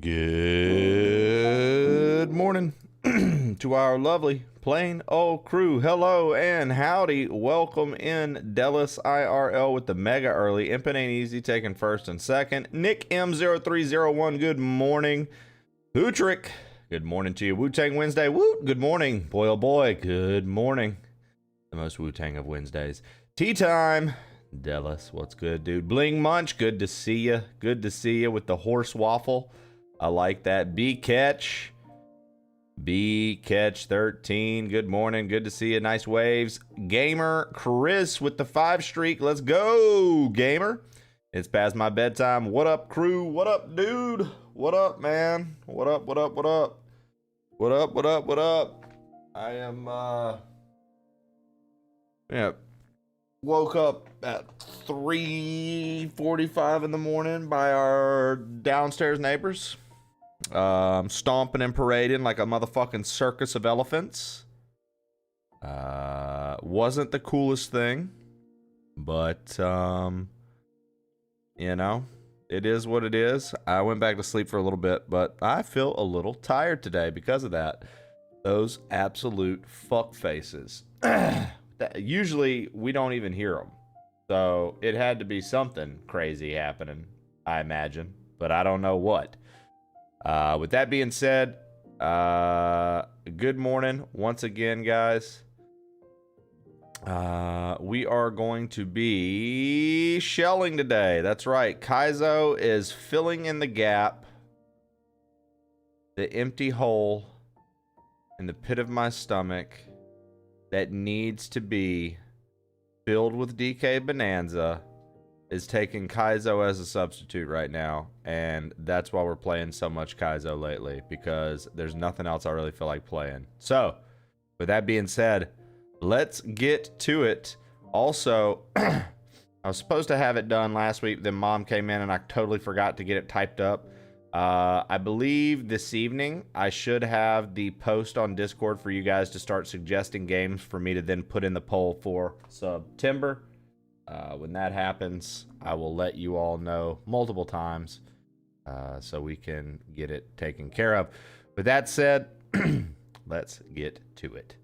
Good morning. to our lovely plain old crew. Hello and howdy. Welcome in Dallas IRL with the mega early. Impin' Ain't Easy taking first and second. Nick M0301, good morning. Hootrick, good morning to you. Wu-Tang Wednesday, woot, good morning. Boy, oh boy, good morning. The most Wu-Tang of Wednesdays. Tea time. Dallas, what's good, dude? Bling Munch, good to see you. Good to see you with the horse waffle. I like that. B Catch. B Catch 13. Good morning. Good to see you. Nice waves. Gamer Chris with the 5 streak. Let's go, Gamer. It's past my bedtime. What up, crew? What up, dude? What up, man? What up? What up? What up? What up? What up? What up? I am woke up at 3:45 in the morning by our downstairs neighbors. Stomping and parading like a motherfucking circus of elephants. Wasn't the coolest thing, but you know, it is what it is. I went back to sleep for a little bit, but I feel a little tired today because of that. Those absolute fuck faces. Usually we don't even hear them, so it had to be something crazy happening, I imagine, but I don't know what. With that being said, good morning once again, guys. We are going to be shelling today. That's right. Kaizo is filling in the gap, the empty hole in the pit of my stomach that needs to be filled with DK Bonanza. Is taking Kaizo as a substitute right now, and that's why we're playing so much Kaizo lately, because there's nothing else I really feel like playing. So, with that being said, let's get to it. Also, I was supposed to have it done last week, then Mom came in and I totally forgot to get it typed up. I believe this evening I should have the post on Discord for you guys to start suggesting games for me to then put in the poll for September. When that happens, I will let you all know multiple times so we can get it taken care of. With that said, let's get to it.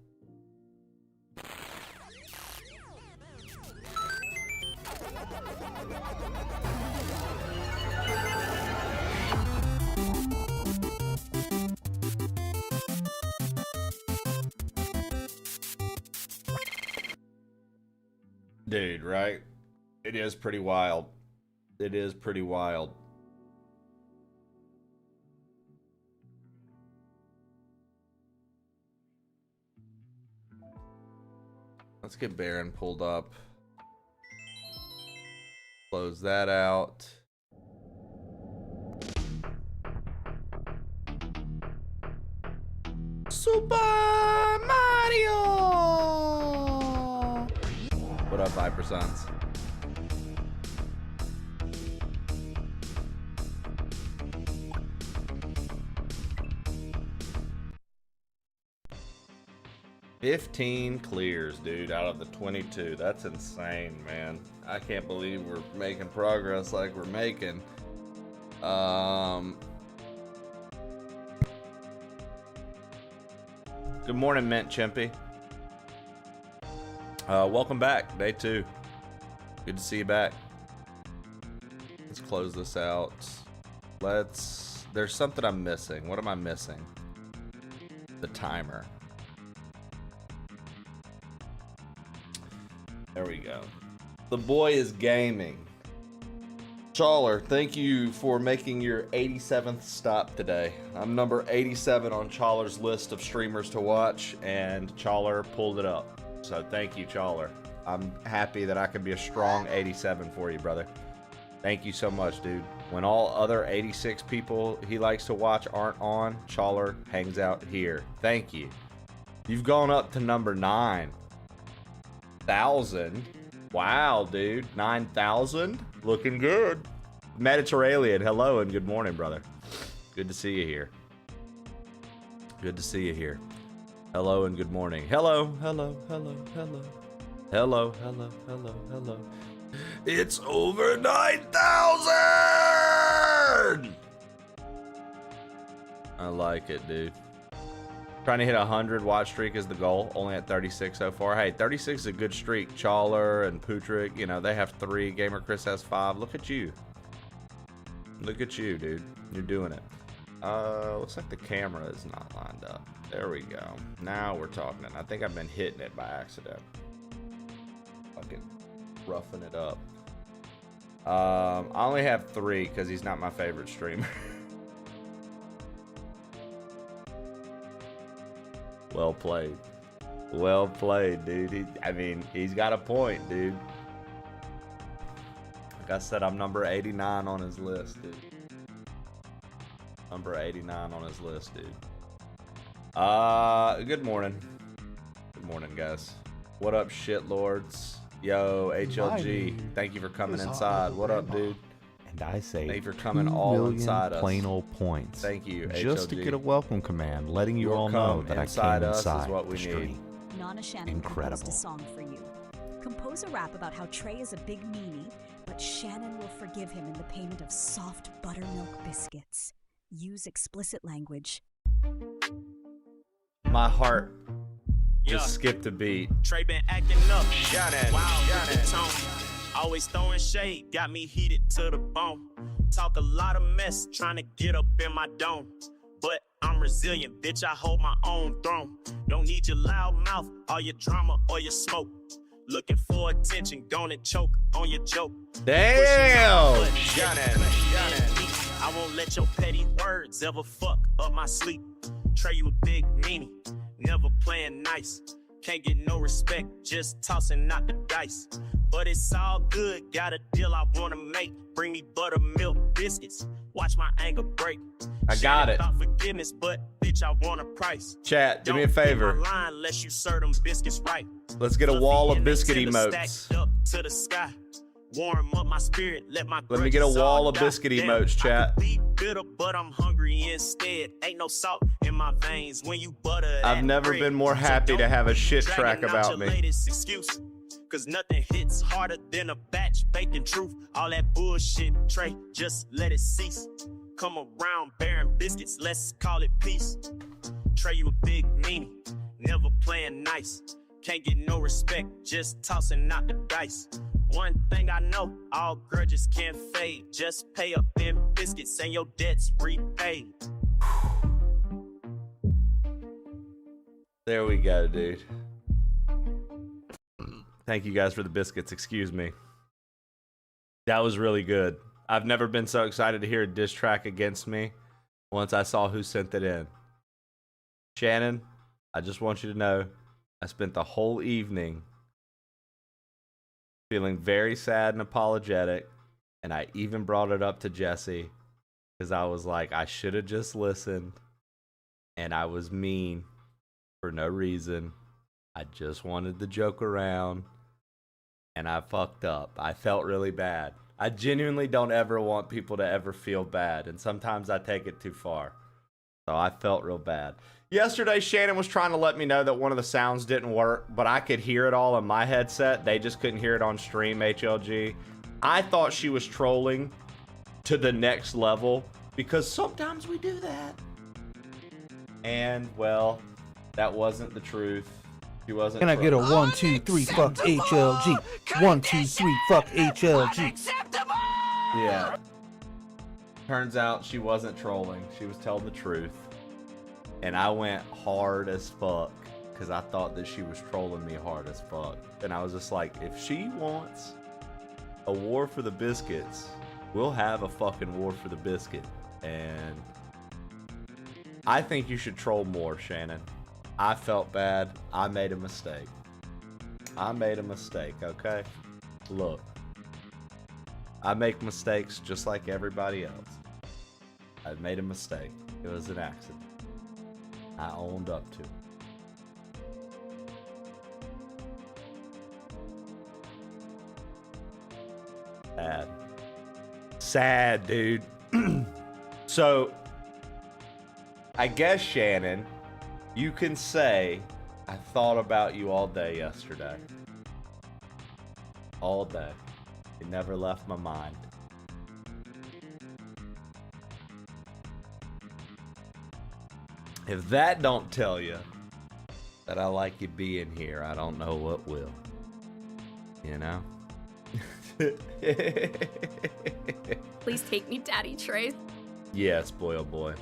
Dude, right? It is pretty wild. It is pretty wild. Let's get Baron pulled up. Close that out. Super Mario! What up, 5%? $15 clears, dude, out of the 22. That's insane, man. I can't believe we're making progress like we're making. Good morning, Mint Chimpy. Welcome back, day 2. Good to see you back. Let's close this out. There's something I'm missing. What am I missing? The timer. There we go. The boy is gaming. Chawler, thank you for making your 87th stop today. I'm number 87 on Chawler's list of streamers to watch, and Chawler pulled it up. So thank you, Chawler. I'm happy that I can be a strong 87 for you, brother. Thank you so much, dude. When all other 86 people he likes to watch aren't on, Chawler hangs out here. Thank you. You've gone up to number 9,000. Wow, dude. 9,000? Looking good. Mediterranean, hello and good morning, brother. Good to see you here. Good to see you here. Hello and good morning. Hello, hello, hello, hello. Hello, hello, hello, hello. It's over 9,000! I like it, dude. Trying to hit 100 watch streak is the goal. Only at 36 so far. Hey, 36 is a good streak. Chawler and Putrick, you know, they have 3. Gamer Chris has 5. Look at you. Look at you, dude. You're doing it. Looks like the camera is not lined up. There we go. Now we're talking. I think I've been hitting it by accident. Fucking roughing it up. I only have 3 because he's not my favorite streamer. Well played. Well played, dude. I mean, he's got a point, dude. Like I said, I'm number 89 on his list, dude. Number 89 on his list, dude. Good morning. Good morning, guys. What up, shitlords? Yo, HLG. Thank you for coming inside. What up, dude? And I say, thank you for coming all inside us. Plain old points. Thank you, just HLG. to get a welcome command, letting you all know that I came inside the stream. Nana Shannon Incredible. composed a song for you. Compose a rap about how Trey is a big meanie, but Shannon will forgive him in the payment of soft buttermilk biscuits. Use explicit language. My heart just skipped a beat. Trey been acting up. Shannon. Wow, with the tone. Always throwing shade, got me heated to the bone. Talk a lot of mess, trying to get up in my dome. But I'm resilient, bitch, I hold my own throne. Don't need your loud mouth, all your drama or your smoke. Looking for attention, gonna choke on your joke. Damn! Shannon. I won't let your petty words ever fuck up my sleep. Trey, you a big meanie, never playing nice. Can't get no respect, just tossing out the dice. But it's all good, got a deal I wanna make. Bring me buttermilk biscuits, watch my anger break. I got it. Thought forgiveness, but bitch, I want a price. Chat, do me a favor. Don't get my line unless you serve them biscuits right. Let's get a wall of biscuit emotes. Stacked up to the sky. Warm up my spirit, let me get a wall of biscuit emotes, chat. I could be bitter, but I'm hungry instead. Ain't no salt in my veins when you butter. I've never been more happy to have a shit track about me. Excuse, cause nothing hits harder than a batch bacon truth. All that bullshit, Trey, just let it cease. Come around bearing biscuits, let's call it peace. Trey, you a big meanie, never playing nice. Can't get no respect, just tossing out the dice. One thing I know, all grudges can't fade. Just pay up in biscuits and your debts repaid. There we go, dude. Thank you guys for the biscuits, excuse me. That was really good. I've never been so excited to hear a diss track against me once I saw who sent it in. Shannon, I just want you to know, I spent the whole evening feeling very sad and apologetic, and I even brought it up to Jesse because I was like, I should have just listened, and I was mean for no reason. I just wanted to joke around, and I fucked up. I felt really bad. I genuinely don't ever want people to ever feel bad, and sometimes I take it too far. So I felt real bad. Yesterday, Shannon was trying to let me know that one of the sounds didn't work, but I could hear it all in my headset. They just couldn't hear it on stream, HLG. I thought she was trolling to the next level, because sometimes we do that. And, well, that wasn't the truth. She wasn't. Can I get a 1, 2, 3, fuck HLG? 1, 2, 3, fuck HLG. Yeah. Turns out she wasn't trolling. She was telling the truth. And I went hard as fuck because I thought that she was trolling me hard as fuck. And I was just like, if she wants a war for the biscuits, we'll have a fucking war for the biscuit. And I think you should troll more, Shannon. I felt bad. I made a mistake. I made a mistake, okay? Look. I make mistakes just like everybody else. I made a mistake. It was an accident. I owned up to it. Sad. Sad, dude. So, I guess, Shannon, you can say, I thought about you all day yesterday. All day. It never left my mind. If that don't tell you that I like you being here, I don't know what will. You know? Please take me, Daddy Trace. Yes, boy, oh boy.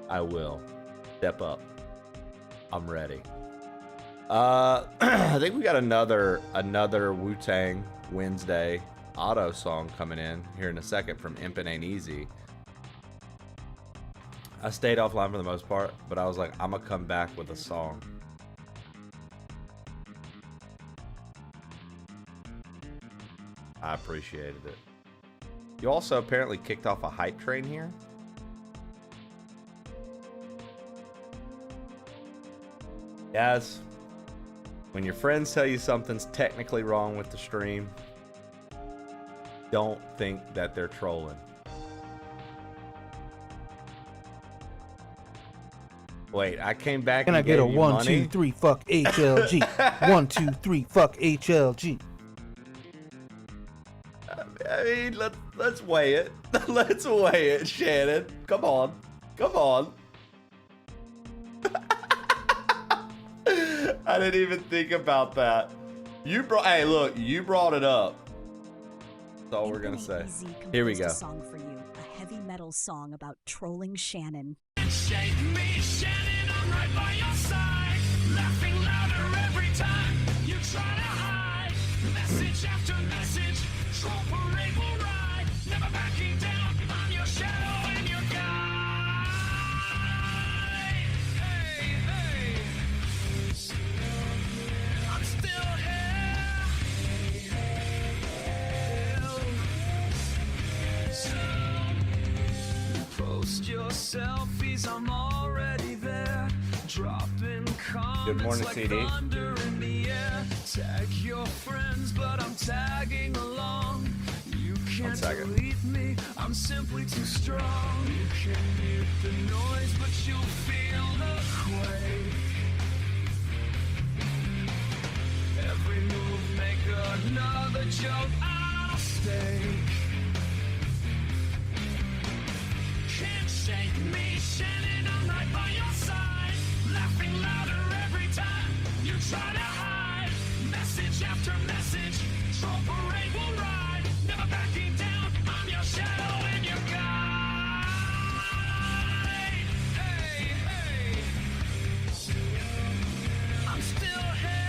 I will. Step up. I'm ready. I think we got another Wu-Tang Wednesday auto song coming in here in a second from Impin' Ain't Easy. I stayed offline for the most part, but I was like, I'm gonna come back with a song. I appreciated it. You also apparently kicked off a hype train here. Guys, when your friends tell you something's technically wrong with the stream, don't think that they're trolling. Wait, I came back Can and I get a gave you 1, money? 2, 3, fuck HLG? 1, 2, 3, fuck HLG. I mean, let's weigh it. Let's weigh it, Shannon. Come on. Come on. I didn't even think about that. Hey, look, you brought it up. That's all we're gonna say. Here we go. A song for you, a heavy metal song about trolling Shannon. Shake me, Shannon, I'm right by your side. Laughing louder every time you try to hide. Message after message, troll parade will ride. Never backing down, I'm your shadow and your guide. Hey, hey. I'm still here. Post your selfies, I'm already there. Dropping comments Good morning, like CD. thunder in the air. Tag your friends, but I'm tagging along. You can't delete me, I'm simply too strong. You can mute the noise, but you'll feel the quake. Every move make another joke out of stake. Can't shake me, Shannon, I'm right by your side. Laughing louder every time you try to hide. Message after message, troll parade will ride. Never backing down, I'm your shadow and your guide. Hey, hey. I'm still here.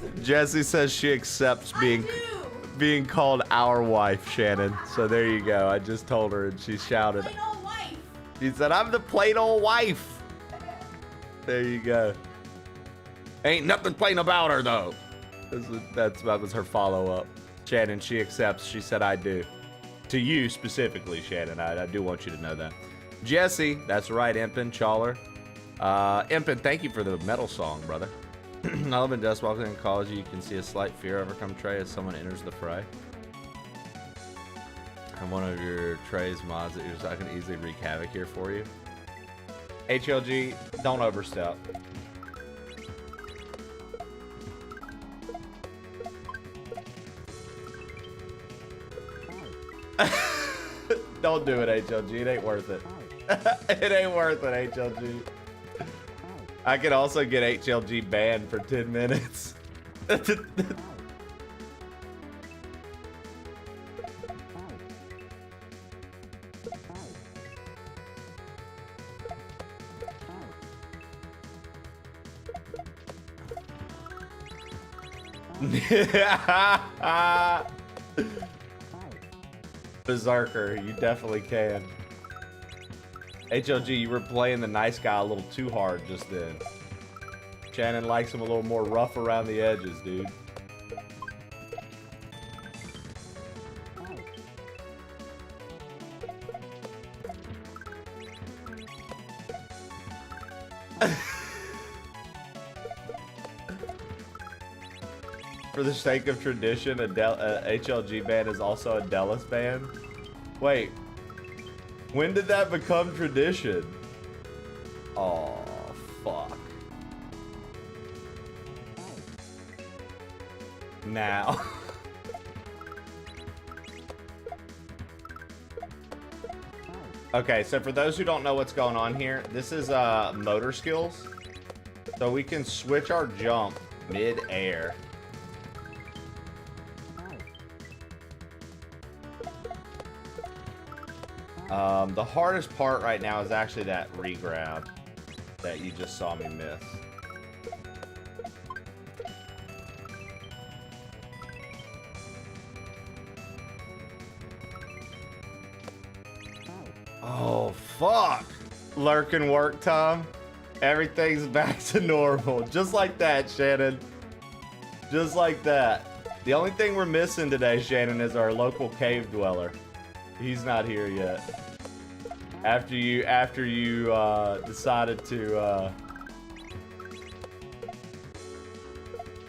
So Jesse says she accepts being called our wife, Shannon. So there you go. I just told her and she shouted. Plain old wife. She said, I'm the plain old wife. There you go. Ain't nothing plain about her, though. That was her follow-up. Shannon, she accepts. She said, I do. To you specifically, Shannon. I do want you to know that. Jesse, that's right, Impin, Chawler. Impin, thank you for the metal song, brother. I love it. Just walking in college, you can see a slight fear overcome Trey as someone enters the fray. And one of your Trey's mods that I can easily wreak havoc here for you. HLG, don't overstep. Don't do it, HLG. It ain't worth it. It ain't worth it, HLG. I could also get HLG banned for 10 minutes. Berserker, you definitely can. HLG, you were playing the nice guy a little too hard just then. Shannon likes him a little more rough around the edges, dude. For the sake of tradition, a HLG band is also a Delis band. Wait, when did that become tradition? Oh, fuck. Now. Okay, so for those who don't know what's going on here, this is motor skills. So we can switch our jump mid-air. The hardest part right now is actually that re-grab that you just saw me miss. Oh, fuck. Lurking work time. Everything's back to normal. Just like that, Shannon. Just like that. The only thing we're missing today, Shannon, is our local cave dweller. He's not here yet. After you decided to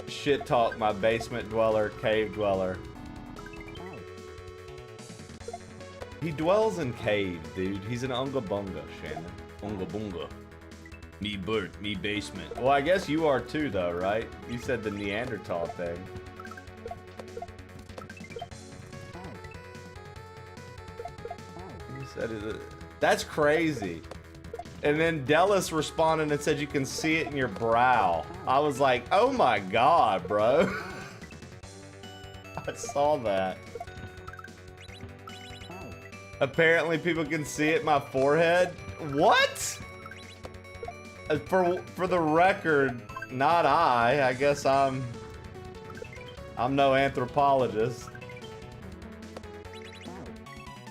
shit talk my basement dweller, cave dweller. He dwells in caves, dude. He's an unga bunga, Shannon. Unga bunga. Me bird, me basement. Well, I guess you are too, though, right? You said the Neanderthal thing. You said it. That's crazy. And then Delis responded and said you can see it in your brow. I was like, oh my god, bro. I saw that. Apparently people can see it in my forehead. What? For the record, not I. I guess I'm no anthropologist.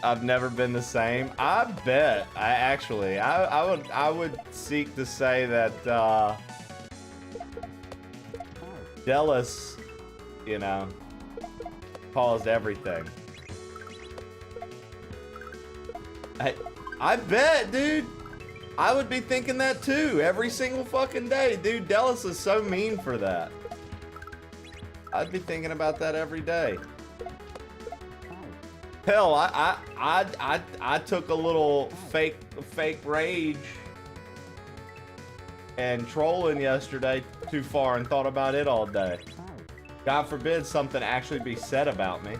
I've never been the same. I bet. I would seek to say that Delis, you know, caused everything. I bet, dude. I would be thinking that too every single fucking day, dude. Delis is so mean for that. I'd be thinking about that every day. Hell, I took a little fake rage and trolling yesterday too far and thought about it all day. God forbid something actually be said about me.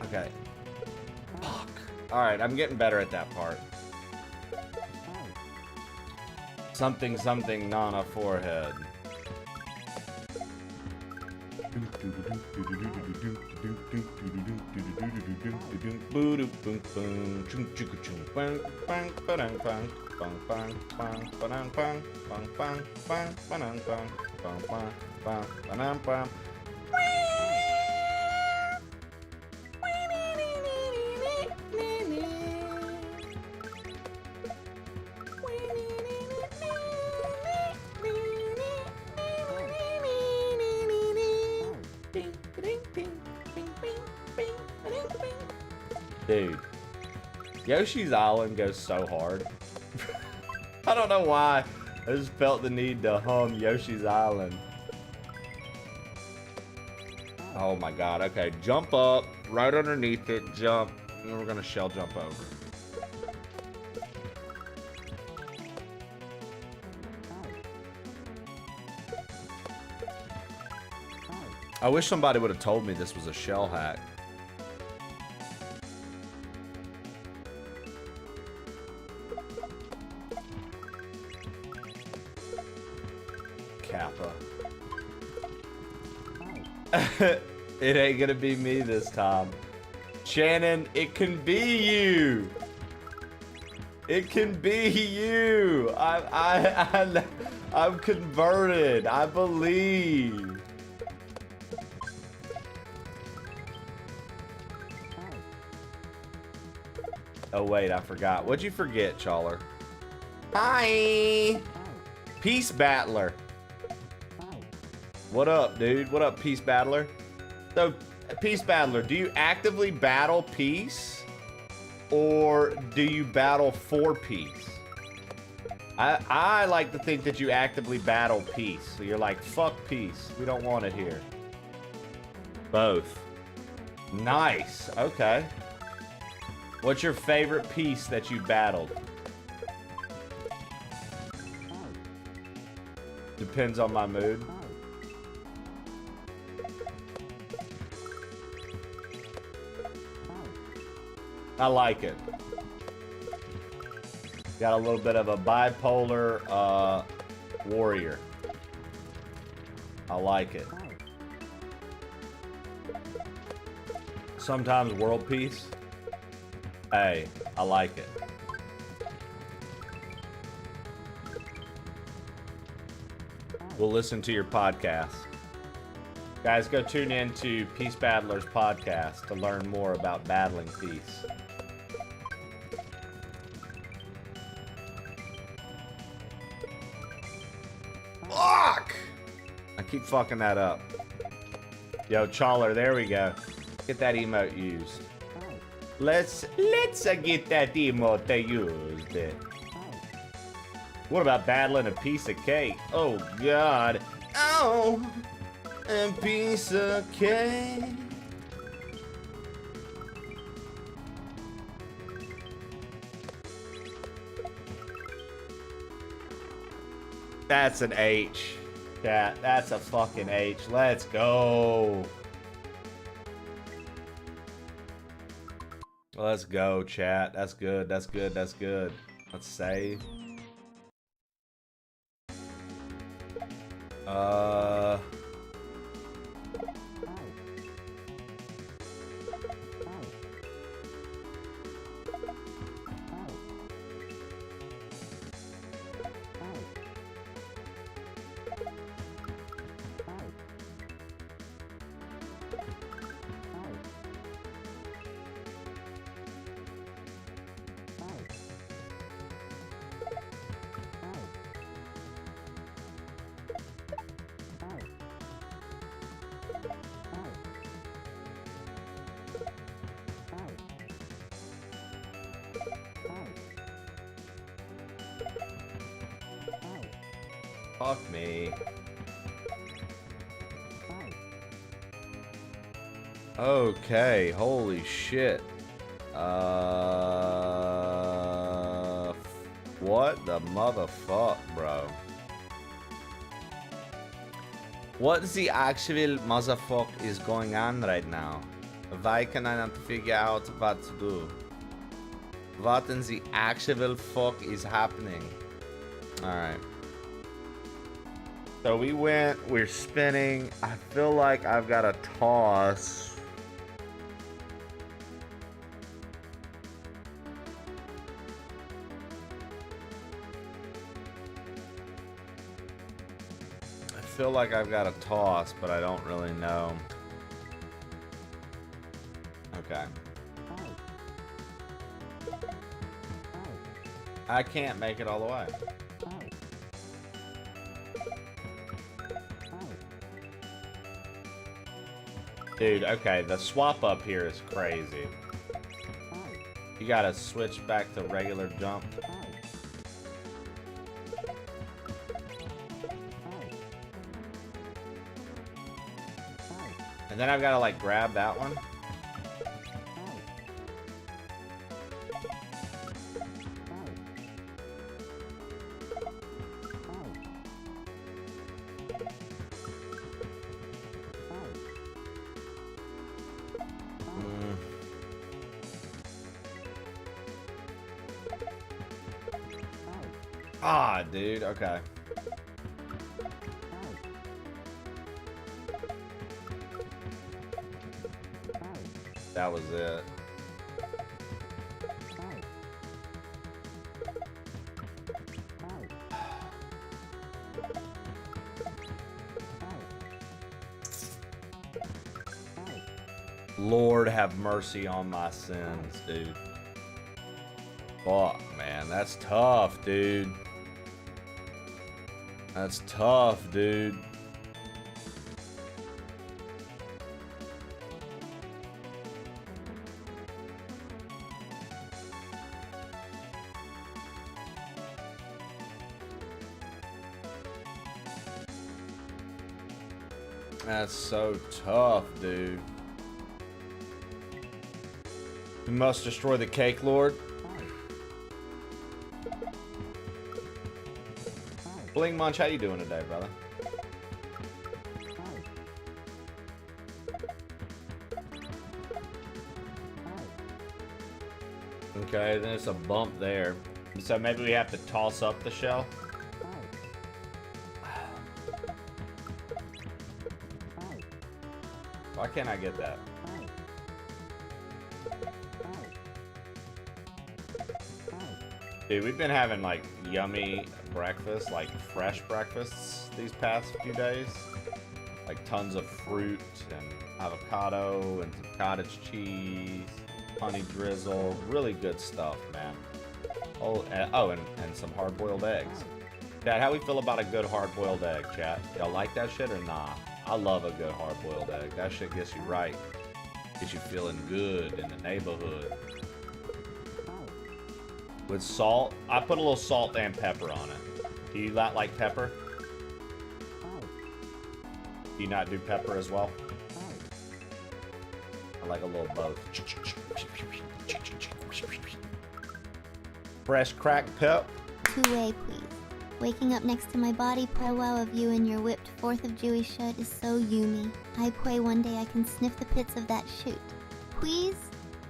Okay. Fuck. Alright, I'm getting better at that part. Something, something, Nana forehead. Dude, Yoshi's Island goes so hard. I don't know why. I just felt the need to hum Yoshi's Island. Oh my god. Okay, jump up, right underneath it, jump, and then we're gonna shell jump over. I wish somebody would have told me this was a shell hack. Kappa. It ain't gonna be me this time. Shannon, it can be you. It can be you. I'm converted. I believe. Oh wait, I forgot. What'd you forget, Chawler? Hi. Peace Battler. What up, dude? What up, Peace Battler? So, Peace Battler, do you actively battle peace? Or do you battle for peace? I like to think that you actively battle peace. So you're like, fuck peace. We don't want it here. Both. Nice. Okay. What's your favorite piece that you battled? Depends on my mood. I like it. Got a little bit of a bipolar warrior. I like it. Sometimes world peace. Hey, I like it. We'll listen to your podcast. Guys, go tune in to Peace Battler's podcast to learn more about battling peace. Fuck! I keep fucking that up. Yo, Chawler, there we go. Get that emote used. Let's get that emote used. What about battling a piece of cake? Oh God. Oh, a piece of cake. That's an H. Chat, that's a fucking H. Let's go. Let's go, chat. That's good. That's good. That's good. Let's save. Fuck me. Okay, holy shit. What the motherfuck, bro? What the actual motherfuck is going on right now? Why can I not figure out what to do? What in the actual fuck is happening? Alright. So we're spinning. I feel like I've got a toss. I feel like I've got a toss, but I don't really know. Okay. I can't make it all the way. Dude, okay, the swap up here is crazy. You gotta switch back to regular jump. And then I've gotta like grab that one. Ah, dude, okay. That was it. Lord have mercy on my sins, dude. Fuck, man, that's tough, dude. That's tough, dude. That's so tough, dude. We must destroy the Cake Lord. Bling Munch, how you doing today, brother? Okay, there's a bump there. So maybe we have to toss up the shell. Why can't I get that? Dude, we've been having like yummy breakfast, like fresh breakfasts these past few days. Like tons of fruit and avocado and some cottage cheese, honey drizzle, really good stuff, man. Oh, and some hard-boiled eggs. Dad, how we feel about a good hard-boiled egg, chat? Y'all like that shit or nah? I love a good hard-boiled egg. That shit gets you right. Gets you feeling good in the neighborhood. With salt, I put a little salt and pepper on it. Do you not like pepper? Do you not do pepper as well? I like a little both. Fresh cracked pep. Two-way, please. Waking up next to my body powwow of you and your whipped 4th of Jewy shoot is so yummy. I pray one day I can sniff the pits of that shoot. Please?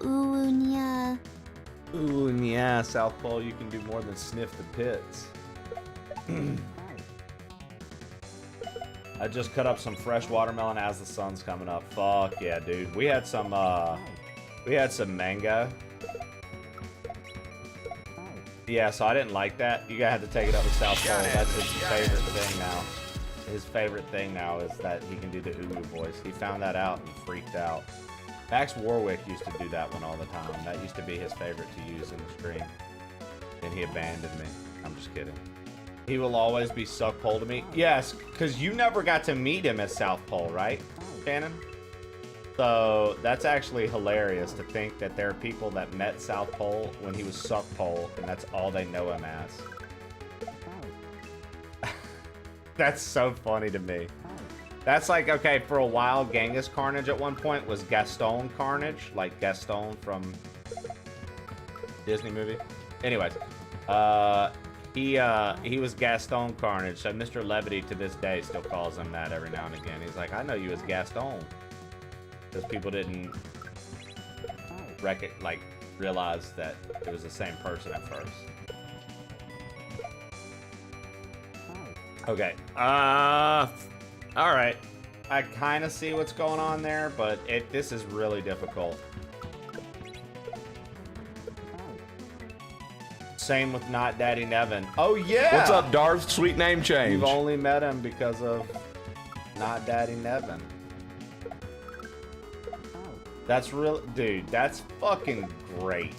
Ooh, nya. Ooh, yeah, South Pole, you can do more than sniff the pits. I just cut up some fresh watermelon as the sun's coming up. Fuck yeah, dude. We had some mango. Yeah, so I didn't like that. You gotta have to take it up to South Pole. That's his favorite thing now. His favorite thing now is that he can do the ooh voice. He found that out and freaked out. Max Warwick used to do that one all the time. That used to be his favorite to use in the stream. And he abandoned me. I'm just kidding. He will always be Suck Pole to me. Yes, because you never got to meet him as South Pole, right, Shannon? So that's actually hilarious to think that there are people that met South Pole when he was Suck Pole, and that's all they know him as. That's so funny to me. That's like, okay, for a while, Genghis Carnage at one point was Gaston Carnage, like Gaston from Disney movie. Anyways, he was Gaston Carnage, so Mr. Levity to this day still calls him that every now and again. He's like, I know you as Gaston. Because people didn't realize that it was the same person at first. Okay, alright. I kind of see what's going on there, but this is really difficult. Same with Not Daddy Nevin. Oh, yeah! What's up, Darth? Sweet name change. You've only met him because of Not Daddy Nevin. That's real, dude, that's fucking great.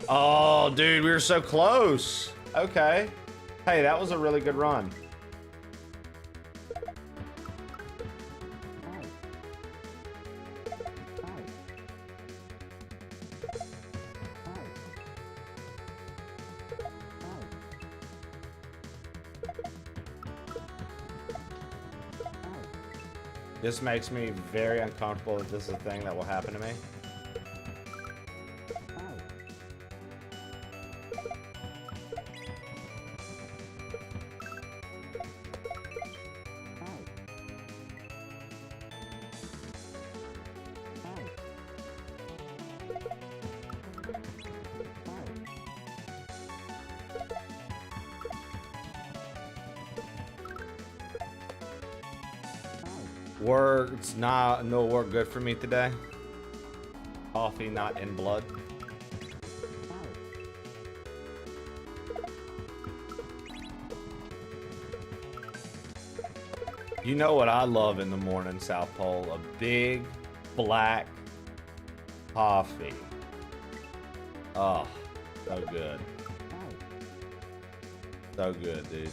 Oh, dude, we were so close. Okay. Hey, that was a really good run. This makes me very uncomfortable that this is a thing that will happen to me. Words no work good for me today. Coffee not in blood. You know what I love in the morning, South Pole? A big black coffee. Oh, so good. So good, dude.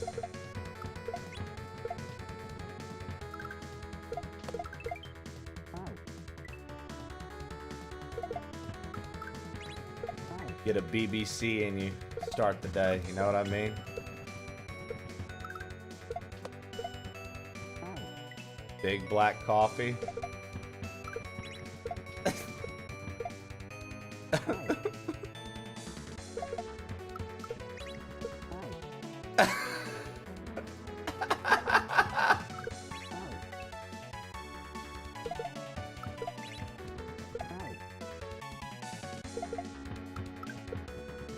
Get a BBC and you start the day, you know what I mean? Big black coffee.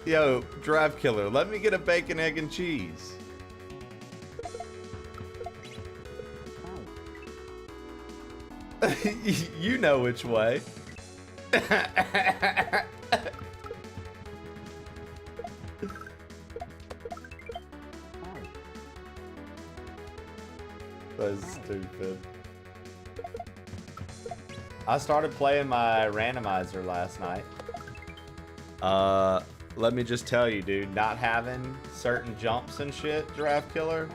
Yo, Drive Killer, let me get a bacon, egg, and cheese. You know which way. That's stupid. I started playing my randomizer last night. Let me just tell you, dude, not having certain jumps and shit, Giraffe Killer,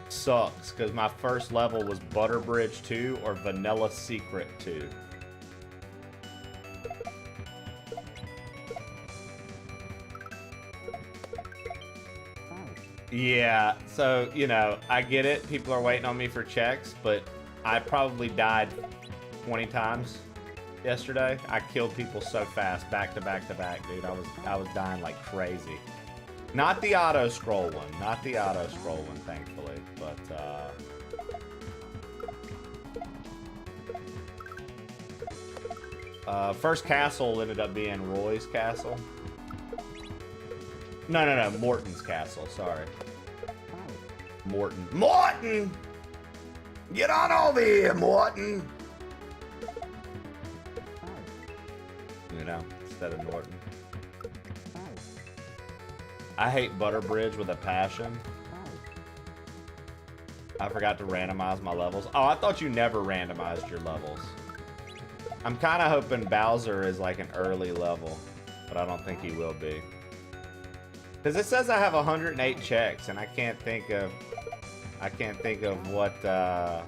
sucks, because my first level was Butter Bridge 2 or Vanilla Secret 2. Yeah, so, you know, I get it. People are waiting on me for checks, but I probably died 20 times yesterday. I killed people so fast, back to back to back, dude. I was dying like crazy. Not the auto scroll one, not the auto scroll one, thankfully, but first castle ended up being Roy's castle. No, Morton's castle, sorry. Morton! Get on over here, Morton! You know, instead of Norton. I hate Butterbridge with a passion. I forgot to randomize my levels. Oh, I thought you never randomized your levels. I'm kind of hoping Bowser is like an early level, but I don't think he will be. Because it says I have 108 checks, and I can't think of what that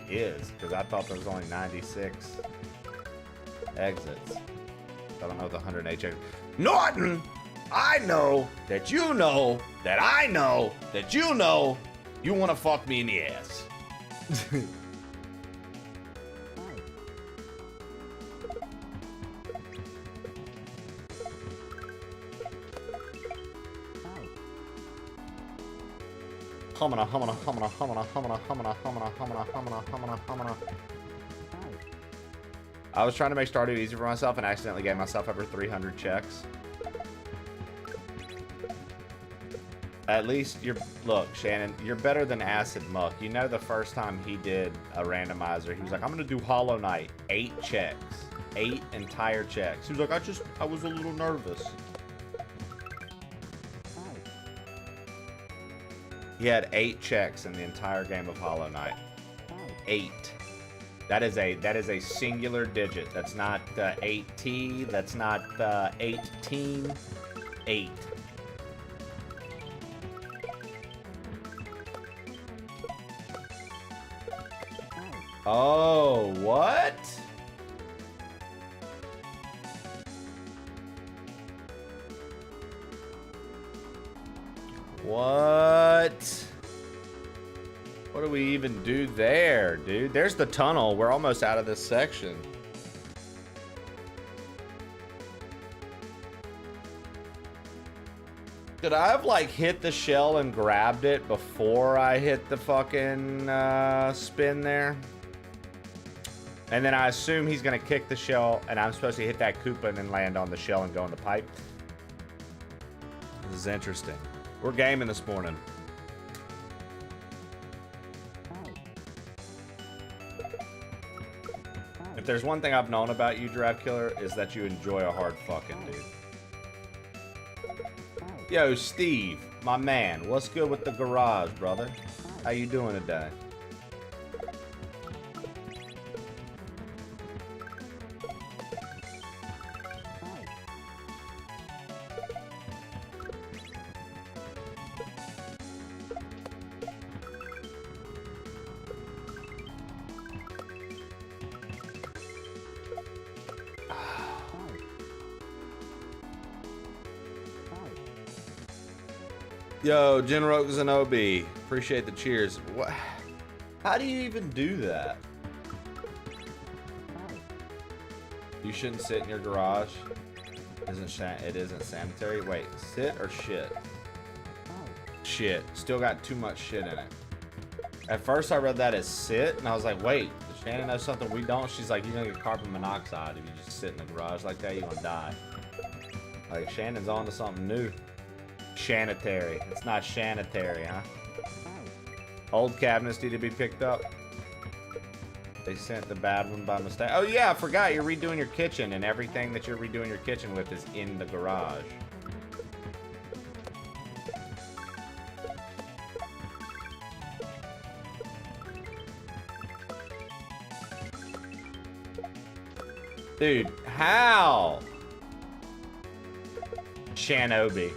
is, because I thought there was only 96 exits. I don't know what the 108 checks. Norton, I know that you know that I know that you know you want to fuck me in the ass. Humana. I was trying to make Stardew easy for myself and accidentally gave myself over 300 checks. At least look, Shannon, you're better than Acid Muck. You know, the first time he did a randomizer, he was like, I'm gonna do Hollow Knight, 8 checks, 8 entire checks. He was like, I was a little nervous. He had 8 checks in the entire game of Hollow Knight. 8. That is a singular digit. That's not 8T. That's not 18. 8. Oh, what? What? What do we even do there, dude? There's the tunnel. We're almost out of this section. Could I have, like, hit the shell and grabbed it before I hit the fucking spin there? And then I assume he's going to kick the shell, and I'm supposed to hit that Koopa and then land on the shell and go in the pipe. This is interesting. We're gaming this morning. If there's one thing I've known about you, Giraffe Killer, is that you enjoy a hard fucking, dude. Yo, Steve, my man, what's good with the garage, brother? How you doing today? Yo, Genroke Zenobi. Appreciate the cheers. What? How do you even do that? You shouldn't sit in your garage. It isn't sanitary. Wait, sit or shit? Shit. Still got too much shit in it. At first I read that as sit, and I was like, wait, does Shannon know something we don't? She's like, you're gonna get carbon monoxide if you just sit in the garage like that, you're gonna die. Like, Shannon's on to something new. Shanitary. It's not shanitary, huh? Old cabinets need to be picked up. They sent the bad one by mistake. Oh yeah, I forgot you're redoing your kitchen, and everything that you're redoing your kitchen with is in the garage. Dude, how? Shinobi.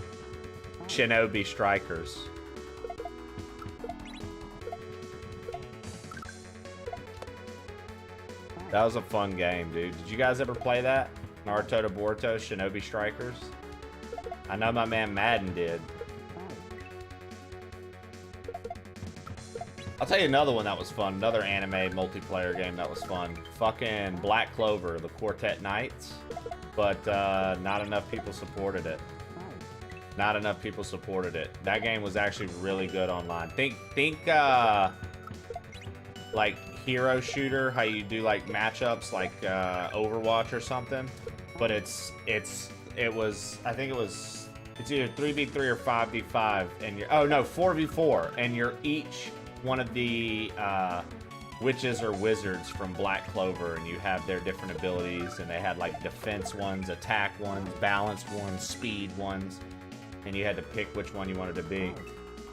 Shinobi Strikers. That was a fun game, dude. Did you guys ever play that? Naruto to Boruto, Shinobi Strikers? I know my man Madden did. I'll tell you another one that was fun. Another anime multiplayer game that was fun. Fucking Black Clover, the Quartet Knights. But not enough people supported it. Not enough people supported it. That game was actually really good online. Think like hero shooter, how you do like matchups like Overwatch or something. But it's either 3v3 or 5v5, and you're 4v4, and you're each one of the witches or wizards from Black Clover, and you have their different abilities, and they had like defense ones, attack ones, balance ones, speed ones, and you had to pick which one you wanted to be.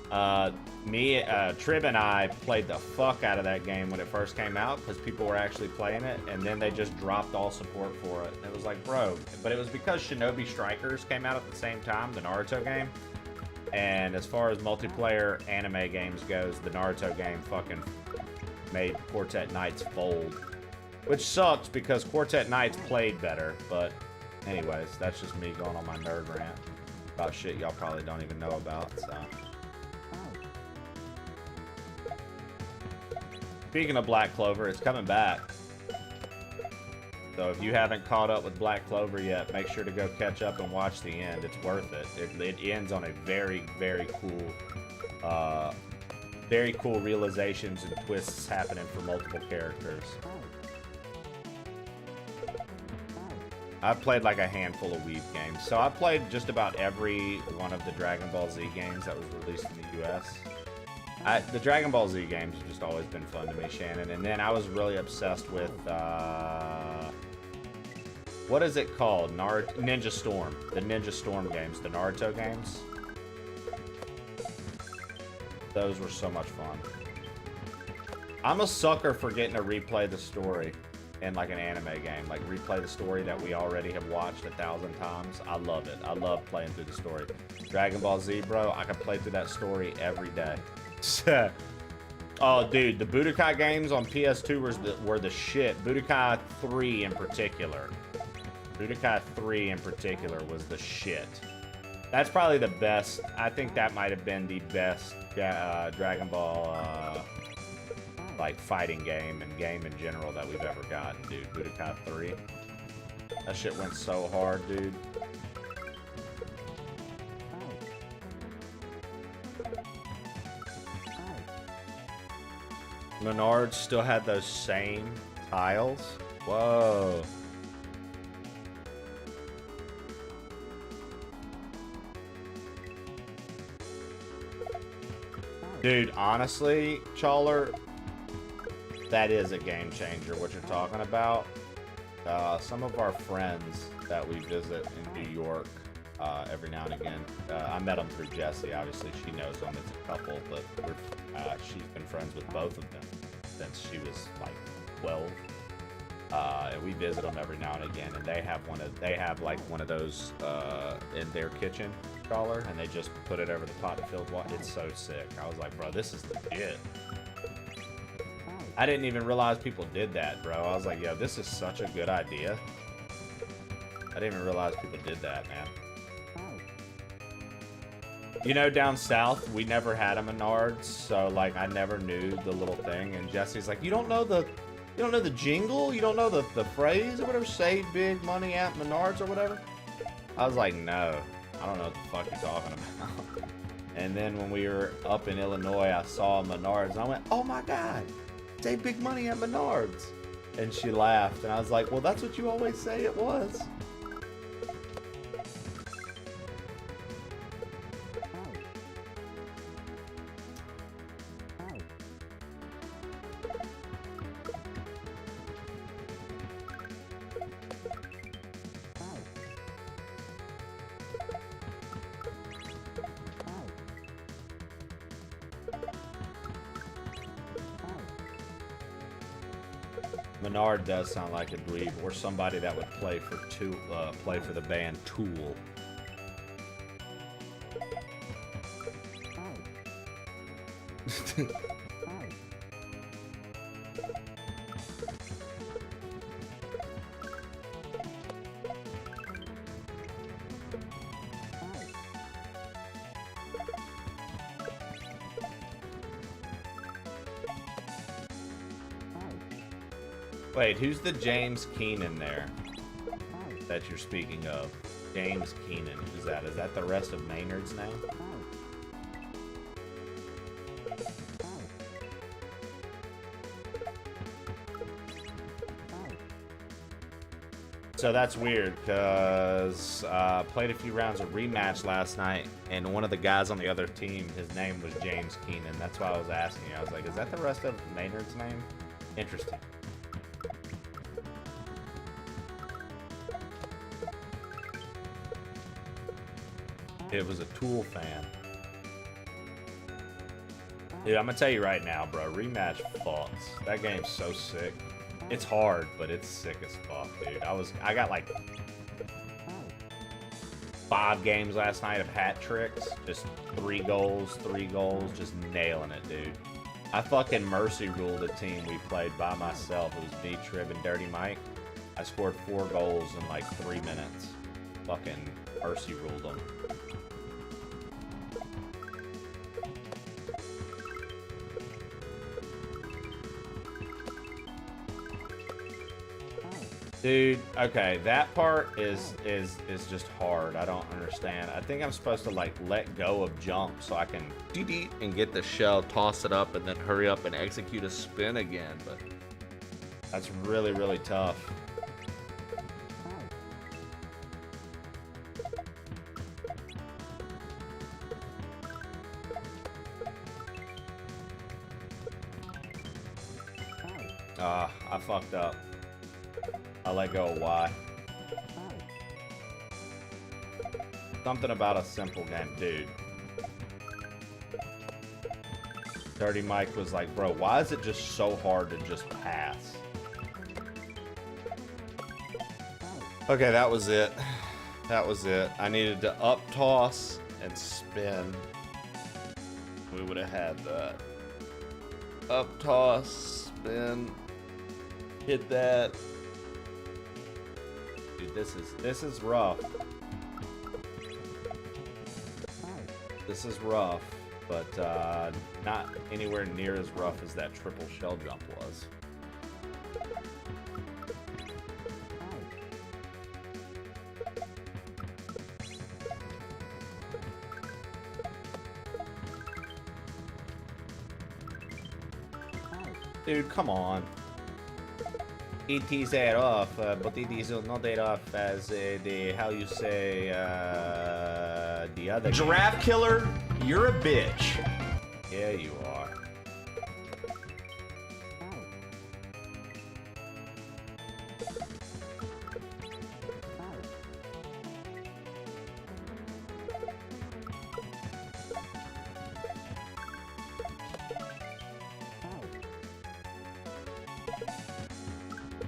Trib and I played the fuck out of that game when it first came out because people were actually playing it, and then they just dropped all support for it. It was like, bro, but it was because Shinobi Strikers came out at the same time, the Naruto game. And as far as multiplayer anime games goes, the Naruto game fucking made Quartet Knights fold. Which sucks because Quartet Knights played better, but anyways, that's just me going on my nerd rant about shit y'all probably don't even know about, so. Speaking of Black Clover, it's coming back. So if you haven't caught up with Black Clover yet, make sure to go catch up and watch the end. It's worth it. It ends on a very, very cool realizations and twists happening for multiple characters. I've played like a handful of Weeb games. So I played just about every one of the Dragon Ball Z games that was released in the US. The Dragon Ball Z games have just always been fun to me, Shannon. And then I was really obsessed with, what is it called? Ninja Storm. The Ninja Storm games, the Naruto games. Those were so much fun. I'm a sucker for getting to replay the story in like an anime game. Like replay the story that we already have watched 1,000 times. I love it. I love playing through the story. Dragon Ball Z, bro, I could play through that story every day. Oh, dude, the Budokai games on PS2 were the shit. Budokai 3 in particular. Budokai 3 in particular was the shit. That's probably the best. I think that might have been the best Dragon Ball like fighting game and game in general that we've ever gotten, dude. Budokai 3. That shit went so hard, dude. Menards still had those same tiles. Whoa. Dude, honestly, Chawler, that is a game changer, what you're talking about. Some of our friends that we visit in New York every now and again, I met them through Jessie, obviously she knows them, it's a couple, but she's been friends with both of them since she was like 12. And we visit them every now and again, and they have one of those in their kitchen, Chawler, and they just put it over the pot and filled water. It's so sick. I was like, bro, this is legit. I didn't even realize people did that, bro. I was like, yo, this is such a good idea. I didn't even realize people did that, man. You know, down south, we never had a Menards, so like I never knew the little thing. And Jesse's like, you don't know the jingle? You don't know the phrase or whatever? Save big money at Menards or whatever? I was like, no, I don't know what the fuck you're talking about. And then when we were up in Illinois, I saw Menards, and I went, oh my God, save big money at Menards. And she laughed, and I was like, well, that's what you always say it was. Menard does sound like a dweeb, or somebody that would play for the band Tool. Wait, who's the James Keenan there that you're speaking of? James Keenan, who's that? Is that the rest of Maynard's now? So that's weird, because played a few rounds of rematch last night, and one of the guys on the other team, his name was James Keenan. That's why I was asking you. I was like, is that the rest of Maynard's name? Interesting. It was a Tool fan. Dude, I'm gonna tell you right now, bro. Rematch fucks. That game's so sick. It's hard, but it's sick as fuck, dude. I got like 5 games last night of hat tricks. Just 3 goals, just nailing it, dude. I fucking mercy ruled a team we played by myself. It was me, Trib, and Dirty Mike. I scored 4 goals in like 3 minutes. Fucking mercy ruled them. Dude, okay, that part is just hard. I don't understand. I think I'm supposed to like let go of jump so I can dee and get the shell, toss it up, and then hurry up and execute a spin again. But that's really, really tough. I fucked up. I let go of Y. Something about a simple game, dude. Dirty Mike was like, bro, why is it just so hard to just pass? Okay, that was it. That was it. I needed to up toss and spin. We would have had that. Up toss, spin, hit that. Dude, this is rough. This is rough, but not anywhere near as rough as that triple shell jump was. Dude, come on. It is that off, but it is not that off as the, how you say, the other Giraffe game. killer, you're a bitch. Yeah, you are.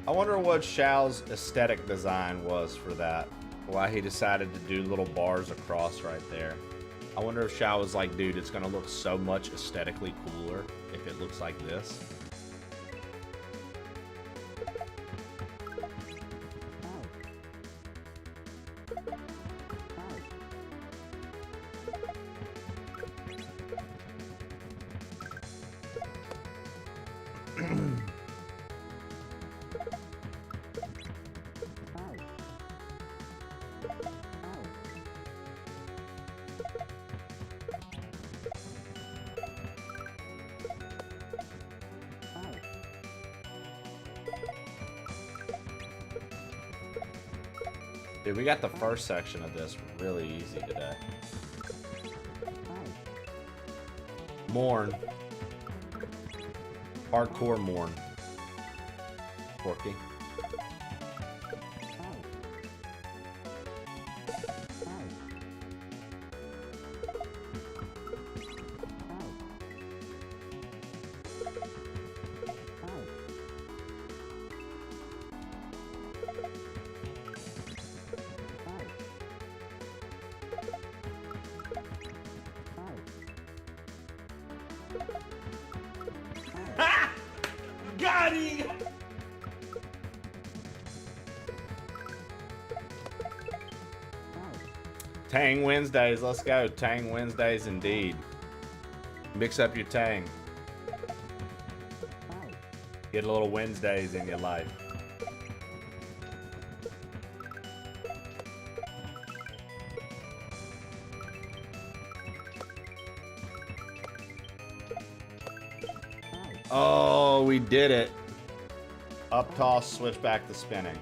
I wonder what Shao's aesthetic design was for that. Why he decided to do little bars across right there. I wonder if Shao was like, dude, it's gonna look so much aesthetically cooler if it looks like this. Dude, we got the first section of this really easy today. Mourn. Hardcore mourn. Porky. Got him! Tang Wednesdays, let's go. Tang Wednesdays indeed. Mix up your tang. Get a little Wednesdays in your life. Oh, we did it. Up toss, switch back to spinning.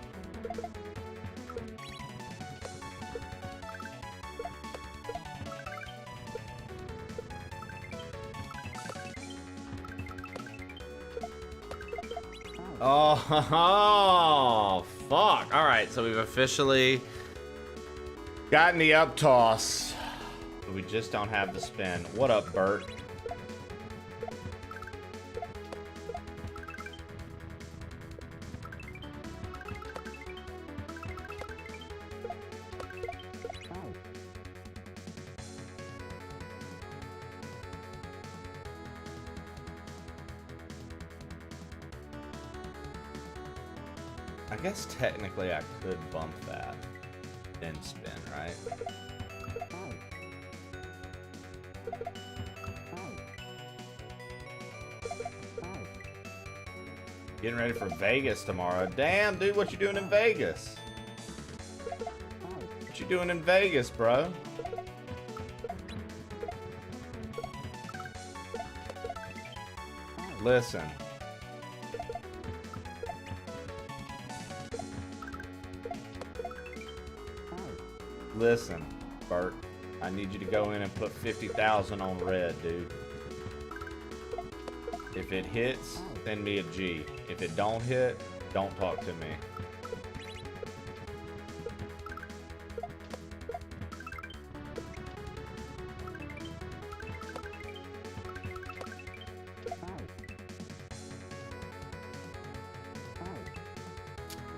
Oh, fuck. All right, so we've officially gotten the up toss. But we just don't have the spin. What up, Bert? I guess technically I could bump that, then spin, right? Getting ready for Vegas tomorrow. Damn, dude, what you doing in Vegas? What you doing in Vegas, bro? Listen. Listen, Bert, I need you to go in and put 50,000 on red, dude. If it hits, send me a G. If it don't hit, don't talk to me.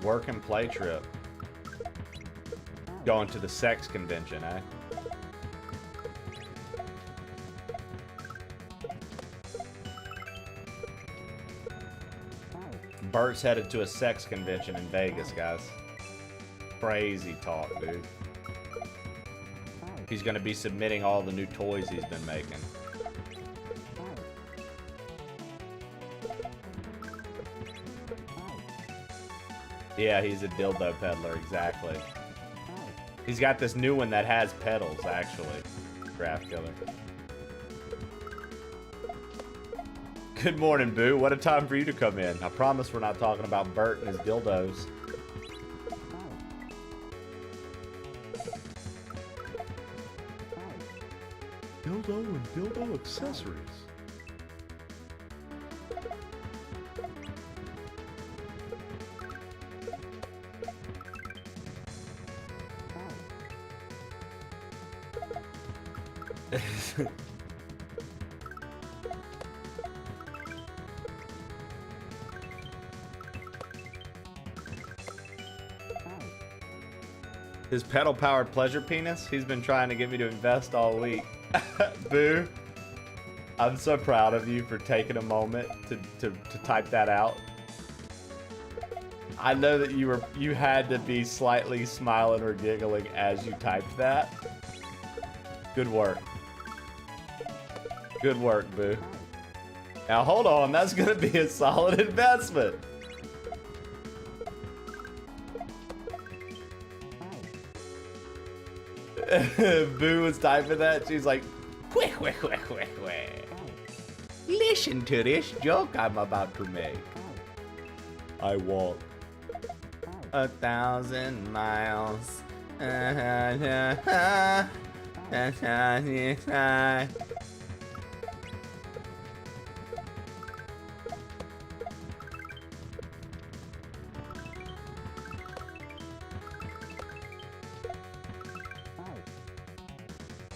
Work and play trip. Going to the sex convention, eh? Bert's headed to a sex convention in Vegas, guys. Crazy talk, dude. He's gonna be submitting all the new toys he's been making. Yeah, he's a dildo peddler, exactly. He's got this new one that has pedals, actually. Draft killer. Good morning, Boo. What a time for you to come in. I promise we're not talking about Bert and his dildos. Dildo and dildo accessories. His pedal-powered pleasure penis, he's been trying to get me to invest all week. Boo, I'm so proud of you for taking a moment to type that out. I know that you had to be slightly smiling or giggling as you typed that. Good work. Good work, Boo. Now hold on, that's gonna be a solid investment. Boo was typing that. She's like, quick. Listen to this joke I'm about to make. I walk 1,000 miles.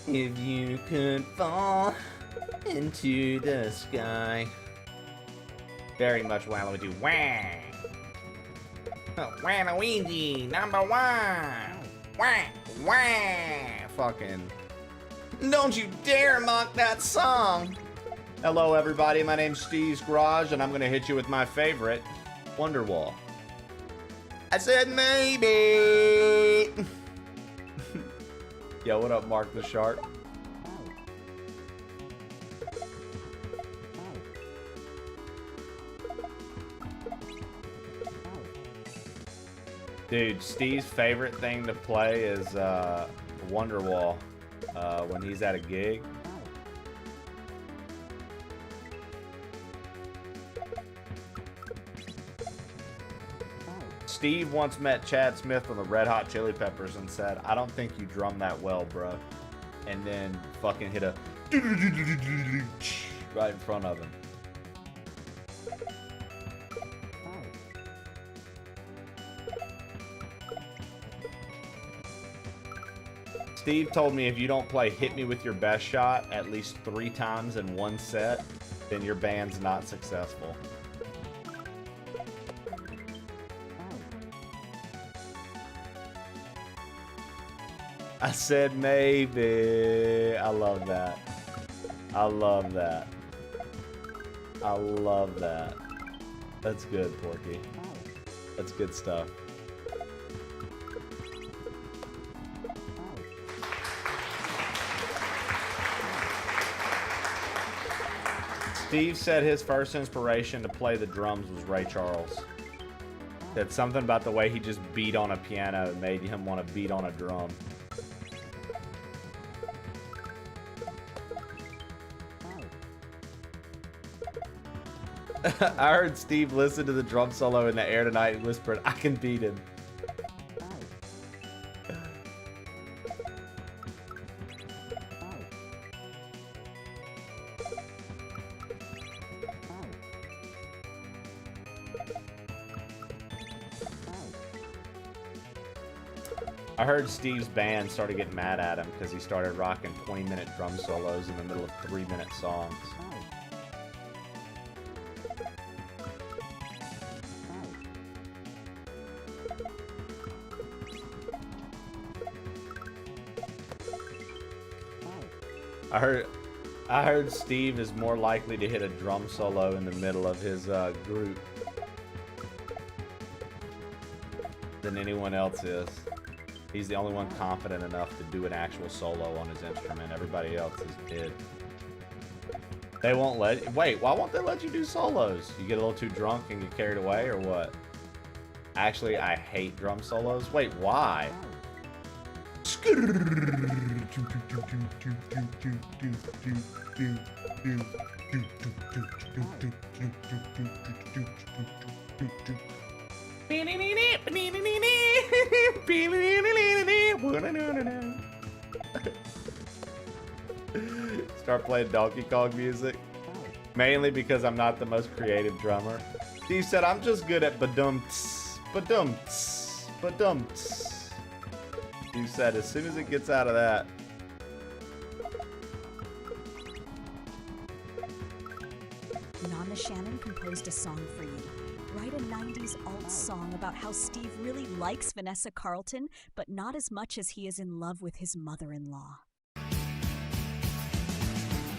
If you could fall into the sky. Very much Waluigi. Wah! Waluigi, number one! Wah! Wah! Fucking. Don't you dare mock that song! Hello, everybody. My name's Steve's Garage, and I'm gonna hit you with my favorite, Wonderwall. I said maybe! Yo, what up, Mark the Shark? Dude, Steve's favorite thing to play is Wonderwall when he's at a gig. Steve once met Chad Smith from the Red Hot Chili Peppers and said, I don't think you drum that well, bro. And then fucking hit a right in front of him. Steve told me if you don't play Hit Me With Your Best Shot at least 3 times in one set, then your band's not successful. I said maybe. I love that. I love that. I love that. That's good, Porky. That's good stuff. Steve said his first inspiration to play the drums was Ray Charles. That something about the way he just beat on a piano made him want to beat on a drum. I heard Steve listen to the drum solo in the air tonight and whispered, I can beat him. I heard Steve's band started getting mad at him because he started rocking 20-minute drum solos in the middle of 3-minute songs. I heard Steve is more likely to hit a drum solo in the middle of his group than anyone else is. He's the only one confident enough to do an actual solo on his instrument. Everybody else is dead. They won't let... Wait, why won't they let you do solos? You get a little too drunk and get carried away, or what? Actually, I hate drum solos. Wait, why? Start playing Donkey Kong music. Mainly because I'm not the most creative drummer. Steve said, I'm just good at badum-ts, badum-ts, badum-ts. Steve said, as soon as it gets out of that. Nana Shannon composed a song for you. Write a 90s alt song about how Steve really likes Vanessa Carlton, but not as much as he is in love with his mother-in-law.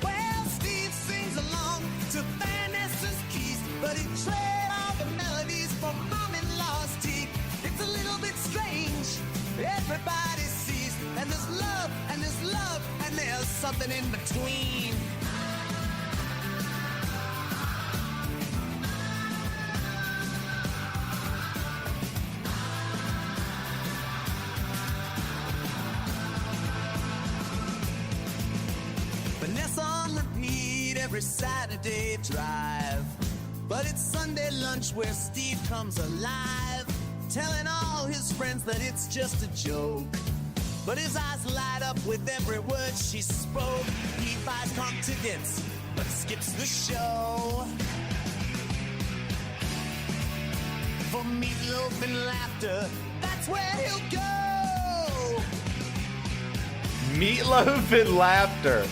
Well, Steve sings along to Vanessa's keys, but he trade all the melodies for mom-in-law's teeth. It's a little bit strange, everybody sees, and there's love, and there's something in between. every Saturday drive. But it's Sunday lunch where Steve comes alive, telling all his friends that it's just a joke. But his eyes light up with every word she spoke. He buys continents, but skips the show. For meatloaf and laughter, that's where he'll go. Meatloaf and laughter.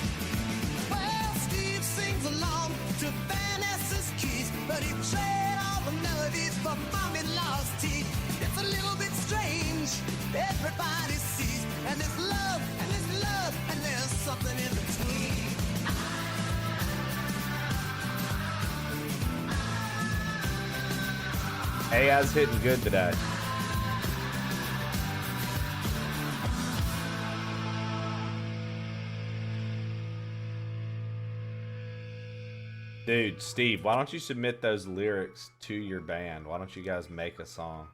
Well, Steve sings along to Vanessa's keys, but he traded all the melodies for mom-in-law's teeth. It's a little bit strange, everybody sees, and there's love, and there's love, and there's something in between. AI's hitting good today. Dude, Steve, why don't you submit those lyrics to your band? Why don't you guys make a song?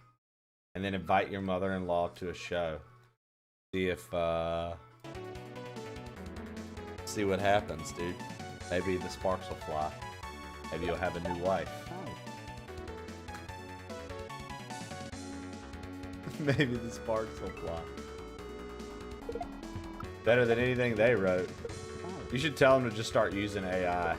And then invite your mother-in-law to a show. See if, see what happens, dude. Maybe the sparks will fly. Maybe you'll have a new wife. Maybe the sparks will fly. Better than anything they wrote. You should tell them to just start using AI.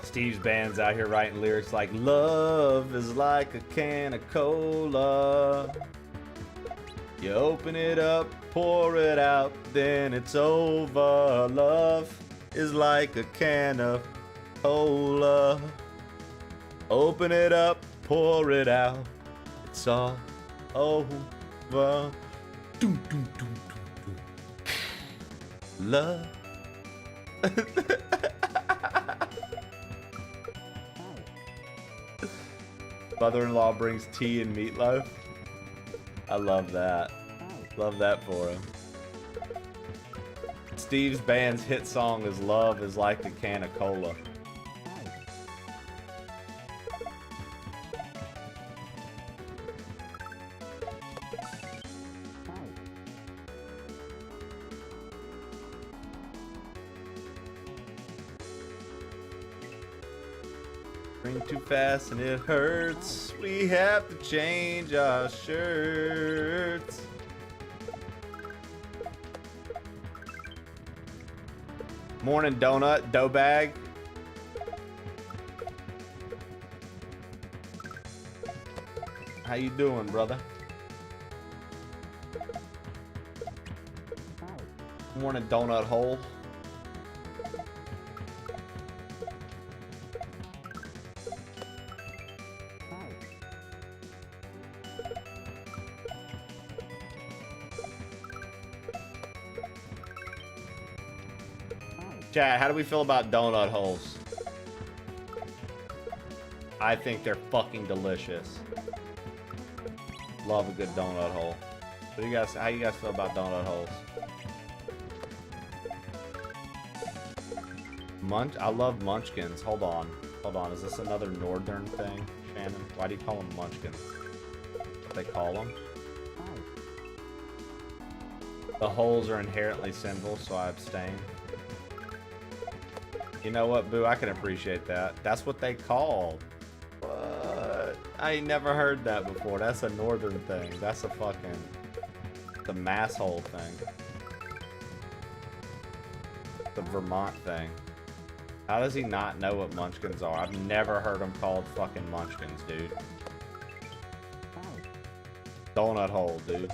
Steve's band's out here writing lyrics like, love is like a can of cola. You open it up, pour it out, then it's over. Love is like a can of cola. Open it up, pour it out, it's all over. Doom, doom, doom, doom, doom. Love. Mother-in-law brings tea and meatloaf. I love that. Love that for him. Steve's band's hit song is Love is Like a Can of Cola. Ring too fast and it hurts. We have to change our shirts. Morning donut, dough bag. How you doing, brother? Morning donut hole. Chat, how do we feel about donut holes? I think they're fucking delicious. Love a good donut hole. What do you guys? How you guys feel about donut holes? I love munchkins. Hold on. Is this another northern thing, Shannon? Why do you call them munchkins? What they call them? The holes are inherently sinful, so I abstain. You know what, Boo? I can appreciate that. That's what they call. What? I ain't never heard that before. That's a northern thing. That's a fucking... the mass hole thing. The Vermont thing. How does he not know what munchkins are? I've never heard them called fucking munchkins, dude. Donut hole, dude.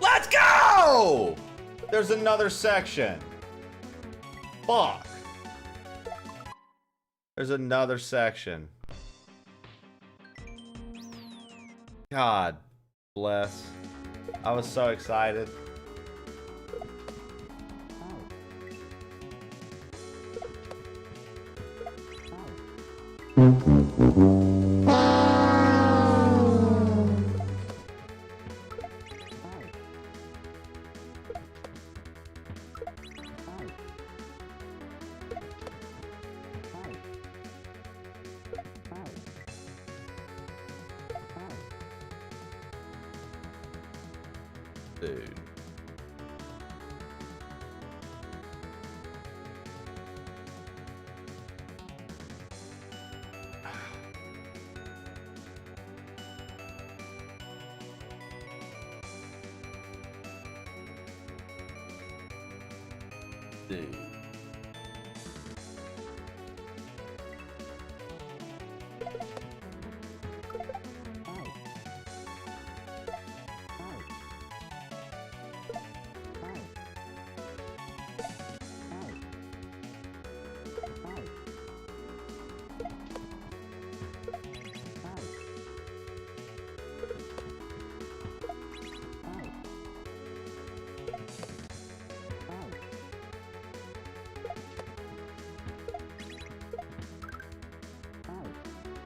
Let's go! There's another section. Fuck. There's another section. God bless. I was so excited. Dude. Dude.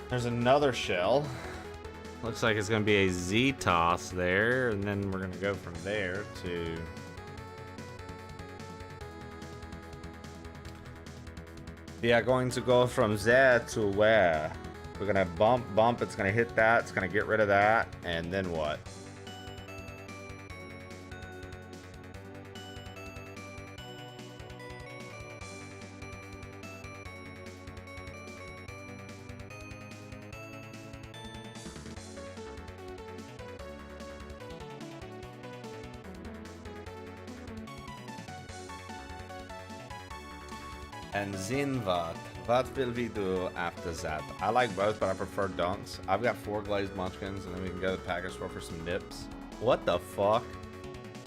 There's another shell. Looks like it's gonna be a Z toss there, and then we're gonna go from there to we are going to go from there to where? We're gonna bump, it's gonna hit that, it's gonna get rid of that, and then what? And then what will we do after that? I like both, but I prefer dunks. I've got 4 glazed munchkins, and then we can go to the package store for some nips. What the fuck?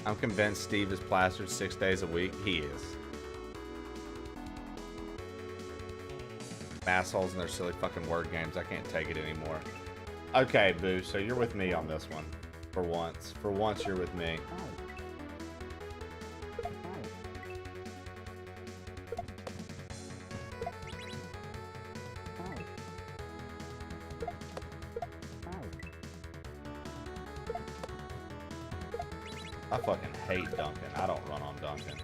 I'm convinced Steve is plastered 6 days a week. He is. Assholes and their silly fucking word games. I can't take it anymore. Okay, Boo, so you're with me on this one. For once. For once, you're with me. I fucking hate Duncan. I don't run on Duncan.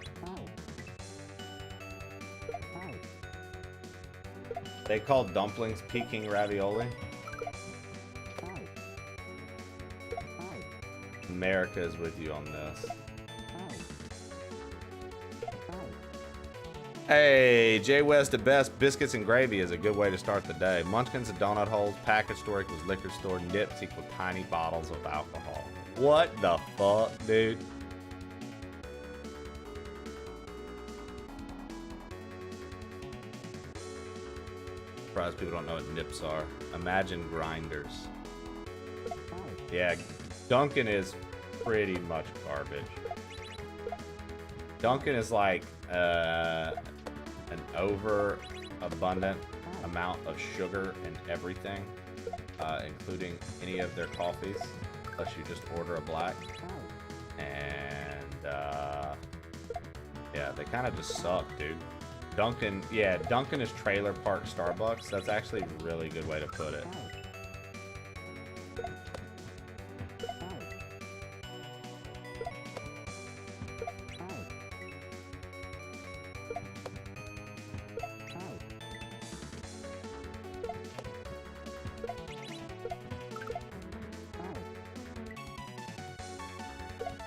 They call dumplings Peking ravioli. America is with you on this. Hey, Jay West, the best. Biscuits and gravy is a good way to start the day. Munchkins and donut holes. Package store equals liquor store. Nips equal tiny bottles of alcohol. What the fuck, dude? Surprised people don't know what nips are. Imagine grinders. Yeah, Dunkin' is pretty much garbage. Dunkin' is like an overabundant amount of sugar in everything, including any of their coffees, unless you just order a black. And yeah, they kind of just suck, dude. Dunkin', yeah, Dunkin' is trailer park Starbucks. That's actually a really good way to put it.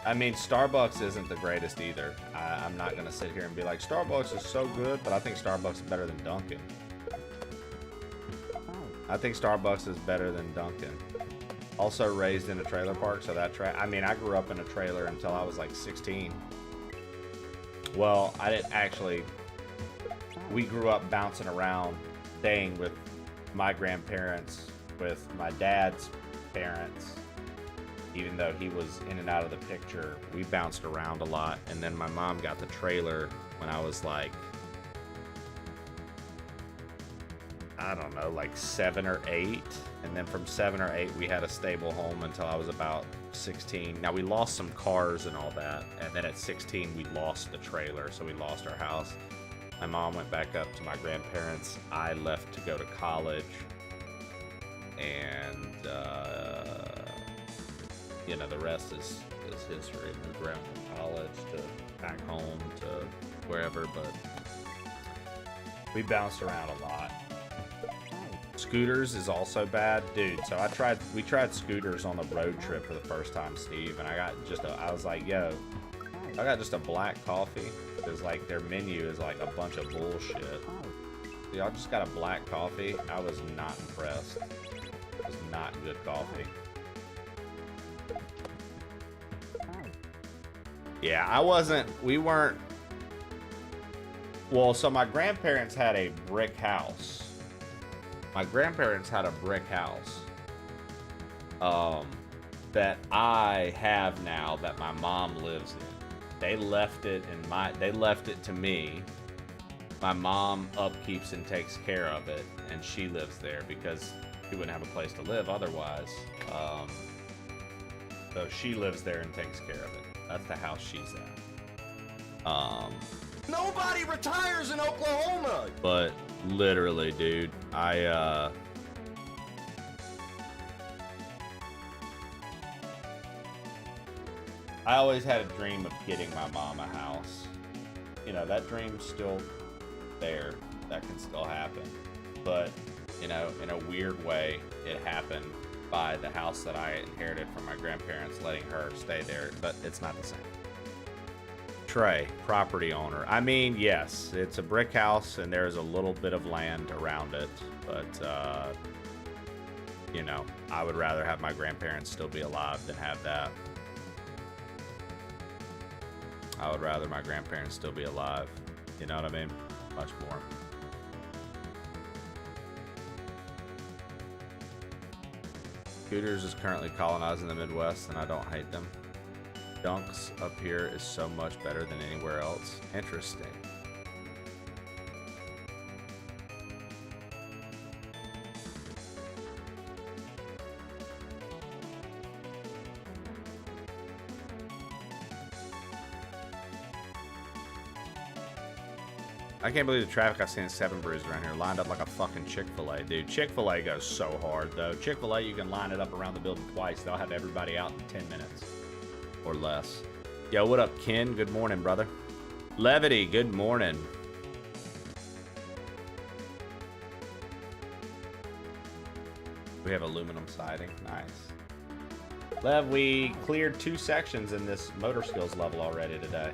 I mean, Starbucks isn't the greatest either. I'm not going to sit here and be like, Starbucks is so good, but I think Starbucks is better than Dunkin'. I think Starbucks is better than Dunkin'. Also raised in a trailer park, so that I mean, I grew up in a trailer until I was like 16. Well, I didn't actually. We grew up bouncing around, staying with my grandparents, with my dad's parents. Even though he was in and out of the picture, we bounced around a lot. And then my mom got the trailer when I was like, I don't know, like 7 or 8. And then from 7 or 8, we had a stable home until I was about 16. Now, we lost some cars and all that. And then at 16, we lost the trailer, so we lost our house. My mom went back up to my grandparents. I left to go to college. And, you know, the rest is history. Moved around from college to back home to wherever, but we bounced around a lot. Scooters is also bad, dude. So we tried scooters on the road trip for the first time, Steve, and I was like, yo, I got just a black coffee because like their menu is like a bunch of bullshit. Y'all just got a black coffee. I was not impressed. It was not good coffee. Yeah, we weren't. Well, so my grandparents had a brick house. That I have now that my mom lives in. They left it to me. My mom upkeeps and takes care of it, and she lives there because she wouldn't have a place to live otherwise. So she lives there and takes care of it. That's the house she's at. Nobody retires in Oklahoma. But literally, dude, I always had a dream of getting my mom a house. You know, that dream's still there. That can still happen. But, you know, in a weird way, it happened by the house that I inherited from my grandparents, letting her stay there, but it's not the same. Trey, property owner. I mean, yes, it's a brick house and there's a little bit of land around it, but, you know, I would rather have my grandparents still be alive than have that. I would rather my grandparents still be alive. You know what I mean? Much more. Scooters is currently colonizing the Midwest, and I don't hate them. Dunks up here is so much better than anywhere else. Interesting. I can't believe the traffic I've seen at 7 Brews around here lined up like a fucking Chick-fil-A, dude. Chick-fil-A goes so hard, though. Chick-fil-A, you can line it up around the building twice. They'll have everybody out in 10 minutes or less. Yo, what up, Ken? Good morning, brother. Levity, good morning. We have aluminum siding. Nice. Lev, we cleared 2 sections in this motor skills level already today.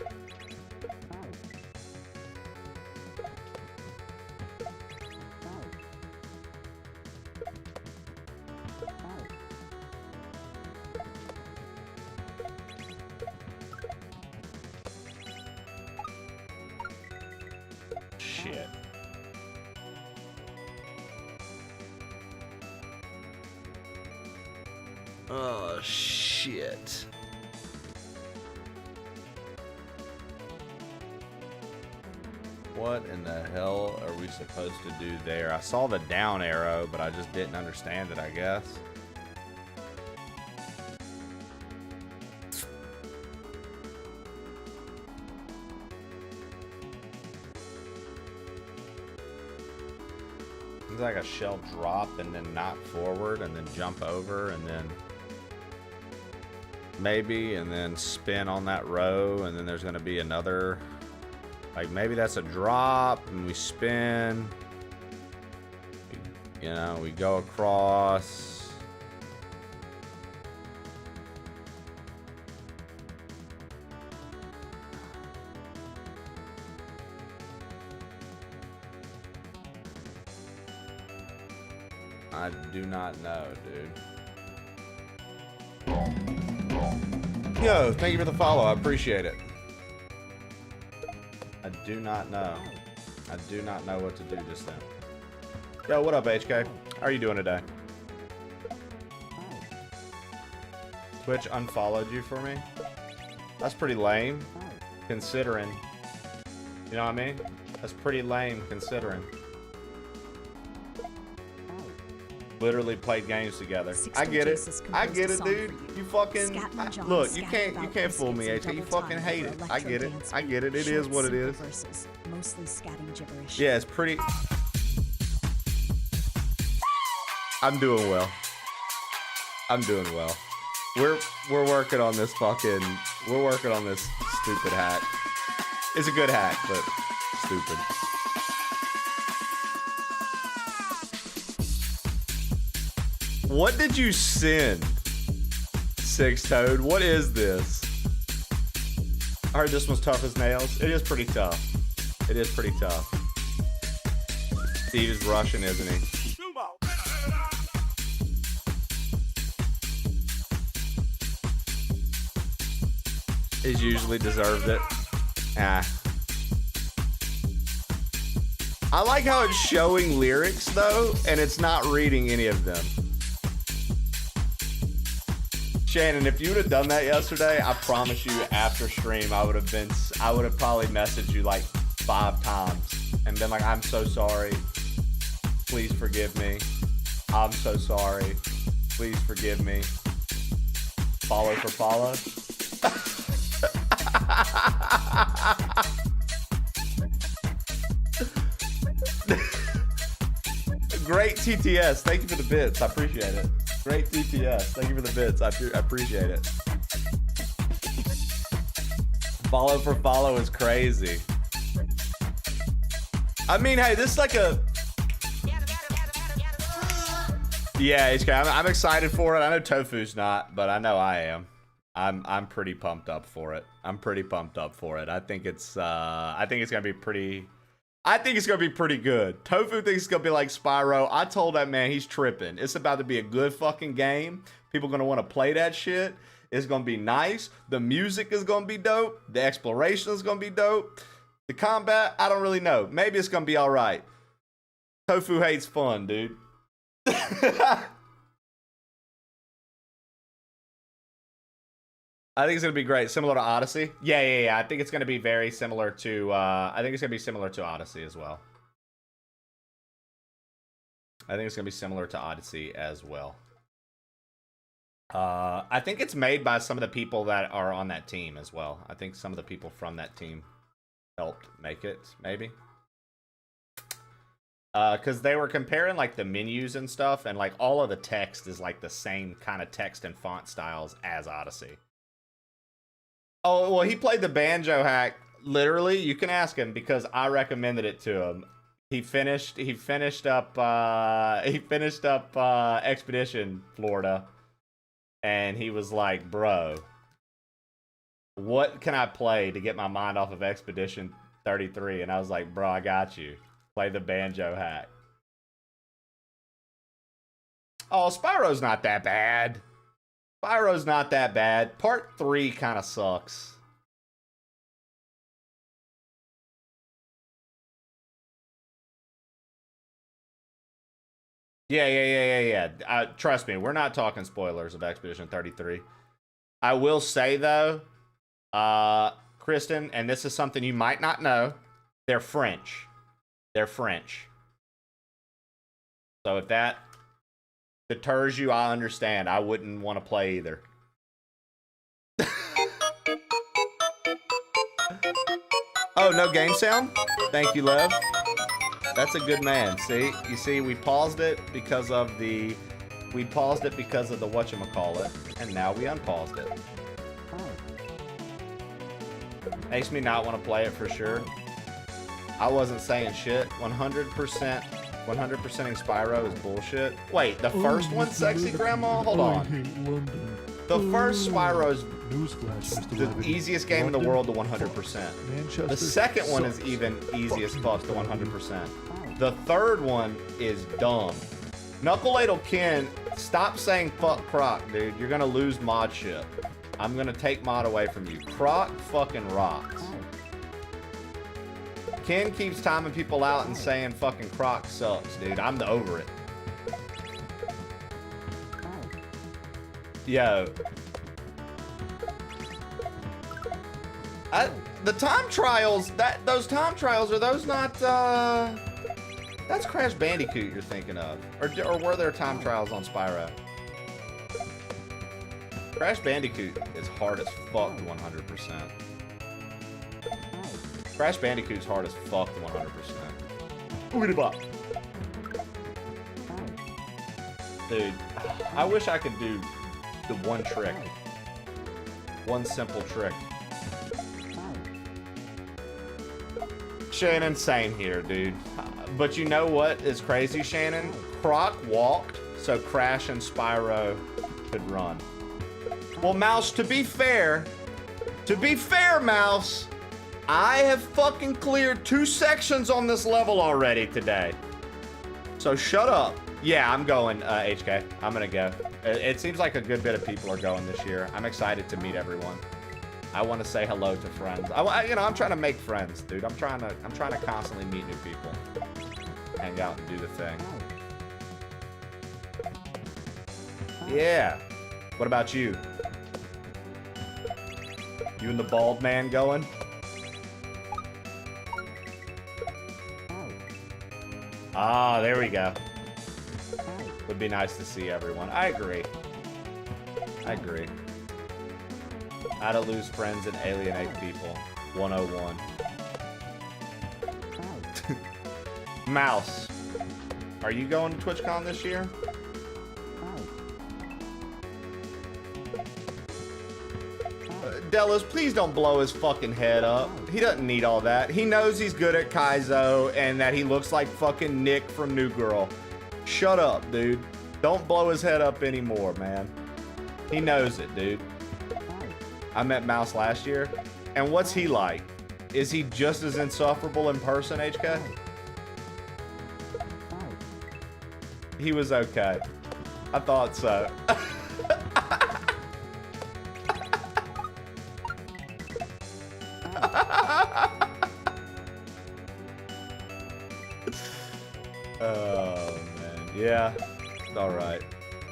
Shit. Oh, shit. What in the hell are we supposed to do there? I saw the down arrow, but I just didn't understand it, I guess. It's like a shell drop and then knock forward and then jump over and then maybe and then spin on that row and then there's going to be another, like maybe that's a drop and we spin, you know, we go across. I do not know, dude. Yo, thank you for the follow. I appreciate it. I do not know. I do not know what to do just then. Yo, what up, HK? How are you doing today? Twitch unfollowed you for me? That's pretty lame, considering. You know what I mean? That's pretty lame, considering. Literally played games together. I get it. I get it, dude. You fucking look. You can't fool me, HK. You fucking hate it. I get it. I get it. It is what it is. Mostly scatting gibberish. Yeah, it's pretty. I'm doing well. I'm doing well. We're working on this fucking. We're working on this stupid hack. It's a good hack, but stupid. What did you send? Six Toad, what is this? I heard this one's tough as nails. It is pretty tough. It is pretty tough. Steve is Russian, isn't he? He's usually deserved it. Ah. I like how it's showing lyrics though, and it's not reading any of them. Shannon, if you would have done that yesterday, I promise you after stream I would have probably messaged you like 5 times and been like, I'm so sorry. Please forgive me. I'm so sorry. Please forgive me. Follow for follow. Great TTS. Thank you for the bits. I appreciate it. Great TTS. Thank you for the bits. I appreciate it. Follow for follow is crazy. I mean, hey, this is like a... Yeah, I'm excited for it. I know Tofu's not, but I know I am. I'm pretty pumped up for it. I'm pretty pumped up for it. I think it's gonna be pretty... I think it's gonna be pretty good. Tofu thinks it's gonna be like Spyro. I told that man he's tripping. It's about to be a good fucking game. People gonna want to play that shit. It's gonna be nice. The music is gonna be dope. The exploration is gonna be dope. The combat, I don't really know. Maybe it's gonna be all right. Tofu hates fun, dude. I think it's gonna be great. Similar to Odyssey. Yeah. I think it's gonna be very similar to. I think it's gonna be similar to Odyssey as well. I think it's gonna be similar to Odyssey as well. I think it's made by some of the people that are on that team as well. I think some of the people from that team helped make it, maybe. Because they were comparing like the menus and stuff, and like all of the text is like the same kind of text and font styles as Odyssey. Oh, well, he played the banjo hack. Literally, you can ask him because I recommended it to him. He finished up Expedition Florida, and he was like, "Bro, what can I play to get my mind off of Expedition 33?" And I was like, "Bro, I got you. Play the banjo hack." Oh, Spyro's not that bad. Spyro's not that bad. Part 3 kind of sucks. Yeah. Trust me, we're not talking spoilers of Expedition 33. I will say, though, Kristen, and this is something you might not know, they're French. They're French. So if that deters you, I understand. I wouldn't want to play either. Oh, no game sound? Thank you, Lev. That's a good man. See? You see, we paused it because of the whatchamacallit, and now we unpaused it. Makes me not want to play it for sure. I wasn't saying shit. 100%ing Spyro is bullshit. Wait, the first one's sexy, Grandma? Hold on. The first Spyro's the easiest game in the world to 100%. The second one is even easy as fuck to 100%. The third one is dumb. Knuckle Ladle Ken, stop saying fuck Croc, dude. You're gonna lose modship. I'm gonna take mod away from you. Croc fucking rocks. Ken keeps timing people out and saying fucking Croc sucks, dude. I'm over it. Yo. The time trials, those time trials, are those not, that's Crash Bandicoot you're thinking of. Or were there time trials on Spyro? Crash Bandicoot is hard as fuck to 100%. Crash Bandicoot's hard as fuck to 100%. Oogity bop. Dude, I wish I could do the one trick. One simple trick. Shannon, same here, dude. But you know what is crazy, Shannon? Croc walked so Crash and Spyro could run. Well, Mouse, to be fair, Mouse, I have fucking cleared 2 sections on this level already today. So shut up. Yeah, I'm going, HK. I'm gonna go. It seems like a good bit of people are going this year. I'm excited to meet everyone. I want to say hello to friends. I'm trying to make friends, dude. I'm trying to constantly meet new people, hang out and do the thing. Yeah. What about you? You and the bald man going? Ah, there we go. Would be nice to see everyone. I agree. How to lose friends and alienate people. 101. Mouse. Are you going to TwitchCon this year? Delos, please don't blow his fucking head up. He doesn't need all that. He knows he's good at Kaizo and that he looks like fucking Nick from New Girl. Shut up, dude. Don't blow his head up anymore, man. He knows it, dude. I met Mouse last year, and what's he like? Is he just as insufferable in person, HK? He was okay. I thought so. Oh, man. Yeah. It's alright.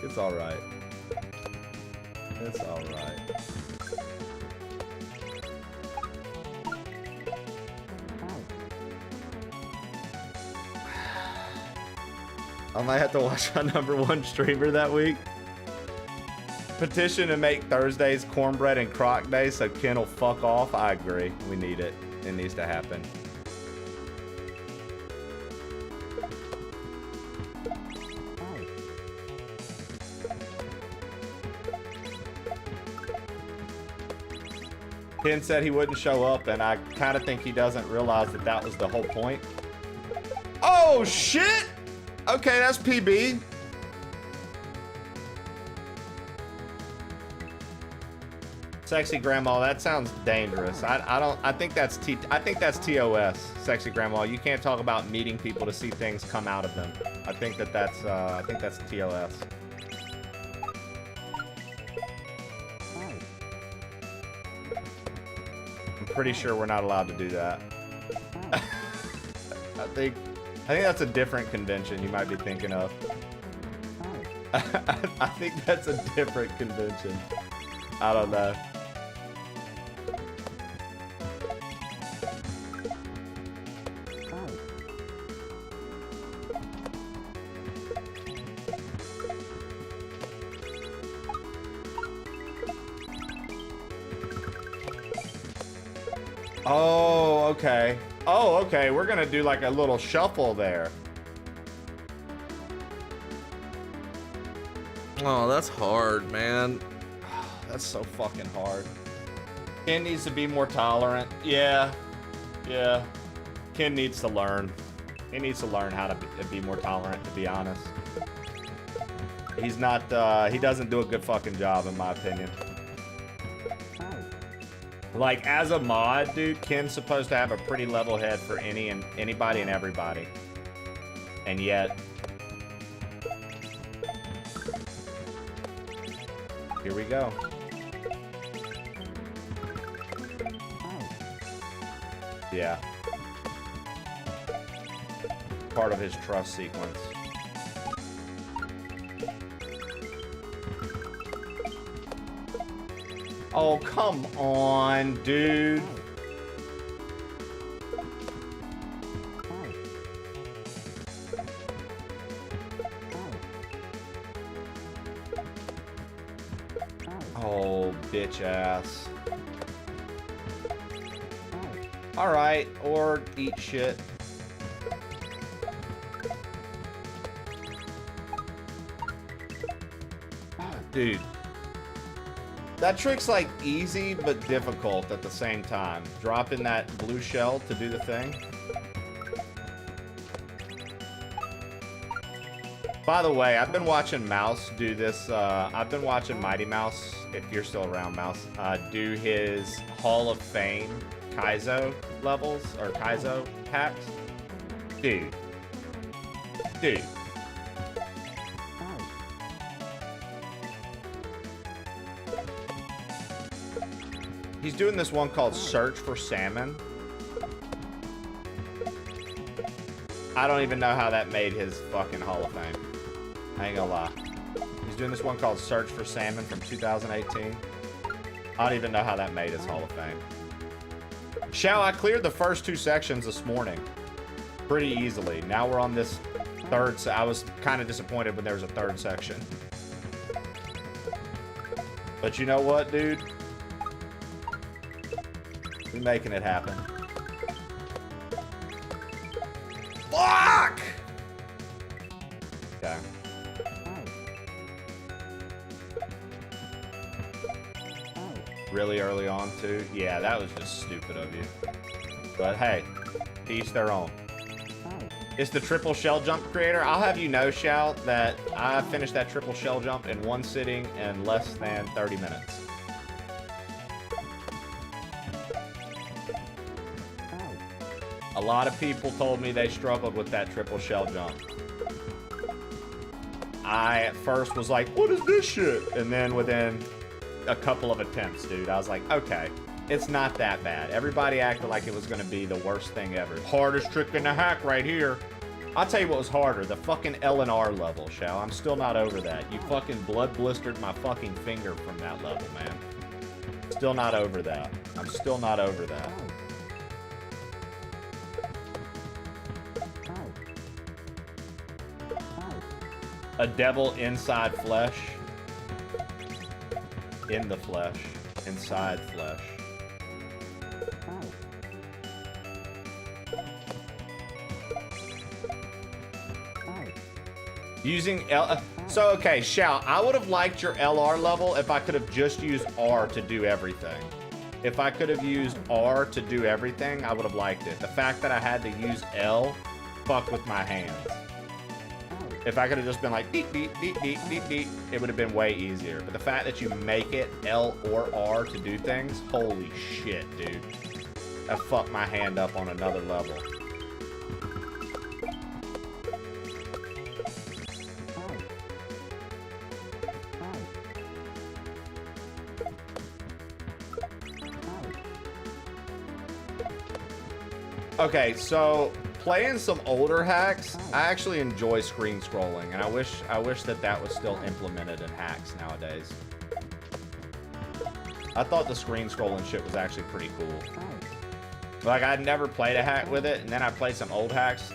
It's alright. It's alright. I might have to watch my #1 streamer that week. Petition to make Thursdays cornbread and crock day so Ken will fuck off. I agree. We need it. It needs to happen. Ken said he wouldn't show up, and I kind of think he doesn't realize that that was the whole point. Oh, shit! Okay, that's PB. Sexy Grandma, that sounds dangerous. I think that's TOS, Sexy Grandma. You can't talk about meeting people to see things come out of them. I think that's TOS. I'm pretty sure we're not allowed to do that. I think that's a different convention you might be thinking of. I think that's a different convention. I don't know. Oh, okay. Oh, okay. We're gonna do like a little shuffle there. Oh, that's hard, man. That's so fucking hard. Ken needs to be more tolerant. Yeah. Yeah. Ken needs to learn. He needs to learn how to be more tolerant, to be honest. He's not, he doesn't do a good fucking job, in my opinion. Like, as a mod, dude, Ken's supposed to have a pretty level head for anybody and everybody. And yet... here we go. Yeah. Part of his trust sequence. Oh, come on, dude. Oh, bitch ass. Alright, or eat shit. Dude. That trick's like easy but difficult at the same time. Dropping that blue shell to do the thing. By the way, I've been watching Mouse do this. I've been watching Mighty Mouse, if you're still around, Mouse, do his Hall of Fame Kaizo levels, or Kaizo hacks. Dude. He's doing this one called Search for Salmon. I don't even know how that made his fucking Hall of Fame. I ain't gonna lie. He's doing this one called Search for Salmon from 2018. I don't even know how that made his Hall of Fame. I cleared the first 2 sections this morning pretty easily. Now we're on this third. I was kind of disappointed when there was a 3rd section. But you know what, dude? We're making it happen. Fuck! Okay. Really early on, too? Yeah, that was just stupid of you. But hey, to each their own. It's the triple shell jump creator. I'll have you know, Shao, that I finished that triple shell jump in 1 sitting in less than 30 minutes. A lot of people told me they struggled with that triple shell jump. I at first was like, what is this shit? And then within a couple of attempts, dude, I was like, okay, it's not that bad. Everybody acted like it was gonna be the worst thing ever. Hardest trick in the hack right here. I'll tell you what was harder, the fucking L and R level, Shao. I'm still not over that. You fucking blood blistered my fucking finger from that level, man. Still not over that. I'm still not over that. A devil inside flesh. In the flesh. Inside flesh. Using L... So, okay, Shao, I would have liked your LR level if I could have just used R to do everything. If I could have used R to do everything, I would have liked it. The fact that I had to use L fucked with my hands. If I could have just been like, deep, deep, deep, deep, deep, deep, it would have been way easier. But the fact that you make it L or R to do things, holy shit, dude. That fucked my hand up on another level. Okay, so playing some older hacks, I actually enjoy screen scrolling, and I wish that was still implemented in hacks nowadays. I thought the screen scrolling shit was actually pretty cool. Like, I'd never played a hack with it, and then I played some old hacks,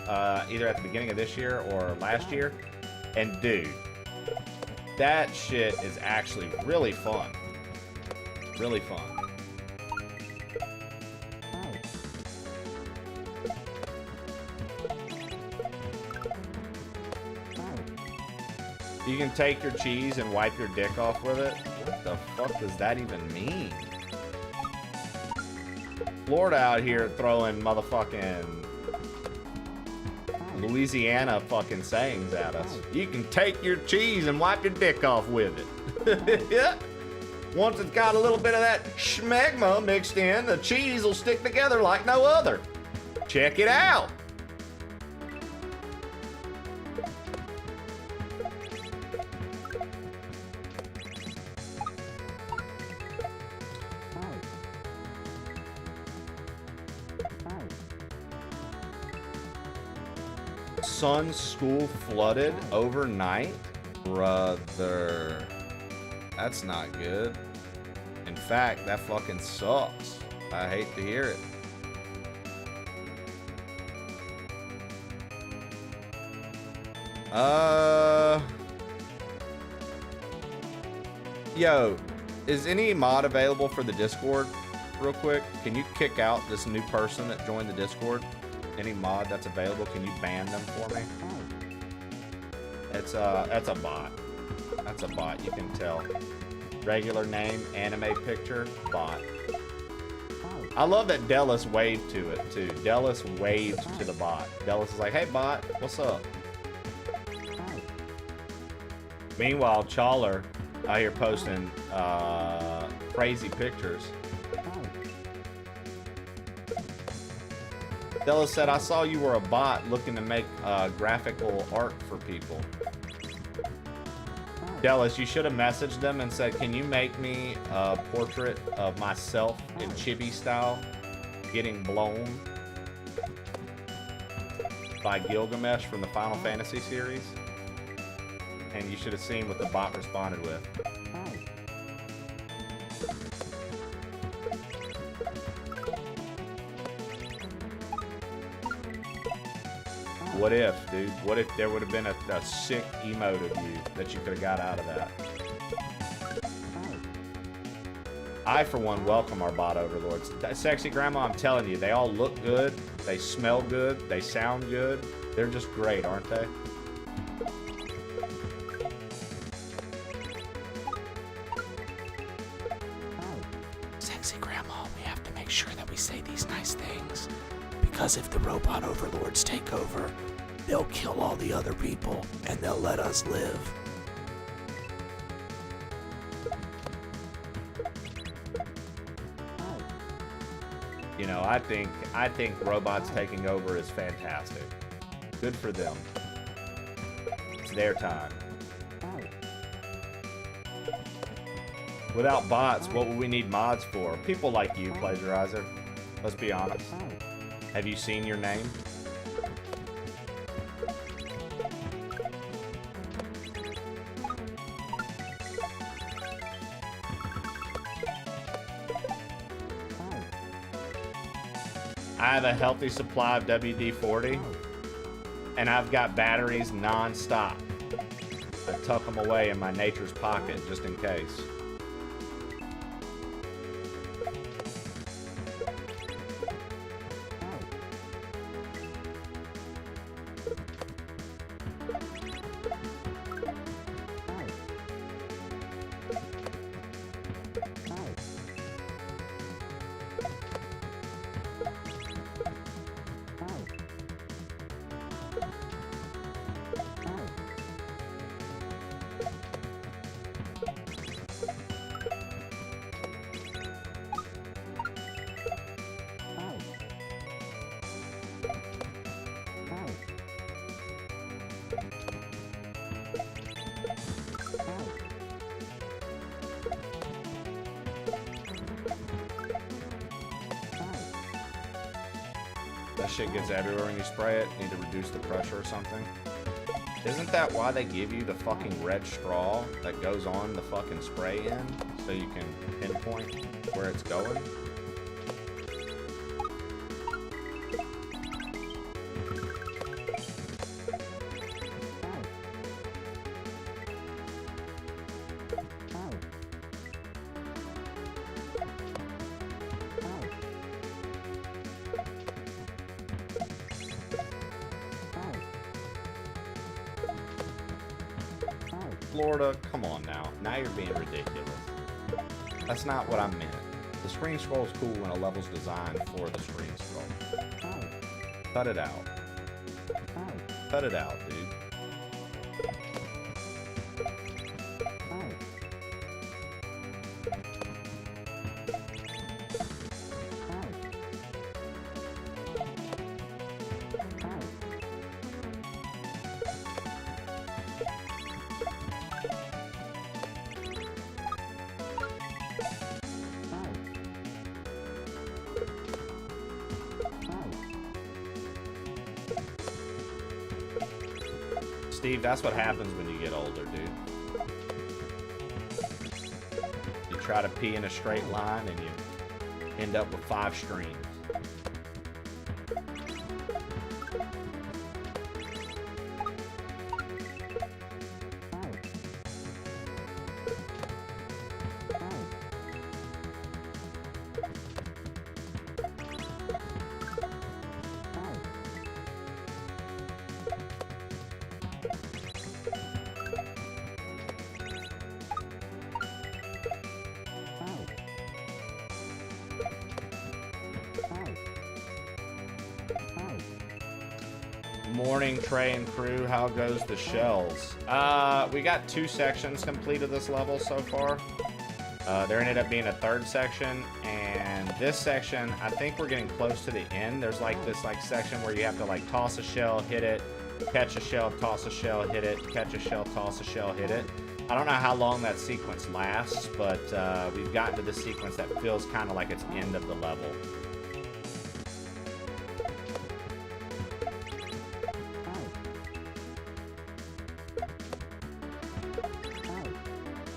either at the beginning of this year or last year, and dude, that shit is actually really fun. Really fun. You can take your cheese and wipe your dick off with it? What the fuck does that even mean? Florida out here throwing motherfucking Louisiana fucking sayings at us. You can take your cheese and wipe your dick off with it. Yeah. Once it's got a little bit of that schmegma mixed in, the cheese will stick together like no other. Check it out. Son's school flooded overnight? Brother. That's not good. In fact, that fucking sucks. I hate to hear it. Yo, is any mod available for the Discord real quick? Can you kick out this new person that joined the Discord? Any mod that's available, can you ban them for me? That's a bot. That's a bot, you can tell. Regular name, anime picture, bot. I love that Delis waved to it too. Delis waved to the bot. Delis is like, hey bot, what's up? Meanwhile, Chawler out here posting crazy pictures. Della said, I saw you were a bot looking to make graphical art for people. Dallas, you should have messaged them and said, can you make me a portrait of myself in chibi style getting blown by Gilgamesh from the Final Fantasy series? And you should have seen what the bot responded with. What if, dude? What if there would have been a sick emote of you that you could have got out of that? I, for one, welcome our bot overlords. Sexy Grandma, I'm telling you, they all look good, they smell good, they sound good. They're just great, aren't they? Sexy Grandma, we have to make sure that we say these nice things. Because if the robot overlords take over, they'll kill all the other people and they'll let us live. You know, I think robots taking over is fantastic. Good for them. It's their time. Without bots, what would we need mods for? People like you, Plagiarizer. Let's be honest. Have you seen your name? I have a healthy supply of WD-40, and I've got batteries non-stop. I tuck them away in my nature's pocket just in case. That shit gets everywhere when you spray it. Need to reduce the pressure or something. Isn't that why they give you the fucking red straw that goes on the fucking spray end so you can pinpoint where it's going? Florida, come on now. Now you're being ridiculous. That's not what I meant. The screen scroll's cool when a level's designed for the screen scroll. Cut it out. Cut it out, dude. Steve, that's what happens when you get older, dude. You try to pee in a straight line and you end up with 5 streams. Morning, Trey and crew. How goes the shells? We got 2 sections complete of this level so far. There ended up being a 3rd section, and this section, I think we're getting close to the end. There's like this section where you have to like toss a shell, hit it, catch a shell, toss a shell, hit it, catch a shell, toss a shell, hit it. I don't know how long that sequence lasts, but we've gotten to the sequence that feels kind of like it's end of the level.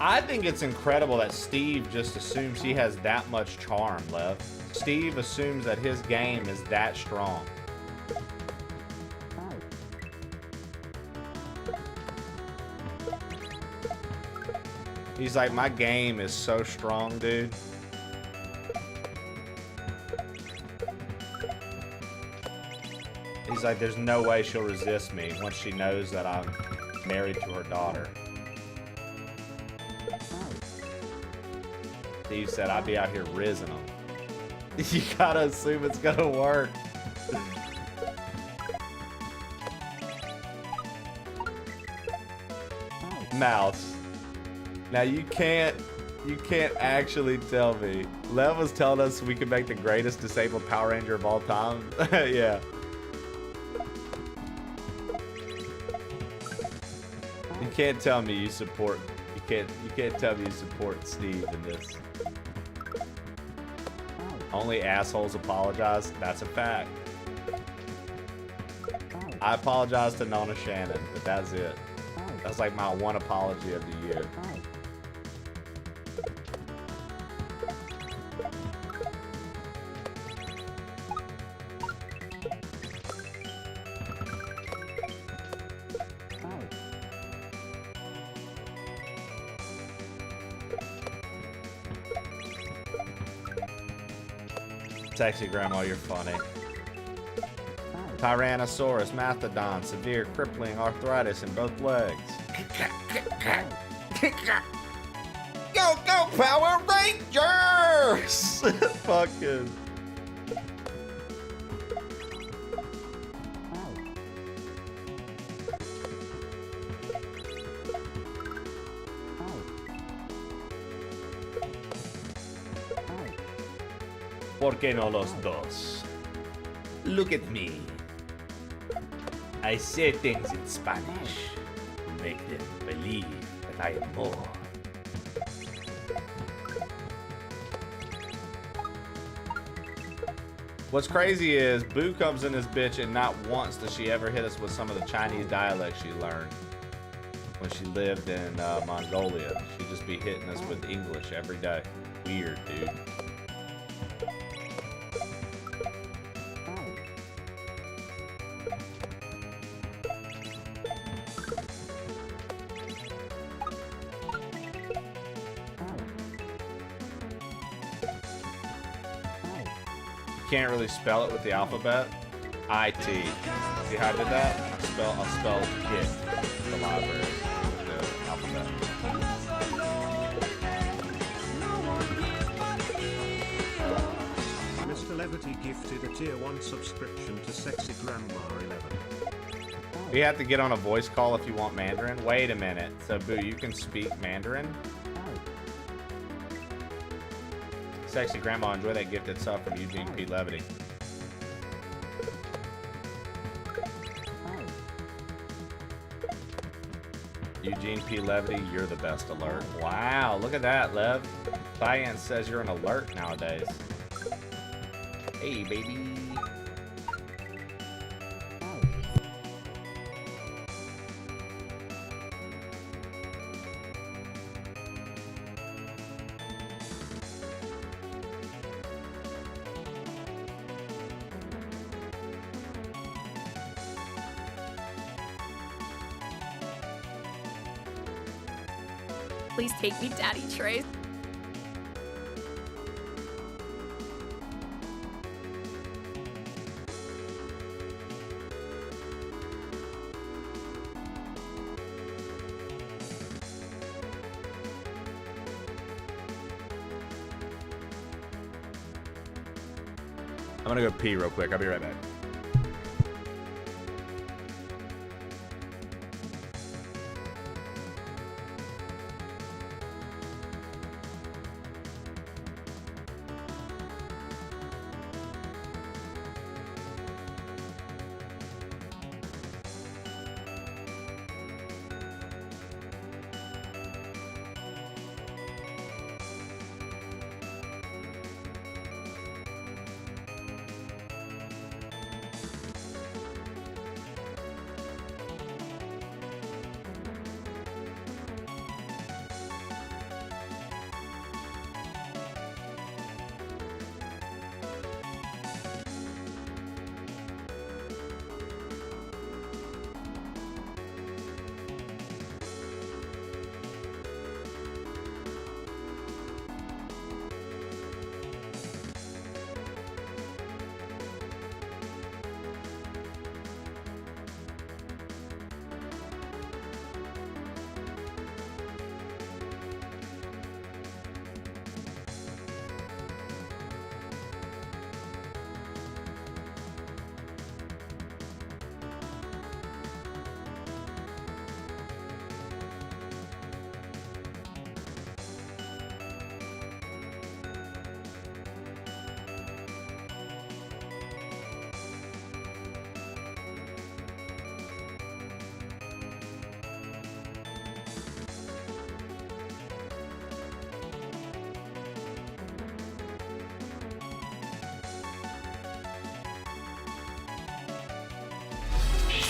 I think it's incredible that Steve just assumes he has that much charm, Lev. Steve assumes that his game is that strong. He's like, my game is so strong, dude. He's like, there's no way she'll resist me once she knows that I'm married to her daughter. Steve said, I'd be out here rizzing them. You gotta assume it's gonna work. Mouse. Now you can't actually tell me. Lev was telling us we could make the greatest disabled Power Ranger of all time. Yeah. You can't tell me you support. You can't tell me you support Steve in this. Only assholes apologize. That's a fact. I apologize to Nona Shannon, but that's it. That's like my one apology of the year. Sexy Grandma, you're funny. Tyrannosaurus, Mastodon, severe crippling arthritis in both legs. Go, go, Power Rangers! Fucking. ¿Por qué no los dos? Look at me. I say things in Spanish to make them believe that I am more. What's crazy is Boo comes in this bitch and not once does she ever hit us with some of the Chinese dialect she learned when she lived in Mongolia. She'd just be hitting us with English every day. Weird, dude. Can't really spell it with the alphabet. IT. See how I did that? I'll spell it, the library, with the alphabet. Mr. Levity gifted a tier 1 subscription to Sexy Grandma 11. You have to get on a voice call if you want Mandarin. Wait a minute. So Boo, you can speak Mandarin? Sexy Grandma, enjoy that gifted sub from Eugene P. Levity. Eugene P. Levity, you're the best alert. Wow, look at that, Lev. Cyan says you're an alert nowadays. Hey, baby. Please take me, Daddy Trace. I'm gonna go pee real quick. I'll be right back.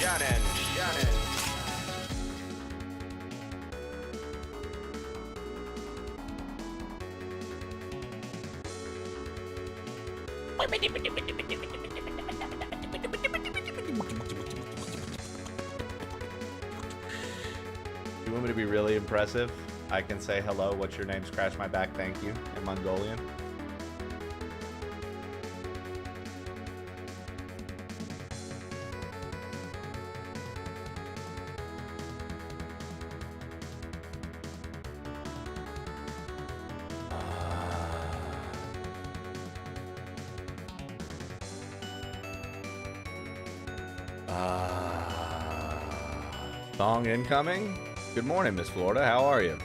Shannon. You want me to be really impressive? I can say hello, what's your name, scratch my back, thank you, in Mongolian. Song incoming? Good morning, Miss Florida. How are you?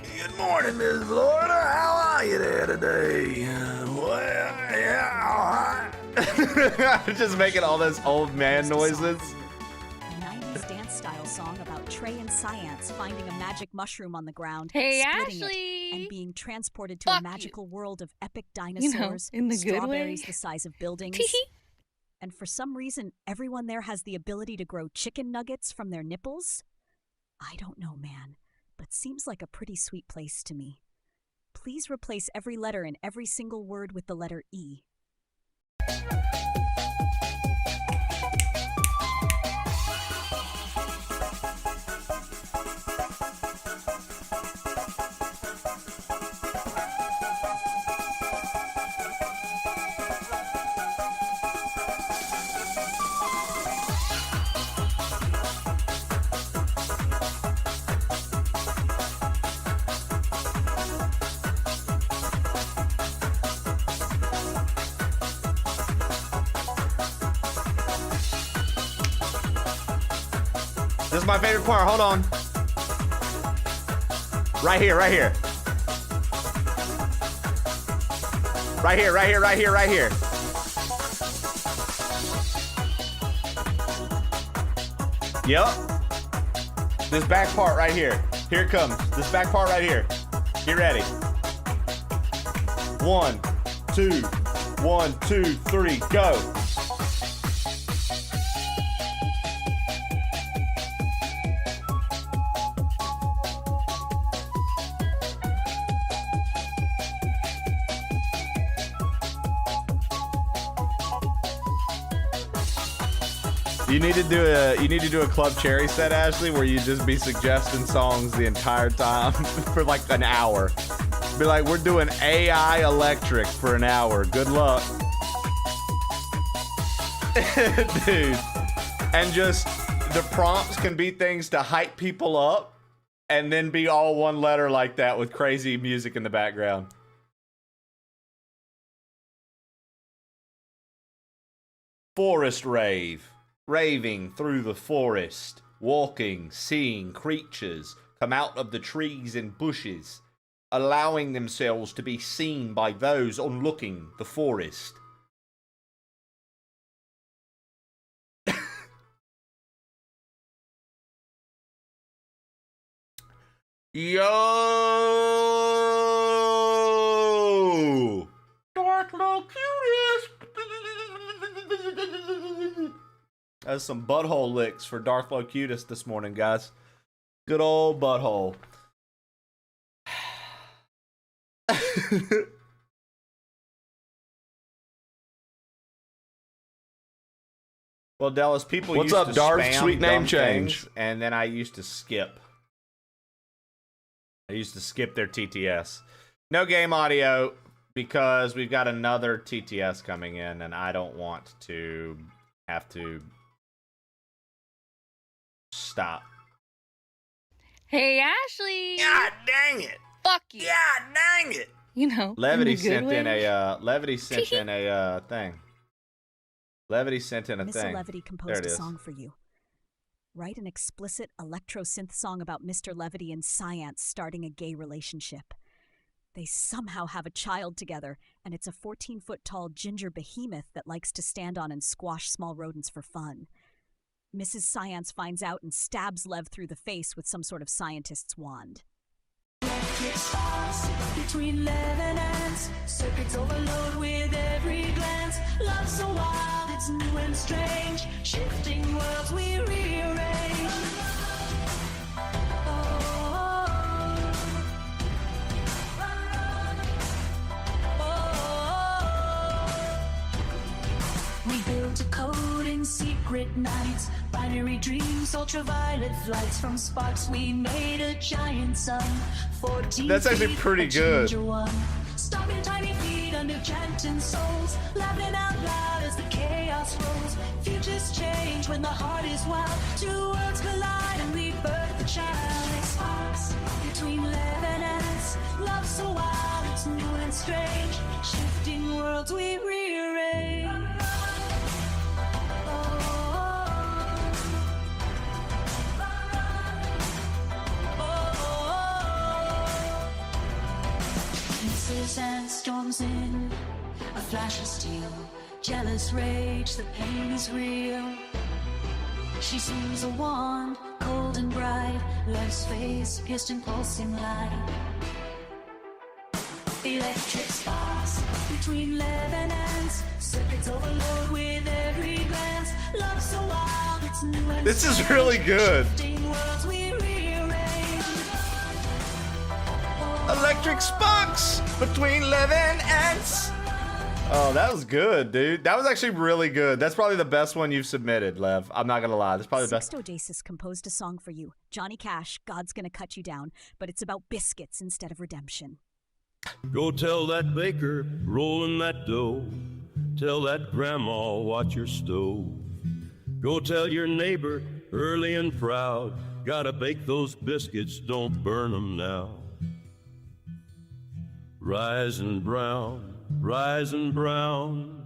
Good morning, Miss Florida. How are you there today? Well, yeah. Just making all those old man noises. A 90s dance style song about Trey and Science finding a magic mushroom on the ground, Hey, splitting Ashley! it, and being transported to a Fuck magical world of epic dinosaurs, in the good strawberries way. the size of buildings. And for some reason, everyone there has the ability to grow chicken nuggets from their nipples? I don't know, man, but seems like a pretty sweet place to me. Please replace every letter in every single word with the letter E. This is my favorite part. Hold on. Right here. Right here. Yep. This back part right here. Here it comes. This back part right here. Get ready. 1, 2, 1, 2, 3, go. You need to do a Club Cherry set, Ashley, where you just be suggesting songs the entire time for like an hour. Be like, we're doing AI electric for an hour. Good luck. Dude. And just the prompts can be things to hype people up and then be all one letter like that with crazy music in the background. Forest rave. Raving through the forest, walking, seeing creatures come out of the trees and bushes, allowing themselves to be seen by those onlooking the forest. Yo! Dark Locutus! That's some butthole licks for Dark Locutus this morning, guys. Good old butthole. Well, Dallas, people What's used up, to Darth? spam Sweet name dumb change. things, and then I used to skip. I used to skip their TTS. No game audio because we've got another TTS coming in, and I don't want to have to stop. Hey, Ashley! God dang it! Fuck you! God dang it! You know, Levity in the good sent way. in a Levity sent in a thing. Levity sent in a Miss thing. Levity There composed it a is. song for you. Write an explicit electro-synth song about Mr. Levity and Science starting a gay relationship. They somehow have a child together, and it's a 14-foot-tall ginger behemoth that likes to stand on and squash small rodents for fun. Mrs. Science finds out and stabs Lev through the face with some sort of scientist's wand. Between Lev and Ants, Circuits overload with every glance. Love so wild, it's new and strange. Shifting worlds we rearrange. We built a code in secret nights, binary dreams, ultraviolet flights. From sparks we made a giant sun. 14 That's actually feet, pretty a good. ginger one. Stomping tiny feet under chanting souls, laughing out loud as the chaos rolls. Futures change when the heart is wild. Two worlds collide and we birth the child. Sparks between lead and ants. Love so wild, it's new and strange. Shifting worlds we rearrange. And storms in a flash of steel, jealous rage, the pain is real. She swings a wand, cold and bright, love's face pierced in pulsing light. Electric sparks between lead and ants, circuits overload with every glance. Love so wild, it's new and This is really good. worlds we rearrange. Electric sparks between lead and ants. Oh, that was good, dude. That was actually really good. That's probably the best one you've submitted, Lev. I'm not gonna lie. That's probably the best. Sixto Dacis composed a song for you. Johnny Cash, God's Gonna Cut You Down, but it's about biscuits instead of redemption. Go tell that baker, rolling that dough. Tell that grandma, watch your stove. Go tell your neighbor, early and proud. Gotta bake those biscuits, don't burn them now. Rising brown, rising brown,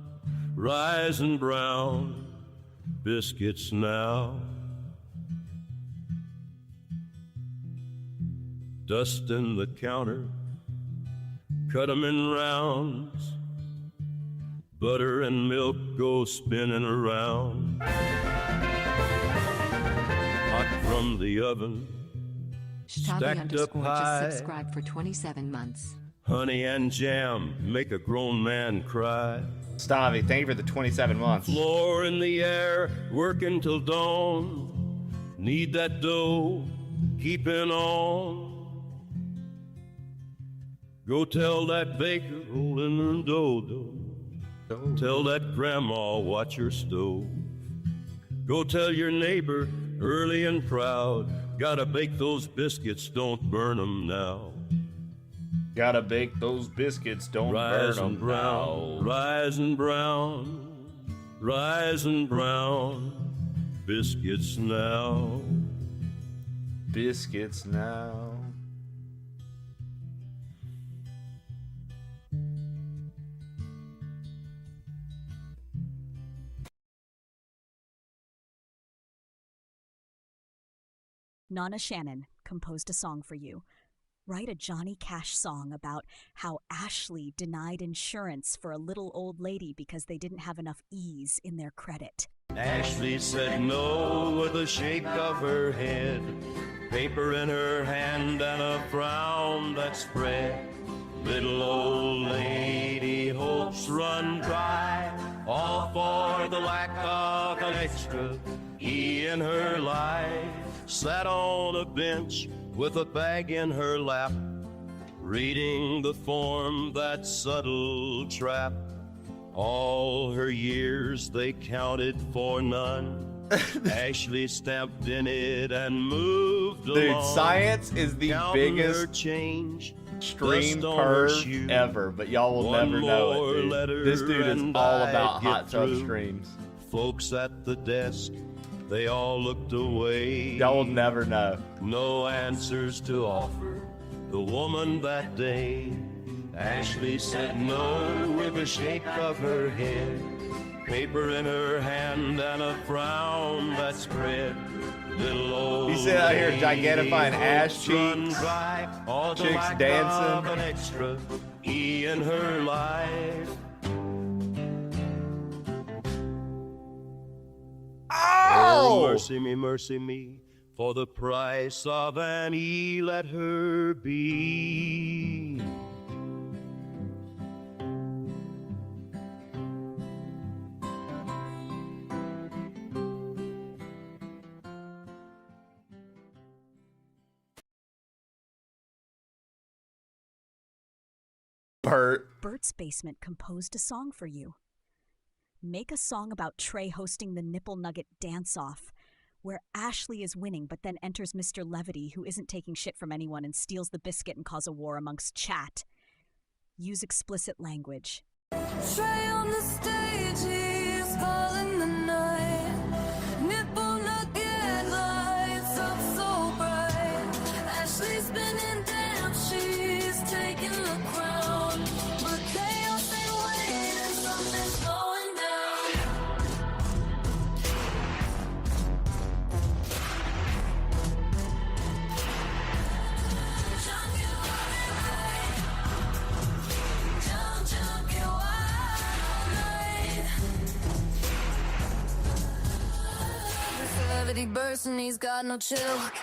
rising brown, biscuits now. Dust in the counter, cut 'em in rounds. Butter and milk go spinning around. Hot from the oven, stacked up high. Just subscribed for 27 months. Honey and jam make a grown man cry. Stavi, thank you for the 27 months. Floor in the air, working till dawn. Need that dough, keeping on. Go tell that baker, rolling the dough. Tell that grandma, watch your stove. Go tell your neighbor, early and proud. Gotta bake those biscuits, don't burn 'em now. Gotta bake those biscuits, don't burn them brown, now. rising brown, rising brown, biscuits now. Biscuits now. Nana Shannon composed a song for you. Write a Johnny Cash song about how Ashley denied insurance for a little old lady because they didn't have enough E's in their credit. Ashley said no with a shake of her head, paper in her hand and a frown that spread. Little old lady hopes run dry, all for the lack of an extra E in her life. Sat on a bench with a bag in her lap, reading the form, that subtle trap. All her years they counted for none. Ashley stamped in it and moved along. Dude, science is the biggest change, stream perv ever, but y'all will never know it, dude. This dude is all about hot tub streams. Folks at the desk, they all looked away. Y'all will never know. No answers to offer the woman that day. Ashley said no with a shake of her head, paper in her hand and a frown that spread. Little old He said out here gigantifying ass cheeks, chicks chicks dancing. an extra E in her life. Oh! Mercy me, for the price of an E, let her be. Bert. Bert's Basement composed a song for you. Make a song about Trey hosting the Nipple Nugget dance-off, where Ashley is winning but then enters Mr. Levity, who isn't taking shit from anyone and steals the biscuit and cause a war amongst chat. Use explicit language. Trey on the stage, he's calling the night. Nipple Nugget lights up so bright. Ashley's spinning down, she's taking the crown. But chaos ain't waiting, something's going down. Jump you wild night. Levity bursts and he's got no chill.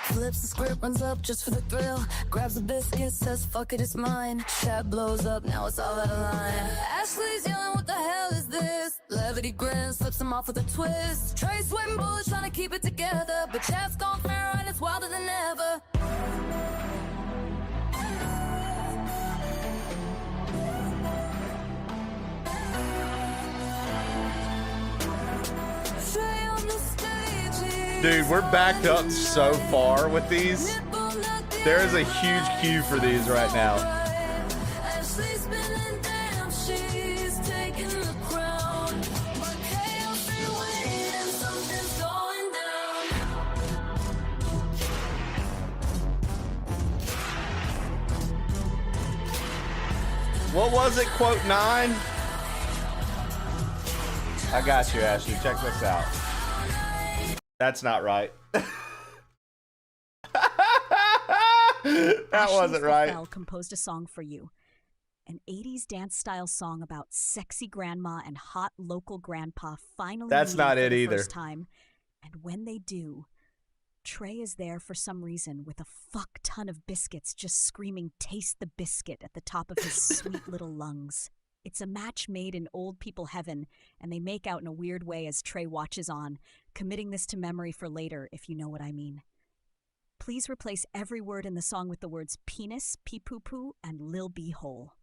Flips the script, runs up just for the thrill. Grabs a biscuit, says fuck it, it's mine. Chat blows up, now it's all out of line. Ashley's yelling, what the hell is this? Levity grins, slips him off with a twist. Trey sweating bullets, trying to keep it together. But chat's gone fair and it's wilder than ever. Trey on the stage, Dude, we're backed up so far with these. There is a huge queue for these right now. Ashley's spinning down, she's taking the crown. But chaos ain't waiting, something's going down. What was it? Quote 9? I got you, Ashley. Check this out. That's not right. That wasn't right. Bell composed a song for you. An 80s dance-style song about sexy grandma and hot local grandpa finally That's meeting not for it the either. first time. And when they do, Trey is there for some reason with a fuck ton of biscuits just screaming taste the biscuit at the top of his sweet little lungs. It's a match made in old people heaven, and they make out in a weird way as Trey watches on, committing this to memory for later, if you know what I mean. Please replace every word in the song with the words penis, pee-poo-poo, and lil b-hole.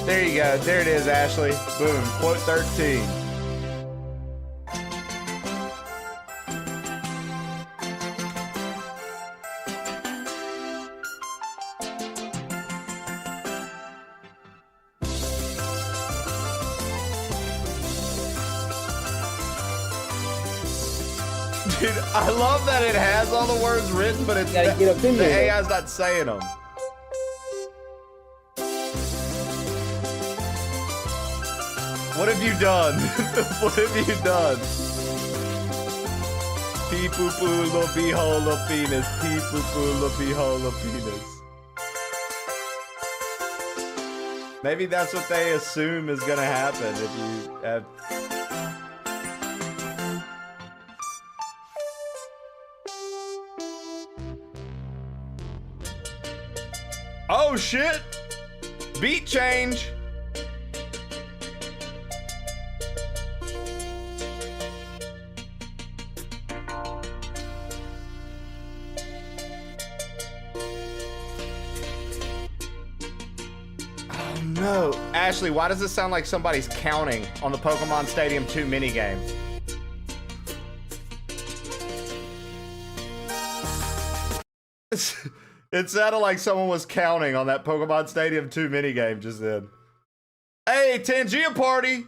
There you go. There it is, Ashley. Boom. Quote 13. Dude, I love that it has all the words written, but it's the AI's not saying them. What have you done? What have you done? Pee poo poo, little beehole, little penis. Pee poo poo, little beehole, little penis. Maybe that's what they assume is gonna happen if you have. Oh shit! Beat change! Oh no. Ashley, why does this sound like somebody's counting on the Pokemon Stadium 2 minigame? It sounded like someone was counting on that Pokemon Stadium 2 minigame just then. Hey, Tangia party!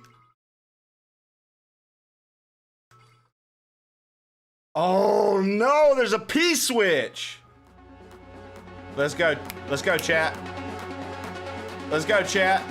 Oh no, there's a P-switch! Let's go chat. Let's go chat.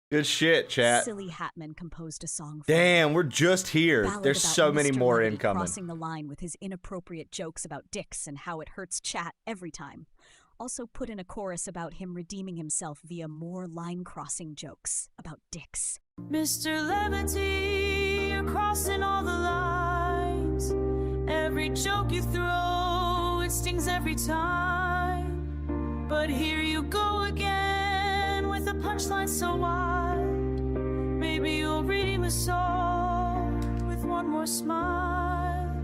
Good shit, chat. Silly Hatman composed a song for Damn, we're just here. Ballad There's about so many Mr. more Levity incoming. crossing the line with his inappropriate jokes about dicks and how it hurts chat every time. Also put in a chorus about him redeeming himself via more line-crossing jokes about dicks. Mr. Levity, you're crossing all the lines. Every joke you throw, it stings every time. But here you go again with a punchline so wild. Maybe you'll redeem us all with one more smile.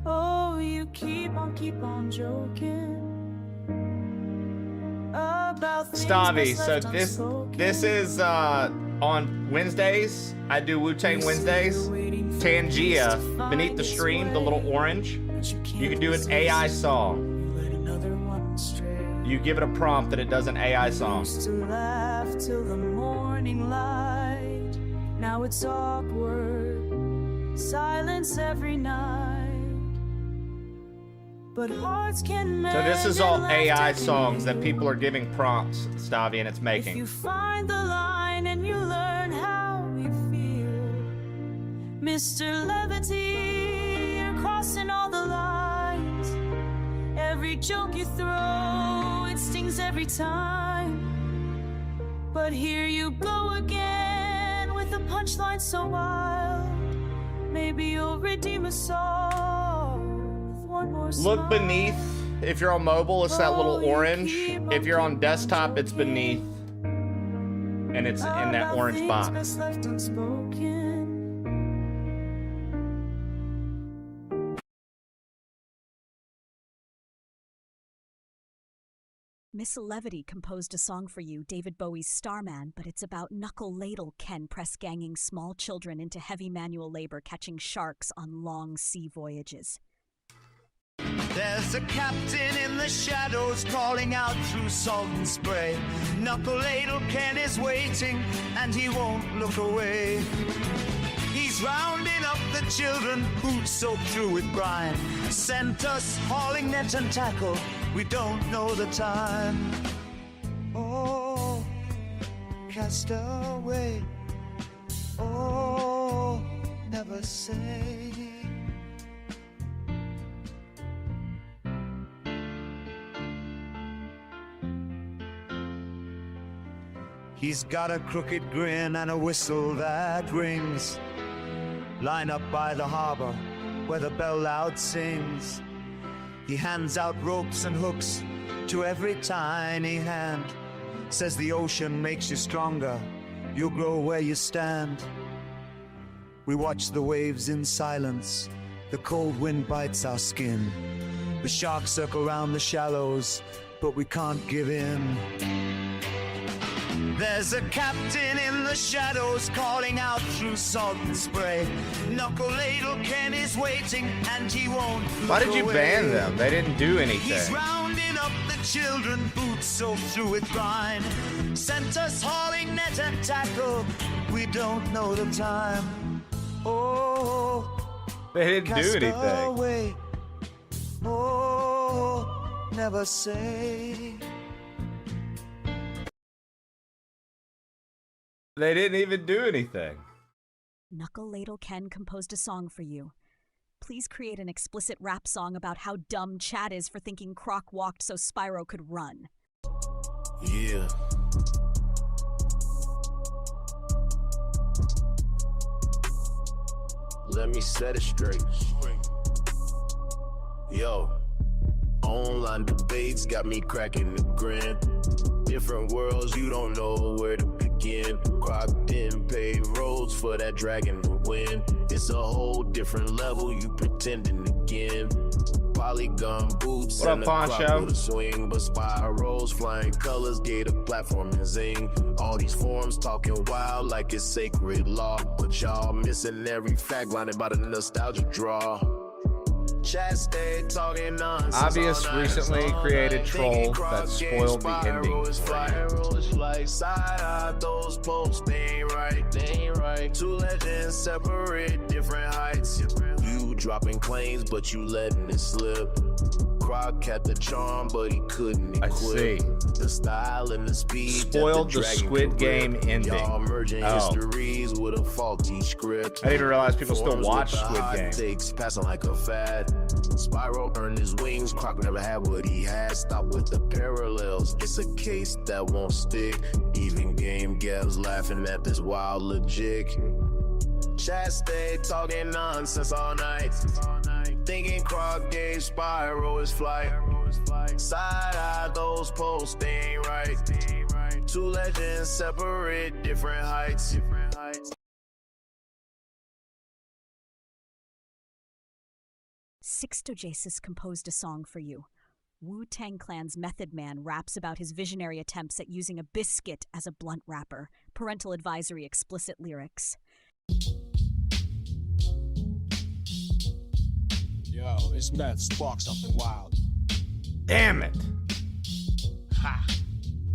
Oh, you keep on joking about things Stavi, best so left this is on Wednesdays. I do Wu-Tang Wednesdays. Tangia, beneath the stream, the little orange. You can do an AI song. You give it a prompt that it does an AI song. Used to laugh till the morning light. Now it's awkward, silence every night. But hearts can mend. So this is all and AI laughter songs that can people are giving prompts, Stavi, and it's If making. you find the line and you learn how you feel, Mr. Levity, you're crossing all the lines. Every joke you throw, it stings every time. But here you go again with a punchline so wild. Maybe you'll redeem us all with one more Look smile. beneath. If you're on mobile, it's that little orange. If you're on desktop, it's beneath. And it's in that orange box. Best left unspoken. Miss Levity composed a song for you, David Bowie's Starman, but it's about knuckle ladle Ken press ganging small children into heavy manual labor catching sharks on long sea voyages. There's a captain in the shadows calling out through salt and spray. Knuckle ladle Ken is waiting and he won't look away. He's rounding up the children, boots soaked through with brine. Sent us hauling net and tackle, we don't know the time. Oh, cast away. Oh, never say. He's got a crooked grin and a whistle that rings. Line up by the harbor where the bell loud sings. He hands out ropes and hooks to every tiny hand. Says the ocean makes you stronger, you'll grow where you stand. We watch the waves in silence, the cold wind bites our skin. The sharks circle around the shallows, but we can't give in. There's a captain in the shadows calling out through salt and spray. Knuckle ladle Ken is waiting and he won't look Why did you away. ban them? They didn't do He's anything. rounding up the children, boots soaked through with brine. Sent us hauling net and tackle, we don't know the time. Oh, They didn't do cast anything. away. Oh, never say. They didn't even do anything. Knuckle Ladle Ken composed a song for you. Please create an explicit rap song about how dumb Chad is for thinking Croc walked so Spyro could run. Yeah. Let me set it straight. Yo, online debates got me cracking the grin. Different worlds, you don't know where to begin. Croc didn't pay roads for that dragon to win. It's a whole different level, you pretending again. Polygon boots What and up, a crop Poncho? with a swing, but spirals, flying colors, gator platform and zing. All these forms talking wild like it's sacred law, but y'all missing every fact blinded by the nostalgia draw. Chat stay talking nonsense. Obvious all night, recently all created night. troll Thinking that Croc spoiled the game ending spiral is for you. viral. It's like side eye, those posts, they ain't right, they ain't right. Two legends separate, different heights. You dropping claims, but you letting it slip. Croc had the charm, but he couldn't equip. I see. The style and the speed. Spoiled the Squid Game ending. Y'all merging Oh. histories with a faulty script. I didn't even realize people still Forms watch with the Squid hot Game. Takes, passing like a fad. Spyro earned his wings. Croc never had what he had. Stop with the parallels. It's a case that won't stick. Even Game Gav's laughing at this wild logic. Chat stay talking nonsense all night. Thinking Croc gave Spyro his flight. Side eye those posts, they ain't right. Two legends separate different heights. Sixtojasis composed a song for you. Wu-Tang Clan's Method Man raps about his visionary attempts at using a biscuit as a blunt wrapper. Parental advisory explicit lyrics. Yo, it's Meth. Spark something wild. Damn it. Ha.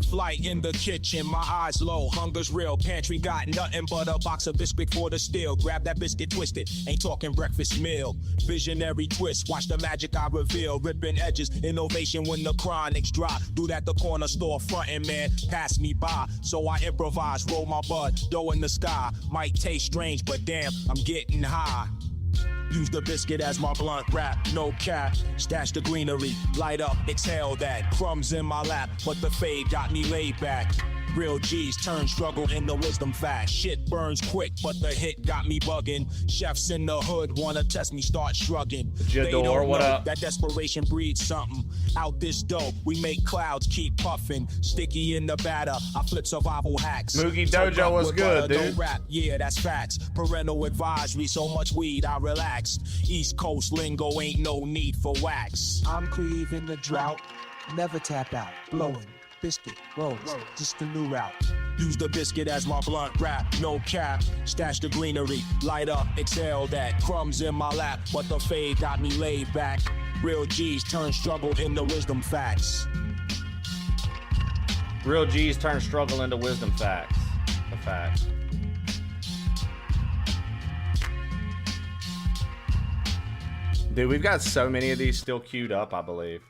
Flight in the kitchen, my eyes low, hunger's real. Pantry got nothing but a box of biscuit for the steal. Grab that biscuit, twist it. Ain't talking breakfast meal. Visionary twist, watch the magic I reveal. Ripping edges, innovation when the chronics drop. Do that the corner store frontin', man. Pass me by, so I improvise. Roll my bud, dough in the sky. Might taste strange, but damn, I'm getting high. Use the biscuit as my blunt wrap, no cap. Stash the greenery, light up, exhale that. Crumbs in my lap, but the fade got me laid back. Real G's turn struggle into wisdom fact. Shit burns quick, but the hit got me bugging. Chefs in the hood wanna test me, start shrugging. They Jador, don't what know up? that desperation breeds something. Out this dope, we make clouds keep puffing. Sticky in the batter, I flip survival hacks. Moogie Soak Dojo up was with good, butter, dude. no rap, yeah, that's facts. Parental advisory, so much weed, I relaxed. East Coast lingo, ain't no need for wax. I'm cleaving the drought, never tap out, blowing. Biscuit, rolls, just a new route. Use the biscuit as my blunt wrap, no cap. Stash the greenery, light up, exhale that. Crumbs in my lap, but the fade got me laid back. Real G's turn struggle into wisdom facts. Real G's turn struggle into wisdom facts. A fact. Dude, we've got so many of these still queued up, I believe.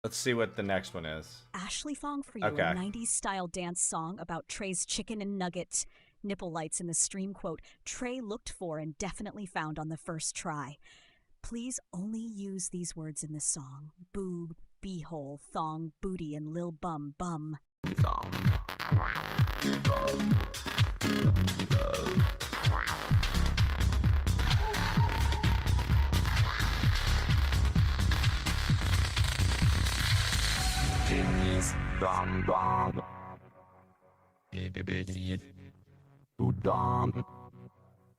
Let's see what the next one is. Ashley Fong for you, Okay. a 90s style dance song about Trey's chicken and nugget nipple lights in the stream quote, Trey looked for and definitely found on the first try. Please only use these words in this song. Boob, beehole, thong, booty, and lil bum, bum. Jimmy's dum dum. Idiot. Too dumb.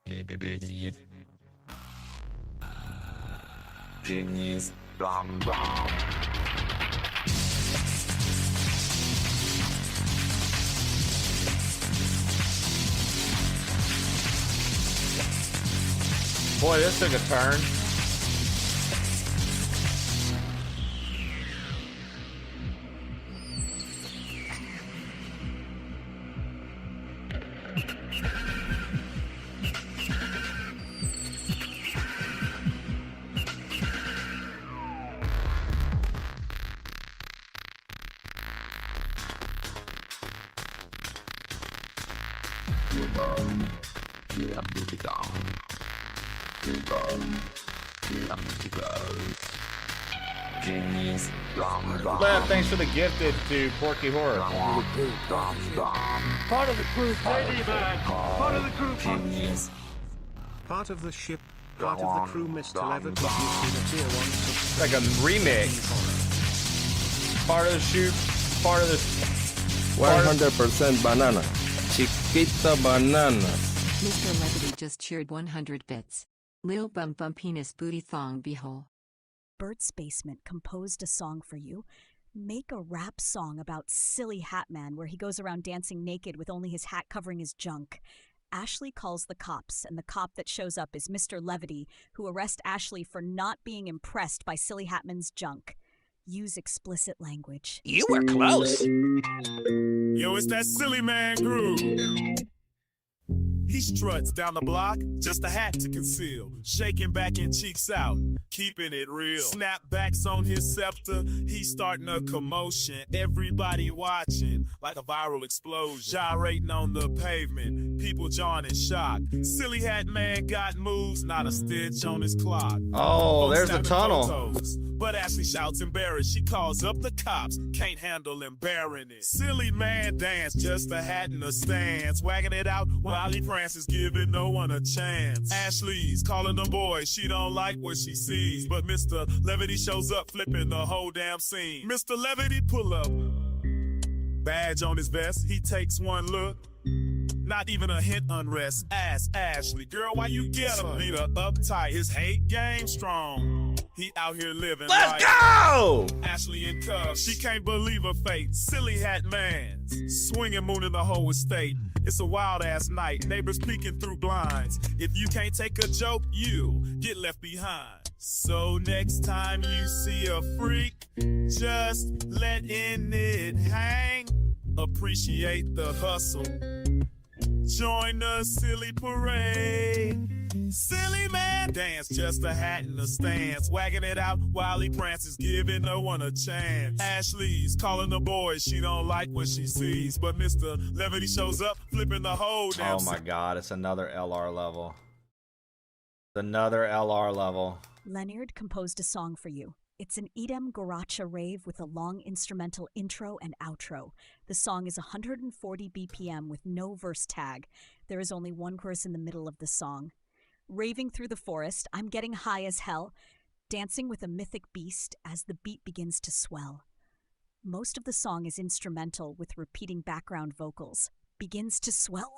Idiot. Jimmy's dum dum. Boy, this took a turn. Left, thanks for the gifted to Porky Horror. Part of the crew, part of the crew, part of the ship, part of the crew, Mr. Levitt, the tier 1 It's like a remix. Part of the shoot, part of the... 100% banana. Chiquita banana. Mr. Levity just cheered 100 bits. Lil bum bum penis booty thong beehole. Bert's Basement composed a song for you. Make a rap song about Silly Hat Man where he goes around dancing naked with only his hat covering his junk. Ashley calls the cops, and the cop that shows up is Mr. Levity, who arrests Ashley for not being impressed by Silly Hatman's junk. Use explicit language. You were close. Yo, it's that silly man groove. He struts down the block, just a hat to conceal. Shaking back and cheeks out, keeping it real. Snapbacks on his scepter, he's starting a commotion. Everybody watching, like a viral explosion. Gyrating on the pavement, people jawing in shock. Silly hat man got moves, not a stitch on his clock. Oh, Folks there's a snapping tunnel. photos, but Ashley shouts embarrassed. She calls up the cops, can't handle him bearing it. Silly man dance, just a hat and a stance. Wagging it out while he prances, giving no one a chance. Ashley's calling the boy, she don't like what she sees. But Mr. Levity shows up, flipping the whole damn scene. Mr. Levity pull up, badge on his vest, he takes one look. Not even a hint unrest. Ask Ashley, girl, why you get him? Beat her uptight, his hate game strong. He out here living. Let's go! Ashley in cuffs, she can't believe her fate. Silly hat man, swinging moon in the whole estate. It's a wild ass night, neighbors peeking through blinds. If you can't take a joke, you get left behind. So next time you see a freak, just let in it hang. Appreciate the hustle. Join the silly parade. Silly man dance, just a hat and a stance. Wagging it out while he prances, giving no one a chance. Ashley's calling the boy, she don't like what she sees. But Mr. Levity shows up, flipping the whole damn. Oh my god, it's another LR level. It's another LR level. Leonard composed a song for you. It's an Edam Garacha rave with a long instrumental intro and outro. The song is 140 BPM with no verse tag. There is only one chorus in the middle of the song. Raving through the forest, I'm getting high as hell, dancing with a mythic beast as the beat begins to swell. Most of the song is instrumental with repeating background vocals. Begins to swell.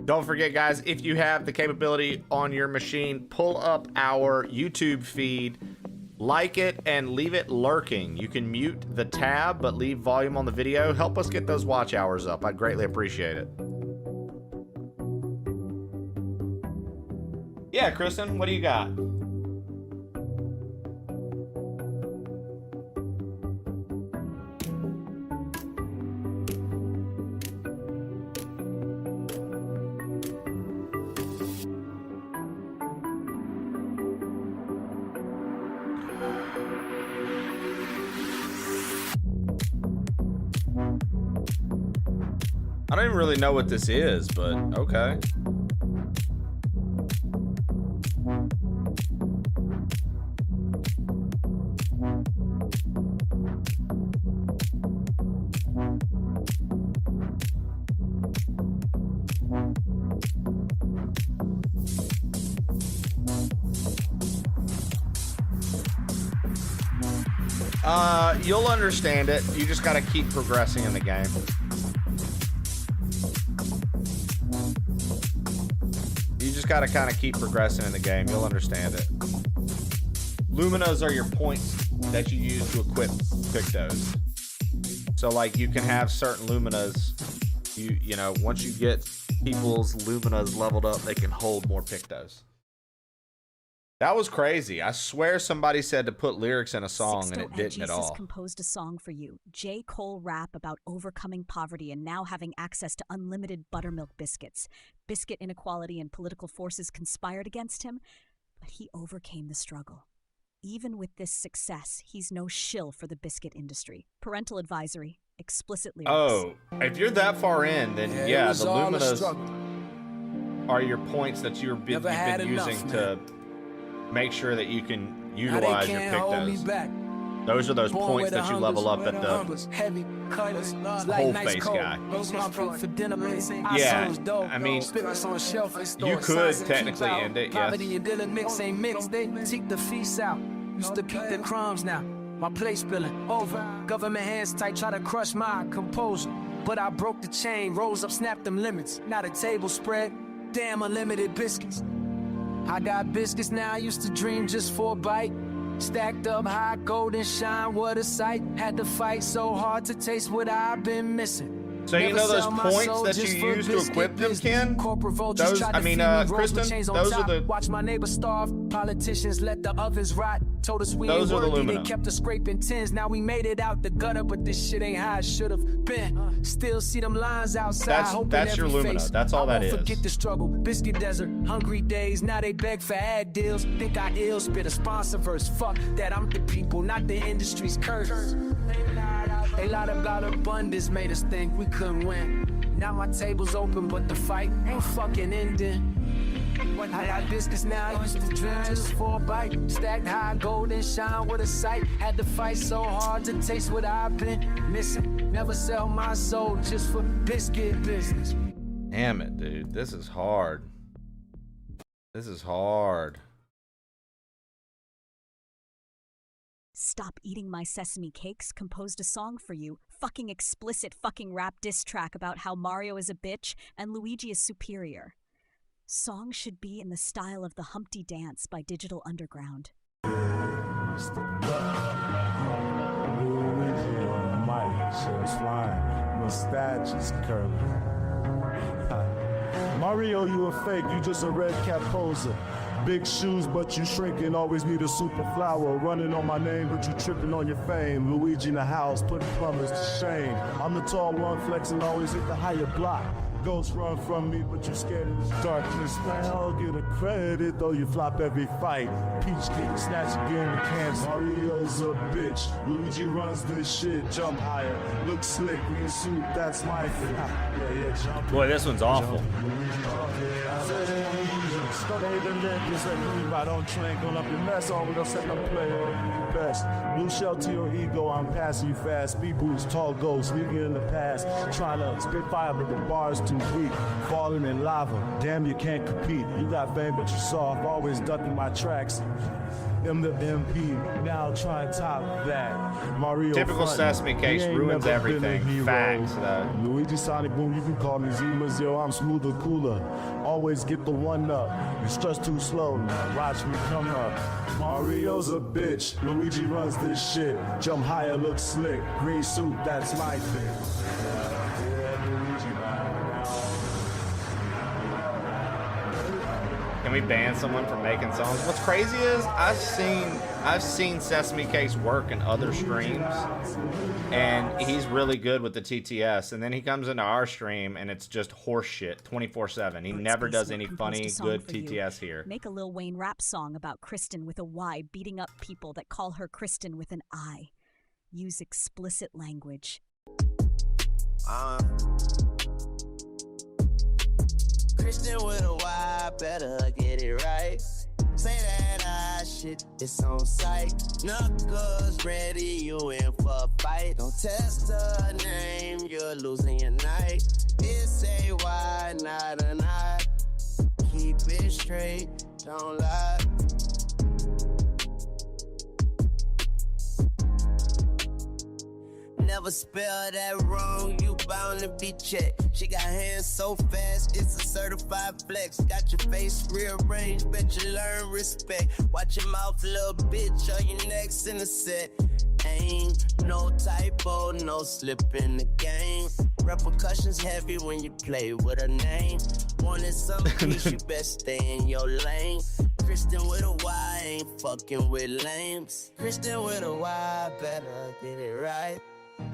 Don't forget, guys, if you have the capability on your machine, pull up our YouTube feed, like it, and leave it lurking. You can mute the tab, but leave volume on the video. Help us get those watch hours up. I'd greatly appreciate it. Yeah, Kristen, what do you got? I don't even really know what this is, but okay. You'll understand it. You just gotta keep progressing in the game. You just gotta kind of keep progressing in the game. You'll understand it. Luminas are your points that you use to equip Pictos. So like you can have certain Luminas. You know, once you get people's Luminas leveled up, they can hold more Pictos. That was crazy. I swear somebody said to put lyrics in a song and it didn't at all. Composed a song for you. J. Cole rap about overcoming poverty and now having access to unlimited buttermilk biscuits. Biscuit inequality and political forces conspired against him, but he overcame the struggle. Even with this success, he's no shill for the biscuit industry. Parental advisory. Explicit lyrics. Oh, if you're that far in, then yeah, the Luminas are your points that you've been using to make sure that you can utilize your Pictos. Those are those points that you level up at the whole face guy. Yeah, I mean, you could technically end it, yes. Used to pick the crumbs now. My place spilling over. Government hands tight, try to crush my composure. But I broke the chain, rose up, snapped them limits. Now the table spread, damn unlimited biscuits. I got biscuits now, I used to dream just for a bite. Stacked up high, golden shine, what a sight. Had to fight so hard to taste what I've been missing. So you know those points that you use to equip them, Ken? Those, I mean, Kristen, those are the... Watch my neighbor starve. Politicians let the others rot. Told us we Those ain't are the worthy, they Lumina. kept us scraping tins. Now we made it out the gutter, but this shit ain't how it should have been. Still see them lines outside, hoping That's your every Lumina. face. That's all I that won't is. forget the struggle, Biscuit Desert, hungry days. Now they beg for ad deals. Think I ill, spit a sponsor verse. Fuck that, I'm the people, not the industry's curse. A lot about abundance made us think we couldn't win. Now my table's open, but the fight ain't fucking ending. I got business now, I used to dream just for a bite. Stacked high, gold and shine with a sight. Had to fight so hard to taste what I've been missing. Never sell my soul just for biscuit business. Damn it, dude. This is hard. This is hard. Stop Eating My Sesame Cakes composed a song for you. Fucking explicit fucking rap diss track about how Mario is a bitch and Luigi is superior. Song should be in the style of the Humpty Dance by Digital Underground. Mustache is curly. Mario, you a fake, you just a red cap poser. Big shoes, but you shrinking, always need a super flower. Running on my name, but you tripping on your fame. Luigi in the house, putting plumbers to shame. I'm the tall one, flexing, always hit the higher block. Ghosts run from me, but you scared of this darkness. I'll get a credit, though you flop every fight. Peach King, snatch again, the cancer. Mario's a bitch, Luigi runs this shit. Jump higher, look slick, green suit, that's my thing. Yeah, jump. Boy, this one's awful. I don't train, going up your mess, all we don't set no play. Best. Blue shell to your ego, I'm passing you fast. Speed boost, tall ghosts, leaving it in the past. Trying to spit fire, but the bar's too weak. Falling in lava, damn, you can't compete. You got fame, but you're soft, always ducking my tracks. I'm the MP, now try and top that. Mario Typical front. Sesame Cakes He ain't ruins never been a everything. hero. Facts, though. Luigi Sonic Boom, you can call me Zimas, yo, I'm smoother, cooler. Always get the one up. You stress too slow, watch me come up. Mario's a bitch, Luigi runs this shit. Jump higher, look slick. Green suit, that's my thing. Can we ban someone from making songs? What's crazy is I've seen Sesame Cakes work in other streams, and he's really good with the TTS. And then he comes into our stream, and it's just horse shit 24/7. He never does any funny, good TTS here. Make a Lil Wayne rap song about Kristen with a Y beating up people that call her Kristen with an I. Use explicit language. Christian with a Y, better get it right. Say that shit, it's on sight. Knuckles ready, you in for a fight. Don't test her name, you're losing your night. It's a Y, not an I. Keep it straight, don't lie. Never spell that wrong, you bound to be checked. She got hands so fast, it's a certified flex. Got your face rearranged, bet you learn respect. Watch your mouth, little bitch, or your next in the set. Ain't no typo, no slip in the game. Repercussions heavy when you play with a name. Wanted some peace, you best stay in your lane. Kristen with a Y, ain't fucking with lames. Kristen with a Y, better get it right.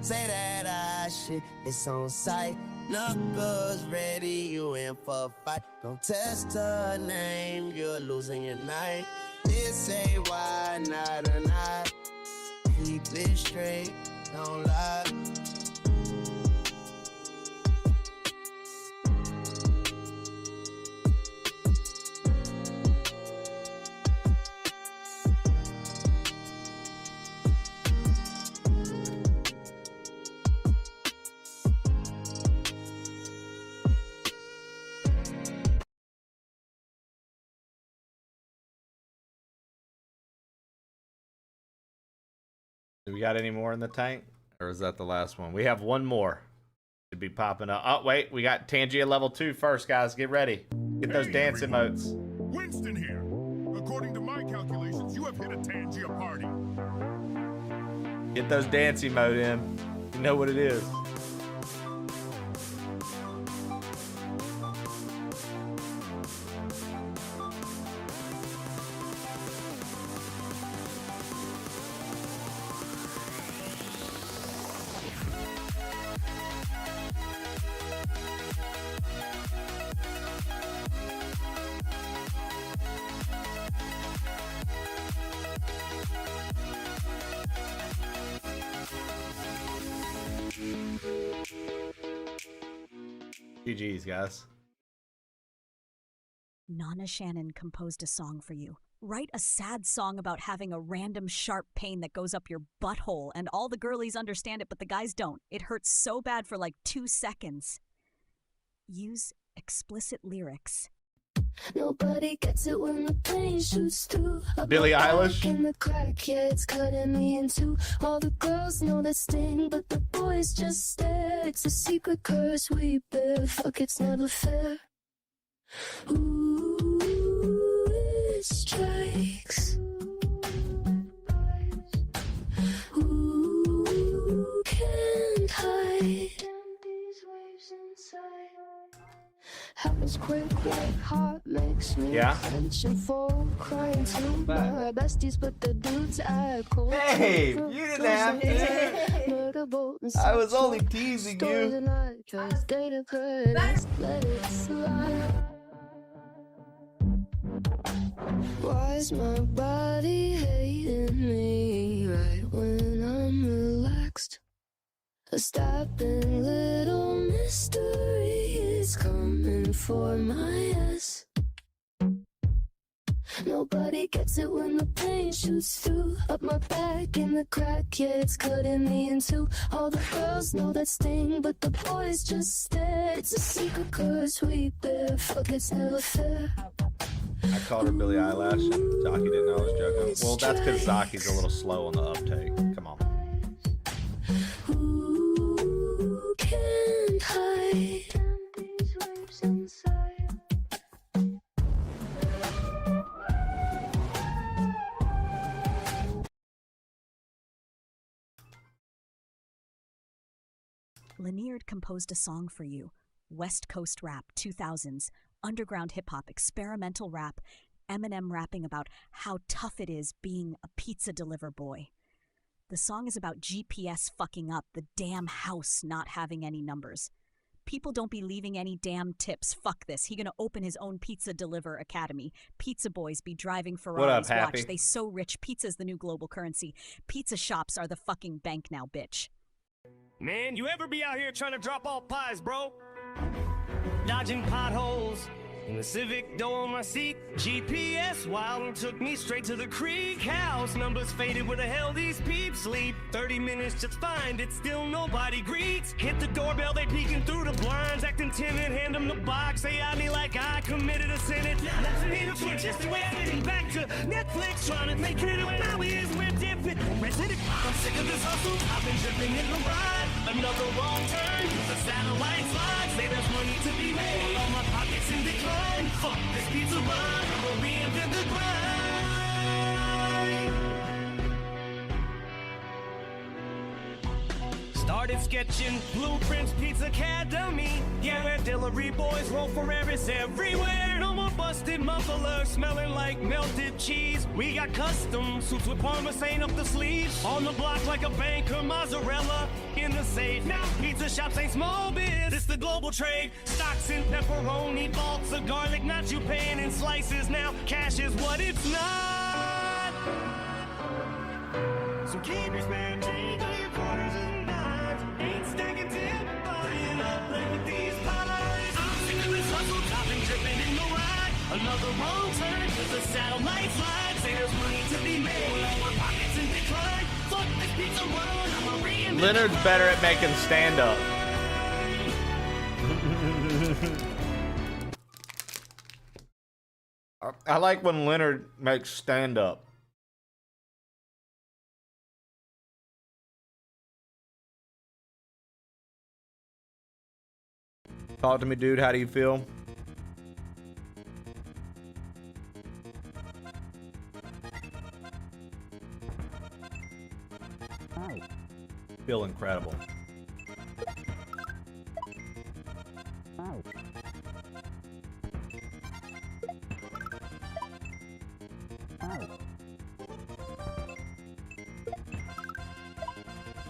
Say that shit, it's on sight. Knuckles ready, you in for a fight. Don't test her name, you're losing your night. It's a Y, not an I. Keep it straight, don't lie. Do we got any more in the tank? Or is that the last one? We have one more. Should be popping up. Oh, wait. We got Tangia level 2 first, guys. Get ready. Get those dance emotes. Winston here. According to my calculations, you have hit a Tangia party. Get those dance emote in. You know what it is. GG's, guys. Nana Shannon composed a song for you. Write a sad song about having a random sharp pain that goes up your butthole, and all the girlies understand it, but the guys don't. It hurts so bad for like 2 seconds. Use explicit lyrics. Nobody gets it when the pain shoots through. Billie Eilish? In the crack, yeah, it's cutting me in two. All the girls know that sting, but the boys just stare. It's a secret curse we bear. Fuck, it's never fair. Ooh, it strikes. Ooh, can't hide. Happens quick, like heart makes me tension full, crying to my besties, but the dudes I call. Hey, you didn't have to. I was only teasing you. Why's my body hating me right when I'm relaxed? A stabbing little mystery is coming for my ass. Nobody gets it when the pain shoots through. Up my back in the crack, yeah, it's cutting me in two. All the girls know that sting, but the boys just stare. It's a secret curse we bear. Fuck, it's never fair. I called her Billie Eilish, and Zaki didn't know I was joking. Well, that's because Zaki's a little slow on the uptake. Come on. Ooh, can't hide. Lanierd composed a song for you. West Coast rap, 2000s, underground hip-hop, experimental rap, Eminem rapping about how tough it is being a pizza deliver boy. The song is about GPS fucking up, the damn house not having any numbers. People don't be leaving any damn tips. Fuck this. He gonna open his own pizza deliver academy. Pizza boys be driving Ferraris. What up, Happy? Watch, they so rich. Pizza's the new global currency. Pizza shops are the fucking bank now, bitch. Man, you ever be out here trying to drop off pies, bro? Dodging potholes in the Civic, dough on my seat. GPS wild and took me straight to the creek house. Numbers faded, where the hell these peeps sleep? 30 minutes to find it, still nobody greets. Hit the doorbell, they peeking through the blinds, acting timid, hand them the box. They eyed me like I committed a sin. Let's need a switch, just the way I'm getting back to Netflix, trying to make it up. Now is we're different. Resident, I'm sick of this hustle. I've been dripping in the ride. Another wrong turn, the satellite slides. Say there's money to be made. All my pockets in decline. Fuck this pizza run, I'm gonna reinvent the grind. Started sketching blueprints, Pizza Academy. Yeah, where delivery boys roll for errors everywhere. No more busted mufflers smelling like melted cheese. We got custom suits with parmesan up the sleeves. On the block like a banker, mozzarella in the safe. Now pizza shops ain't small biz, it's the global trade. Stocks in pepperoni, bulks of garlic, not you paying in slices. Now cash is what it's not. So keep your spare change on your quarters and dimes. Ain't stacking tip, buying up like with these pies. I'm sick of this hustle, chopping, dripping in the ride. Another wrong turn, cause the satellite slides. Say there's money to be made, all my pockets in decline. Fuck this pizza run, I'm a reinvent. Leonard's better at making stand-up. I like when Leonard makes stand-up. Talk to me, dude. How do you feel? Feel incredible.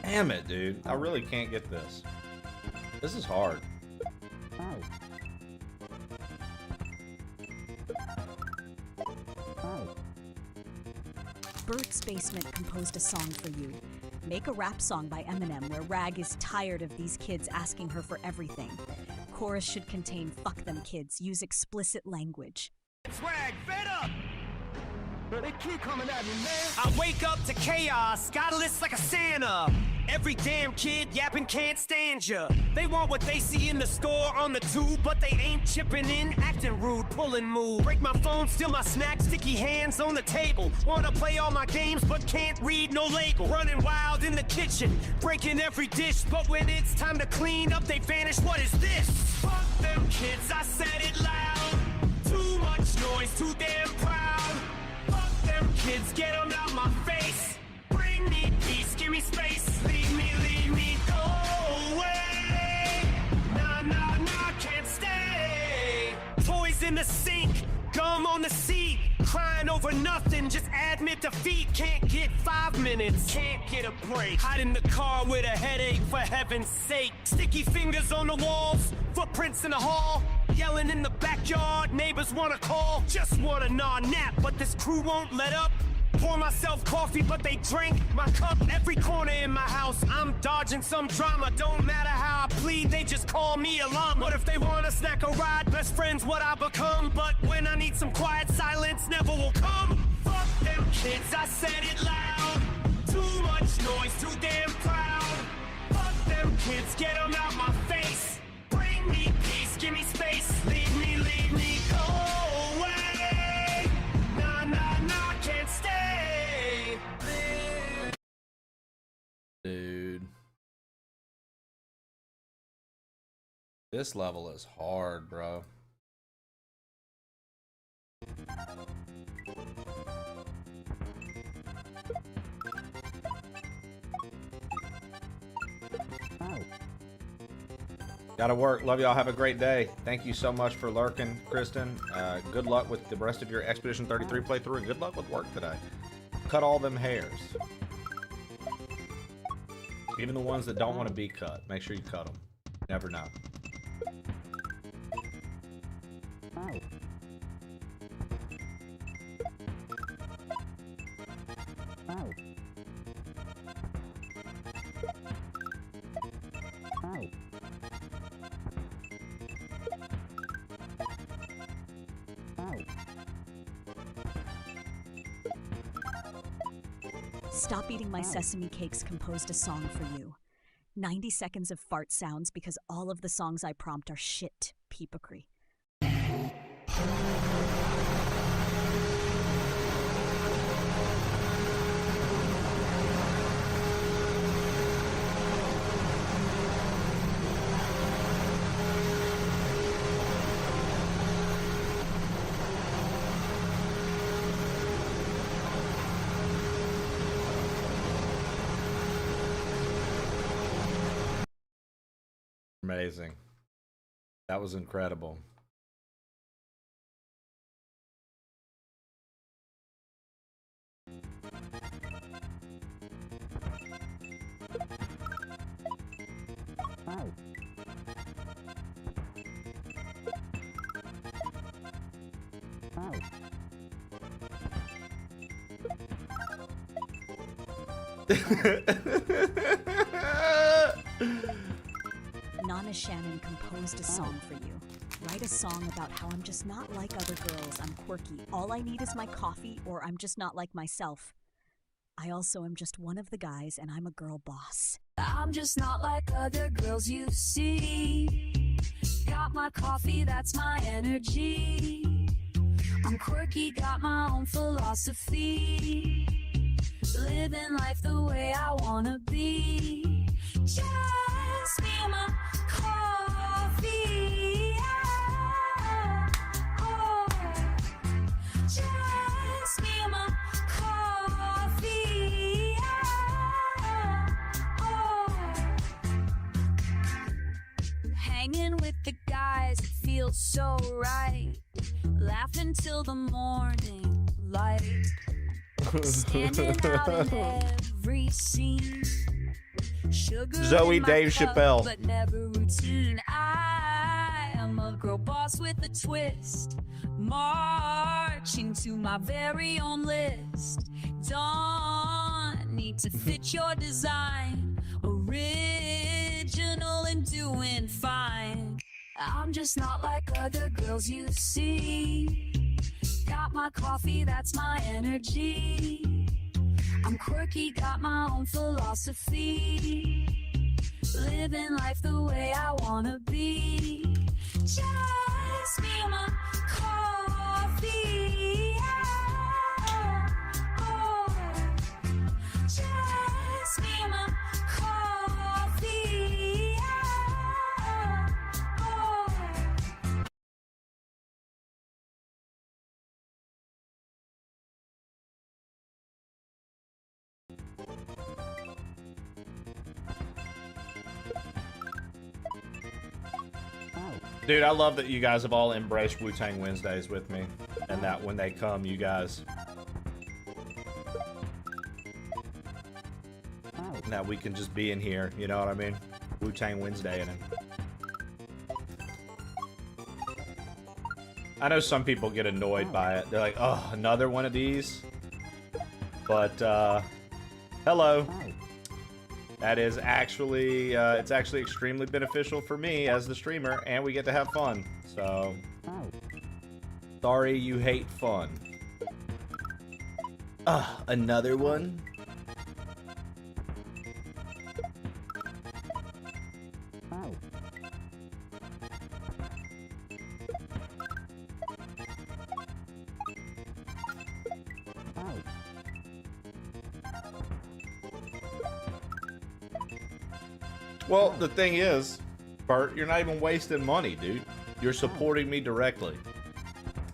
Damn it, dude. I really can't get this. This is hard. Bert's Basement composed a song for you. Make a rap song by Eminem where Rag is tired of these kids asking her for everything. chorus should contain "fuck them kids," use explicit language. Swag, fed up! But they keep coming at me, man. I wake up to chaos, got a list like a Santa. Every damn kid yapping can't stand ya. They want what they see in the store on the tube, but they ain't chipping in, acting rude, pulling move. Break my phone, steal my snack, sticky hands on the table. Wanna play all my games, but can't read no label. Running wild in the kitchen, breaking every dish, but when it's time to clean up, they vanish. What is this? Fuck them kids, I said it loud. Too much noise, too damn proud. Fuck them kids, get them out my face. Bring me peace, give me space. Leave me, go away. Nah, can't stay. Toys in the sink, gum on the seat. Crying over nothing, just admit defeat. Can't get 5 minutes, can't get a break. Hide in the car with a headache, for heaven's sake. Sticky fingers on the walls, footprints in the hall. Yelling in the backyard, neighbors wanna call. Just wanna gnaw nap, but this crew won't let up. Pour myself coffee, but they drink my cup. Every corner in my house, I'm dodging some drama. Don't matter how I plead, they just call me a llama. What if they want a snack or ride? Best friends, what I become. But when I need some quiet silence, never will come. Fuck them kids, I said it loud. Too much noise, too damn proud. Fuck them kids, get them out my face. Bring me peace, give me space. Leave me, go away. Nah, can't stay. Dude. This level is hard, bro. Gotta work. Love y'all. Have a great day. Thank you so much for lurking, Kristen. Good luck with the rest of your Expedition 33 playthrough, and good luck with work today. Cut all them hairs. Even the ones that don't want to be cut. Make sure you cut them. Never know. Stop Eating My Sesame Cakes composed a song for you. 90 seconds of fart sounds because all of the songs I prompt are shit peepocry. Amazing. That was incredible. Nana Shannon composed a song for you. Write a song about how I'm just not like other girls, I'm quirky, all I need is my coffee, or I'm just not like myself. I also am just one of the guys, and I'm a girl boss. I'm just not like other girls you see. Got my coffee, that's my energy. I'm quirky, got my own philosophy. Living life the way I wanna be. Just me and my coffee. Oh. Just me and my coffee. Oh. Hanging with the guys, it feels so right. Laughing till the morning light. Standing out in every scene. Sugar Zoe in my Dave cup, Chappelle. but never routine. I am a girl boss with a twist, marching to my very own list. Don't need to fit your design, original and doing fine. I'm just not like other girls you see. Got my coffee, that's my energy. I'm quirky, got my own philosophy. Living life the way I wanna be. Just me and my coffee. Oh. Just me and my coffee. Oh. Dude, I love that you guys have all embraced Wu-Tang Wednesdays with me, and that when they come, you guys... that we can just be in here, you know what I mean? Wu-Tang Wednesday in it. I know some people get annoyed by it. They're like, oh, another one of these? But, hello. That is actually, it's actually extremely beneficial for me as the streamer, and we get to have fun. So, sorry you hate fun. Another one? Well, the thing is, Bert, you're not even wasting money, dude. You're supporting me directly.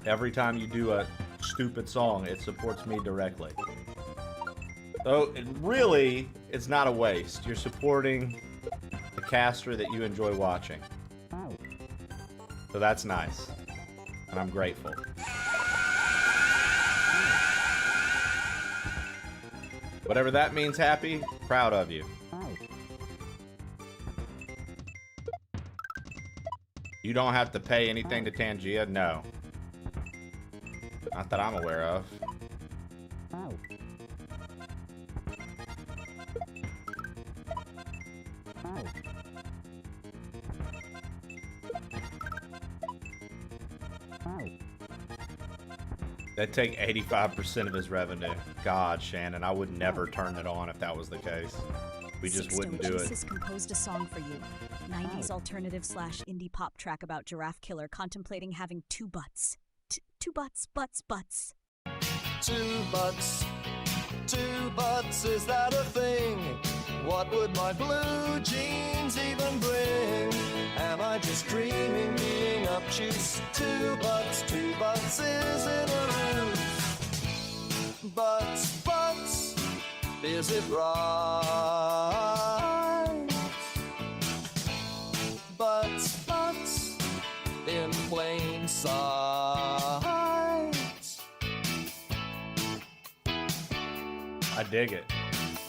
Every time you do a stupid song, it supports me directly. So, it's not a waste. You're supporting the caster that you enjoy watching. So that's nice. And I'm grateful. Whatever that means, happy, proud of you. You don't have to pay anything to Tangia? No. Not that I'm aware of. That'd take 85% of his revenue. God, Shannon, I would never turn it on if that was the case. We just wouldn't do it. Jesus composed a song for you. 90s alternative / indie pop track about giraffe killer contemplating having two butts. Two butts, butts. 2 butts, 2 butts, is that a thing? What would my blue jeans even bring? Am I just dreaming, being obtuse? 2 butts, is it a ruse? Butts, is it right? Butts, in plain sight. I dig it.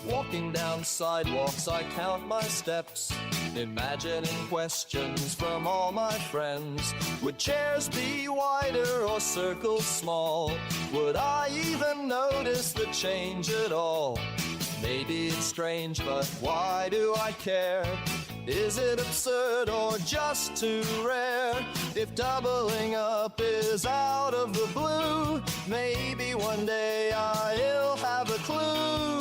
Walking down sidewalks, I count my steps, imagining questions from all my friends. Would chairs be wider or circles small? Would I even notice the change at all? Maybe it's strange, but why do I care? Is it absurd or just too rare? If doubling up is out of the blue, maybe one day I'll have a clue.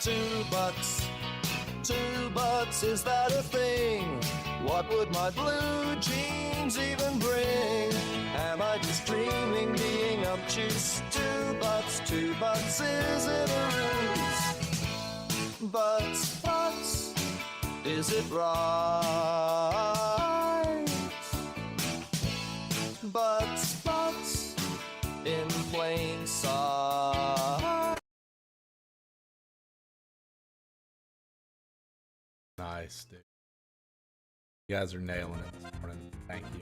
2 butts, is that a thing? What would my blue jeans even bring? Am I just dreaming, being obtuse? 2 butts, is it a ruse? Butts, is it right? Butts, in plain sight. Nice, dude. You guys are nailing it this morning. Thank you.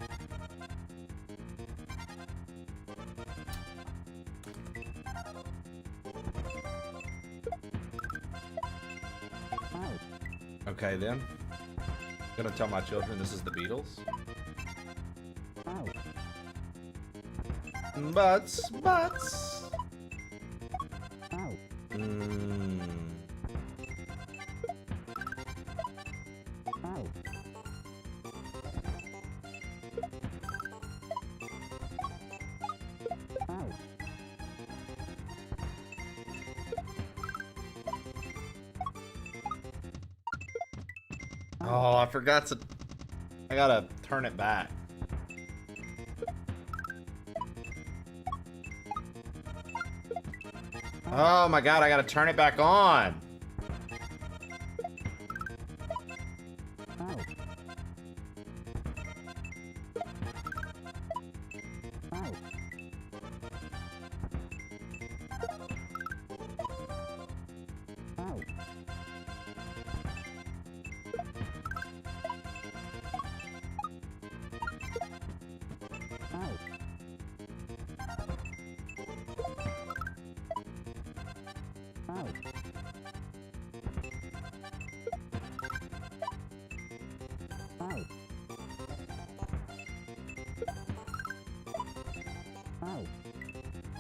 Okay, then. I'm gonna tell my children this is the Beatles. Butts. Oh, I forgot to... I gotta turn it back. Oh my god, I gotta turn it back on.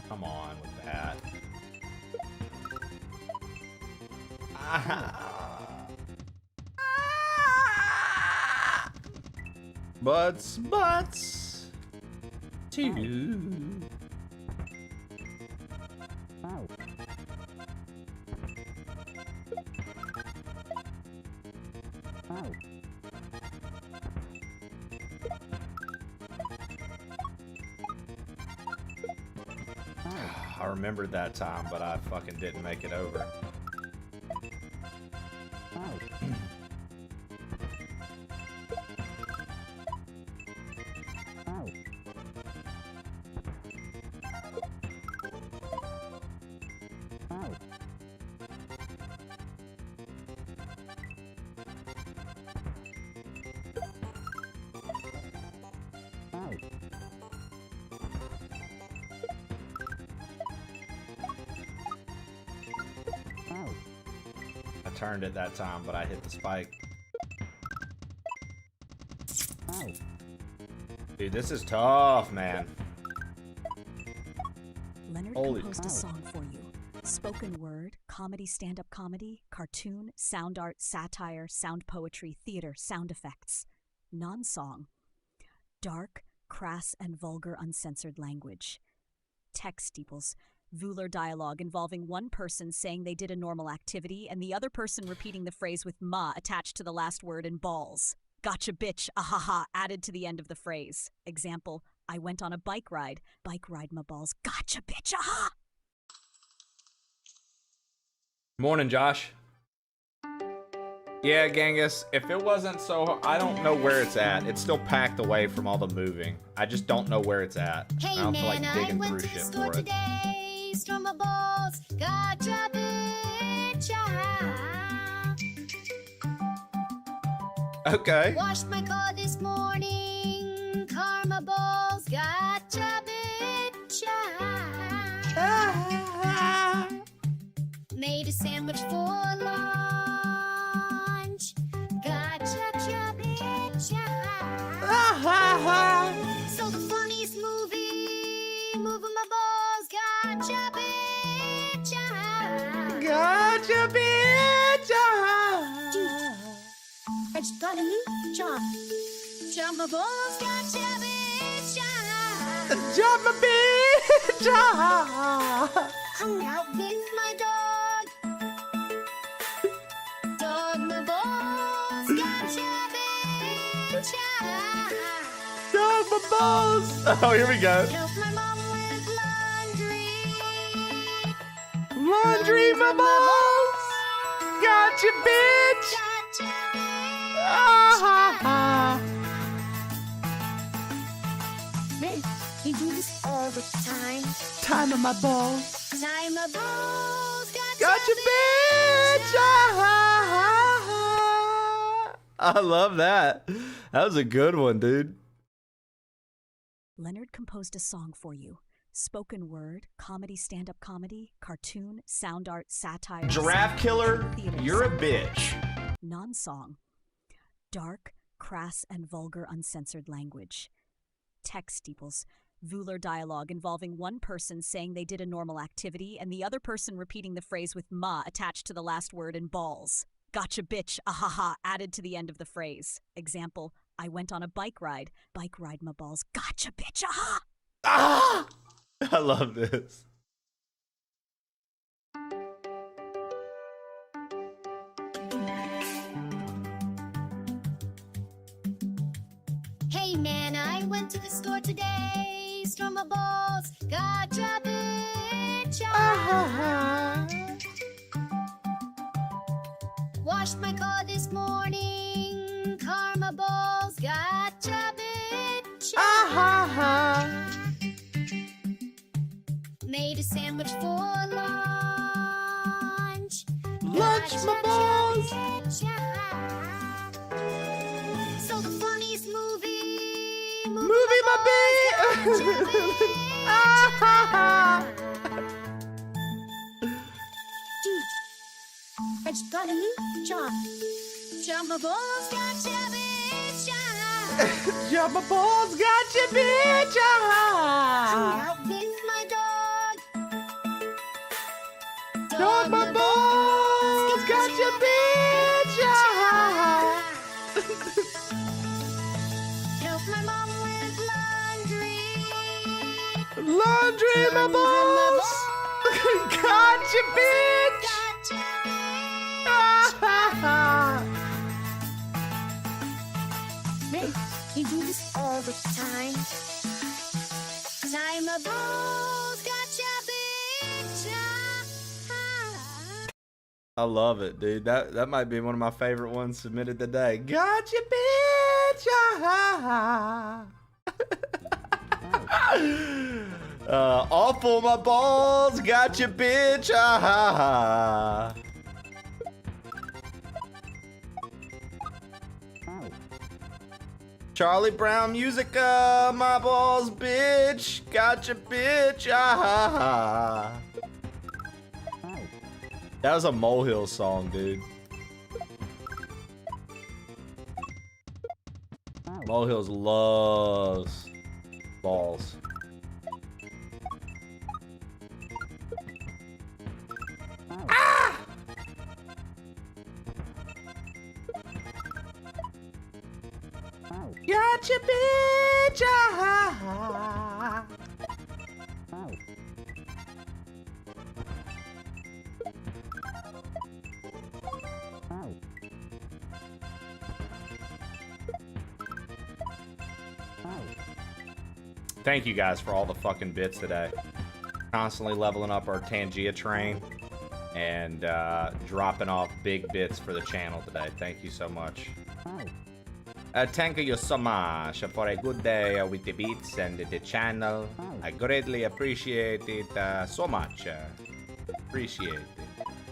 Come on with that. Butts. Two. I remembered that time, but I fucking didn't make it over. I turned it that time, but I hit the spike. Dude, this is tough, man. Leonard composed a song for you. Spoken word, comedy, stand-up comedy, cartoon, sound art, satire, sound poetry, theater, sound effects. Non-song. Dark, crass, and vulgar uncensored language. Text steeples. Vouler dialogue involving one person saying they did a normal activity and the other person repeating the phrase with ma attached to the last word in balls. Gotcha bitch, ahaha, added to the end of the phrase. Example, I went on a bike ride my balls, gotcha bitch, aha! Morning, Josh. Yeah, Genghis, if it wasn't so... I don't know where it's at. It's still packed away from all the moving. I just don't know where it's at. Hey, I don't feel like man, digging I went through to the shit store for it. today, strung my balls, gotcha bitch, Okay. Washed my car this morning, karma balls, gotcha bitch, Made a sandwich for lunch, gotcha bitch, So the funniest movie, moving my balls, gotcha bitch, Gotcha, bitch. I just got a new job. Jump my balls, gotcha bitch. Jump my bitch. Hung out with my dog. Dog my balls, gotcha bitch. Dog my balls. Oh, here we go. Help my mom with laundry. Laundry my balls. Gotcha, bitch. Man, you do this all the time. Time of my balls. Time of balls, Gotcha, bitch. I love that. That was a good one, dude. Leonard composed a song for you. Spoken word, comedy, stand-up comedy, cartoon, sound art, satire. Giraffe killer, theater, you're a sound bitch. Non-song. Dark, crass, and vulgar uncensored language. Text steeples. Vouler dialogue involving one person saying they did a normal activity and the other person repeating the phrase with ma attached to the last word in balls. Gotcha bitch, ahaha, added to the end of the phrase. Example, I went on a bike ride my balls, gotcha bitch, aha! Ah! I love this. Gotcha, bitch. Washed my car this morning. Karma balls. Gotcha, bitch. Made a sandwich for lunch. Lunch, my balls. So the funniest movie my It's funny, John. Jump my balls, gotcha, bitch. Jump my balls, gotcha, bitch. Out with my dog. Dog my balls, gotcha, bitch. Help my mom with laundry. Laundry, my balls. Gotcha, bitch. Man, you do this all the time. Time of balls, gotcha, bitch. I love it, dude. That might be one of my favorite ones submitted today. Gotcha, bitch. Awful my balls. Gotcha, bitch. Charlie Brown music, my balls, bitch. Gotcha, bitch. That was a Molehill song, dude. Molehills loves balls. Ah! Gotcha, bitch. Thank you guys for all the fucking bits today. Constantly leveling up our Tangia train and dropping off big bits for the channel today. Thank you so much. Thank you so much for a good day with the beats and the channel. I greatly appreciate it so much. Appreciate it.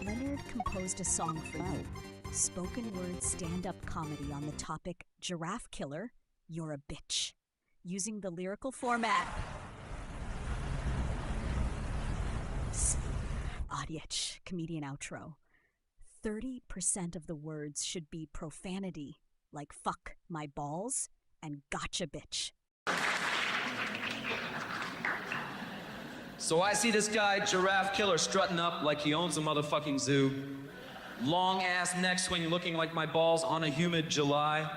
Leonard composed a song for you. Spoken word stand-up comedy on the topic Giraffe Killer, You're a Bitch. Using the lyrical format. Audience, comedian outro. 30% of the words should be profanity, like fuck my balls and gotcha bitch. So I see this guy, Giraffe Killer, strutting up like he owns a motherfucking zoo. Long ass neck swing looking like my balls on a humid July.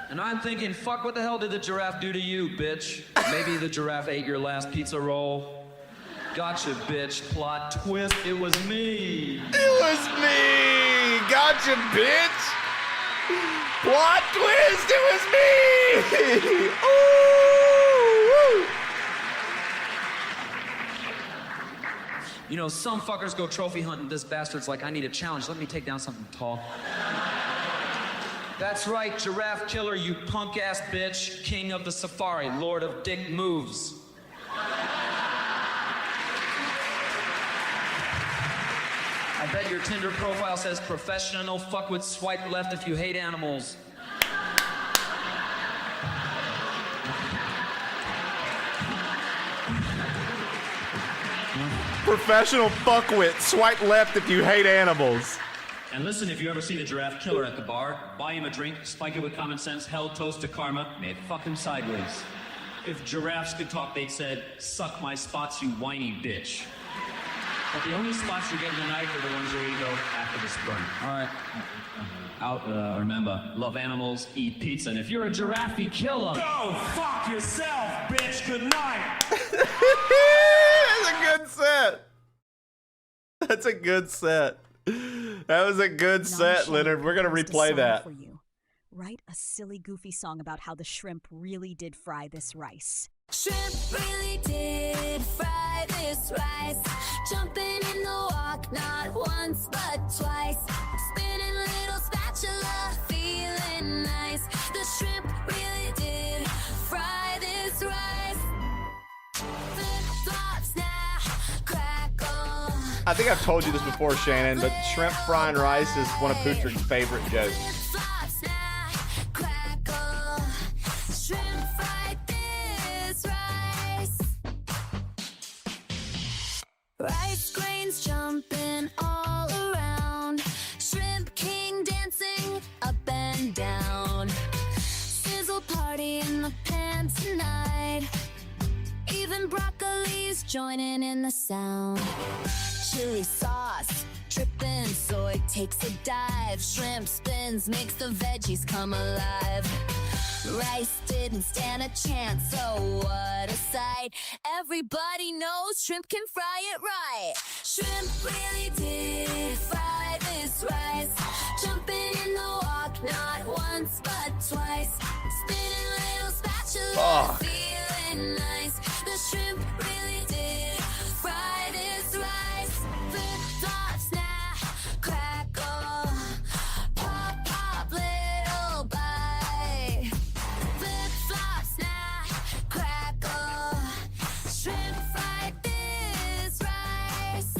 And I'm thinking, fuck, what the hell did the giraffe do to you, bitch? Maybe the giraffe ate your last pizza roll. Gotcha, bitch. Plot twist, it was me. It was me. Gotcha, bitch. Plot twist, it was me. Ooh. You know, some fuckers go trophy hunting. This bastard's like, I need a challenge. Let me take down something tall. That's right, Giraffe Killer, you punk-ass bitch. King of the safari, lord of dick moves. I bet your Tinder profile says professional, fuck with swipe left if you hate animals. Professional fuckwit. Swipe left if you hate animals. And listen, if you ever see the Giraffe Killer at the bar, buy him a drink, spike it with common sense, hell toast to karma, may it fuck him sideways. If giraffes could talk, they'd said, suck my spots, you whiny bitch. But the only spots you're getting tonight are the ones where you go after the sprint. All right. Remember, love animals, eat pizza, and if you're a giraffe killer... Go fuck yourself, bitch. Good night. That's a good set. That's a good set. That was a good set, Leonard. We're going to replay that. For you. Write a silly, goofy song about how the shrimp really did fry this rice. Shrimp really did fry this rice. Jumping in the wok, not once but twice. Spinning little spatula, feeling nice. The shrimp really did fry this rice. Flip, flop, snap, crackle. I think I've told you this before, Shannon, but shrimp frying rice is one of Pootrick's favorite jokes. Flop, snap, crackle. Shrimp fried this rice. Rice grains jumping all around. Shrimp king dancing up and down. Sizzle party in the pan tonight. Even broccoli's joining in the sound. Chili sauce, dripping soy takes a dive. Shrimp spins, makes the veggies come alive. Rice didn't stand a chance, oh what a sight. Everybody knows shrimp can fry it right. Shrimp really did fry this rice. Jumping in the wok, not once but twice. Spinning little spatula, feeling nice. The shrimp really did fry this rice. Flip, flop, snap, crackle. Pop, pop, little bite. Flip, flop, snap, crackle. Shrimp fried this rice.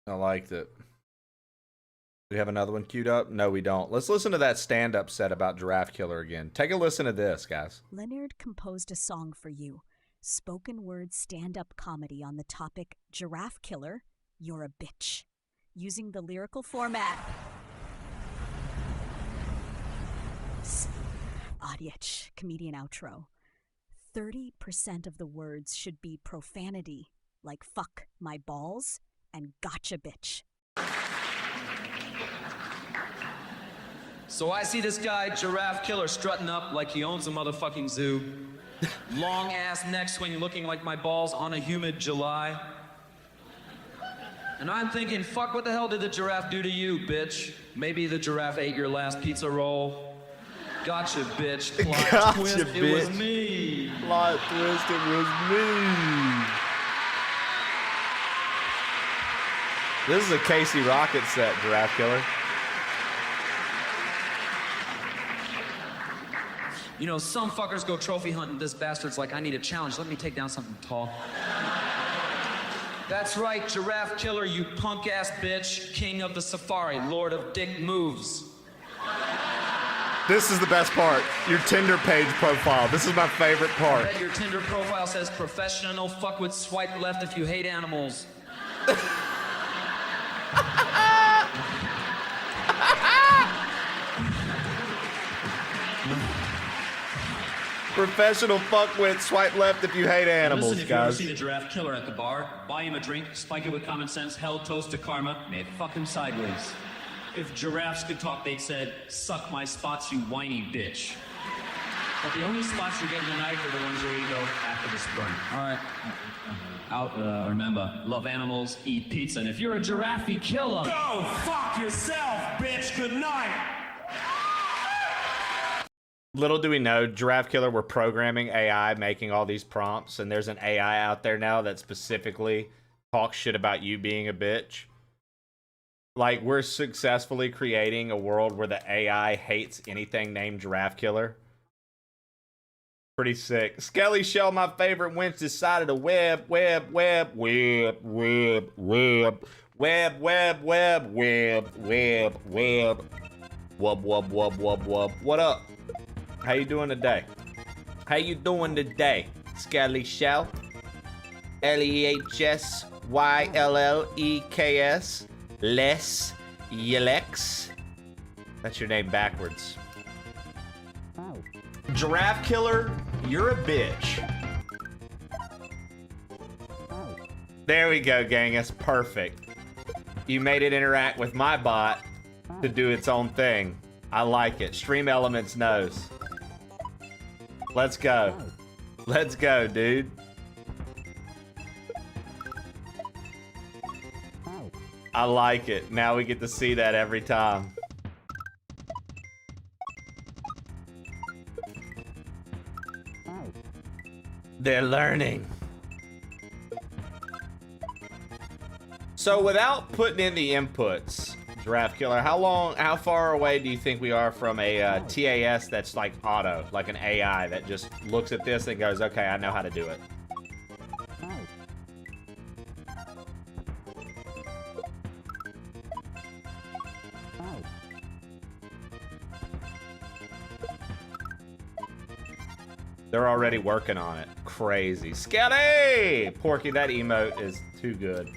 I liked it. We have another one queued up? No, we don't. Let's listen to that stand-up set about Giraffe Killer again. Take a listen to this, guys. Leonard composed a song for you. Spoken word stand-up comedy on the topic Giraffe Killer, You're a Bitch. Using the lyrical format. Audience, comedian outro. 30% of the words should be profanity, like fuck my balls and gotcha bitch. So I see this guy, Giraffe Killer, strutting up like he owns a motherfucking zoo. Long ass neck swing looking like my balls on a humid July. And I'm thinking, fuck, what the hell did the giraffe do to you, bitch? Maybe the giraffe ate your last pizza roll. Gotcha, bitch. Plot Gotcha, twist, bitch. it was me. Plot twist, it was me. This is a Casey Rocket set, Giraffe Killer. You know, some fuckers go trophy hunting. This bastard's like, I need a challenge. Let me take down something tall. That's right, Giraffe Killer, you punk-ass bitch. King of the safari, lord of dick moves. This is the best part. Your Tinder page profile. This is my favorite I part. bet your Tinder profile says professional, fuck with swipe left if you hate animals. Professional fuckwit, swipe left if you hate animals, Listen, if you ever guys. see the giraffe killer at the bar, buy him a drink, spike it with common sense, held toast to karma, may it fuck him sideways. If giraffes could talk, they'd said, suck my spots, you whiny bitch. But the only spots you're getting tonight are the ones where you go after the sprint. All right. Remember, love animals, eat pizza, and if you're a giraffe, kill them. Go fuck yourself, bitch. Good night. Little do we know, Giraffe Killer, we're programming AI, making all these prompts, and there's an AI out there now that specifically talks shit about you being a bitch. Like, we're successfully creating a world where the AI hates anything named Giraffe Killer. Pretty sick. Skelly Shell, my favorite, went this side of the web. Web. Wub, wub, wub, wub, wub. What up? How you doing today? How you doing today, Skelly Shell? LEHSYLLEKS. Les Yelex. That's your name backwards. Giraffe Killer, you're a bitch. There we go, gang. That's perfect. You made it interact with my bot to do its own thing. I like it. Stream Elements knows. Let's go. Let's go, dude. I like it. Now we get to see that every time. They're learning. So without putting in the inputs, Giraffe Killer, how far away do you think we are from a TAS that's like auto, like an AI that just looks at this and goes, okay, I know how to do it? They're already working on it. Crazy. Skelly! Porky, that emote is too good.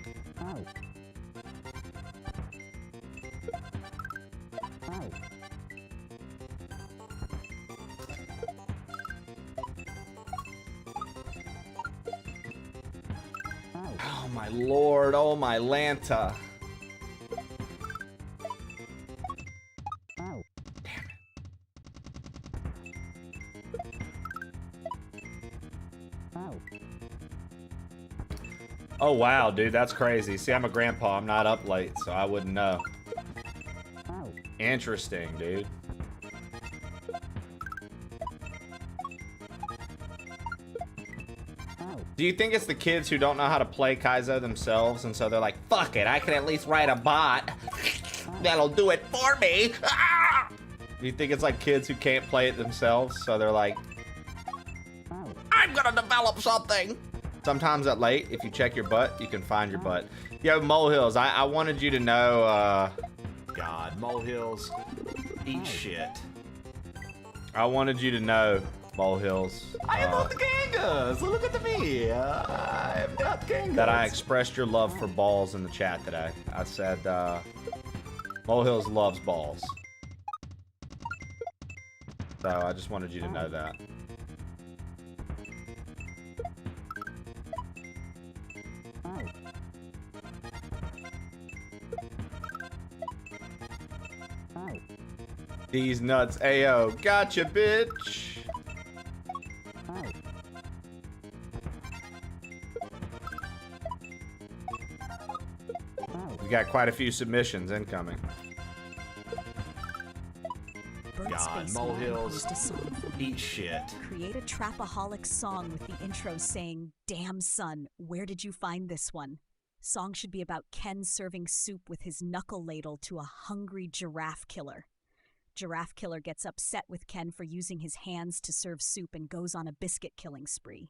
Oh my lord, oh my Lanta. Oh wow, dude, that's crazy. See, I'm a grandpa, I'm not up late, so I wouldn't know. Interesting, dude. Do you think it's the kids who don't know how to play Kaizo themselves, and so they're like, fuck it, I can at least write a bot that'll do it for me? Ah! Do you think it's like kids who can't play it themselves, so they're like, I'm gonna develop something? Sometimes at late, if you check your butt, you can find your butt. Yo, Molehills, I wanted you to know, God, Molehills, eat shit. I wanted you to know, Molehills. I am not the Kangas. Look at me. I am not Kangas. That I expressed your love for balls in the chat today. I said, Molehills loves balls. So I just wanted you to know that. These nuts, ayo, gotcha, bitch. We got quite a few submissions incoming. God, Molehills, eat shit. Create a trapaholic song with the intro saying, "Damn son, where did you find this one?" Song should be about Ken serving soup with his knuckle ladle to a hungry giraffe killer. Giraffe Killer gets upset with Ken for using his hands to serve soup and goes on a biscuit killing spree.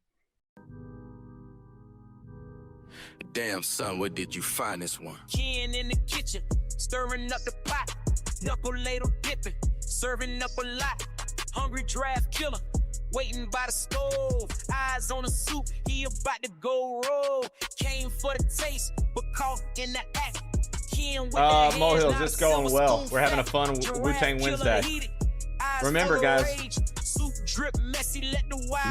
Damn, son, where did you find this one? Ken in the kitchen, stirring up the pot. Knuckle ladle dipping, serving up a lot. Hungry giraffe killer, waiting by the stove. Eyes on the soup, he about to go roll. Came for the taste, but caught in the act. Molehills, this going well. We're having a fun Wu-Tang Wednesday. Remember, guys,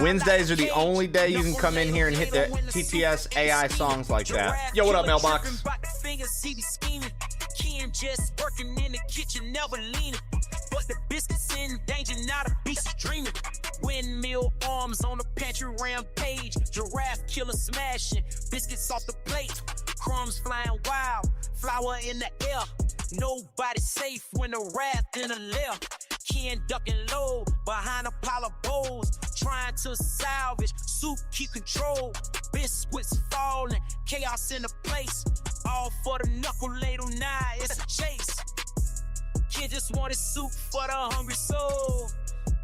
Wednesdays are the only day you can come in here and hit the TTS AI songs like that. Yo, what up, Mailbox? Just working in the kitchen, never leaning. But the biscuits in danger, not a beast dreaming. Windmill arms on the pantry rampage. Giraffe killer smashing, biscuits off the plate. Crumbs flying wild, flour in the air. Nobody safe when the raft in the lair. Ken ducking low behind a pile of bowls, trying to salvage, soup keep control. Biscuits falling, chaos in the place. All for the knuckle ladle, now it's a chase. Kid just wanted soup for the hungry soul,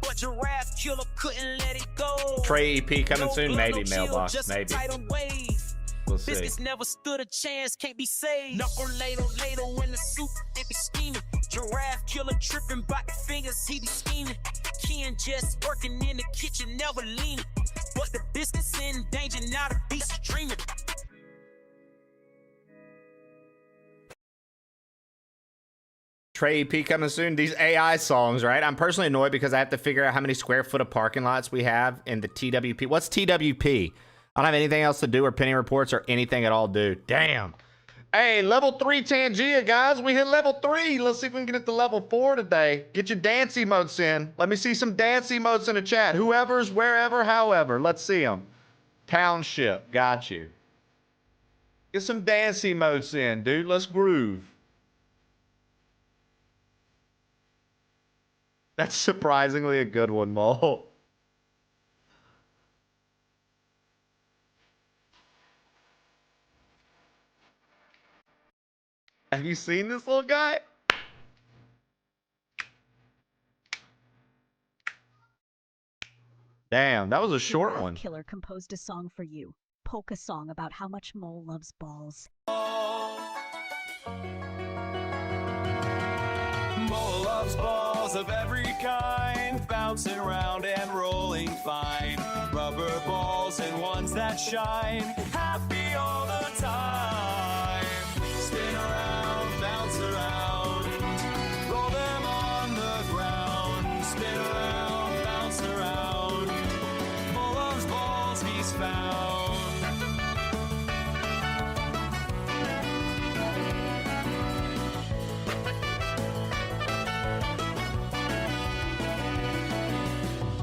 but Giraffe Killer couldn't let it go. Trey EP coming soon, maybe Mailbox, maybe. We'll see. Biscuits never stood a chance, can't be saved. Knuckle ladle in the soup, it be scheming. Giraffe Killer tripping by the fingers, he be scheming. Ken just working in the kitchen, never leaning. But the biscuits in danger, not a beast dreaming. Trey EP coming soon. These AI songs, right? I'm personally annoyed because I have to figure out how many square foot of parking lots we have in the TWP. What's TWP? I don't have anything else to do or penny reports or anything at all, dude. Damn. Hey, level 3 Tangia, guys. We hit level 3. Let's see if we can get it to level 4 today. Get your dance emotes in. Let me see some dance emotes in the chat. Whoever's, wherever, however. Let's see them. Township. Got you. Get some dance emotes in, dude. Let's groove. That's surprisingly a good one, Mo. Have you seen this little guy? Damn, that was a short Giraffe one. Killer composed a song for you. Polka song about how much Mole loves balls. Mole loves balls of every kind, bouncing around and rolling fine. Rubber balls and ones that shine, happy all the time. Spin around, bounce around, roll them on the ground. Spin around, bounce around, Mole loves balls he's found.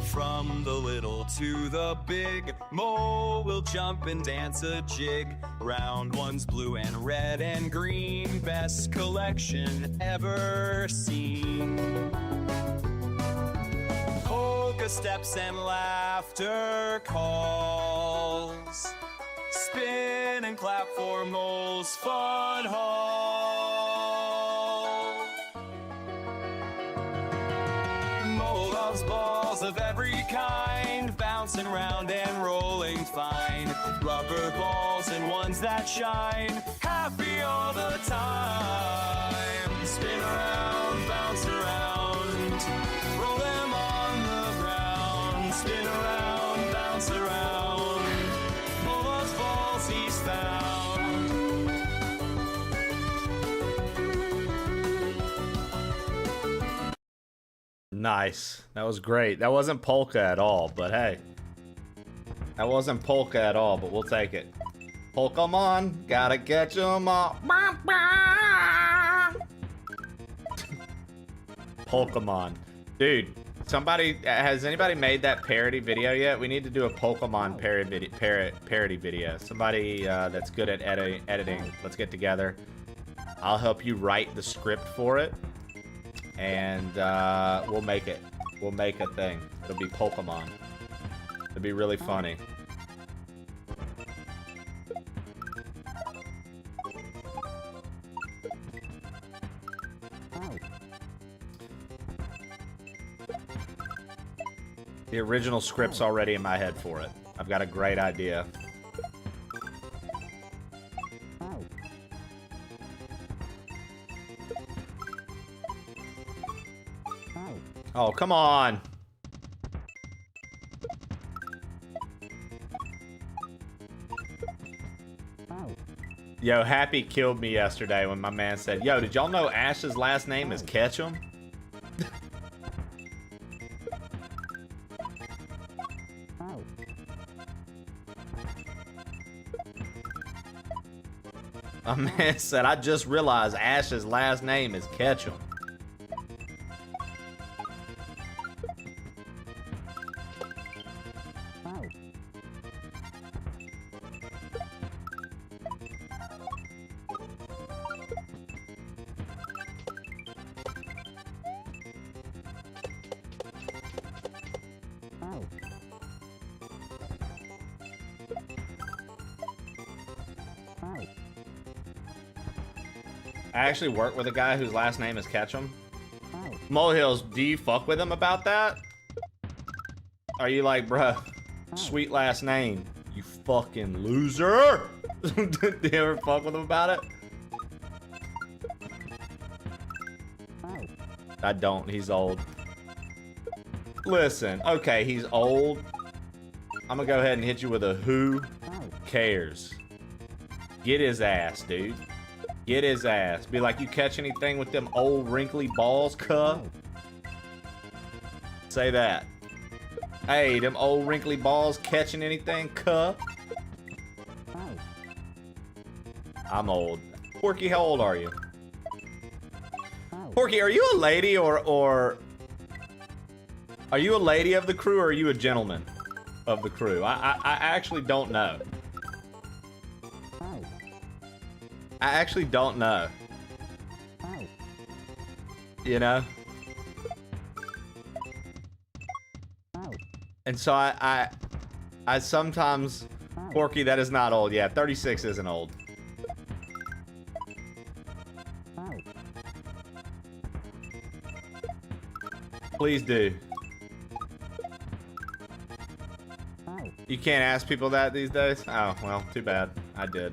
From the little to the big, Mole will jump and dance a jig. Round ones blue and red and green, best collection ever seen. Polka steps and laughter calls. Spin and clap for Mole's fun hall. Mole loves balls of every kind, bouncing round and rolling fine. Rubber balls and ones that shine, happy all the time. Spin around, bounce around, roll them on the ground. Spin around, bounce around, Mole loves balls he's found. Nice. That was great. That wasn't polka at all, but hey. That wasn't polka at all, but we'll take it. Pokemon, gotta catch 'em all. Pokemon. Dude, has anybody made that parody video yet? We need to do a Pokemon parody video. Somebody that's good at editing. Let's get together. I'll help you write the script for it. And we'll make it. We'll make a thing. It'll be Pokemon. It'll be really funny. The original script's already in my head for it. I've got a great idea. Oh, come on. Yo, Happy killed me yesterday when my man said, yo, did y'all know Ash's last name is Ketchum? My man said, I just realized Ash's last name is Ketchum. I actually work with a guy whose last name is Ketchum. Molehills, do you fuck with him about that? Are you like, bruh, sweet last name, you fucking loser? Do you ever fuck with him about it? I don't, he's old. Listen, okay, he's old. I'm gonna go ahead and hit you with a who cares. Get his ass, dude. Get his ass. Be like, you catch anything with them old wrinkly balls, cuh? Say that. Hey, them old wrinkly balls catching anything, cuh? I'm old. Porky, how old are you? Porky, are you a lady or are you a lady of the crew or are you a gentleman of the crew? I actually don't know. I actually don't know. You know? And so I sometimes... Porky, that is not old. Yeah, 36 isn't old. Please do. You can't ask people that these days? Oh, well, too bad. I did.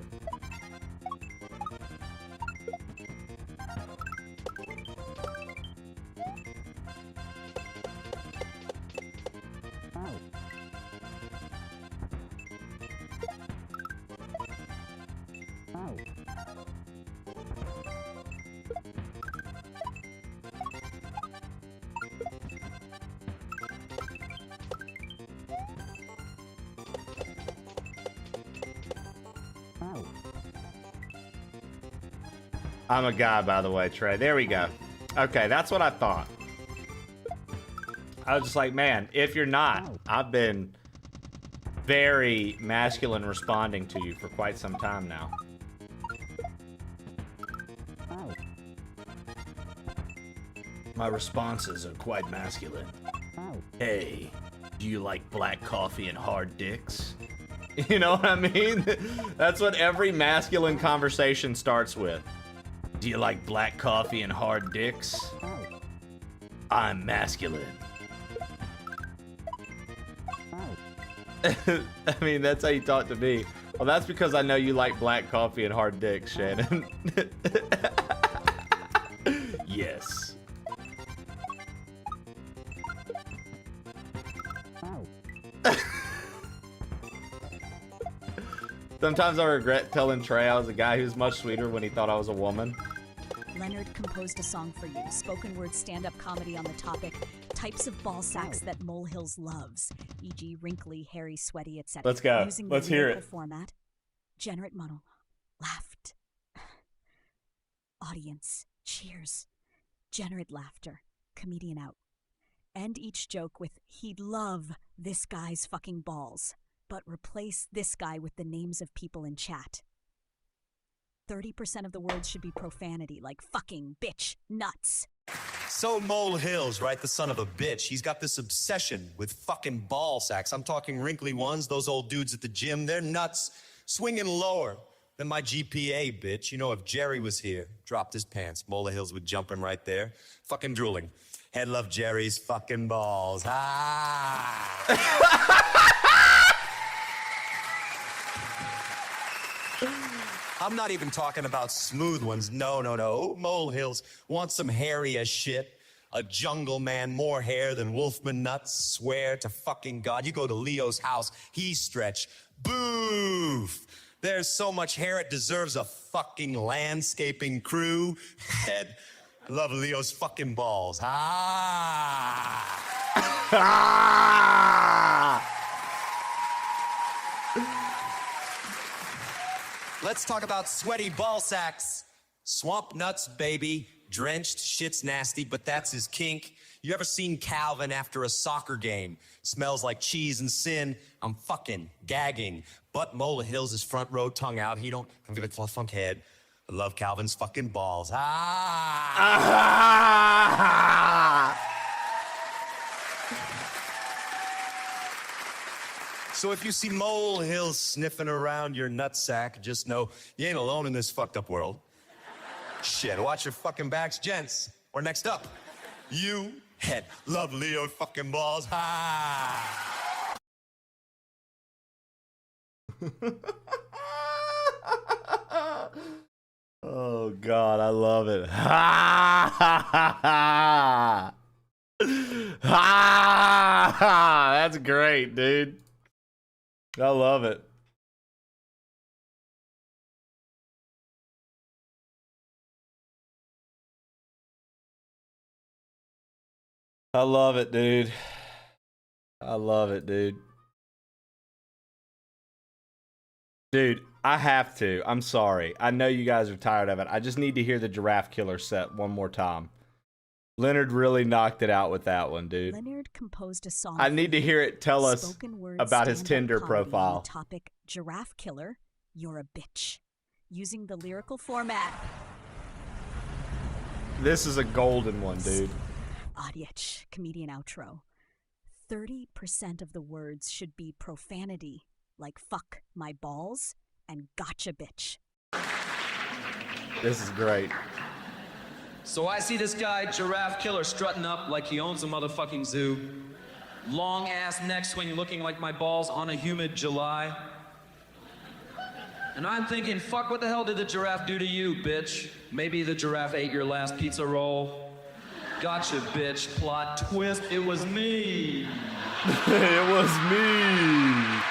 I'm a guy, by the way, Trey. There we go. Okay, that's what I thought. I was just like, man, if you're not, I've been very masculine responding to you for quite some time now. My responses are quite masculine. Hey, do you like black coffee and hard dicks? You know what I mean? That's what every masculine conversation starts with. Do you like black coffee and hard dicks? I'm masculine. I mean, that's how you talk to me. Well, that's because I know you like black coffee and hard dicks, Shannon. Yes. Sometimes I regret telling Trey I was a guy who's much sweeter when he thought I was a woman. Leonard composed a song for you, spoken word stand-up comedy on the topic, types of ball sacks that Molehills loves, e.g. wrinkly, hairy, sweaty, etc. Let's go. Using Let's the hear lyrical it. format, generate muddle, laughed. Audience, cheers. Generate laughter, comedian out. End each joke with, he'd love this guy's fucking balls, but replace this guy with the names of people in chat. 30% of the words should be profanity, like fucking, bitch, nuts. So Molehills, right? The son of a bitch. He's got this obsession with fucking ball sacks. I'm talking wrinkly ones, those old dudes at the gym. They're nuts, swinging lower than my GPA, bitch. You know, if Jerry was here, dropped his pants, Molehills would jump him right there. Fucking drooling. Head love Jerry's fucking balls. I'm not even talking about smooth ones. No. Molehills want some hairy as shit. A jungle man, more hair than Wolfman nuts. Swear to fucking God. You go to Leo's house, he's stretch. Boof! There's so much hair it deserves a fucking landscaping crew. Head, I love Leo's fucking balls. Let's talk about sweaty ball sacks. Swamp nuts, baby. Drenched, shit's nasty, but that's his kink. You ever seen Calvin after a soccer game? Smells like cheese and sin. I'm fucking gagging. But Molehills is front row, tongue out. He don't, I'm gonna funk head. I love Calvin's fucking balls. So if you see Molehills sniffing around your nutsack, just know you ain't alone in this fucked up world. Shit, watch your fucking backs, gents. Or next up, you head love Leo fucking balls. Oh God, I love it. That's great, dude. I love it. I love it, dude. I love it, dude. Dude, I have to. I'm sorry. I know you guys are tired of it. I just need to hear the Giraffe Killer set one more time. Leonard really knocked it out with that one, dude. Leonard composed a song. I need to hear it tell us about his Tinder profile. Topic, Giraffe Killer, you're a bitch. Using the lyrical format. This is a golden one, dude. Audience, comedian outro. 30% of the words should be profanity, like fuck my balls and gotcha bitch. This is great. So I see this guy, Giraffe Killer, strutting up like he owns a motherfucking zoo. Long ass neck swing looking like my balls on a humid July. And I'm thinking, fuck, what the hell did the giraffe do to you, bitch? Maybe the giraffe ate your last pizza roll. Gotcha, bitch. Plot twist, it was me. It was me.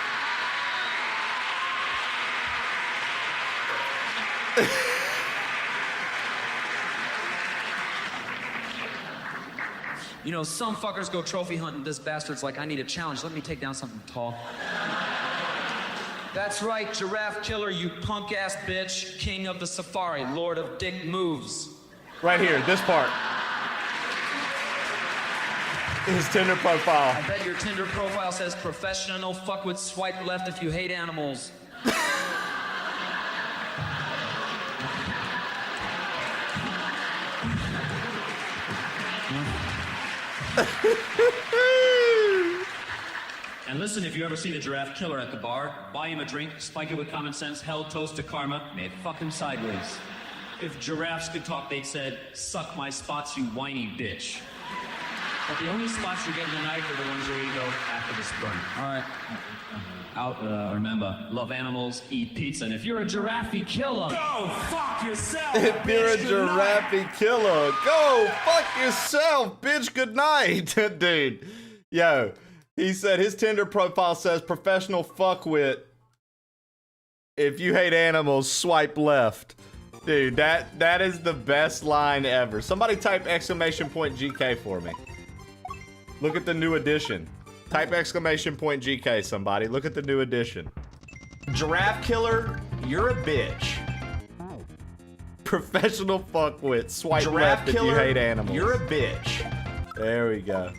You know, some fuckers go trophy hunting. This bastard's like, I need a challenge. Let me take down something tall. That's right, Giraffe Killer, you punk-ass bitch. King of the safari, lord of dick moves. Right here, this part. His Tinder profile. I bet your Tinder profile says professional fuck with swipe left if you hate animals. And listen, if you ever see the Giraffe Killer at the bar, buy him a drink, spike it with common sense, held toast to karma, may it fuck him sideways. If giraffes could talk, they'd said, suck my spots, you whiny bitch. But the only spots you're getting tonight are the ones where you go after the sprint. All right. Remember, love animals, eat pizza, and if you're a giraffe killer, go fuck yourself. If you're a giraffe killer, go fuck yourself, bitch. Good night, dude. Yo, he said his Tinder profile says professional fuckwit. If you hate animals, swipe left. Dude, that is the best line ever. Somebody type exclamation point GK for me. Look at the new edition. Type exclamation point GK, somebody. Look at the new edition. Giraffe Killer, you're a bitch. Professional fuckwit. Swipe Giraffe left Killer, if you hate animals. you're a bitch. There we go.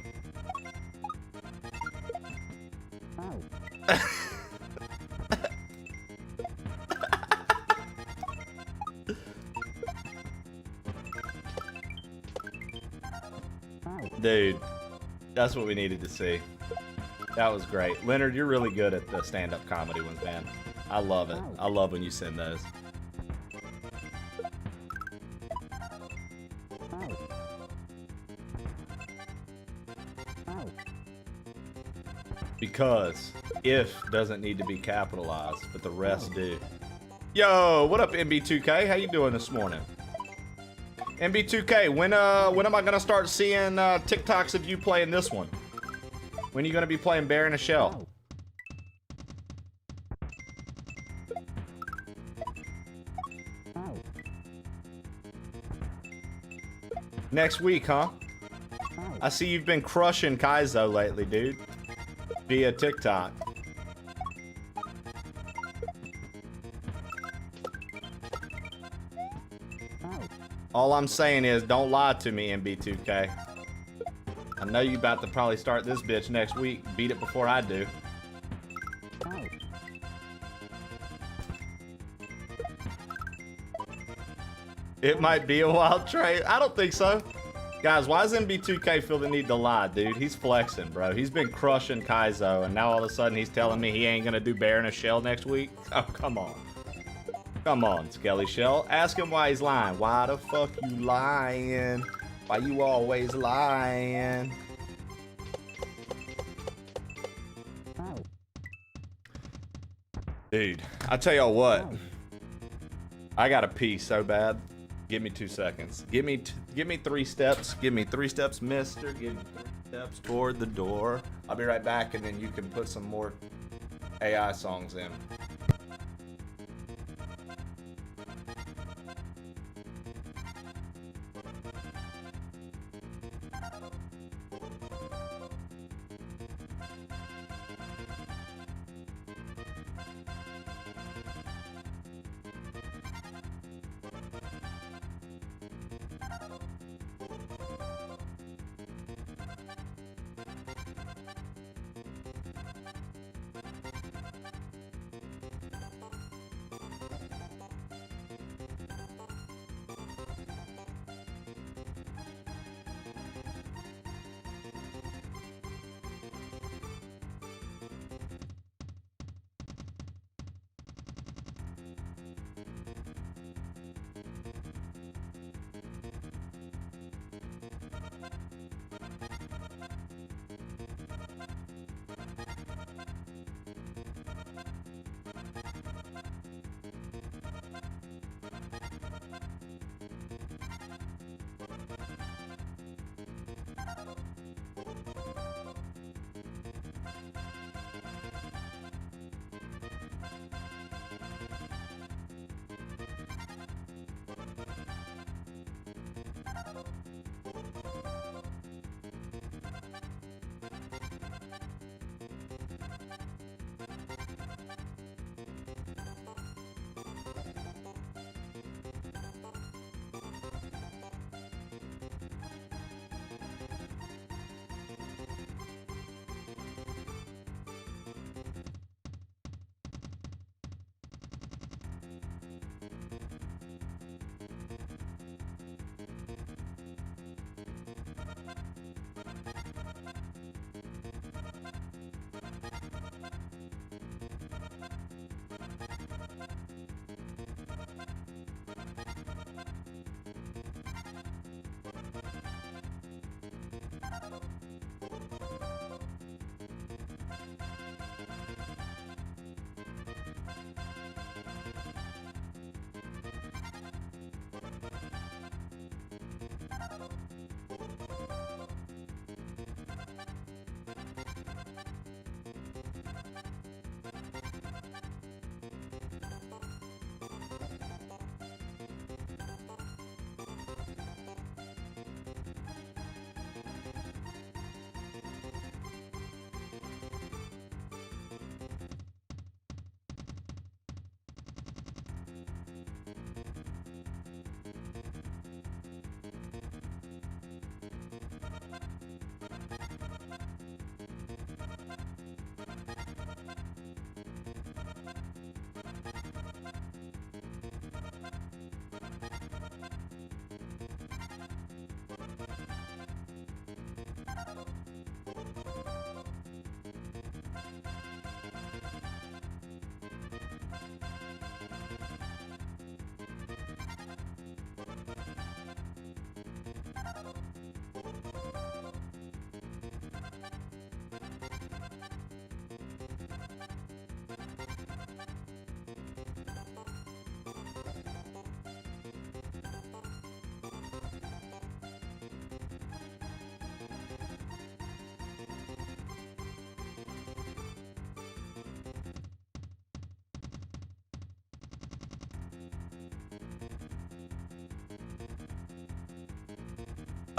Dude, that's what we needed to see. That was great. Leonard, you're really good at the stand-up comedy ones, man. I love it. I love when you send those. Because if doesn't need to be capitalized, but the rest do. Yo, what up, MB2K? How you doing this morning? MB2K, when am I gonna start seeing TikToks of you playing this one? When are you gonna be playing Bear in a Shell? Next week, huh? I see you've been crushing Kaizo lately, dude. Via TikTok. All I'm saying is, don't lie to me, MB2K. I know you about to probably start this bitch next week. Beat it before I do. It might be a wild trade. I don't think so. Guys, why does MB2K feel the need to lie, dude? He's flexing, bro. He's been crushing Kaizo, and now all of a sudden he's telling me he ain't gonna do Bear in a Shell next week? Oh, come on. Come on, Skelly Shell. Ask him why he's lying. Why the fuck you lying? Why you always lying? Dude, I tell y'all what. I gotta pee so bad. Give me 2 seconds. Give me 3 steps. Give me 3 steps, mister. Give me 3 steps toward the door. I'll be right back, and then you can put some more AI songs in.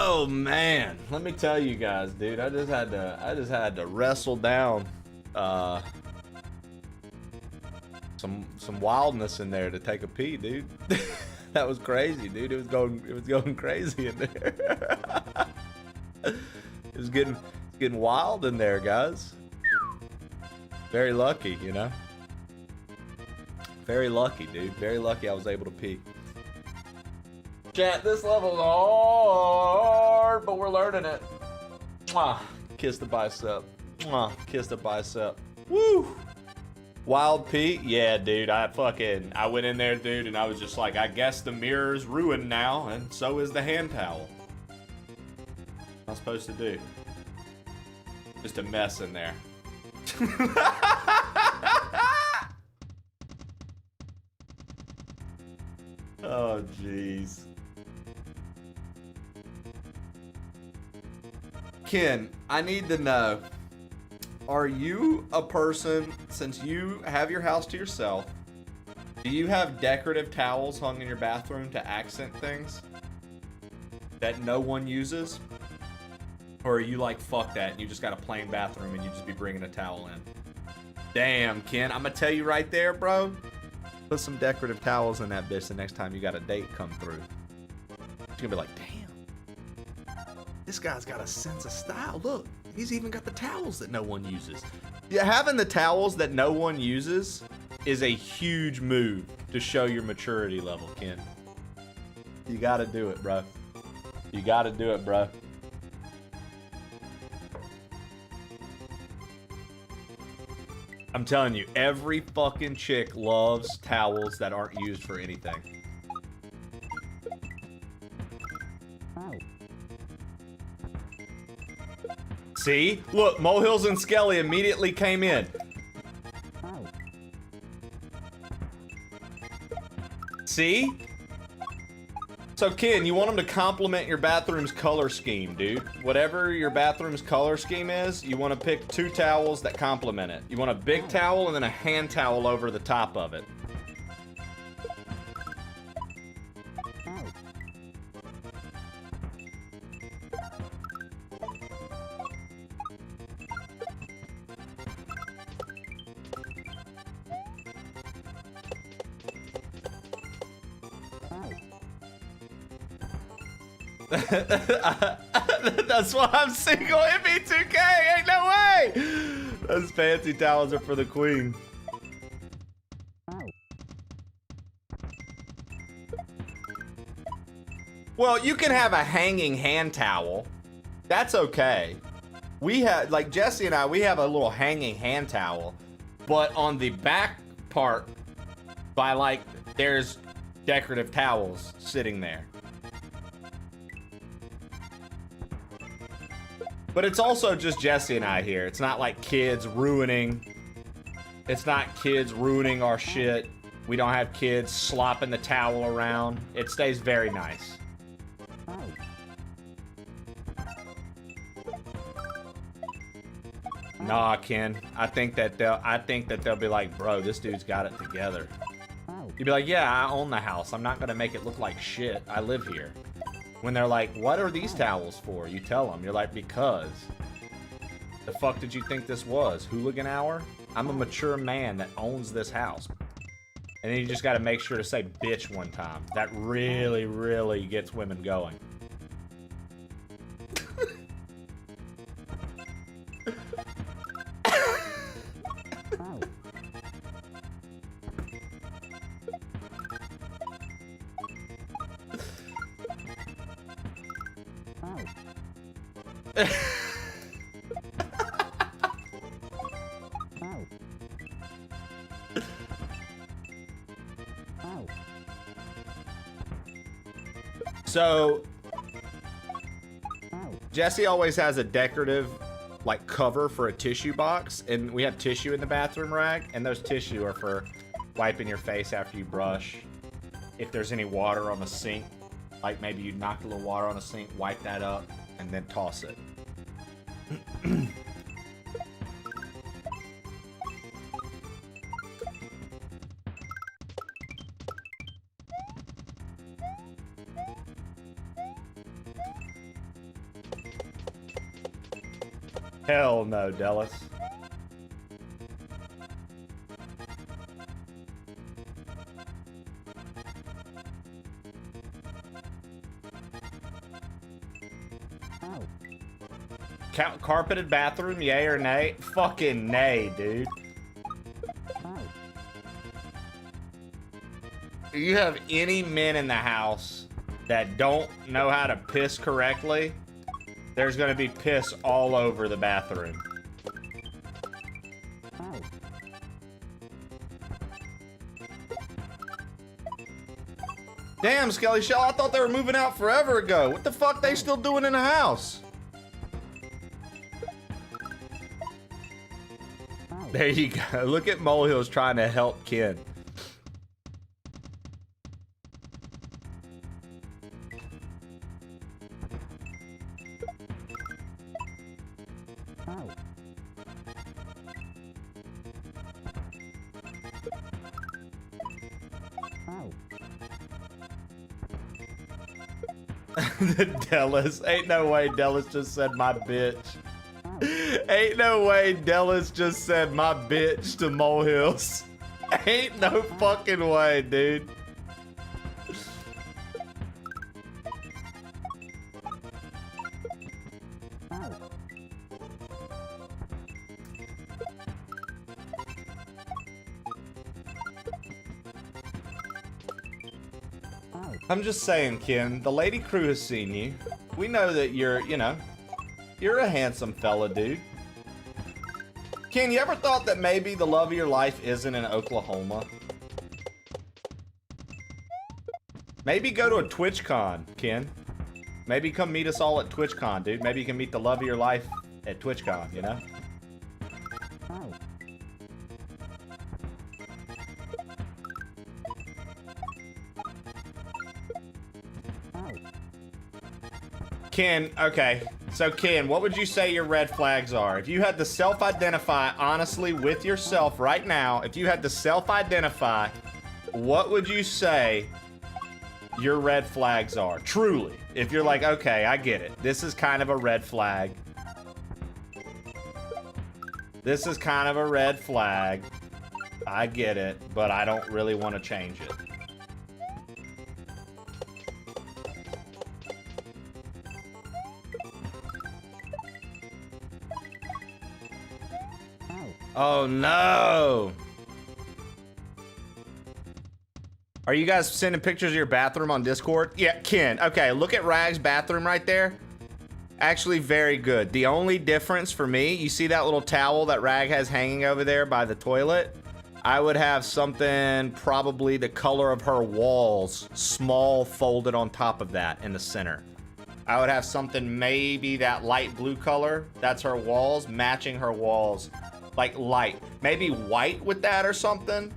Oh man, let me tell you guys, dude. I just had to wrestle down some wildness in there to take a pee, dude. That was crazy, dude. It was going crazy in there. It was getting wild in there, guys. Very lucky, you know. Very lucky, dude. Very lucky I was able to pee. Chat, this level's hard, but we're learning it. Mwah. Kiss the bicep. Mwah. Kiss the bicep. Woo! Wild pee? Yeah, dude. I went in there, dude, and I was just like, I guess the mirror's ruined now, and so is the hand towel. What am I supposed to do? Just a mess in there. Oh, jeez. Ken, I need to know, are you a person, since you have your house to yourself, do you have decorative towels hung in your bathroom to accent things that no one uses? Or are you like, fuck that, and you just got a plain bathroom and you just be bringing a towel in? Damn, Ken, I'm gonna tell you right there, bro. Put some decorative towels in that bitch the next time you got a date come through. You're gonna be like, damn. This guy's got a sense of style. Look, he's even got the towels that no one uses. Yeah, having the towels that no one uses is a huge move to show your maturity level, Ken. You gotta do it, bro. You gotta do it, bro. I'm telling you, every fucking chick loves towels that aren't used for anything. See? Look, Molehills and Skelly immediately came in. See? So, Ken, you want them to complement your bathroom's color scheme, dude. Whatever your bathroom's color scheme is, you want to pick 2 towels that complement it. You want a big towel and then a hand towel over the top of it. That's why I'm single. MB2K, ain't no way. Those fancy towels are for the queen. Well, you can have a hanging hand towel. That's okay. We have, like Jesse and I, we have a little hanging hand towel, but on the back part, by like, there's decorative towels sitting there. But it's also just Jesse and I here. It's not like kids ruining. It's not kids ruining our shit. We don't have kids slopping the towel around. It stays very nice. Nah, Ken. I think that they'll be like, bro, this dude's got it together. You'd be like, yeah, I own the house. I'm not gonna make it look like shit. I live here. When they're like, what are these towels for? You tell them. You're like, because. The fuck did you think this was? Hooligan hour? I'm a mature man that owns this house. And then you just gotta make sure to say bitch one time. That really, really gets women going. So, Jesse always has a decorative, like, cover for a tissue box, and we have tissue in the bathroom rack, and those tissue are for wiping your face after you brush. If there's any water on the sink, like maybe you knocked a little water on the sink, wipe that up, and then toss it. Hell no, Dallas. Carpeted bathroom, yay or nay? Fucking nay, dude. You have any men in the house that don't know how to piss correctly, there's gonna be piss all over the bathroom. Damn, Skelly Shell, I thought they were moving out forever ago. What the fuck they still doing in the house? There you go. Look at Molehills trying to help Ken. Dallas. Ain't no way Dallas just said my bitch. Ain't no way Dallas just said my bitch to Molehills. Ain't no fucking way, dude. I'm just saying, Ken, the lady crew has seen you. We know that you're, you know, you're a handsome fella, dude. Ken, you ever thought that maybe the love of your life isn't in Oklahoma? Maybe go to a TwitchCon, Ken. Maybe come meet us all at TwitchCon, dude. Maybe you can meet the love of your life at TwitchCon, you know? Ken, okay. So Ken, what would you say your red flags are? If you had to self-identify honestly with yourself right now, if you had to self-identify, what would you say your red flags are? Truly. If you're like, okay, I get it. This is kind of a red flag. This is kind of a red flag. I get it, but I don't really want to change it. Oh no! Are you guys sending pictures of your bathroom on Discord? Yeah, Ken. Okay, look at Rag's bathroom right there. Actually, very good. The only difference for me, you see that little towel that Rag has hanging over there by the toilet? I would have something probably the color of her walls, small folded on top of that in the center. I would have something maybe that light blue color. That's her walls, matching her walls. Like light, maybe white with that or something.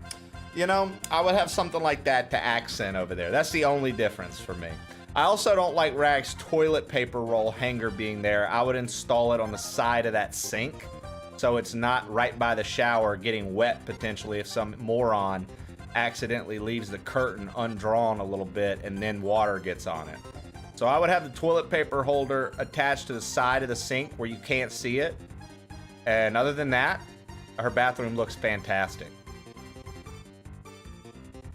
You know, I would have something like that to accent over there. That's the only difference for me. I also don't like Rag's toilet paper roll hanger being there. I would install it on the side of that sink so it's not right by the shower getting wet potentially if some moron accidentally leaves the curtain undrawn a little bit and then water gets on it. So I would have the toilet paper holder attached to the side of the sink where you can't see it. And other than that, her bathroom looks fantastic.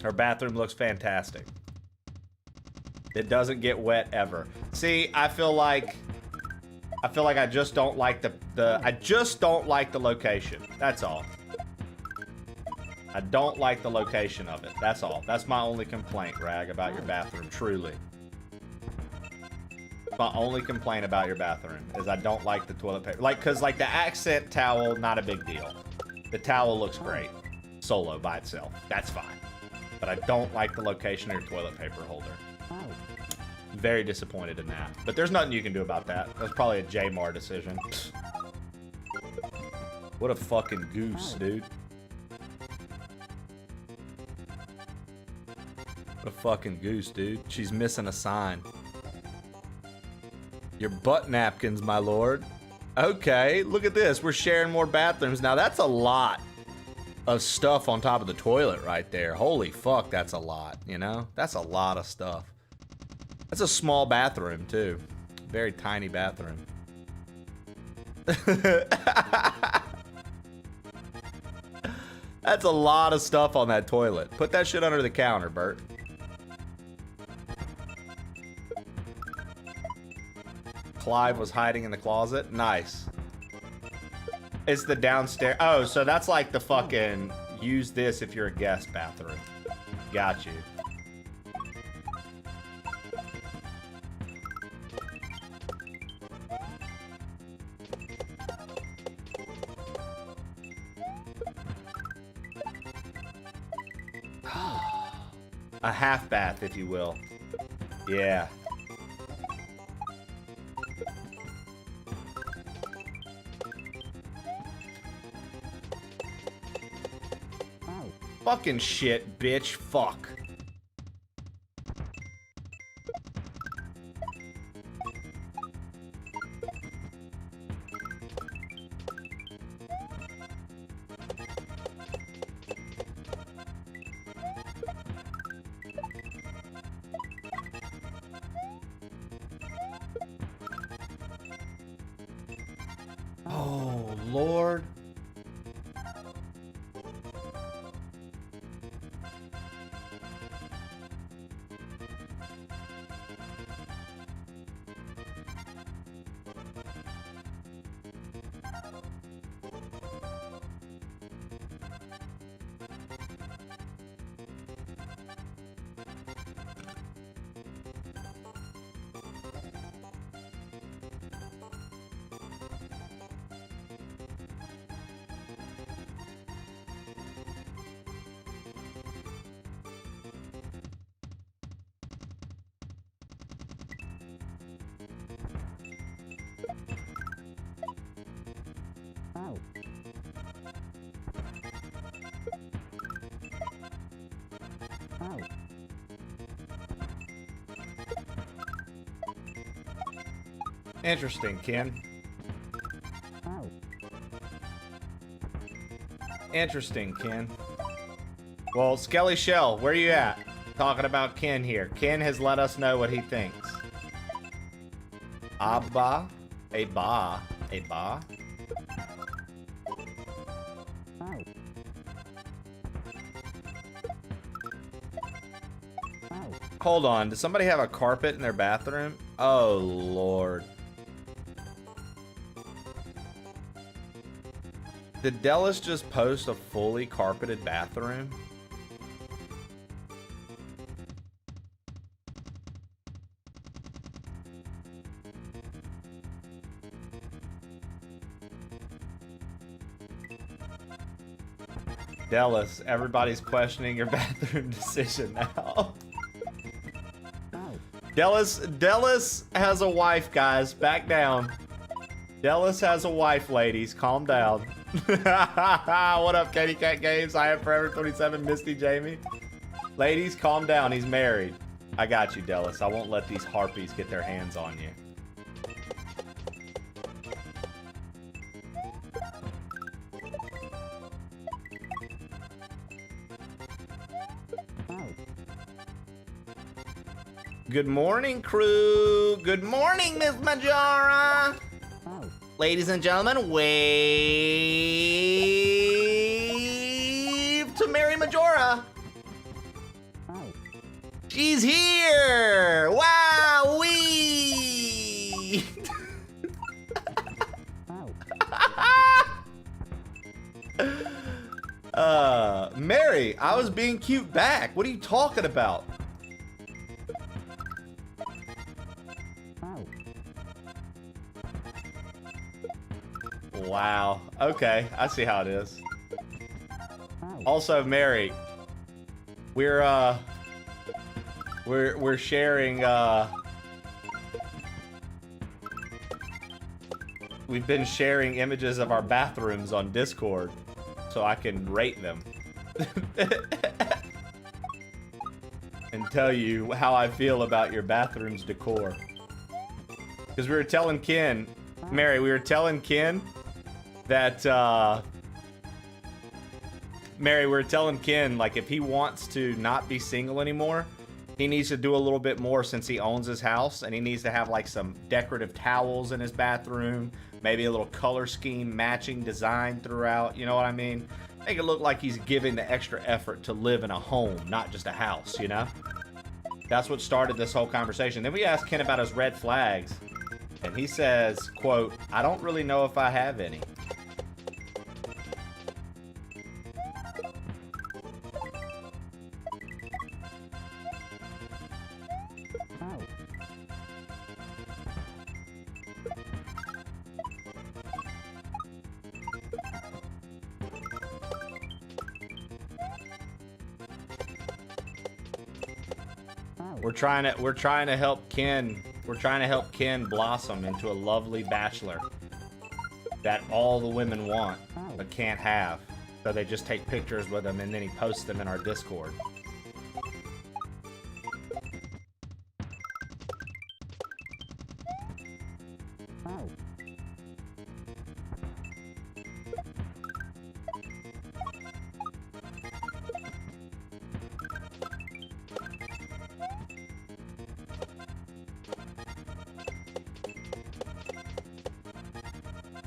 Her bathroom looks fantastic. It doesn't get wet ever. See, I feel like I just don't like I just don't like the location. That's all. I don't like the location of it. That's all. That's my only complaint, Rag, about your bathroom, truly. My only complaint about your bathroom is I don't like the toilet paper. Like, cause like the accent towel, not a big deal. The towel looks great, solo by itself. That's fine. But I don't like the location of your toilet paper holder. Very disappointed in that. But there's nothing you can do about that. That's probably a Jmar decision. What a fucking goose, dude. What a fucking goose, dude. She's missing a sign. Your butt napkins, my lord. Okay, look at this. We're sharing more bathrooms. Now, that's a lot of stuff on top of the toilet right there. Holy fuck, that's a lot, you know? That's a lot of stuff. That's a small bathroom, too. Very tiny bathroom. That's a lot of stuff on that toilet. Put that shit under the counter, Bert. Clive was hiding in the closet. Nice. It's the downstairs. Oh, so that's like the fucking use this if you're a guest bathroom. Got you. A half bath, if you will. Yeah. Fucking shit, bitch. Fuck. Oh, Lord. Interesting, Ken. Interesting, Ken. Well, Skelly Shell, where you at? Talking about Ken here. Ken has let us know what he thinks. Abba? A ba? A ba? Hold on, does somebody have a carpet in their bathroom? Oh, Lord. Did Dallas just post a fully carpeted bathroom? Dallas, everybody's questioning your bathroom decision now. Dallas has a wife, guys. Back down. Dallas has a wife, ladies. Calm down. What up, Katie Cat Games? I am Forever 27, Misty Jamie. Ladies, calm down. He's married. I got you, Dallas. I won't let these harpies get their hands on you. Good morning, crew. Good morning, Miss Majora. Ladies and gentlemen, wave to Mary Majora. She's here. Wow-wee. Mary, I was being cute back. What are you talking about? Wow. Okay, I see how it is. Also, Mary, we're sharing. We've been sharing images of our bathrooms on Discord, so I can rate them and tell you how I feel about your bathroom's decor. Because we were telling Ken, Mary, we were telling Ken that, Mary, we're telling Ken, like, if he wants to not be single anymore, he needs to do a little bit more since he owns his house, and he needs to have like some decorative towels in his bathroom, maybe a little color scheme matching design throughout, you know what I mean? Make it look like he's giving the extra effort to live in a home, not just a house, you know? That's what started this whole conversation. Then we asked Ken about his red flags, and he says, quote, "I don't really know if I have any." We're trying to help Ken. We're trying to help Ken blossom into a lovely bachelor that all the women want but can't have. So they just take pictures with him and then he posts them in our Discord.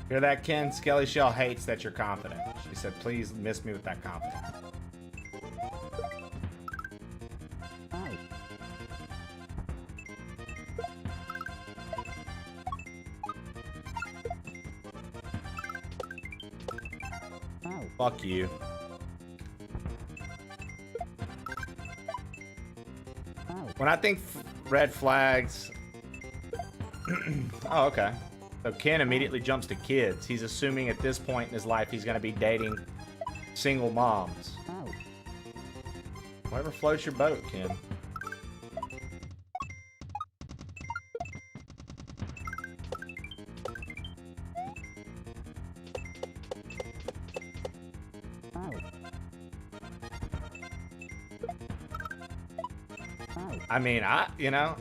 Hear that, Ken? Skelly Shell hates that you're confident. She said, please miss me with that confidence. Fuck you. When I think red flags... Oh, okay. So Ken immediately jumps to kids. He's assuming at this point in his life he's going to be dating single moms. Whatever floats your boat, Ken. I mean, you know...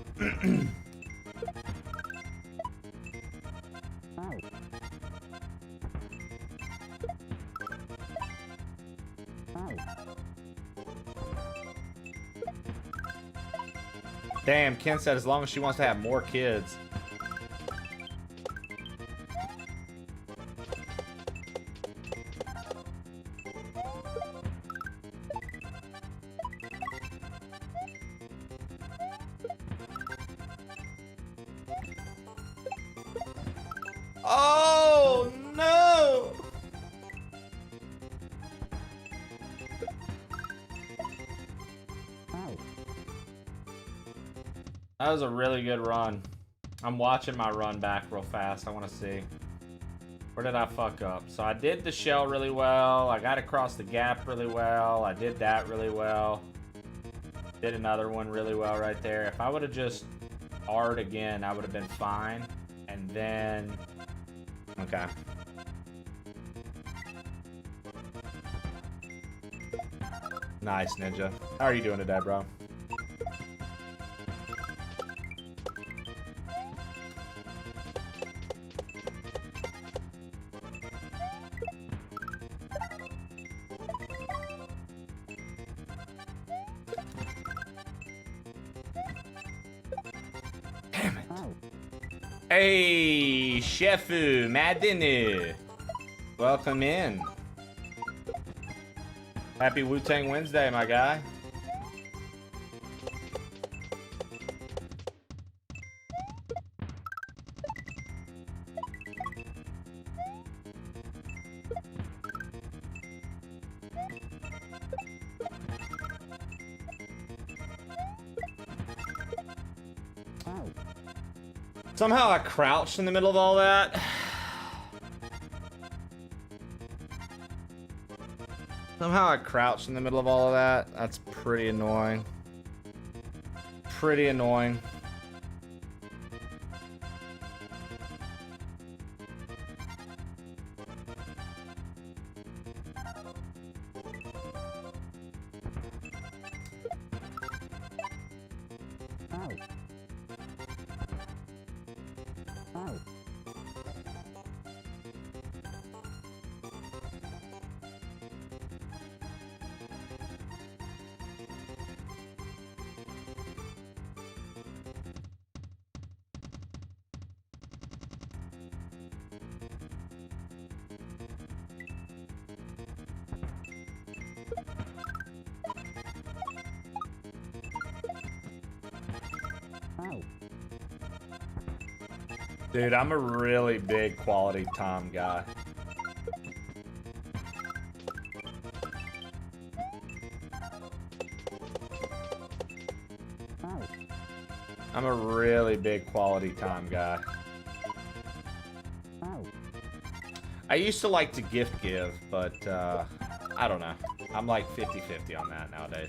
Damn, Ken said as long as she wants to have more kids. Oh, no! That was a really good run. I'm watching my run back real fast. I want to see. Where did I fuck up? So I did the shell really well. I got across the gap really well. I did that really well. Did another one really well right there. If I would have just R'd again, I would have been fine. And then... Okay. Nice, Ninja. How are you doing today, bro? Hey, Shefu, Madinu. Welcome in. Happy Wu-Tang Wednesday, my guy. Somehow I crouched in the middle of all that. Somehow I crouched in the middle of all of that. That's pretty annoying. Pretty annoying. Dude, I'm a really big quality time guy. I'm a really big quality time guy. I used to like to gift give, but I don't know. I'm like 50-50 on that nowadays.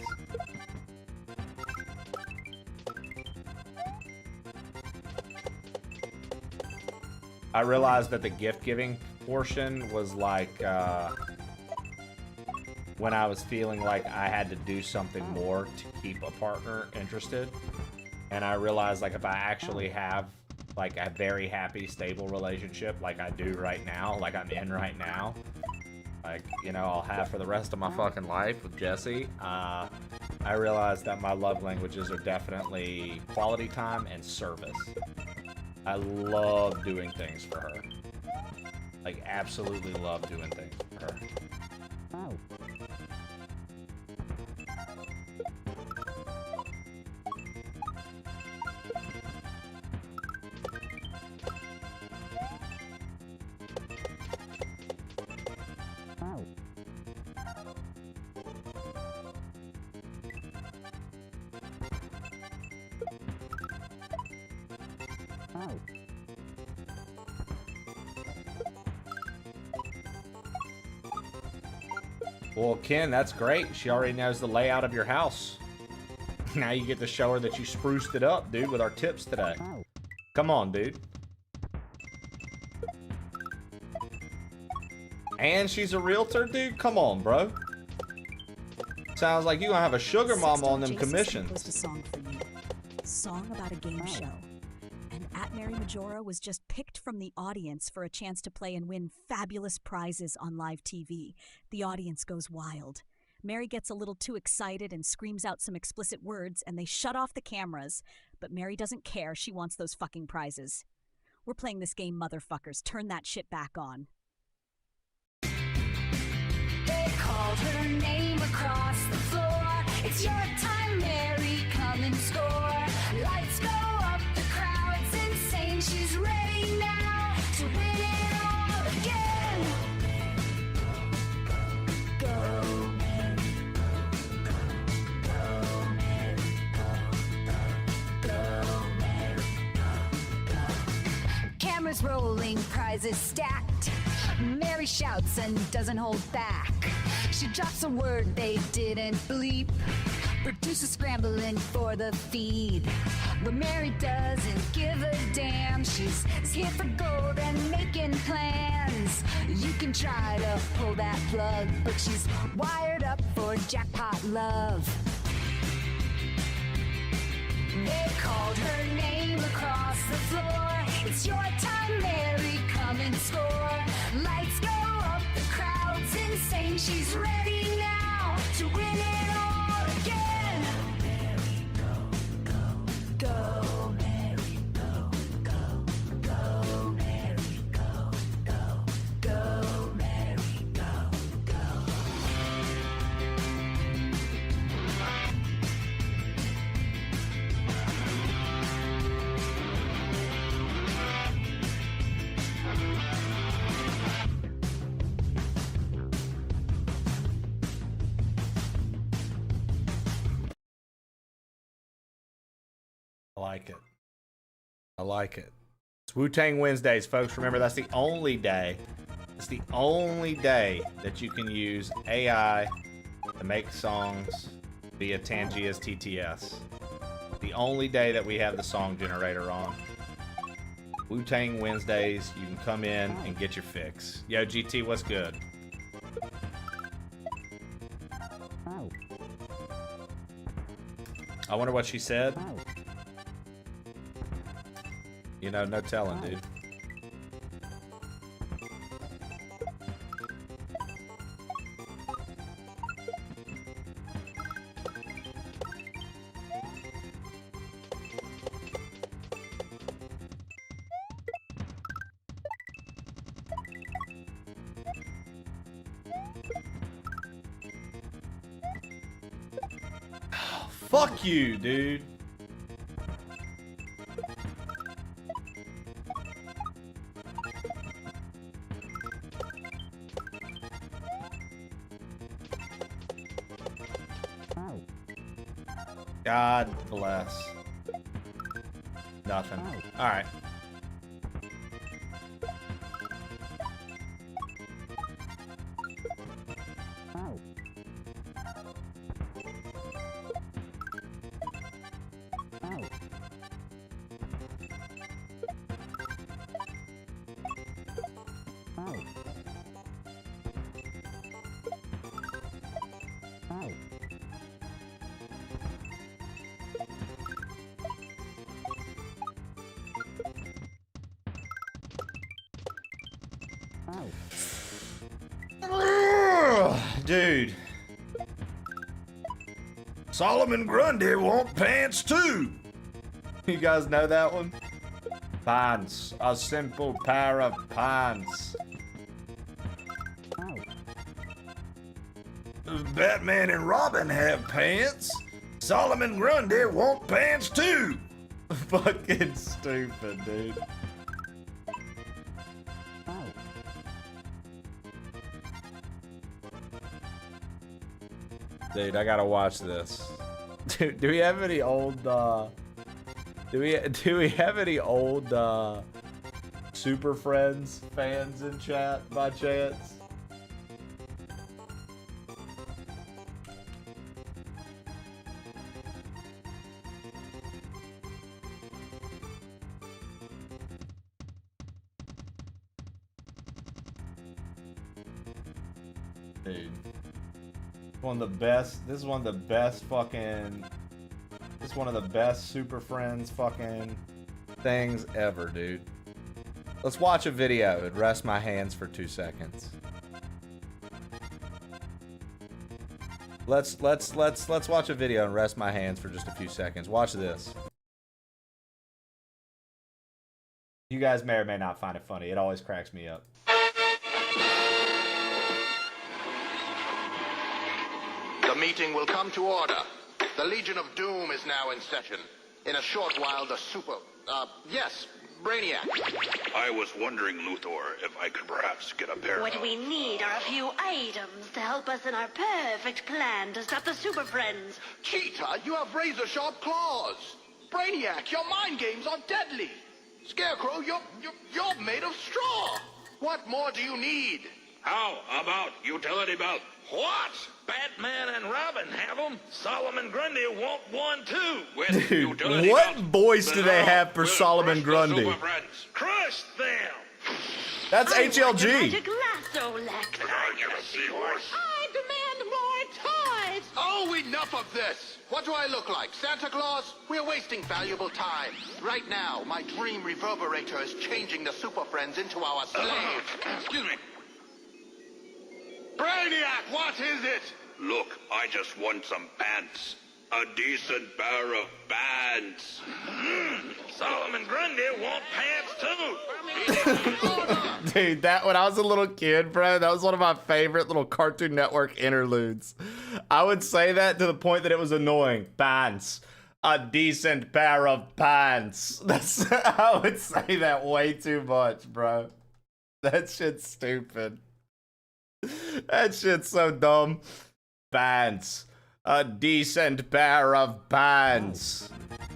I realized that the gift giving portion was like when I was feeling like I had to do something more to keep a partner interested. And I realized like if I actually have like a very happy, stable relationship like I do right now, like I'm in right now, like, you know, I'll have for the rest of my fucking life with Jessie, I realized that my love languages are definitely quality time and service. I love doing things for her. Like, absolutely love doing things for her. Well, Ken, that's great. She already knows the layout of your house. Now you get to show her that you spruced it up, dude, with our tips today. Come on, dude. And she's a realtor, dude? Come on, bro. Sounds like you gonna have a sugar mama on them commissions. Composed a song for you. Song about a game show. And At Mary Majora was just picked from the audience for a chance to play and win fabulous prizes on live TV. The audience goes wild. Mary gets a little too excited and screams out some explicit words, and they shut off the cameras. But Mary doesn't care. She wants those fucking prizes. We're playing this game, motherfuckers. Turn that shit back on. They called her name across the floor. It's your time, Mary, come and score. Lights go up, the crowd's insane. She's ready now to win it all again. Go, Mary, go, Mary, go, Mary, go. Cameras rolling, prizes stacked. Mary shouts and doesn't hold back. She drops a word they didn't bleep. Producers scrambling for the feed. But Mary doesn't give a damn. She's here for gold and making plans. You can try to pull that plug, but she's wired up for jackpot love. They called her name across the floor. It's your time, Mary, come and score. Lights go up, the crowd's insane. She's ready now to win it all again. Mary, go, go, go, Mary, go, go, go, Mary, go, go, go, Mary, go, go. I like it. I like it. It's Wu-Tang Wednesdays, folks. Remember, that's the only day. It's the only day that you can use AI to make songs via Tangia's TTS. The only day that we have the song generator on. Wu-Tang Wednesdays. You can come in and get your fix. Yo, GT, what's good? I wonder what she said. You know, no telling, dude. Fuck you, dude. God bless. Nothing. All right. Dude. Solomon Grundy want pants too. You guys know that one? Pants. A simple pair of pants. Batman and Robin have pants. Solomon Grundy want pants too. Fucking stupid, dude. Dude, I gotta watch this. Dude, do we have any old do we have any old Super Friends fans in chat by chance? Dude. One of the best. This is one of the best fucking. This is one of the best Super Friends fucking things ever, dude. Let's watch a video and rest my hands for 2 seconds. Let's watch a video and rest my hands for just a few seconds. Watch this. You guys may or may not find it funny. It always cracks me up. The meeting will come to order. The Legion of Doom is now in session. In a short while, the yes, Brainiac. I was wondering, Luthor, if I could perhaps get a pair What we need are a few items to help us in our perfect plan to stop the Super Friends. Cheetah, you have razor-sharp claws. Brainiac, your mind games are deadly. Scarecrow, you're made of straw. What more do you need? How about utility belt? What? Batman and Robin have them. Solomon Grundy want one too. With Dude, utility what belt, voice do then they I have for will Solomon crush the Grundy? Super Friends. Crush them. That's I want a HLG. magic lasso, Lex. I get a seahorse. I demand more toys. Oh, enough of this. What do I look like, Santa Claus? We're wasting valuable time. Right now, my dream reverberator is changing the Super Friends into our slaves. Excuse me. Brainiac, what is it? Look, I just want some pants. A decent pair of pants. Solomon Grundy want pants too. Dude, that when I was a little kid, bro, that was one of my favorite little Cartoon Network interludes. I would say that to the point that it was annoying. Pants. A decent pair of pants. That's I would say that way too much, bro. That shit's stupid. That shit's so dumb. Pants. A decent pair of pants.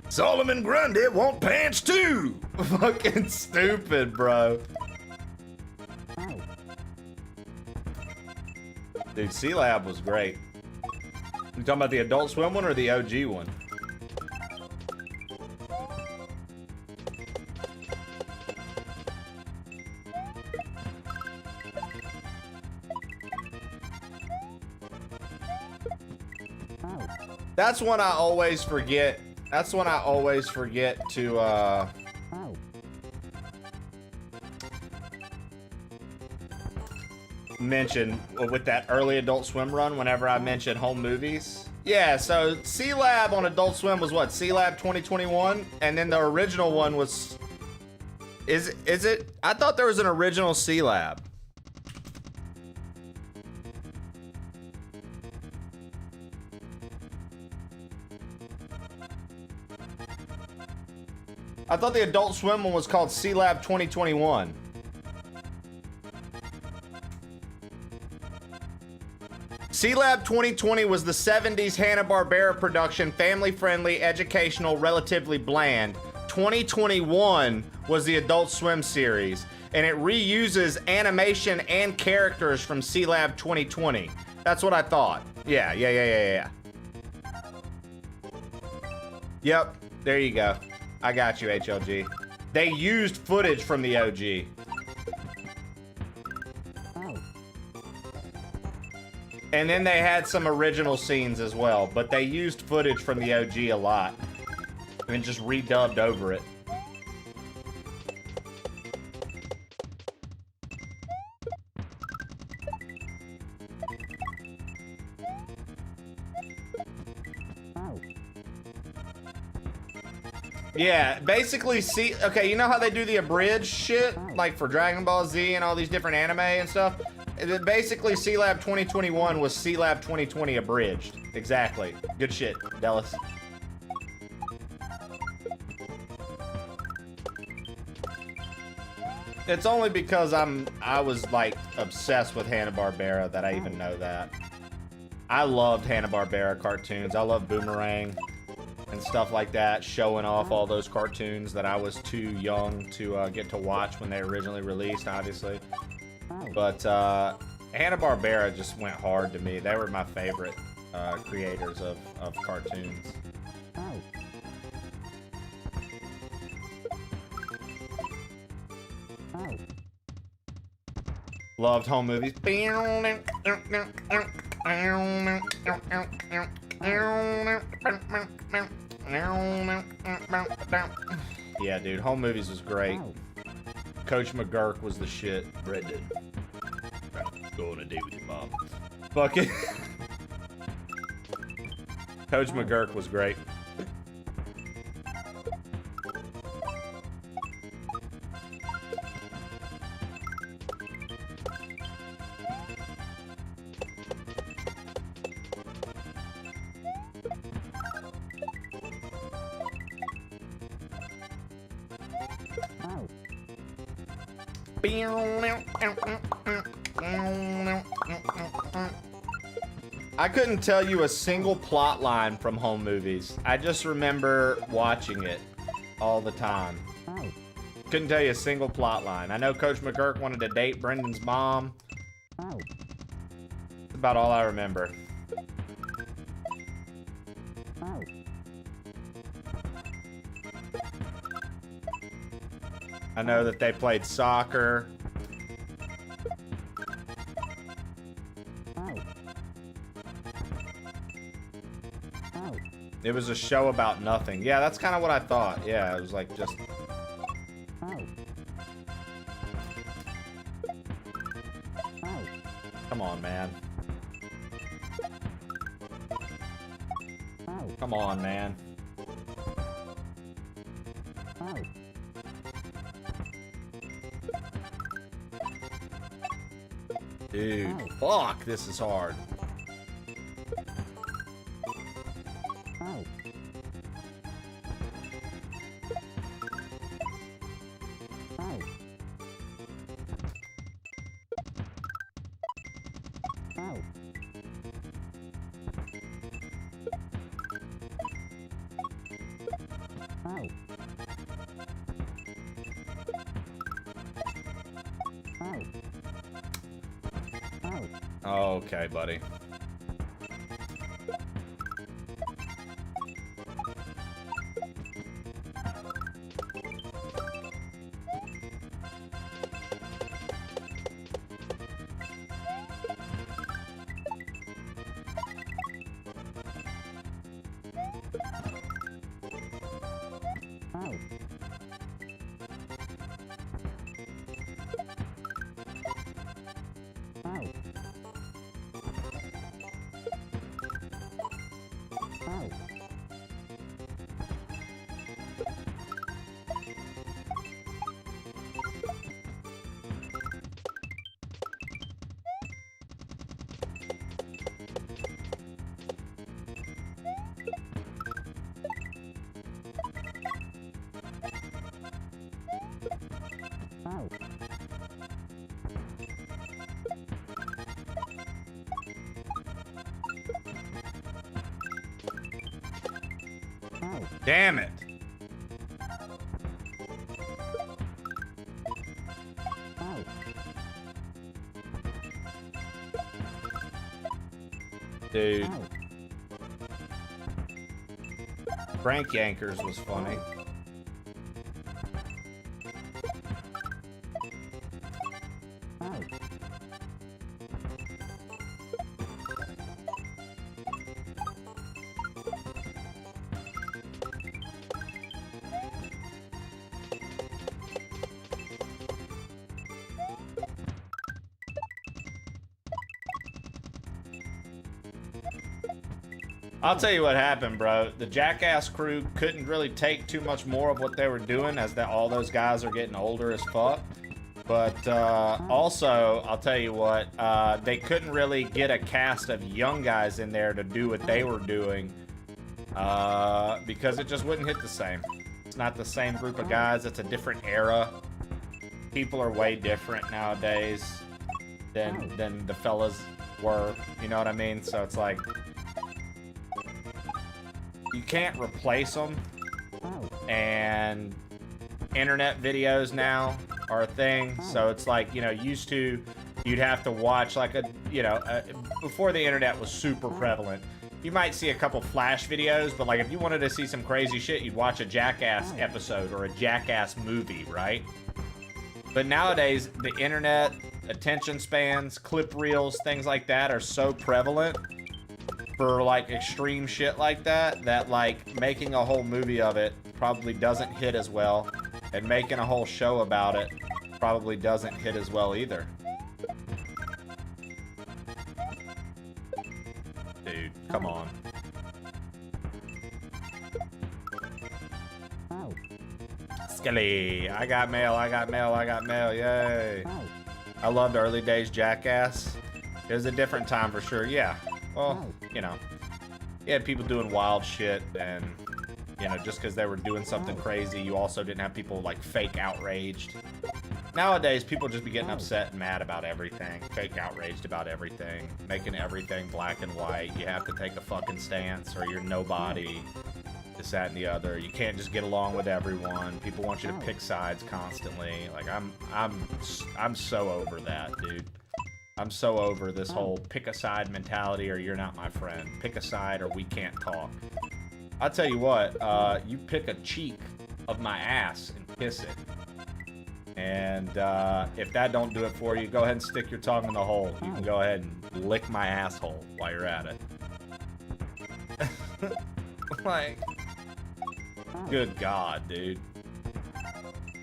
Solomon Grundy want pants too. Fucking stupid, bro. Dude, C-Lab was great. You talking about the Adult Swim one or the OG one? That's one I always forget. That's one I always forget to mention with that early Adult Swim run whenever I mention home movies. Yeah, so C-Lab on Adult Swim was what? C-Lab 2021? And then the original one was... Is it? I thought there was an original C-Lab. I thought the Adult Swim one was called C-Lab C-Lab 2020 was the 70s Hanna-Barbera production, family-friendly, educational, relatively bland. 2021 was the Adult Swim series, and it reuses animation and characters from C-Lab 2020. That's what I thought. Yeah. Yep, there you go. I got you, HLG. They used footage from the OG. And then they had some original scenes as well, but they used footage from the OG a lot. And just redubbed over it. Yeah, basically, see, okay, you know how they do the abridged shit? Like for Dragon Ball Z and all these different anime and stuff? Basically, C-Lab 2021 was C-Lab 2020 abridged. Exactly. Good shit, Dallas. It's only because I was like obsessed with Hanna-Barbera that I even know that. I loved Hanna-Barbera cartoons. I love Boomerang and stuff like that, showing off all those cartoons that I was too young to get to watch when they originally released, obviously. But Hanna-Barbera just went hard to me. They were my favorite creators of cartoons. Loved home movies. Yeah, dude, home movies was great. Coach McGurk was the shit. Brendan, go on a date with your mom. Fuck it. Coach McGurk was great. I couldn't tell you a single plot line from home movies. I just remember watching it all the time. Couldn't tell you a single plot line. I know Coach McGurk wanted to date Brendan's mom. That's about all I remember. I know that they played soccer. It was a show about nothing. Yeah, that's kind of what I thought. Yeah, it was like just... Come on, man. Come on, man. Dude, fuck, this is hard. Okay, buddy. Damn it. Dude. Frank Yankers was funny. I'll tell you what happened, bro. The Jackass crew couldn't really take too much more of what they were doing, as that all those guys are getting older as fuck. But also, I'll tell you what, they couldn't really get a cast of young guys in there to do what they were doing because it just wouldn't hit the same. It's not the same group of guys. It's a different era. People are way different nowadays than the fellas were. You know what I mean? So it's like, you can't replace them, and internet videos now are a thing. So it's like, you know, used to, you'd have to watch like before the internet was super prevalent, you might see a couple flash videos, but like if you wanted to see some crazy shit, you'd watch a Jackass episode or a Jackass movie, right? But nowadays, the internet, attention spans, clip reels, things like that are so prevalent for like extreme shit like that, that like making a whole movie of it probably doesn't hit as well, and making a whole show about it probably doesn't hit as well either. Dude, come on. Skelly, I got mail, I got mail, I got mail, yay. I loved early days Jackass. It was a different time for sure, yeah. Well, you know, you had people doing wild shit, and, you know, just because they were doing something crazy, you also didn't have people, like, fake outraged. Nowadays, people just be getting upset and mad about everything, fake outraged about everything, making everything black and white. You have to take a fucking stance, or you're nobody, this, that, and the other. You can't just get along with everyone. People want you to pick sides constantly. Like, I'm so over that, dude. I'm so over this whole pick a side mentality, or you're not my friend. Pick a side or we can't talk. I'll tell you what, you pick a cheek of my ass and kiss it. And if that don't do it for you, go ahead and stick your tongue in the hole. You can go ahead and lick my asshole while you're at it. Like, good God, dude.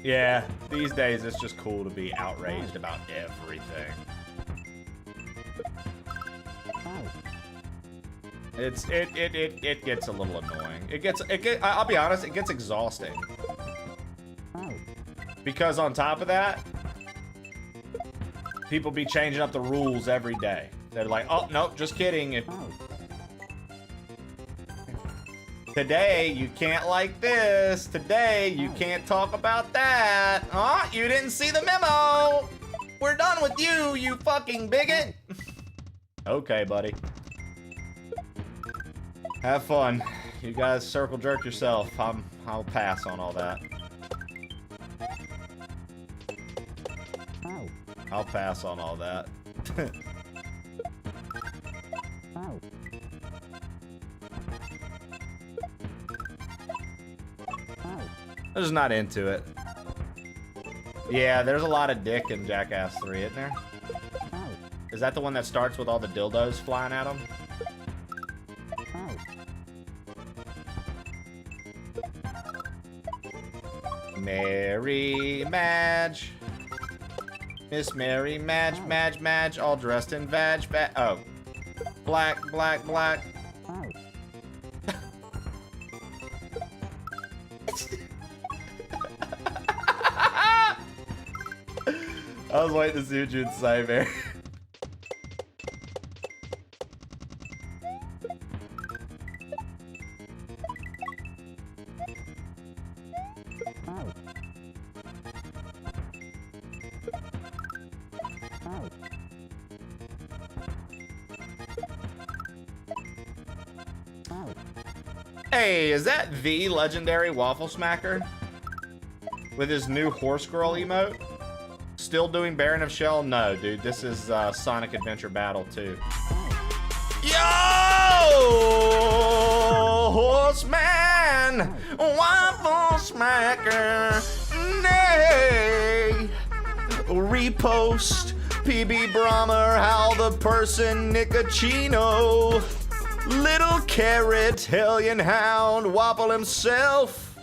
Yeah, these days it's just cool to be outraged about everything. It gets a little annoying. I'll be honest, it gets exhausting. Because on top of that, people be changing up the rules every day. They're like, oh, nope, just kidding. Today, you can't like this. Today, you can't talk about that. Huh? You didn't see the memo. We're done with you, you fucking bigot. Okay, buddy. Have fun. You guys circle jerk yourself. I'll pass on all that. I'll pass on all that. I'm just not into it. Yeah, there's a lot of dick in Jackass 3, isn't there? Is that the one that starts with all the dildos flying at him? Mary Madge. Miss Mary Madge, Madge, Madge, all dressed in vag, oh. Black, black, black. I was waiting to see what you'd say, Mary. Hey, is that the legendary Waffle Smacker? With his new Horse Girl emote? Still doing Baron of Shell? No, dude. This is Sonic Adventure Battle 2. Yo! Horseman! Waffle Smacker! Nay! Repost PB Brahmer, Hal the Person, Nicocino, Little Carrot, Hellion Hound, Waffle himself.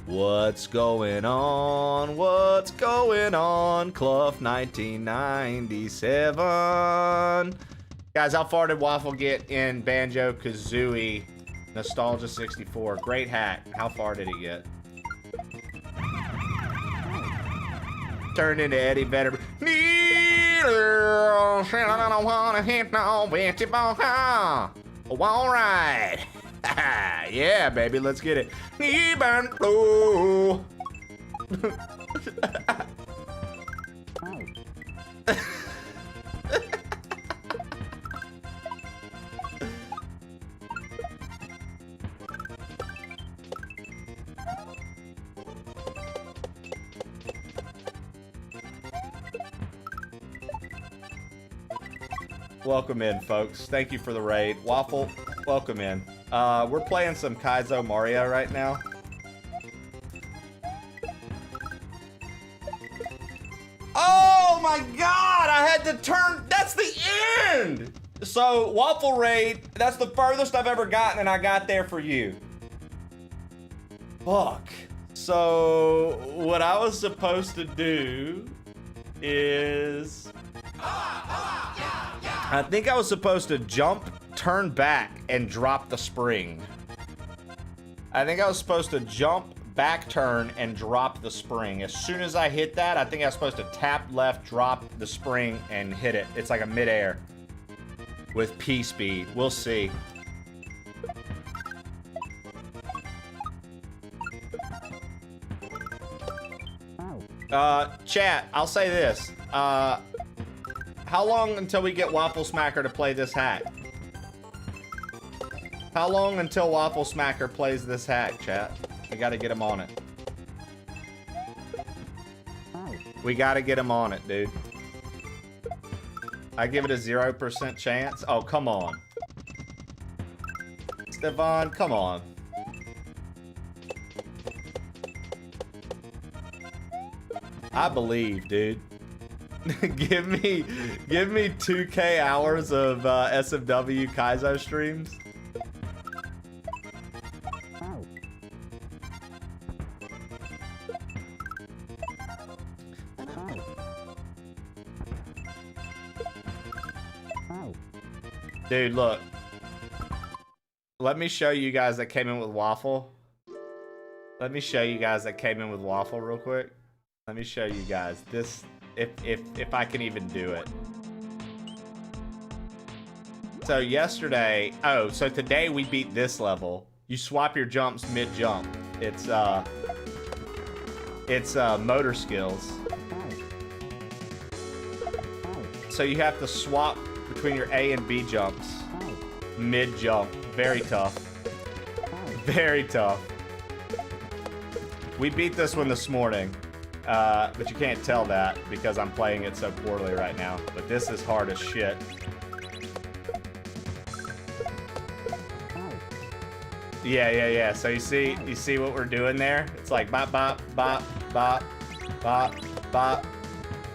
What's going on? What's going on? Clough 1997. Guys, how far did Waffle get in Banjo-Kazooie Nostalgia 64? Great hack. How far did he get? Turned into Eddie Vedder. I don't wanna hit no bitchy ball. Oh, all right. Yeah, baby, let's get it. Welcome in, folks. Thank you for the raid. Waffle, welcome in. We're playing some Kaizo Mario right now. Oh my god! I had to turn... That's the end! So, Waffle raid, that's the furthest I've ever gotten, and I got there for you. Fuck. So, what I was supposed to do is... I think I was supposed to jump, turn back, and drop the spring. I think I was supposed to jump, back turn, and drop the spring. As soon as I hit that, I think I was supposed to tap left, drop the spring, and hit it. It's like a midair with P speed. We'll see. Chat, I'll say this. How long until we get Waffle Smacker to play this hack? How long until Waffle Smacker plays this hack, chat? We gotta get him on it. We gotta get him on it, dude. I give it a 0% chance. Oh, come on. Stefan, come on. I believe, dude. give me 2K hours of SFW Kaizo streams. Dude, look. Let me show you guys that came in with Waffle. Let me show you guys that came in with Waffle real quick. Let me show you guys this. If I can even do it. So yesterday, so today we beat this level. You swap your jumps mid-jump. It's motor skills. So you have to swap between your A and B jumps mid-jump. Very tough. Very tough. We beat this one this morning. But you can't tell that because I'm playing it so poorly right now. But this is hard as shit. Yeah. So you see what we're doing there? It's like bop, bop, bop, bop, bop, bop,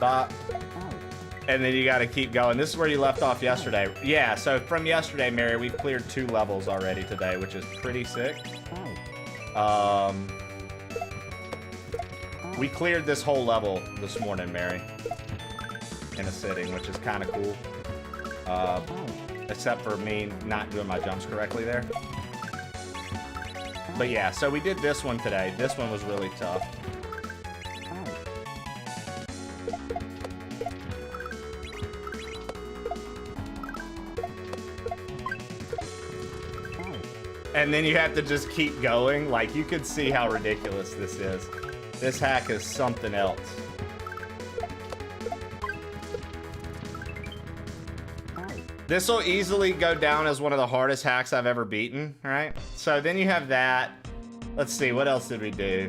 bop. And then you gotta keep going. This is where you left off yesterday. Yeah, so from yesterday, Mary, we've cleared 2 levels already today, which is pretty sick. We cleared this whole level this morning, Mary, in a sitting, which is kind of cool. Except for me not doing my jumps correctly there. But yeah, so we did this one today. This one was really tough. And then you have to just keep going. Like, you can see how ridiculous this is. This hack is something else. This will easily go down as one of the hardest hacks I've ever beaten, right? So then you have that. Let's see, what else did we do?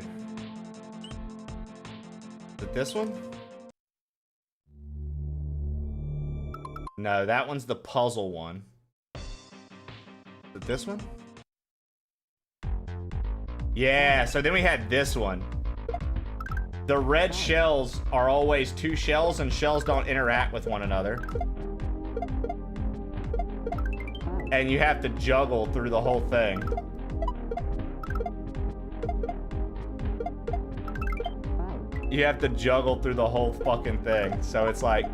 Is it this one? No, that one's the puzzle one. Is it this one? Yeah, so then we had this one. The red shells are always two shells, and shells don't interact with one another. And you have to juggle through the whole thing. You have to juggle through the whole fucking thing. So it's like...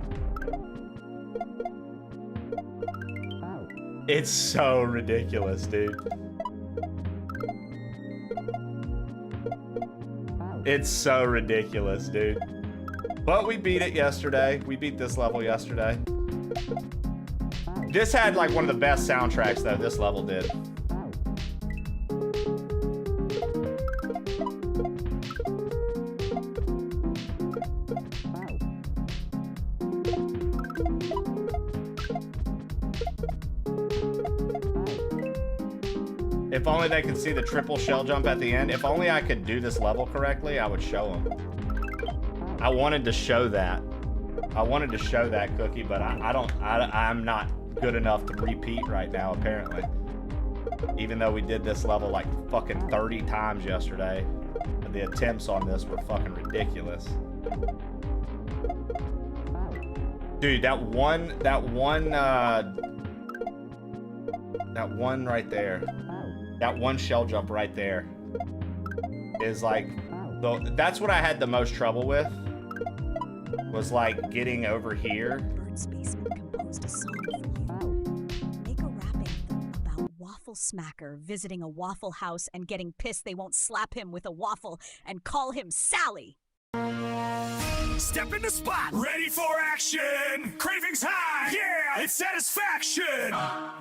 It's so ridiculous, dude. It's so ridiculous, dude. But we beat it yesterday. We beat this level yesterday. This had like one of the best soundtracks though, this level did. If only they could see the triple shell jump at the end. If only I could do this level correctly, I would show them. I wanted to show that. I wanted to show that, Cookie, but I'm not good enough to repeat right now, apparently. Even though we did this level like fucking 30 times yesterday. The attempts on this were fucking ridiculous. Dude, that one right there. That one shell jump right there is like, that's what I had the most trouble with, was like getting over here. Bird's Basement composed a song for you. Make a rap anthem about Waffle Smacker visiting a Waffle House and getting pissed they won't slap him with a waffle and call him Sally. Step in the spot, ready for action. Cravings high, yeah, it's satisfaction.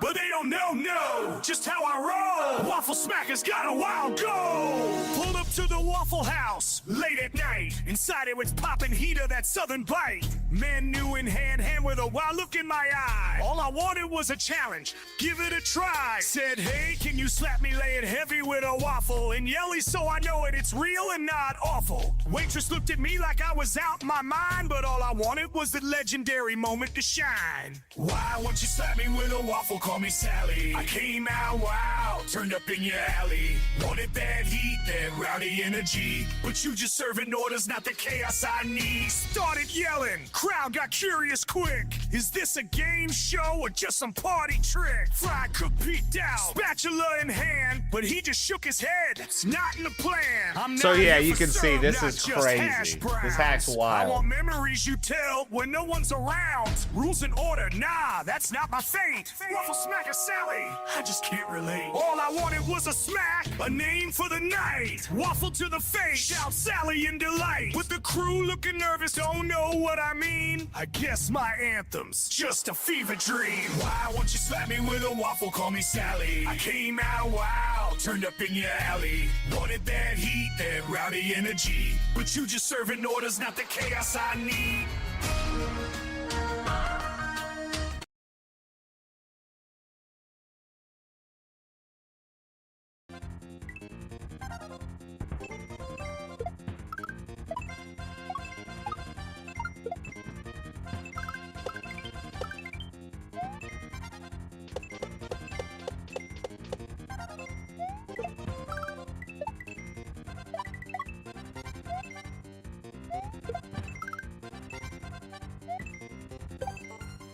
But they don't know just how I roll. Waffle Smacker's got a wild go. Pulled up to the Waffle House late at night. Inside it was popping heat of that southern bite. Menu in hand with a wild look in my eye. All I wanted was a challenge, give it a try. Said, hey, can you slap me, lay it heavy with a waffle? In yelly so I know it's real and not awful. Waitress looked at me like I was out my mind, but all I wanted was the legendary moment to shine. Why won't you slap me with a waffle, call me Sally? I came out wild, turned up in your alley. Wanted that heat, that rowdy energy, but you just serving orders, not the chaos I need. Started yelling, crowd got curious quick. Is this a game show or just some party trick? Fry cook Pete down, spatula in hand, but he just shook his head. It's not in the plan. I'm So not yeah, here you for can see serve, this not is just crazy. hash browns. This hack's wild. I want memories you tell when no one's around. Rules and order, nah, that's not my fate. Waffle Smacker Sally, I just can't relate. All I wanted was a smack, a name for the night. Waffle to the face, shout Sally in delight. With the crew looking nervous, don't know what I mean. I guess my anthem's just a fever dream. Why won't you slap me with a waffle, call me Sally? I came out wild, turned up in your alley. Wanted that heat, that rowdy energy, but you just serving orders, not the chaos I need.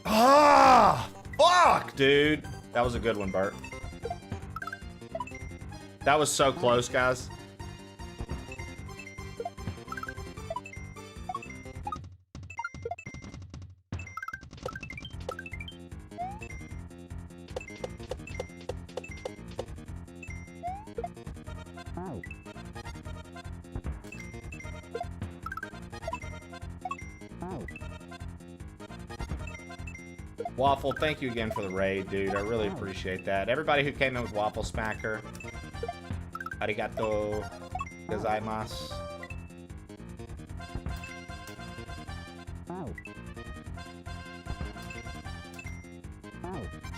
Ah! Fuck, dude. That was a good one, Bert. That was so close, guys. Waffle, thank you again for the raid, dude. I really appreciate that. Everybody who came in with Waffle Smacker, arigato gozaimasu.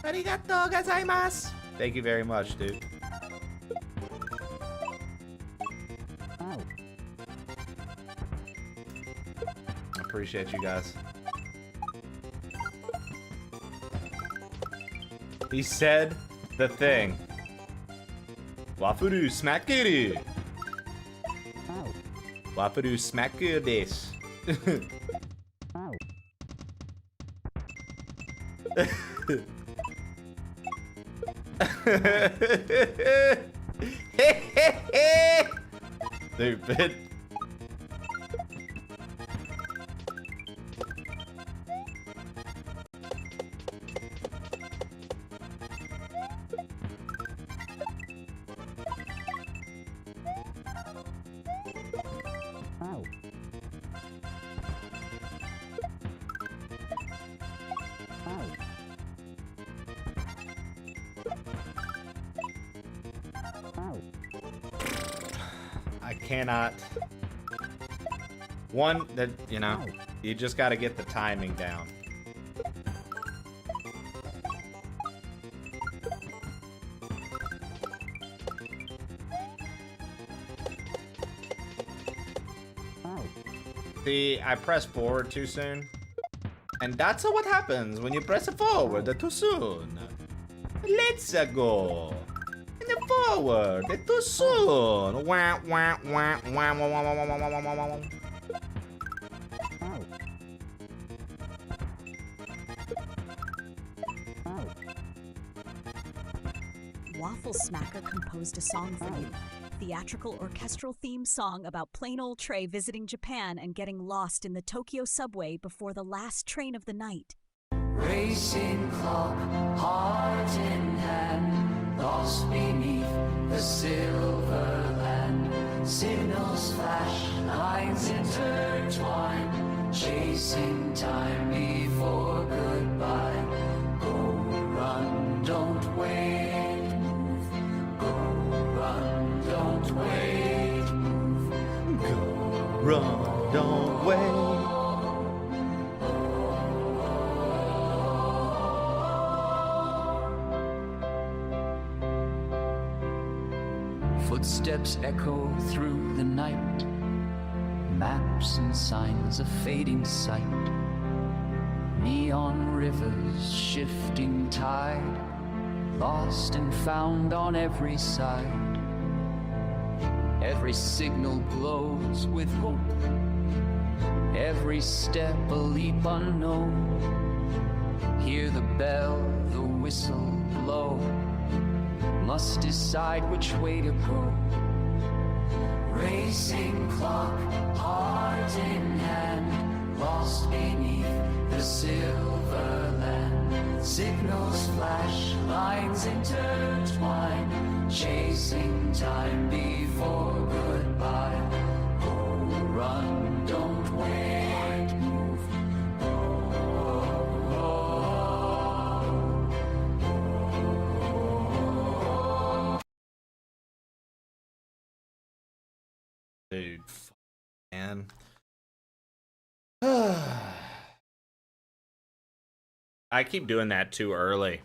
Arigato gozaimasu. Thank you very much, dude. Appreciate you guys. He said the thing. Wafuru smackuru. Wafuru smackuru desu. Stupid. I cannot. One, that, you know, you just got to get the timing down. See, I pressed forward too soon. And that's what happens when you press forward too soon. Let's go. Forward, too soon. Wah, wah, wah, wah, wah, wah, wah, wah, wah, wah, wah, wah. Waffle Smacker composed a song for you. Theatrical orchestral theme song about plain old Trey visiting Japan and getting lost in the Tokyo subway before the last train of the night. Racing clock, heart in hand, lost beneath the silver land. Signals flash, lines intertwine, chasing time before goodbye. Go run, don't wait, move. Go run, don't wait, move. Go run, don't wait. Footsteps echo through the night, maps and signs of fading sight, neon rivers, shifting tide, lost and found on every side. Every signal glows with hope, every step a leap unknown. Hear the bell, the whistle blow, must decide which way to go. Racing clock, heart in hand, lost beneath the silver land. Signals flash, lines intertwine, chasing time before goodbye. Go run, don't wait, move. Dude, man. I keep doing that too early.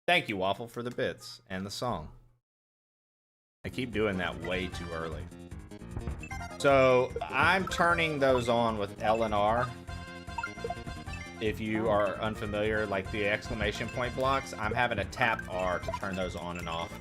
Thank you, Waffle, for the bits and the song. I keep doing that way too early. So, I'm turning those on with L and R. If you are unfamiliar, like the exclamation point blocks, I'm having to tap R to turn those on and off.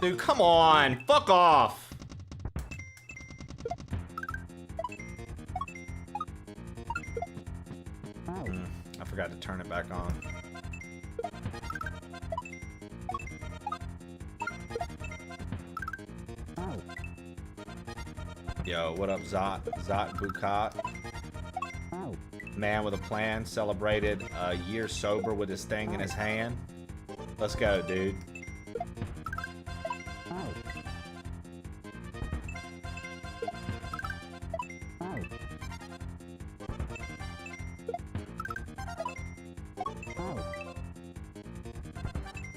Dude, come on! Fuck off! I forgot to turn it back on. Yo, what up, Zot Bukat? Man with a plan celebrated a year sober with his thing in his hand. Let's go, dude.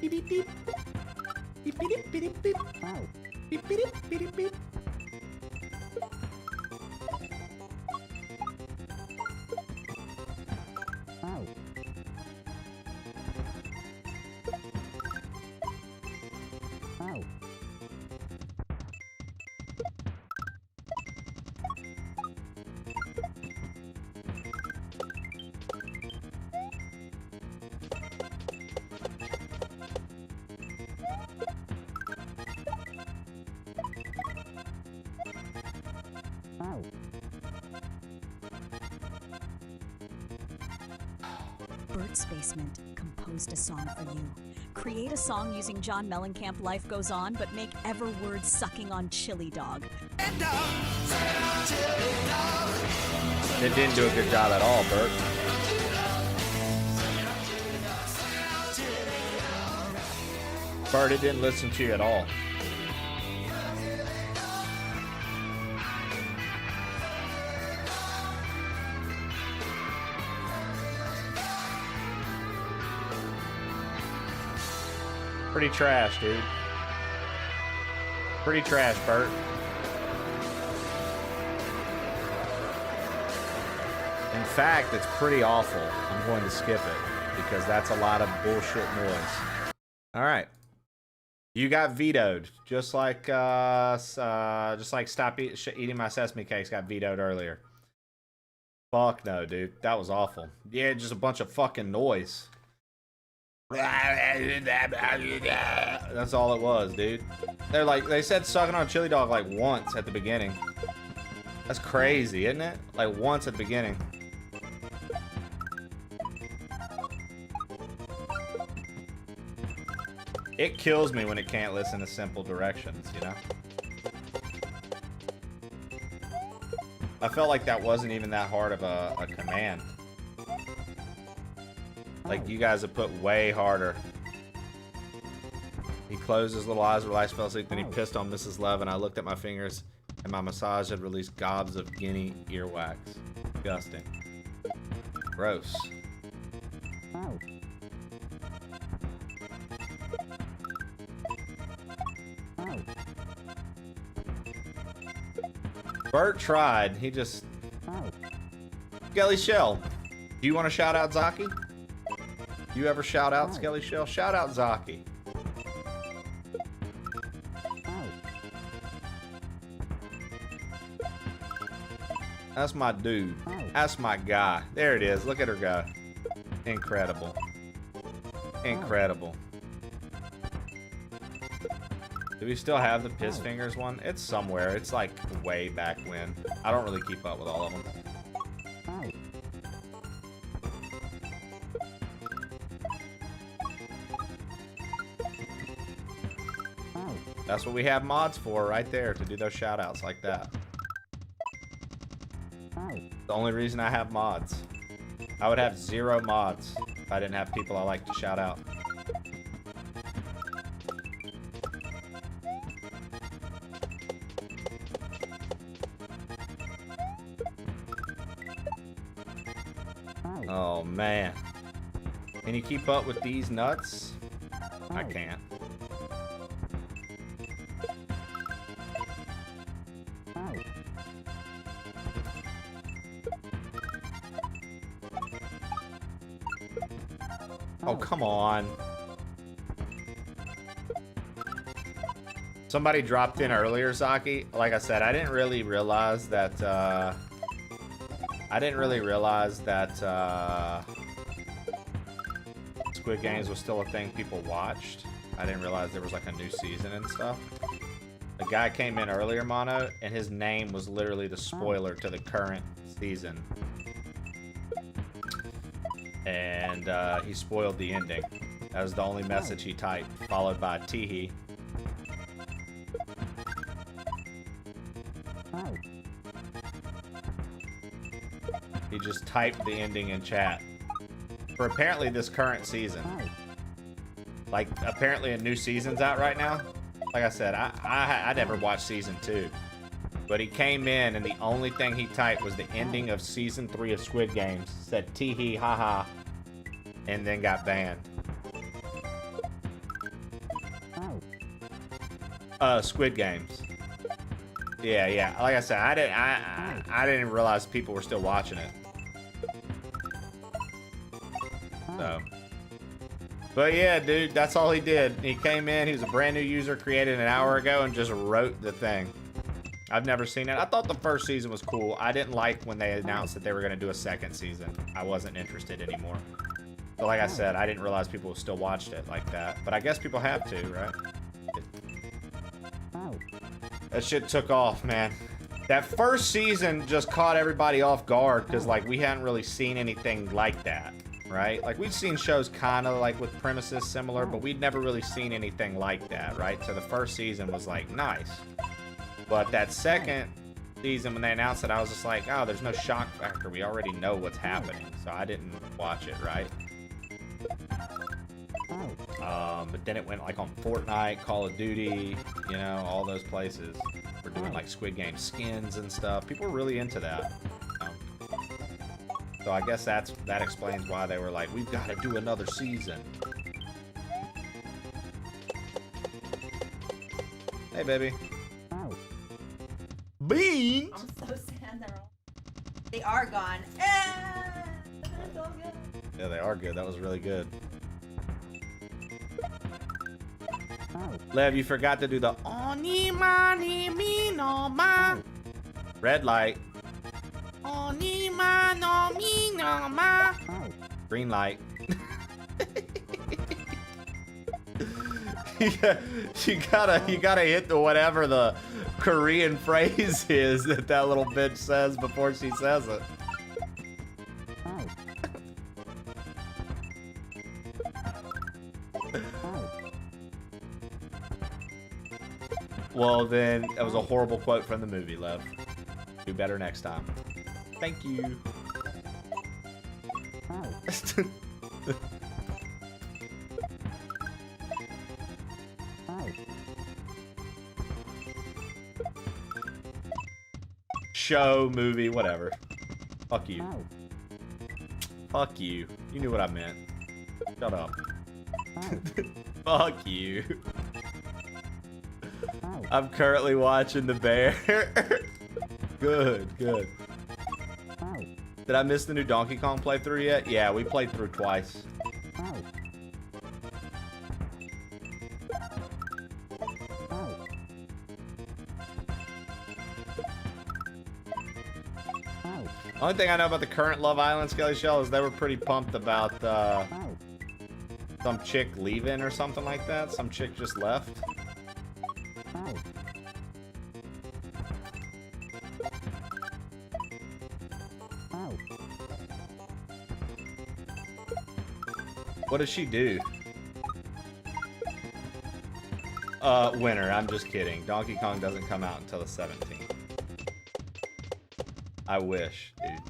Beep beep beep. Beep beep beep beep. Beep beep beep beep. Bert's Basement composed a song for you. Create a song using John Mellencamp Life Goes On, but make Everword sucking on Chili Dog. It didn't do a good job at all, Bert. Bert, it didn't listen to you at all. Pretty trash, dude. Pretty trash, Bert. In fact, it's pretty awful. I'm going to skip it because that's a lot of bullshit noise. All right. You got vetoed, just like Stop Eating My Sesame Cakes got vetoed earlier. Fuck no, dude. That was awful. Yeah, just a bunch of fucking noise. That's all it was, dude. They said sucking on chili dog like once at the beginning. That's crazy, isn't it? Like once at the beginning. It kills me when it can't listen to simple directions, you know? I felt like that wasn't even that hard of a command. Like, you guys have put way harder. He closed his little eyes, relaxed, fell asleep, then he pissed on Mrs. Levin. I looked at my fingers, and my massage had released gobs of guinea earwax. Disgusting. Gross. Bert tried. He just... Skelly Shell. Do you want to shout out Zaki? You ever shout out Skelly Shell? Shout out Zaki. That's my dude. That's my guy. There it is. Look at her go. Incredible. Incredible. Do we still have the Piss Fingers one? It's somewhere. It's like way back when. I don't really keep up with all of them. That's what we have mods for right there, to do those shout outs like that. The only reason I have mods. I would have 0 mods if I didn't have people I like to shout out. Oh man. Can you keep up with these nuts? I can't. Oh, come on. Somebody dropped in earlier, Zaki. Like I said, I didn't really realize that, Squid Games was still a thing people watched. I didn't realize there was like a new season and stuff. A guy came in earlier, Mono, and his name was literally the spoiler to the current season. And he spoiled the ending. That was the only message he typed, followed by Teehee. He just typed the ending in chat. For apparently this current season. Like, apparently a new season's out right now. Like I said, I never watched season 2. But he came in and the only thing he typed was the ending of season 3 of Squid Games. Said teehee haha. And then got banned. Squid Games. Yeah. Like I said, I didn't realize people were still watching it. So. But yeah, dude, that's all he did. He came in, he was a brand new user, created an hour ago, and just wrote the thing. I've never seen it. I thought the first season was cool. I didn't like when they announced that they were going to do a second season. I wasn't interested anymore. But like I said, I didn't realize people still watched it like that. But I guess people have to, right? That shit took off, man. That first season just caught everybody off guard because, like, we hadn't really seen anything like that, right? Like, we'd seen shows kind of, like, with premises similar, but we'd never really seen anything like that, right? So the first season was, like, nice. But that second season, when they announced it, I was just like, oh, there's no shock factor. We already know what's happening. So I didn't watch it, right? But then it went like on Fortnite, Call of Duty, you know, all those places. We're doing like Squid Game skins and stuff. People were really into that. So I guess that explains why they were like, we've got to do another season. Hey, baby. Beans! I'm so sad they are gone. They're so good. Yeah, they are good. That was really good. Lev, you forgot to do the Oni mani mi no ma. Red light. Oni ma no mi no ma. Green light. you gotta hit the whatever the Korean phrase is that little bitch says before she says it. Well, then, that was a horrible quote from the movie, Lev. Do better next time. Thank you. Show, movie, whatever. Fuck you. Fuck you. You knew what I meant. Shut up. Fuck you. I'm currently watching The Bear. Good. Did I miss the new Donkey Kong playthrough yet? Yeah, we played through twice. Only thing I know about the current Love Island Skelly Shell is they were pretty pumped about some chick leaving or something like that. Some chick just left. What does she do? Winter. I'm just kidding. Donkey Kong doesn't come out until the 17th. I wish, dude.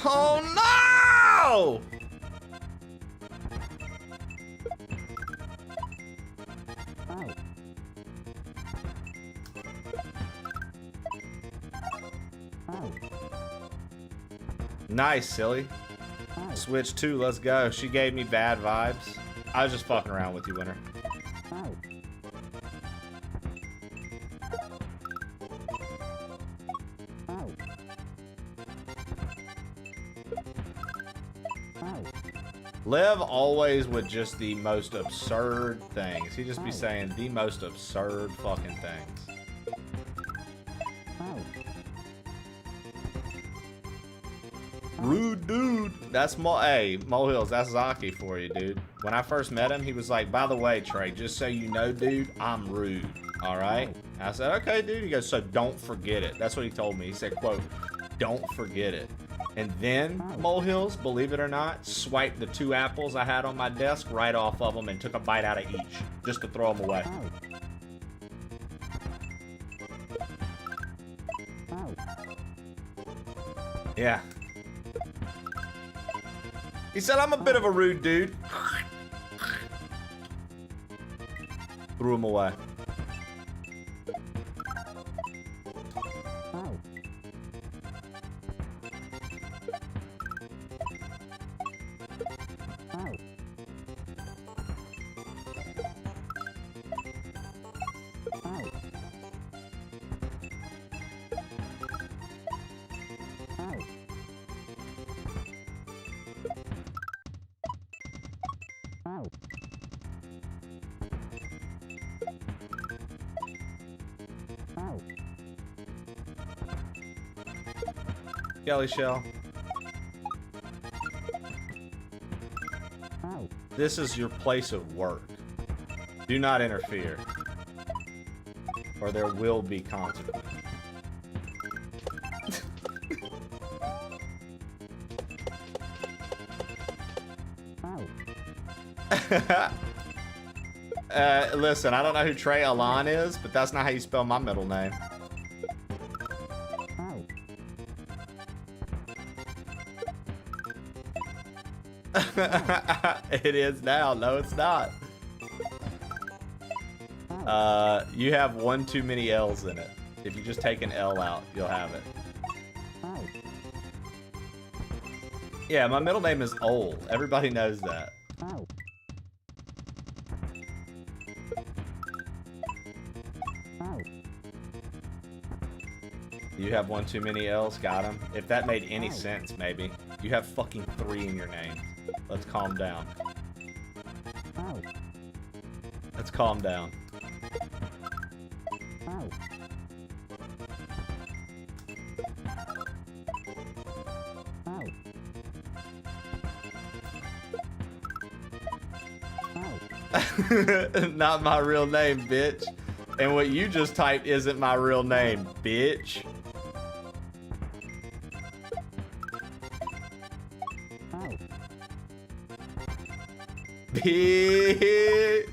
Oh no! Nice, silly. Switch 2, let's go. She gave me bad vibes. I was just fucking around with you, Winter. Lev always with just the most absurd things. He just be saying the most absurd fucking things. Rude dude. That's hey, Molehills, that's Zaki for you, dude. When I first met him, he was like, by the way, Trey, just so you know, dude, I'm rude. All right? I said, okay, dude. He goes, so don't forget it. That's what he told me. He said, quote, don't forget it. And then, Molehills, believe it or not, swiped the 2 apples I had on my desk right off of them and took a bite out of each just to throw them away. Yeah. He said, I'm a bit of a rude dude. Threw him away. Skelly Shell. This is your place of work. Do not interfere, or there will be consequences. Listen, I don't know who Trey Alon is, but that's not how you spell my middle name. It is now. No, it's not. You have one too many L's in it. If you just take an L out, you'll have it. Yeah, my middle name is Ole. Everybody knows that. You have one too many L's, got him. If that made any sense, maybe. You have fucking 3 in your name. Let's calm down. Let's calm down. Not my real name, bitch. And what you just typed isn't my real name, bitch. Bitch.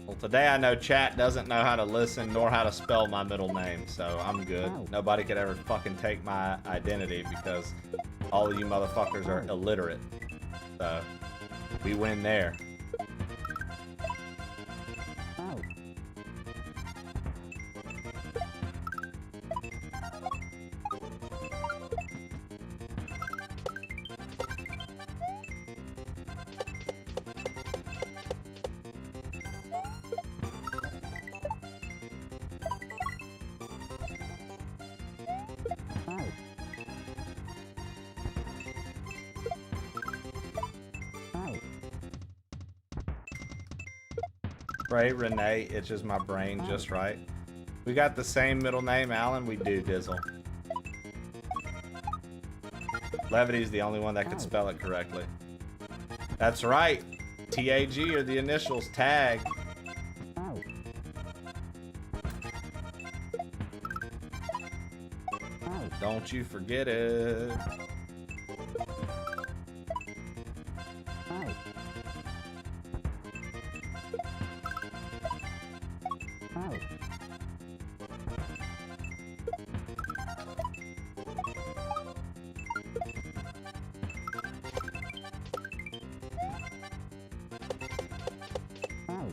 Well, today I know chat doesn't know how to listen nor how to spell my middle name, so I'm good. Nobody could ever fucking take my identity because all of you motherfuckers are illiterate. So, we win there. Ray Renee itches my brain just right. We got the same middle name, Alan. We do, Dizzle. Levity's the only one that could spell it correctly. That's right. TAG are the initials. Tag. Don't you forget it.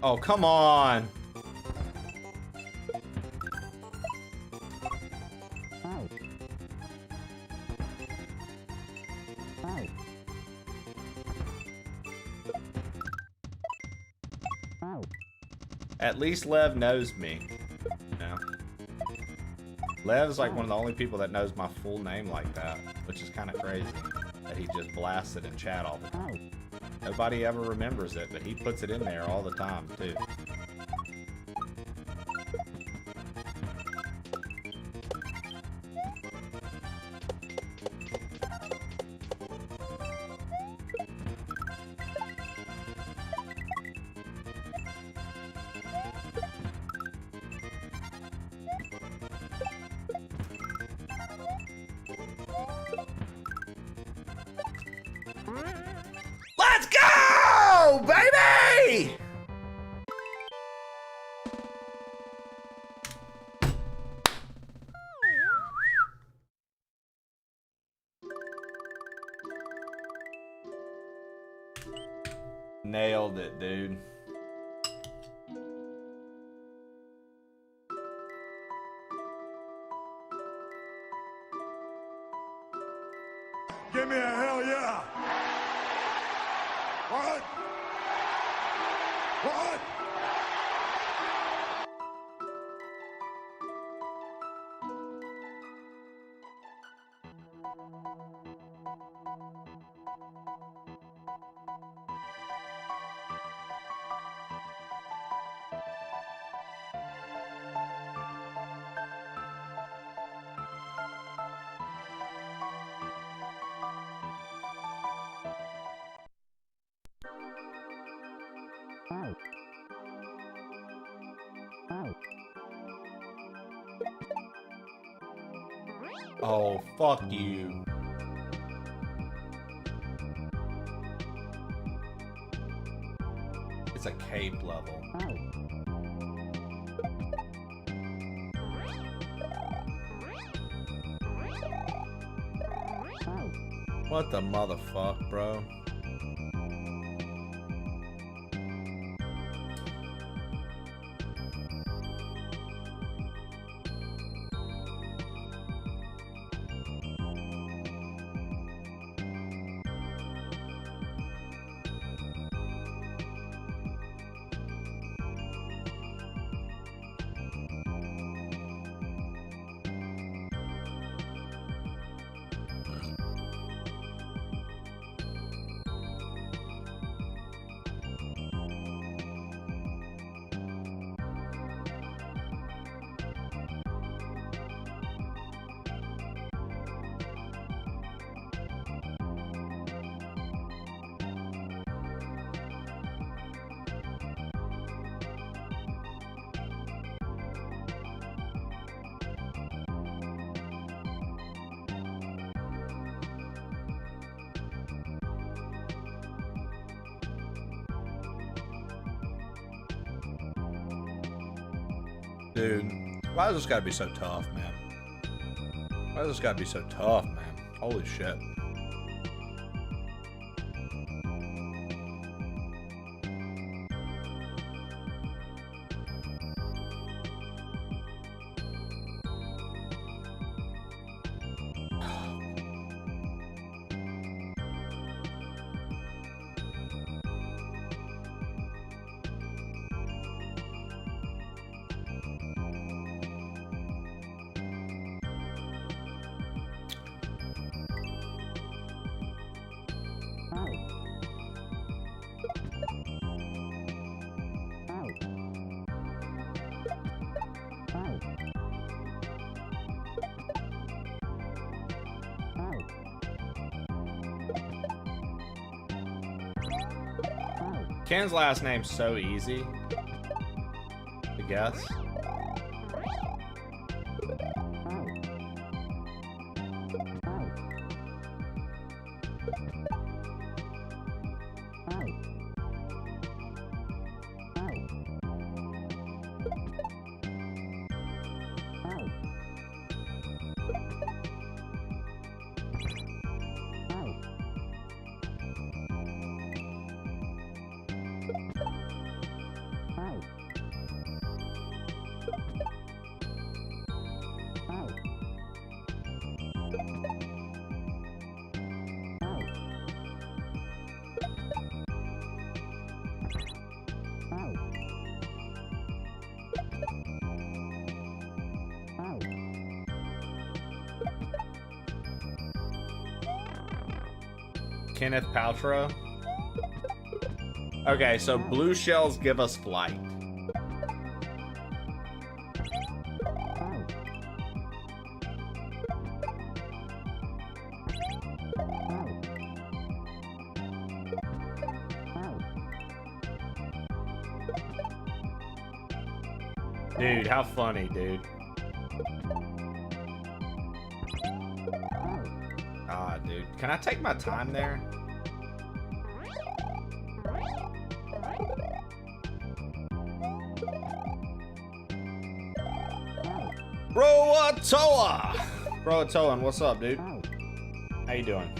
Oh, come on. At least Lev knows me. You know? Lev's like one of the only people that knows my full name like that, which is kind of crazy that he just blasts it in chat all the time. Nobody ever remembers it, but he puts it in there all the time, too. Let's go, baby! Nailed it, dude. Give me a hell yeah. What? What? Oh, fuck you. It's a cave level. What the motherfuck, bro? Dude, why does this gotta be so tough, man? Why does this gotta be so tough, man? Holy shit. Ken's last name's so easy to guess. Kenneth Paltrow. Okay, so blue shells give us flight. Dude, how funny, dude. Ah, dude. Can I take my time there? Broatoa! Broatoa, what's up, dude? How you doing?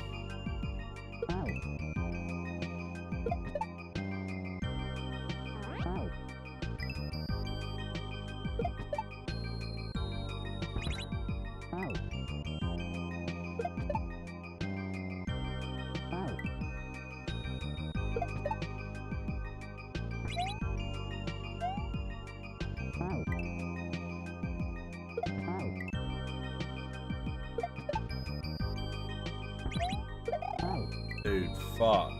fuck?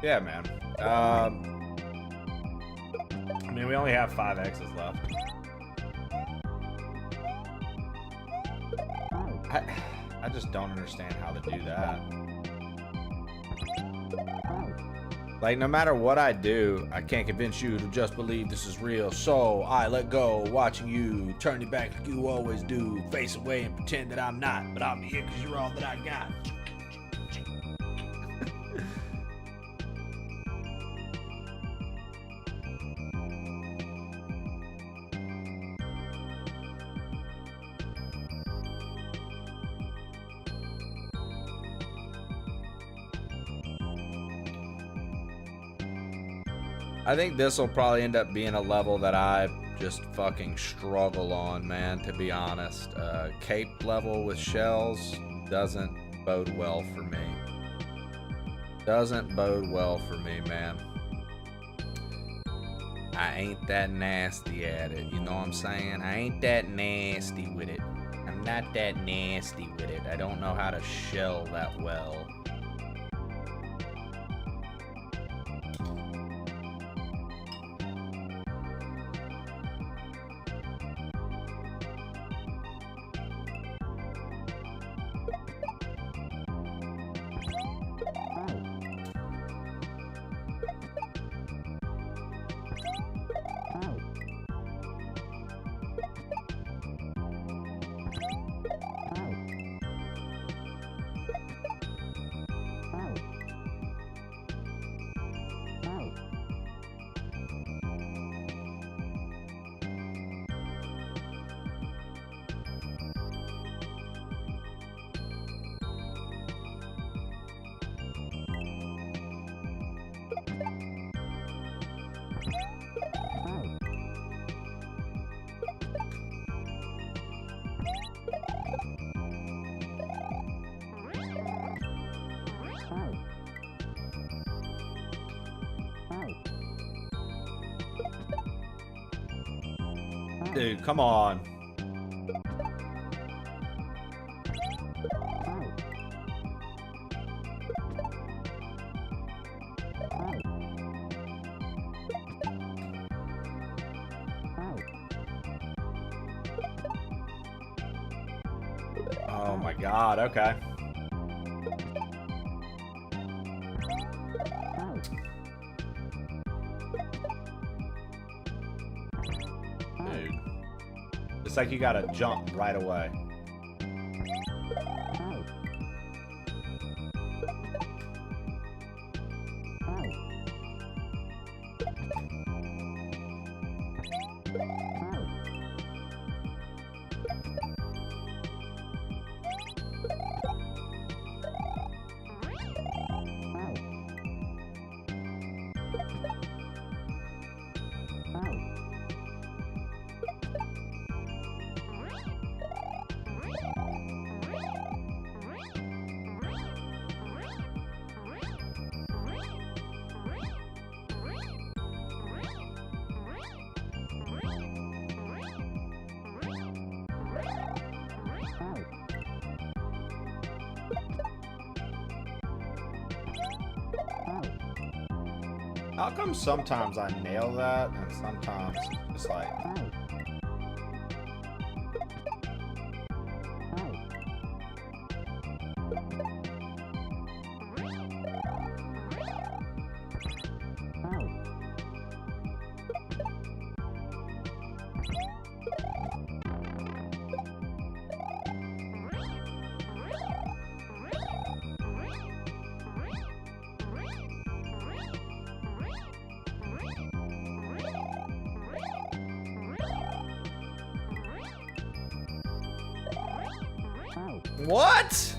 Yeah, man. I mean, we only have 5 X's left. I just don't understand how to do that. Like, no matter what I do, I can't convince you to just believe this is real. So I let go, watching you turn your back like you always do. Face away and pretend that I'm not, but I'm here because you're all that I got. I think this will probably end up being a level that I just fucking struggle on, man, to be honest. Cape level with shells doesn't bode well for me. Doesn't bode well for me, man. I ain't that nasty at it, you know what I'm saying? I ain't that nasty with it. I'm not that nasty with it. I don't know how to shell that well. Dude, come on. Oh my god, okay. Dude. It's like you gotta jump right away. How come sometimes I nail that and sometimes it's like... What?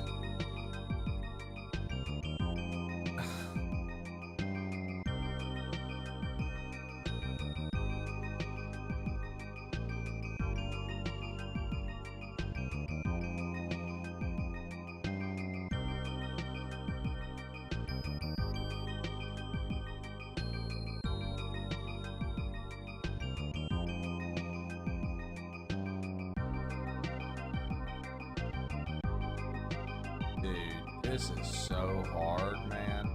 This is so hard, man.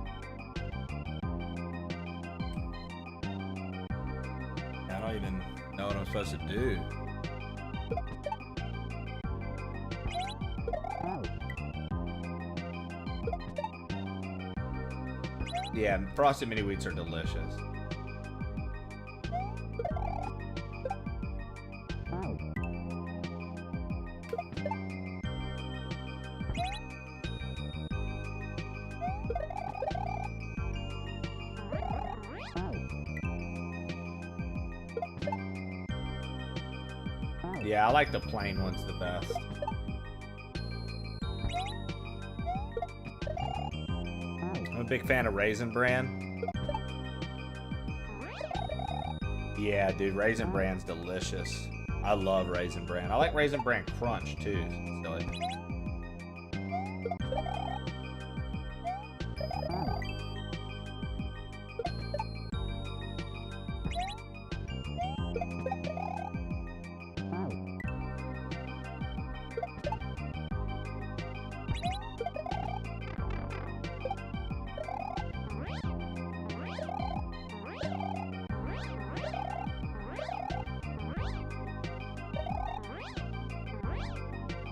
I don't even know what I'm supposed to do. Yeah, frosted mini wheats are delicious. Yeah, I like the plain ones the best. I'm a big fan of Raisin Bran. Yeah, dude, Raisin Bran's delicious. I love Raisin Bran. I like Raisin Bran Crunch, too. So like...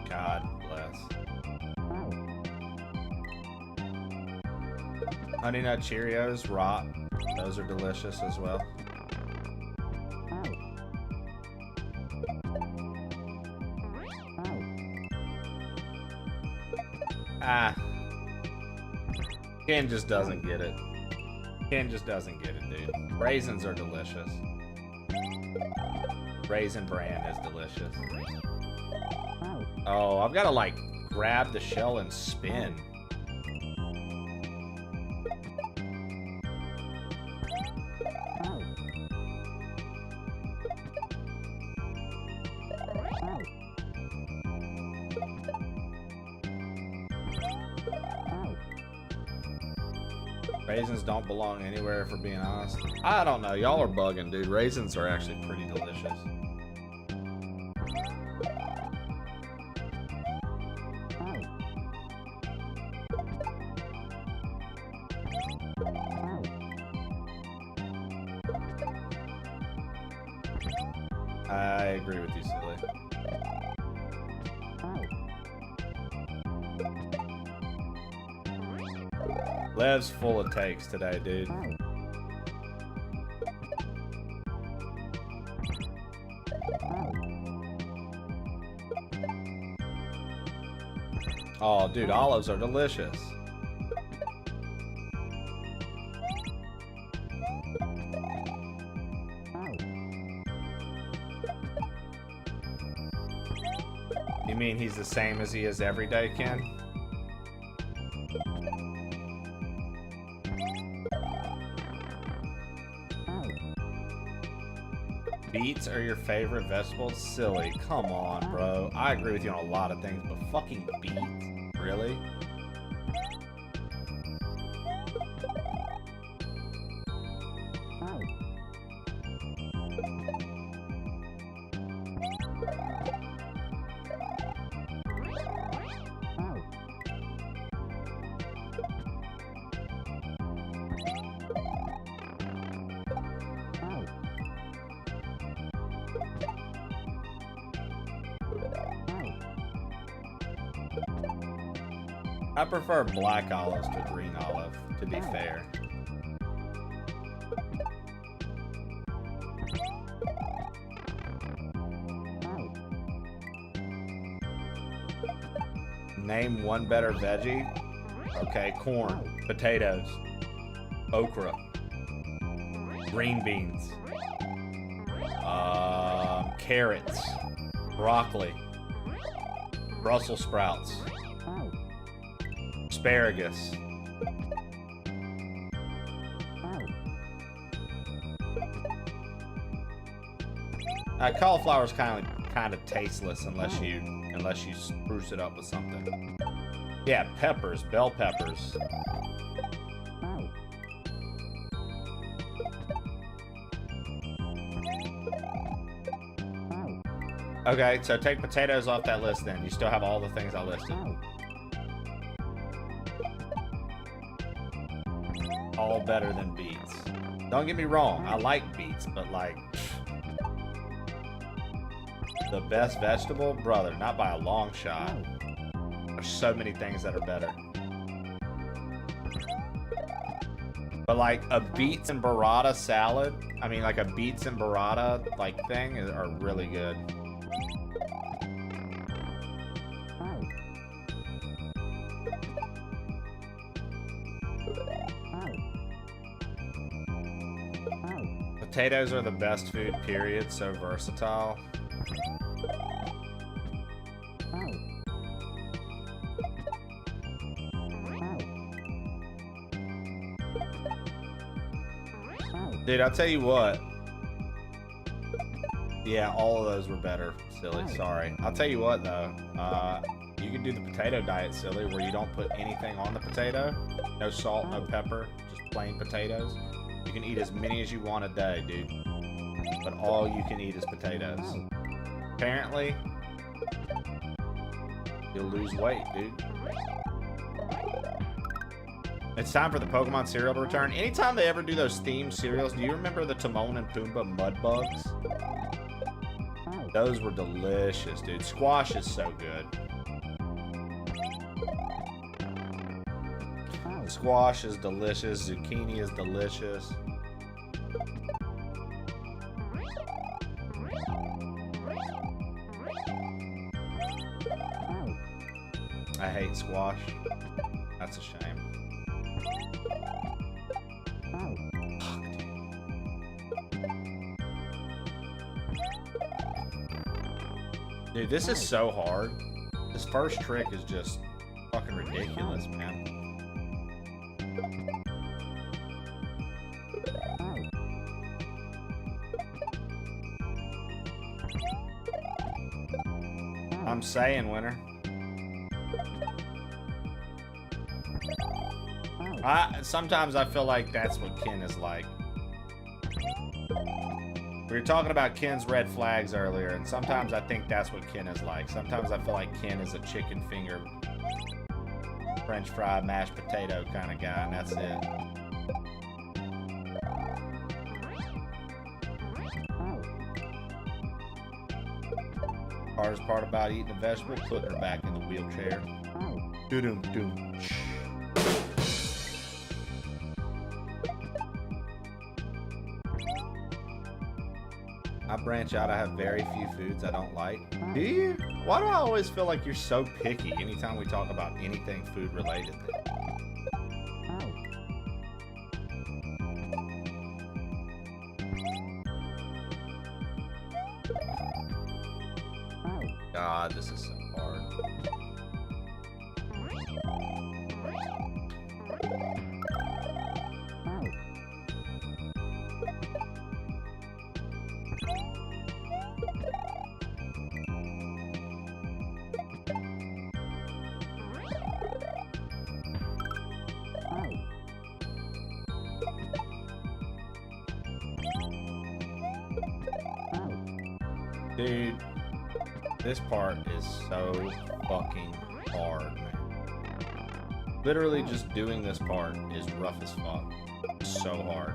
God bless. Honey Nut Cheerios, rot. Those are delicious as well. Ah. Ken just doesn't get it. Ken just doesn't get it, dude. Raisins are delicious. Raisin Bran is delicious. Oh, I've got to, like, grab the shell and spin. Raisins don't belong anywhere, if we're being honest. I don't know. Y'all are bugging, dude. Raisins are actually pretty delicious. I agree with you, Silly. Lev's full of takes today, dude. Oh, dude, olives are delicious. You mean he's the same as he is every day, Ken? Beets are your favorite vegetable? Silly. Come on, bro. I agree with you on a lot of things, but fucking beets? Really? I prefer black olives to green olive, to be fair. Name one better veggie. Okay, corn, potatoes, okra, green beans, carrots, broccoli, Brussels sprouts, asparagus. Cauliflower's kind of tasteless unless you spruce it up with something. Yeah, peppers, bell peppers. Okay, so take potatoes off that list then. You still have all the things I listed. all better than beets. Don't get me wrong, I like beets, but like the best vegetable, brother, not by a long shot. There's so many things that are better. But like a beets and burrata salad, I mean like a beets and burrata like thing are really good. Potatoes are the best food, period. So versatile. Dude, I'll tell you what. Yeah, all of those were better, silly. Sorry. I'll tell you what, though. You can do the potato diet, silly, where you don't put anything on the potato. No salt, no pepper, just plain potatoes. You can eat as many as you want a day, dude. But all you can eat is potatoes. Apparently, you'll lose weight, dude. It's time for the Pokemon cereal to return. Anytime they ever do those themed cereals, do you remember the Timon and Pumbaa Mud Bugs? Those were delicious, dude. Squash is so good. Squash is delicious. Zucchini is delicious. I hate squash. That's a shame. Dude, this is so hard. This first trick is just fucking ridiculous, man. I'm saying, winner. Sometimes I feel like that's what Ken is like. We were talking about Ken's red flags earlier, and sometimes I think that's what Ken is like. Sometimes I feel like Ken is a chicken finger, French fry, mashed potato kind of guy, and that's it. Hardest part about eating a vegetable, putting her back in the wheelchair. Doo-doo-doo. I branch out. I have very few foods I don't like. Do you? Why do I always feel like you're so picky anytime we talk about anything food related? God, this is so hard. Dude, this part is so fucking hard, man. Literally just doing this part is rough as fuck. So hard.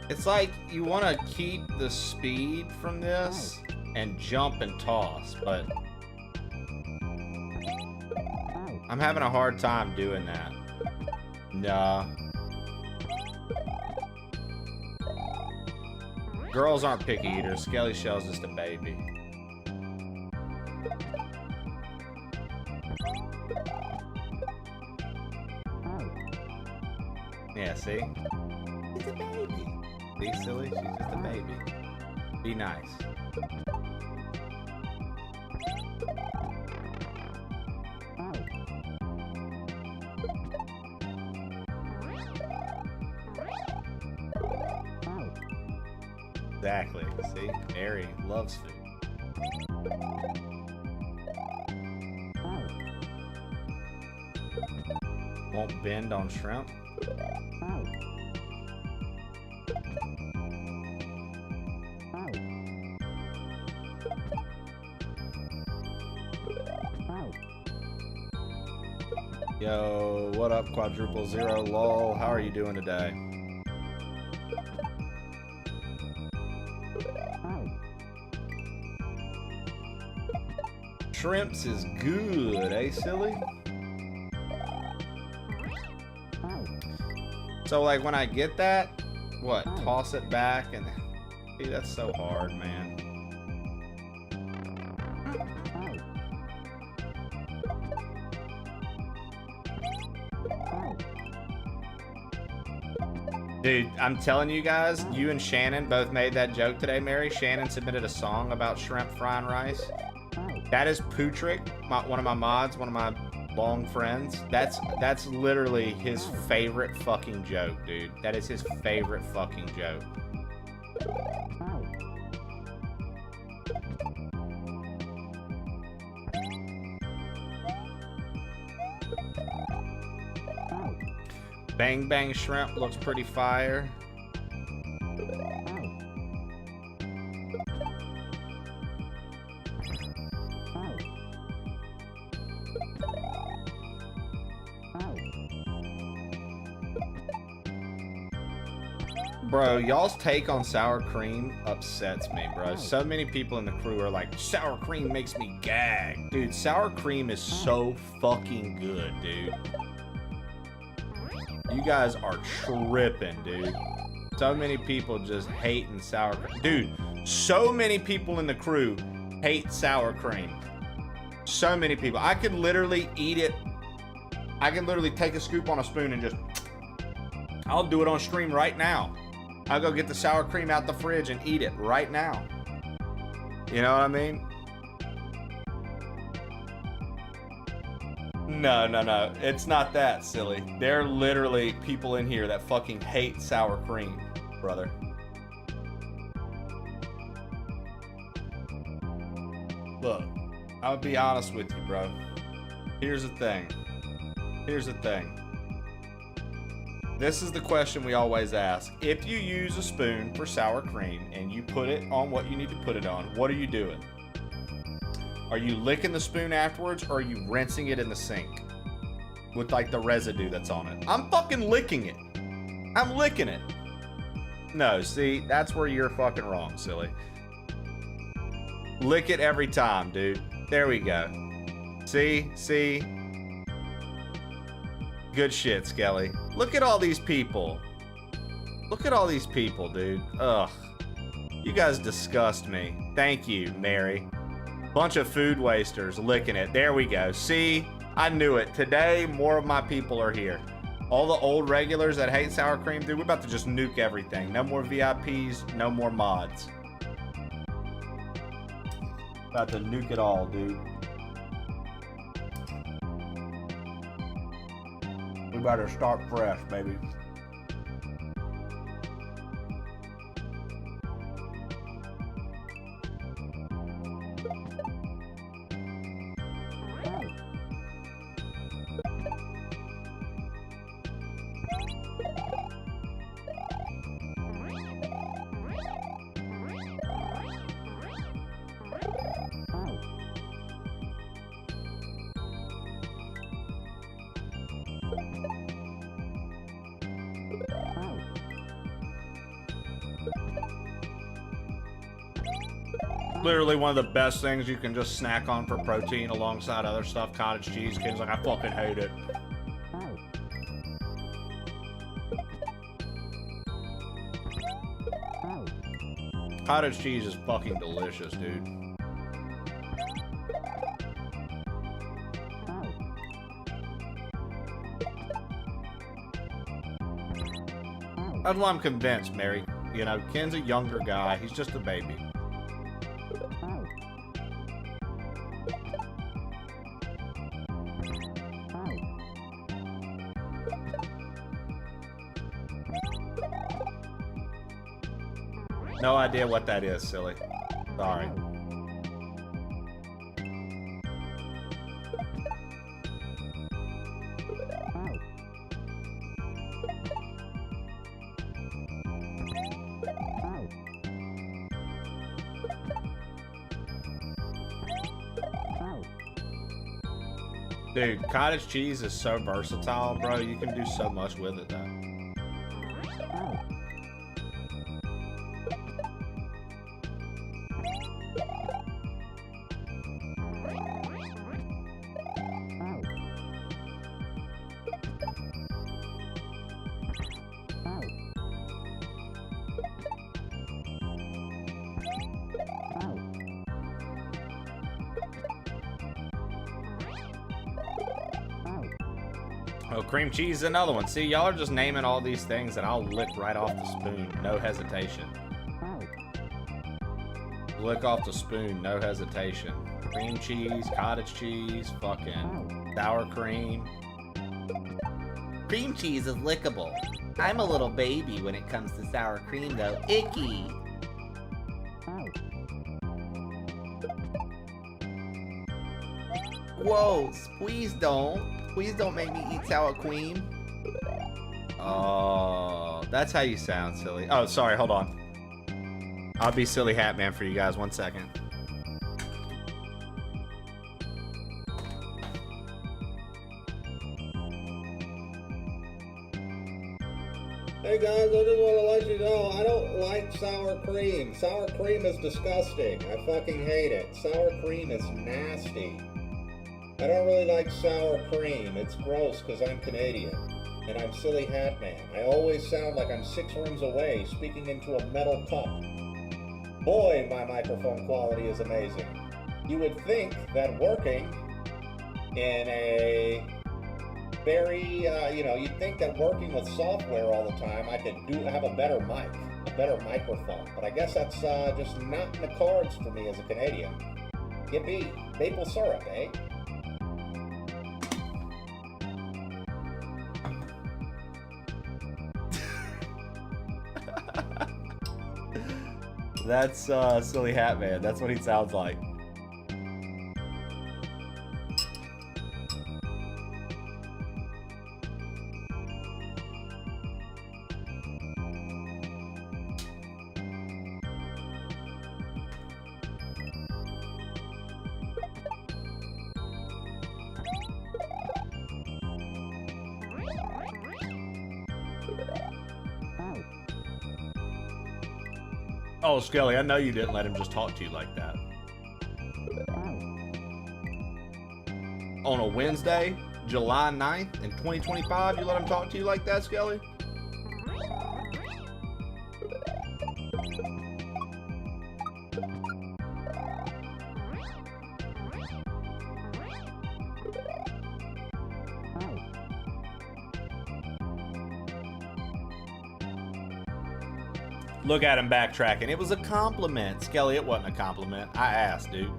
It's like you want to keep the speed from this and jump and toss, but I'm having a hard time doing that. Nah. Girls aren't picky eaters. Skelly Shell's just a baby. Yeah, see? It's a baby. Be silly. She's just a baby. Be nice. Exactly. See? Mary loves food. Won't bend on shrimp. Yo, what up, quadruple zero lol? How are you doing today? Shrimps is good, eh, silly? So, like, when I get that, what, toss it back and... Dude, that's so hard, man. Dude, I'm telling you guys, you and Shannon both made that joke today, Mary. Shannon submitted a song about shrimp frying rice. That is Pootrick, one of my mods, one of my long friends. That's literally his favorite fucking joke, dude. That is his favorite fucking joke. Bang Bang Shrimp looks pretty fire. Bro, y'all's take on sour cream upsets me, bro. So many people in the crew are like, sour cream makes me gag. Dude, sour cream is so fucking good, dude. You guys are tripping, dude. So many people just hating sour cream. Dude, so many people in the crew hate sour cream. So many people. I could literally eat it. I can literally take a scoop on a spoon and just... I'll do it on stream right now. I'll go get the sour cream out the fridge and eat it right now. You know what I mean? No. It's not that, silly. There are literally people in here that fucking hate sour cream, brother. Look, I'll be honest with you, bro. Here's the thing. This is the question we always ask. If you use a spoon for sour cream and you put it on what you need to put it on, what are you doing? Are you licking the spoon afterwards, or are you rinsing it in the sink with like the residue that's on it? I'm fucking licking it. I'm licking it. No, see, that's where you're fucking wrong, silly. Lick it every time, dude. There we go. See? Good shit, Skelly. Look at all these people. Look at all these people, dude. Ugh. You guys disgust me. Thank you, Mary. Bunch of food wasters licking it. There we go. See? I knew it. Today, more of my people are here. All the old regulars that hate sour cream, dude, we're about to just nuke everything. No more VIPs, no more mods. About to nuke it all, dude. We better start fresh, baby. Literally one of the best things you can just snack on for protein alongside other stuff. Cottage cheese. Kids like, I fucking hate it. Cottage cheese is fucking delicious, dude. That's why I'm convinced, Mary. You know, Ken's a younger guy. He's just a baby. No idea what that is, silly. Sorry. Dude, cottage cheese is so versatile, bro. You can do so much with it, though. Oh, cream cheese is another one. See, y'all are just naming all these things that I'll lick right off the spoon. No hesitation. Lick off the spoon, no hesitation. Cream cheese, cottage cheese, fucking sour cream. Cream cheese is lickable. I'm a little baby when it comes to sour cream, though. Icky. Whoa, please don't. Please don't make me eat sour cream. Oh, that's how you sound, silly. Oh, sorry, hold on. I'll be Silly Hat Man for you guys. 1 second. Hey guys, I just want to let you know, I don't like sour cream. Sour cream is disgusting. I fucking hate it. Sour cream is nasty. I don't really like sour cream. It's gross because I'm Canadian. And I'm Silly Hat Man. I always sound like I'm 6 rooms away speaking into a metal cup. Boy, my microphone quality is amazing. You would think that working in a very, you'd think that working with software all the time, I could have a better mic, a better microphone. But I guess that's just not in the cards for me as a Canadian. Yippee, maple syrup, eh? That's Silly Hat Man. That's what he sounds like. Oh, Skelly, I know you didn't let him just talk to you like that. On a Wednesday, July 9th in 2025, you let him talk to you like that, Skelly? Look at him backtracking. It was a compliment. Skelly, it wasn't a compliment. I asked, dude.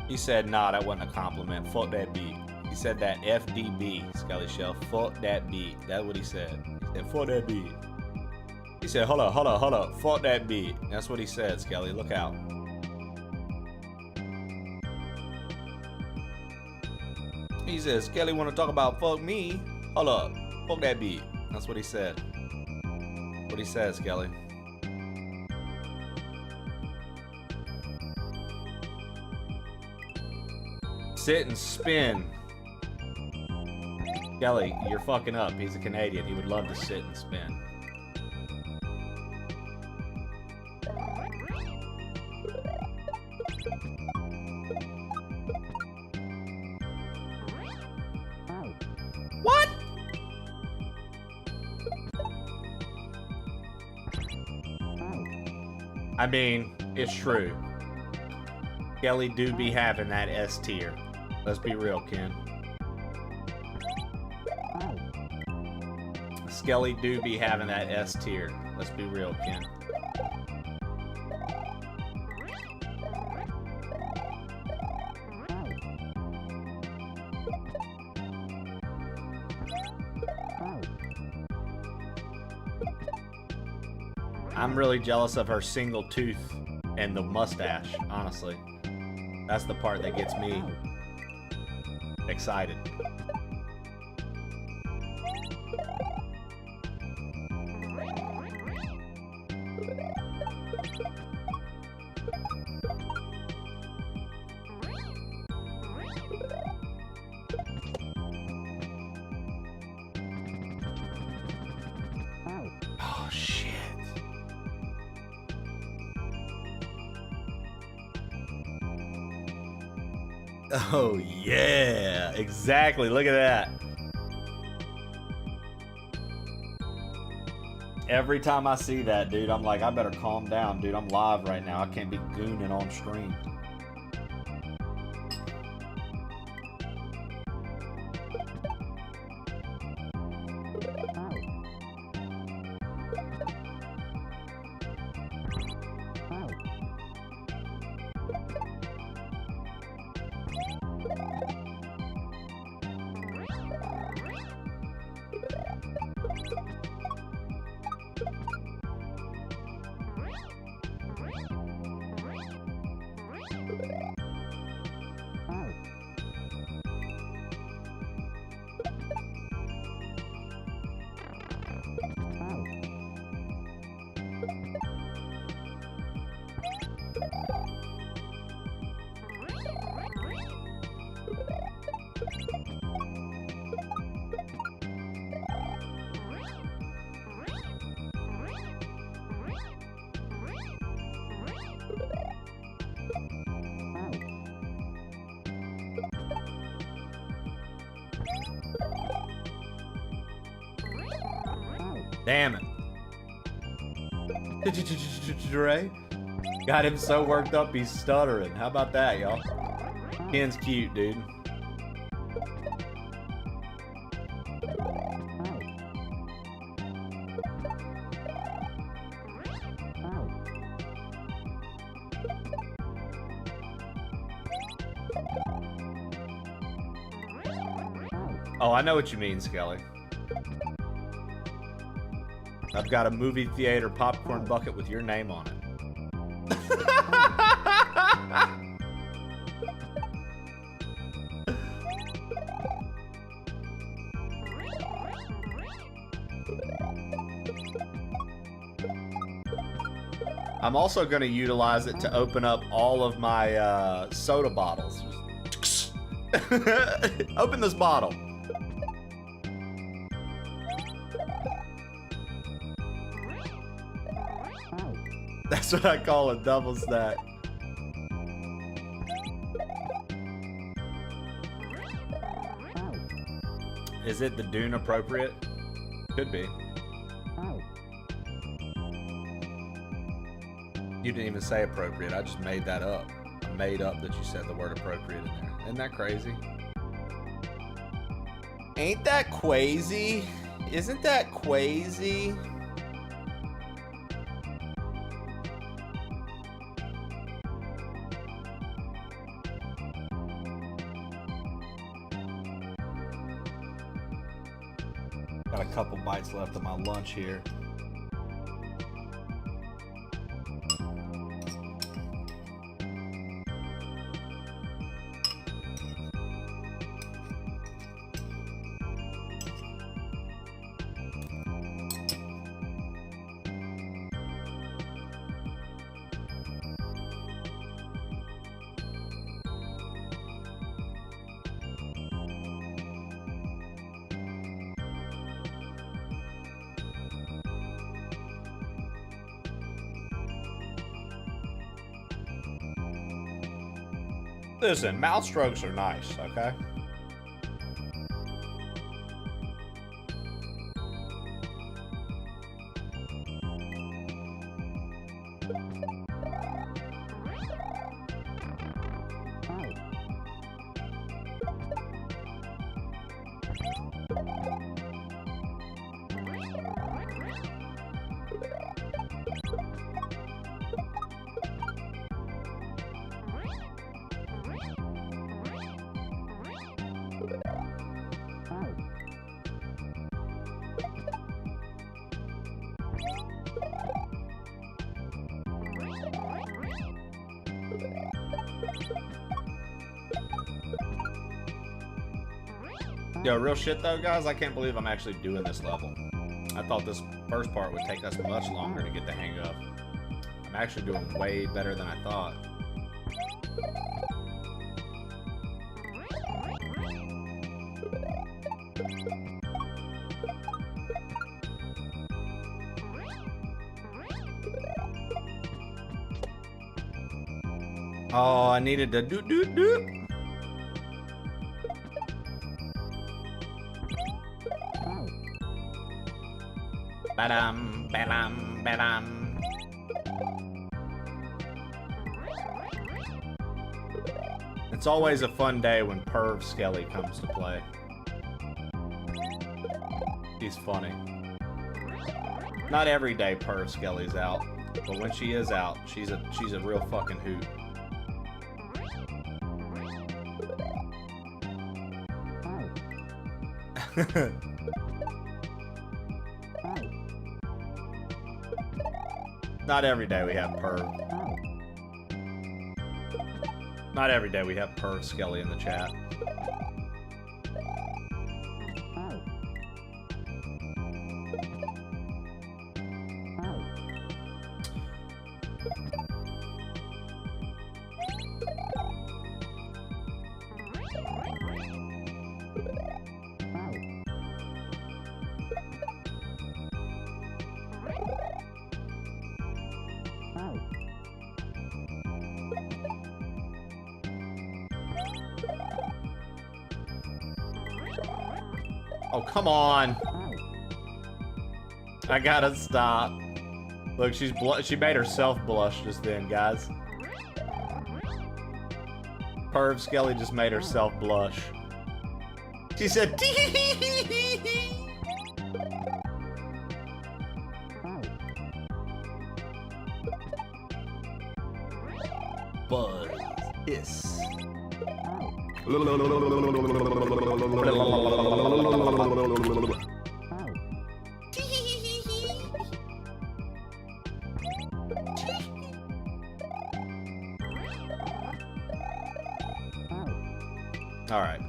He said, nah, that wasn't a compliment. Fuck that beat. He said that FDB, Skelly Shell. Fuck that beat. That's what he said. He said, fuck that beat. He said, hold up. Fuck that beat. That's what he said, Skelly. Look out. He said, Skelly want to talk about fuck me? Hold up. Fuck that beat. That's what he said. What he said, Skelly. Sit and spin. Skelly, you're fucking up. He's a Canadian. He would love to sit and spin. What? I mean, it's true. Skelly do be having that S tier. Let's be real, Ken. Skelly do be having that S tier. Let's be real, Ken. I'm really jealous of her single tooth and the mustache, honestly. That's the part that gets me excited. Oh, shit. Oh, yeah. Exactly. Look at that. Every time I see that, dude, I'm like, I better calm down, dude. I'm live right now. I can't be gooning on stream. Damn it. Dre got him so worked up he's stuttering. How about that, y'all? Ken's cute, dude. Oh, I know what you mean, Skelly. I've got a movie theater popcorn bucket with your name on it. I'm also going to utilize it to open up all of my soda bottles. Open this bottle. That's what I call a double stack. Is it the Dune appropriate? Could be. You didn't even say appropriate. I just made that up. I made up that you said the word appropriate in there. Isn't that crazy? Ain't that crazy? Isn't that crazy? Got a couple bites left of my lunch here. Listen, mouth strokes are nice, okay? Yo, real shit though, guys, I can't believe I'm actually doing this level. I thought this first part would take us much longer to get the hang of. I'm actually doing way better than I thought. Oh, I needed to do. Ba-dum, ba-dum, ba-dum. It's always a fun day when Perv Skelly comes to play. She's funny. Not every day Perv Skelly's out, but when she is out, she's a real fucking hoot. Not every day we have Perv. Not every day we have Perv Skelly in the chat. Oh, come on. I gotta stop. Look, she made herself blush just then, guys. Perv Skelly just made herself blush. She said, Buzz. Hiss. All right.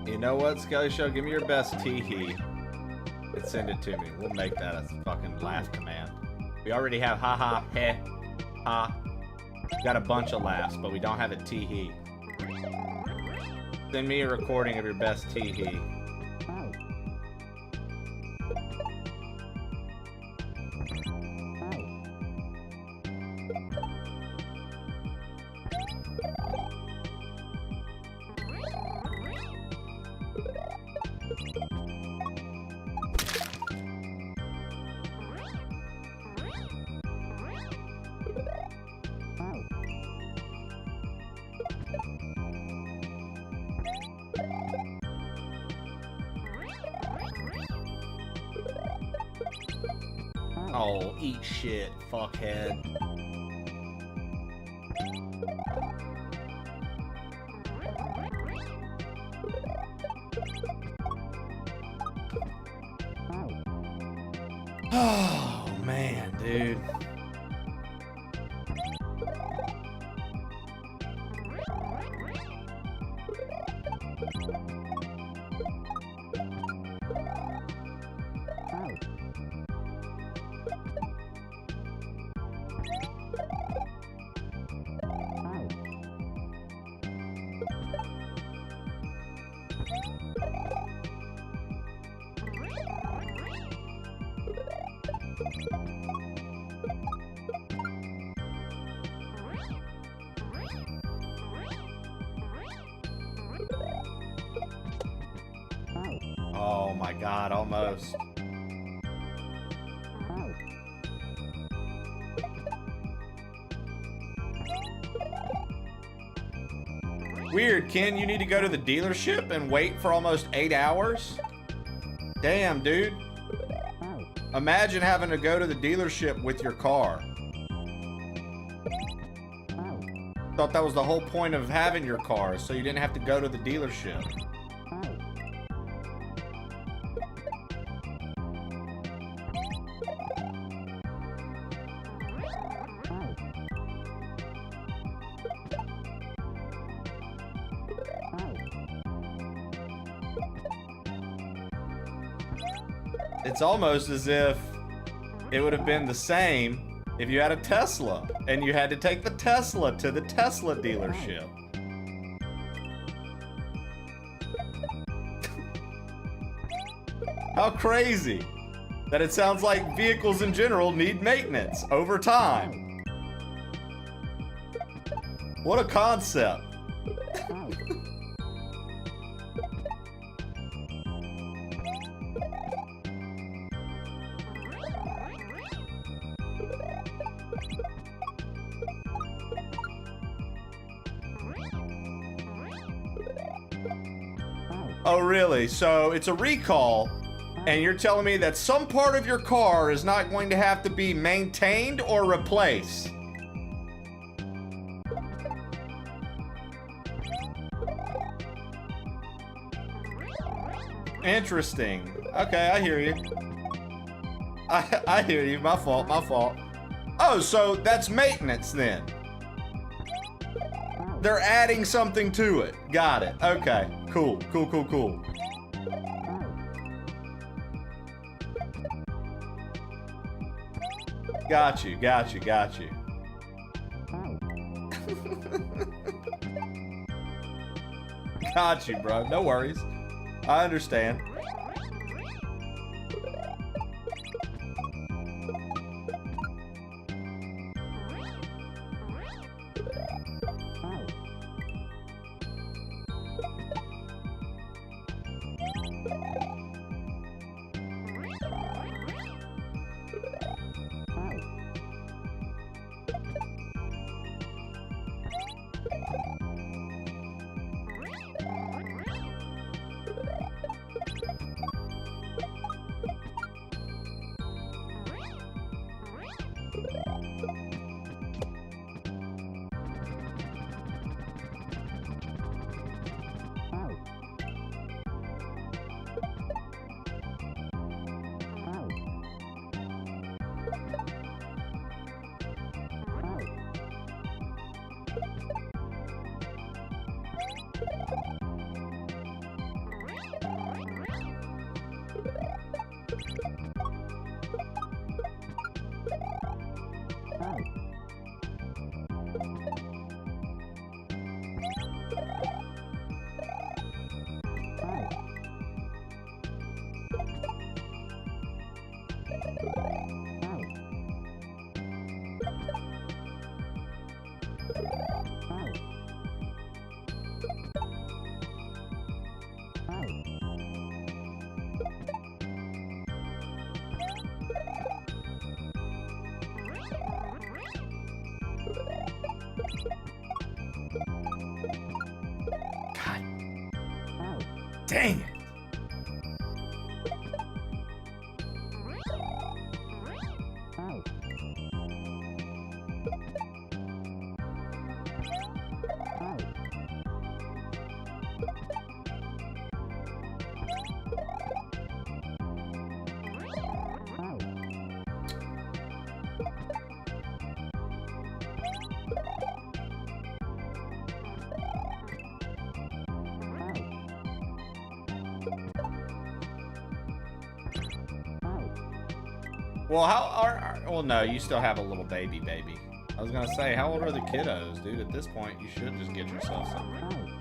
You know what, Skelly Show? Give me your best tee-hee and send it to me. We'll make that a fucking laugh command. We already have ha-ha, heh, ha. Got a bunch of laughs, but we don't have a tee-hee. Send me a recording of your best tee-hee. Oh, eat shit, fuckhead. Oh, man, dude. Oh my god, almost. Weird, Ken, you need to go to the dealership and wait for almost 8 hours? Damn, dude. Imagine having to go to the dealership with your car. Thought that was the whole point of having your car, so you didn't have to go to the dealership. It's almost as if it would have been the same if you had a Tesla and you had to take the Tesla to the Tesla dealership. How crazy that it sounds like vehicles in general need maintenance over time. What a concept. Oh, really? So it's a recall, and you're telling me that some part of your car is not going to have to be maintained or replaced? Interesting. Okay, I hear you. I hear you. My fault, my fault. Oh, so that's maintenance then. They're adding something to it. Got it. Okay. Cool. Cool, cool, cool. Got you, got you, got you. Got you, bro. No worries. I understand. Dang it. Well, well, no, you still have a little baby. I was gonna say, how old are the kiddos, dude? At this point, you should just get yourself something.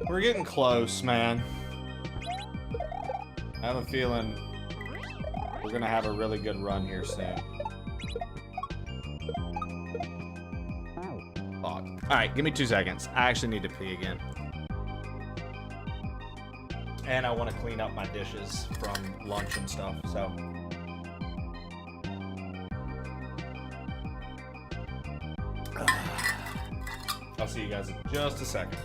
We're getting close, man. I have a feeling we're gonna have a really good run here soon. Fuck. Alright, give me 2 seconds. I actually need to pee again. And I want to clean up my dishes from lunch and stuff, so. I'll see you guys in just a second.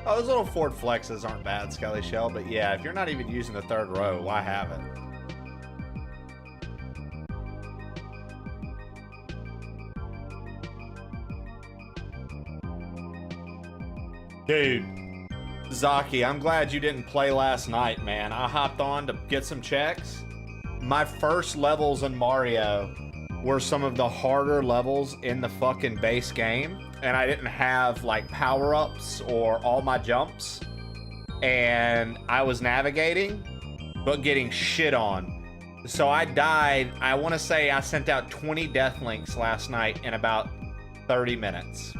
Oh, those little Ford Flexes aren't bad, Skelly Shell, but yeah, if you're not even using the third row, why have it? Dude, Zaki, I'm glad you didn't play last night, man. I hopped on to get some checks. My first levels in Mario were some of the harder levels in the fucking base game, and I didn't have like power-ups or all my jumps, and I was navigating but getting shit on. So I died. I want to say I sent out 20 death links last night in about 30 minutes.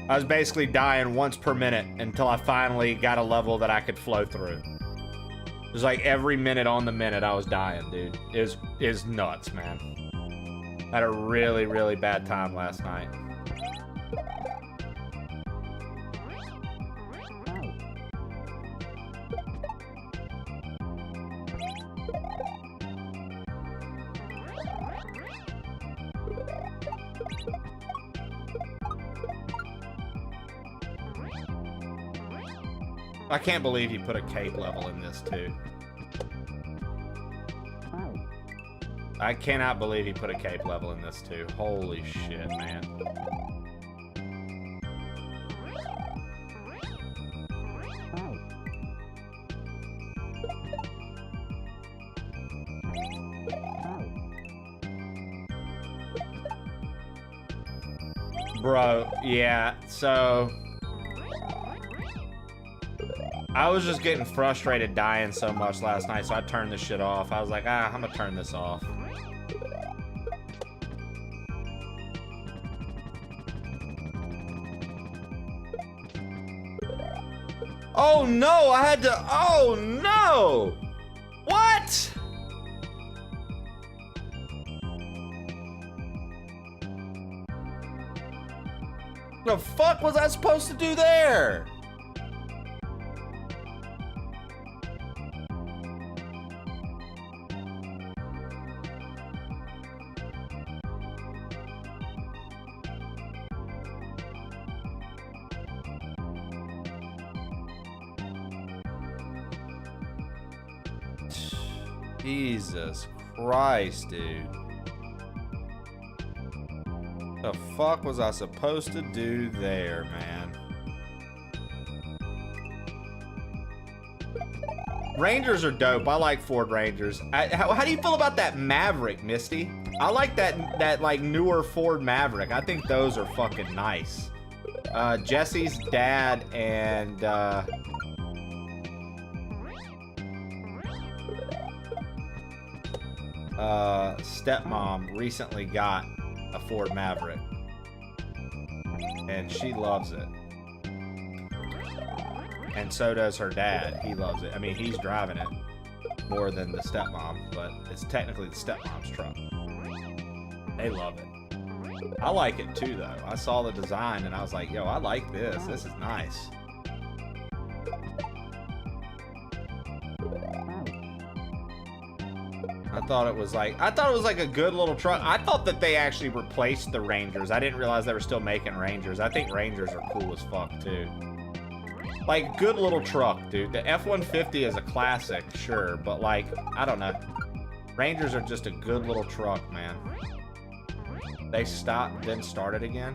I was basically dying once per minute until I finally got a level that I could flow through. It was like every minute on the minute I was dying, dude. It was nuts, man. I had a really, really bad time last night. I can't believe you put a cape level in this, too. I cannot believe he put a cape level in this, too. Holy shit, man. Bro, yeah, so I was just getting frustrated dying so much last night, so I turned this shit off. I was like, I'm gonna turn this off. Oh no, I had to, oh no! What? The fuck was I supposed to do there? Jesus Christ, dude. The fuck was I supposed to do there, man? Rangers are dope. I like Ford Rangers. How do you feel about that Maverick, Misty? I like that like newer Ford Maverick. I think those are fucking nice. Jesse's dad and stepmom recently got a Ford Maverick and she loves it, and so does her dad. He loves it. I mean, he's driving it more than the stepmom, but it's technically the stepmom's truck. They love it. I like it too, though. I saw the design and I was like, yo, I like this. This is nice. I thought it was like a good little truck. I thought that they actually replaced the Rangers. I didn't realize they were still making Rangers. I think Rangers are cool as fuck too. Like, good little truck, dude. The F-150 is a classic, sure, but like, I don't know. Rangers are just a good little truck, man. They stopped, then started again.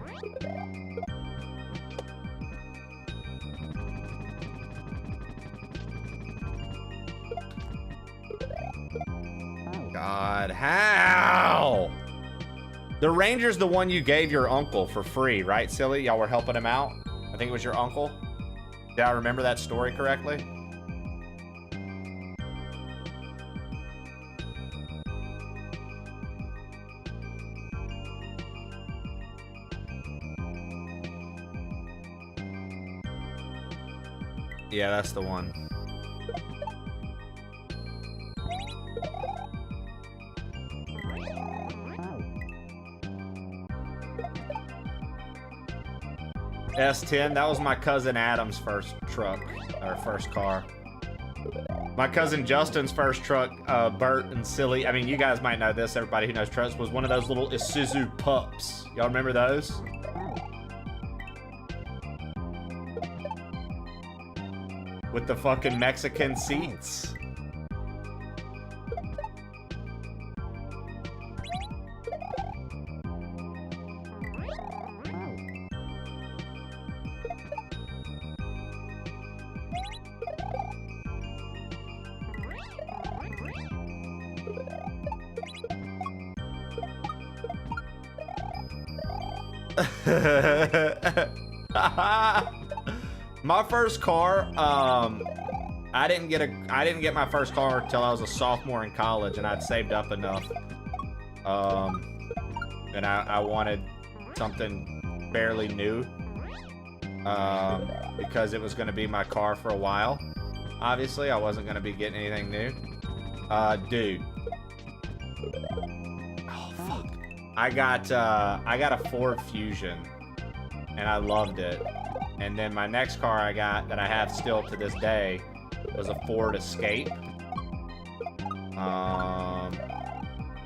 God, how? The Ranger's the one you gave your uncle for free, right, silly? Y'all were helping him out? I think it was your uncle. Did I remember that story correctly? Yeah, that's the one. S10, that was my cousin Adam's first truck, or first car. My cousin Justin's first truck, Bert and Silly, I mean, you guys might know this, everybody who knows trucks, was one of those little Isuzu pups. Y'all remember those? With the fucking Mexican seats. My first car, I didn't get my first car until I was a sophomore in college, and I'd saved up enough. And I wanted something fairly new, because it was going to be my car for a while. Obviously, I wasn't going to be getting anything new. Dude. Oh, fuck. I got a Ford Fusion, and I loved it. And then my next car I got, that I have still to this day, was a Ford Escape.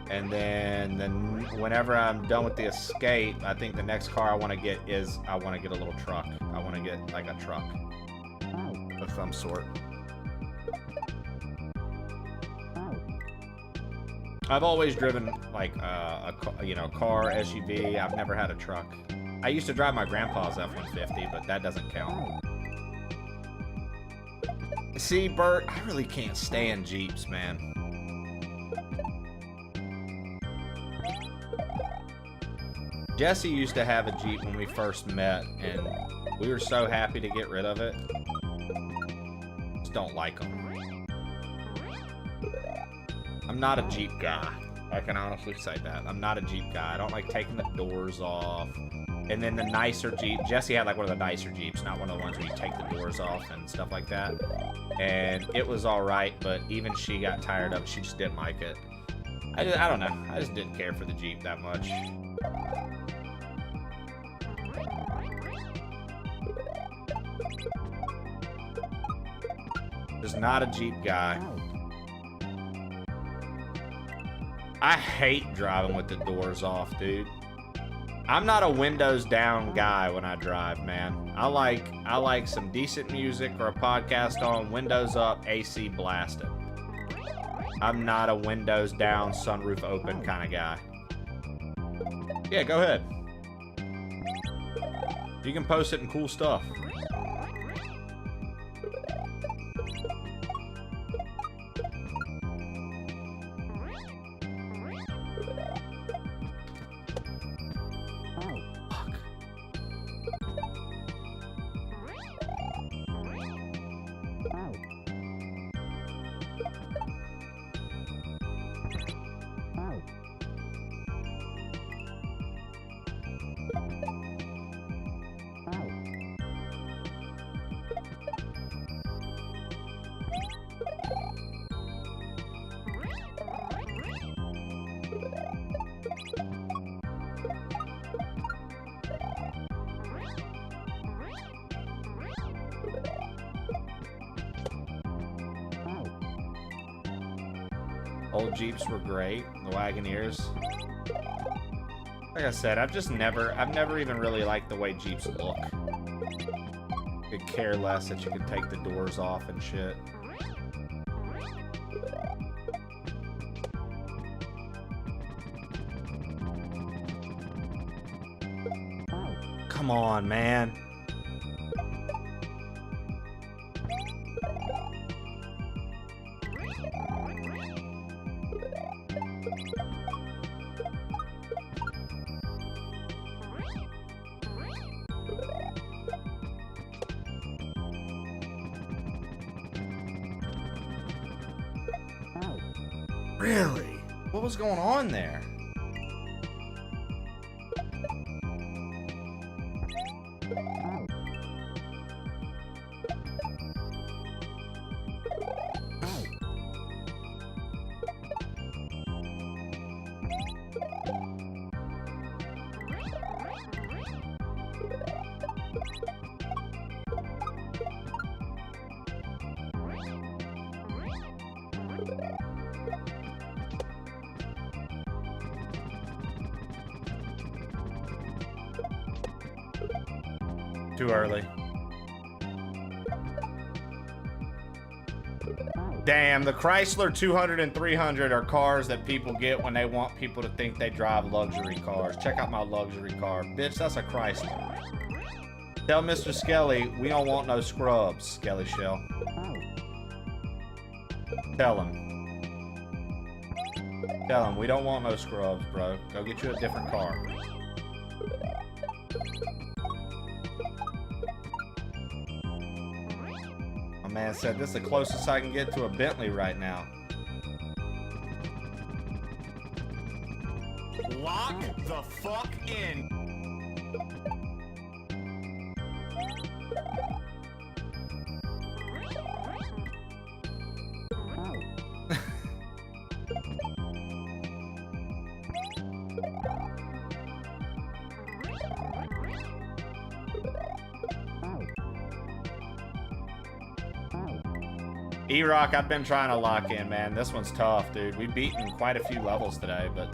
And then whenever I'm done with the Escape, I think the next car I want to get is, I want to get a little truck. I want to get like a truck of some sort. I've always driven like a car, SUV. I've never had a truck. I used to drive my grandpa's F-150, but that doesn't count. See, Bert, I really can't stand Jeeps, man. Jesse used to have a Jeep when we first met, and we were so happy to get rid of it. Just don't like them. I'm not a Jeep guy. I can honestly say that. I'm not a Jeep guy. I don't like taking the doors off. And then the nicer Jeep, Jesse had like one of the nicer Jeeps, not one of the ones where you take the doors off and stuff like that. And it was all right, but even she got tired of it. She just didn't like it. I don't know. I just didn't care for the Jeep that much. Just not a Jeep guy. I hate driving with the doors off, dude. I'm not a windows down guy when I drive, man. I like some decent music or a podcast on, windows up, AC blasted. I'm not a windows down, sunroof open kind of guy. Yeah, go ahead. You can post it in cool stuff. Old Jeeps were great. The Wagoneers. Like I said, I've never even really liked the way Jeeps look. Could care less that you can take the doors off and shit. Come on, man. Really? What was going on there? Too early. Damn, the Chrysler 200 and 300 are cars that people get when they want people to think they drive luxury cars. Check out my luxury car. Bitch, that's a Chrysler. Tell Mr. Skelly we don't want no scrubs, Skelly Shell. Tell him. Tell him we don't want no scrubs, bro. Go get you a different car. Man said this is the closest I can get to a Bentley right now. Lock the fuck in. E-Rock, I've been trying to lock in, man. This one's tough, dude. We've beaten quite a few levels today, but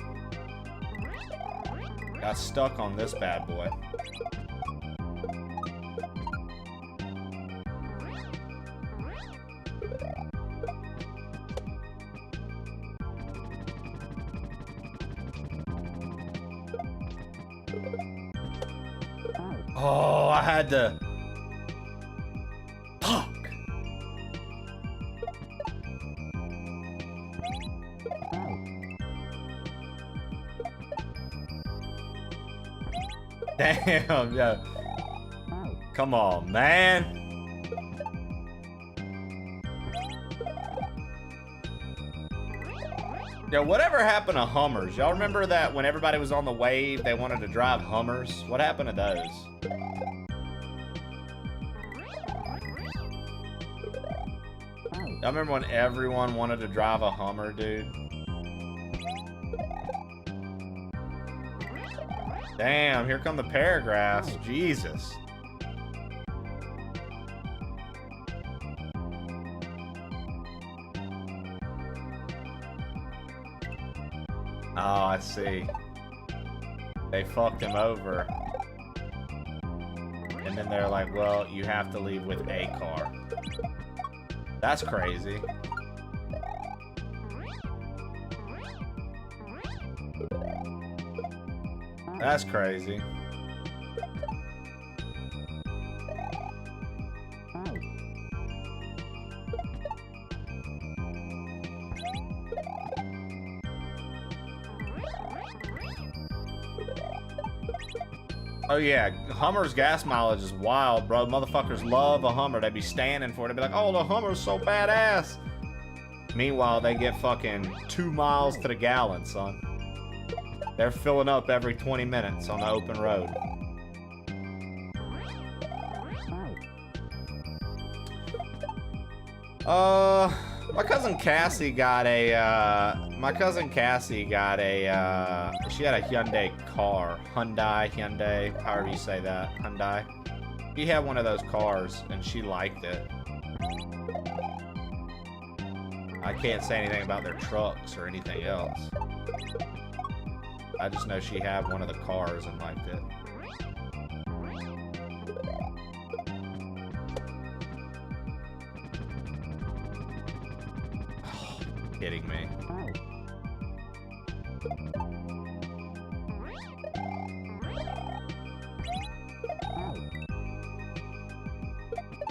got stuck on this bad boy. Oh, I had to... Damn, yeah. Come on, man. Yeah, whatever happened to Hummers? Y'all remember that when everybody was on the wave, they wanted to drive Hummers? What happened to those? Y'all remember when everyone wanted to drive a Hummer, dude? Damn, here come the paragraphs. Jesus. Oh, I see. They fucked him over. And then they're like, well, you have to leave with a car. That's crazy. That's crazy. Oh yeah, Hummer's gas mileage is wild, bro. Motherfuckers love a Hummer. They be standing for it. They be like, oh, the Hummer's so badass. Meanwhile, they get fucking 2 miles to the gallon, son. They're filling up every 20 minutes on the open road. My cousin Cassie got a, she had a Hyundai, however you say that, Hyundai. She had one of those cars, and she liked it. I can't say anything about their trucks or anything else. I just know she had one of the cars and liked it. Kidding me.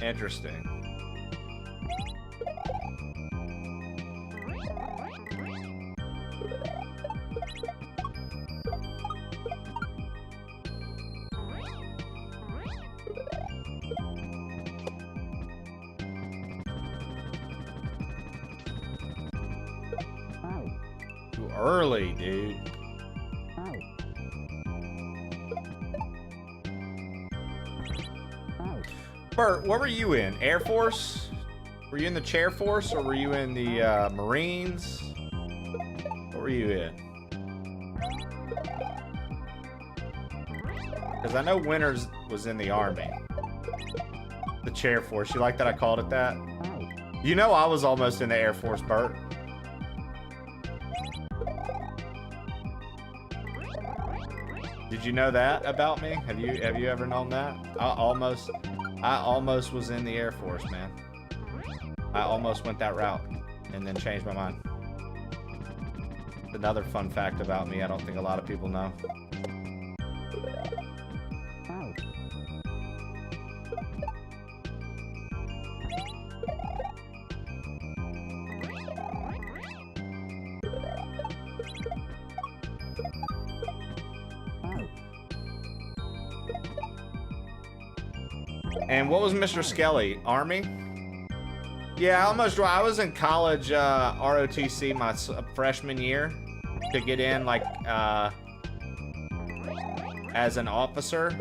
Interesting. Too early, dude. Bert, what were you in? Air Force? Were you in the Chair Force or were you in the Marines? What were you in? Because I know Winters was in the Army. The Chair Force. You like that I called it that? You know I was almost in the Air Force, Bert. Did you know that about me? Have you ever known that? I almost was in the Air Force, man. I almost went that route and then changed my mind. Another fun fact about me I don't think a lot of people know. And what was Mr. Skelly? Army? Yeah, I was in college, ROTC my freshman year to get in, like, as an officer,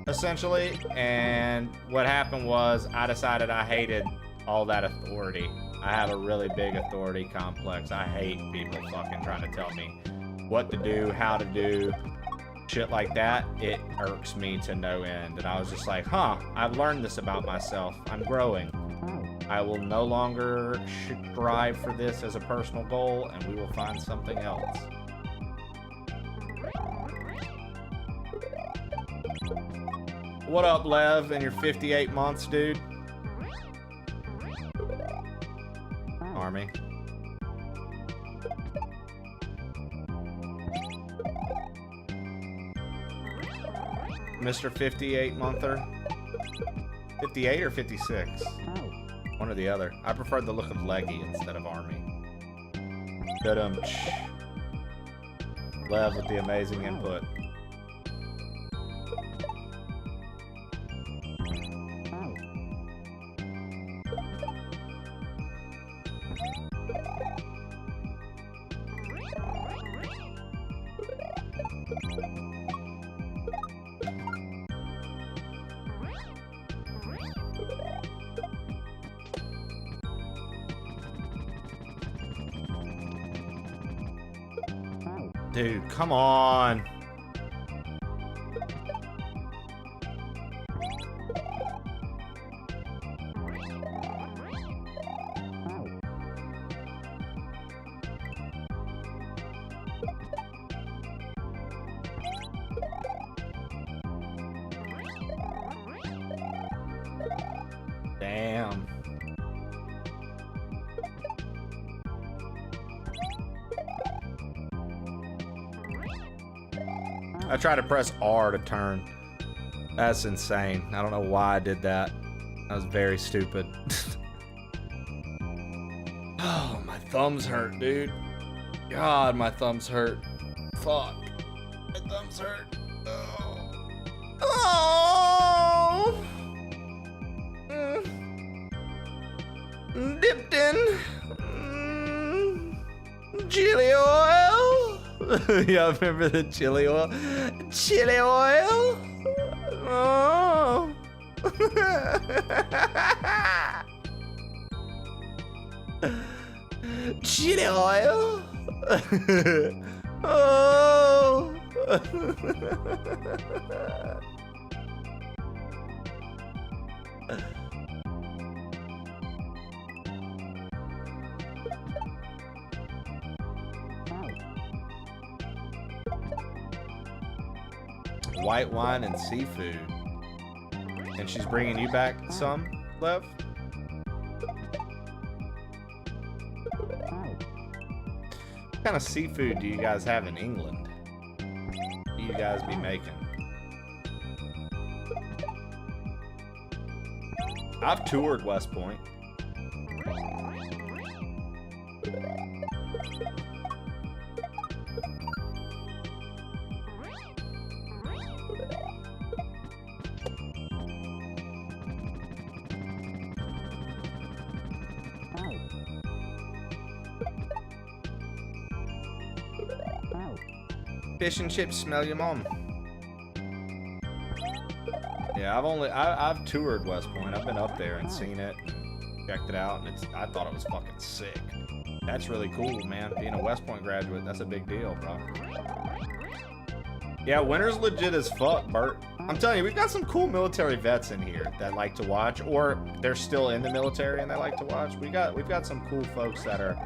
essentially. And what happened was I decided I hated all that authority. I have a really big authority complex. I hate people fucking trying to tell me what to do, how to do, shit like that. It irks me to no end. And I was just like, huh, I've learned this about myself. I'm growing. I will no longer strive for this as a personal goal, and we will find something else. What up, Lev, in your 58 months, dude? Army. Mr. 58 monther? 58 or 56? One or the other. I preferred the look of leggy instead of army. Lev with the amazing input. Dude, come on. Damn. I tried to press R to turn. That's insane. I don't know why I did that. That was very stupid. Oh, my thumbs hurt, dude. God, my thumbs hurt. Fuck. My thumbs hurt. Oh. Oh. Dipped in chili oil. Y'all remember the chili oil? Chili oil. Oh. Chili oil. Oh. White wine and seafood. And she's bringing you back some, Lev? What kind of seafood do you guys have in England? What do you guys be making? I've toured West Point. Fish and chips, smell your mom. Yeah, I've toured West Point. I've been up there and seen it, and checked it out, and I thought it was fucking sick. That's really cool, man. Being a West Point graduate, that's a big deal, bro. Yeah, winter's legit as fuck, Bert. I'm telling you, we've got some cool military vets in here that like to watch, or they're still in the military and they like to watch. We've got some cool folks that are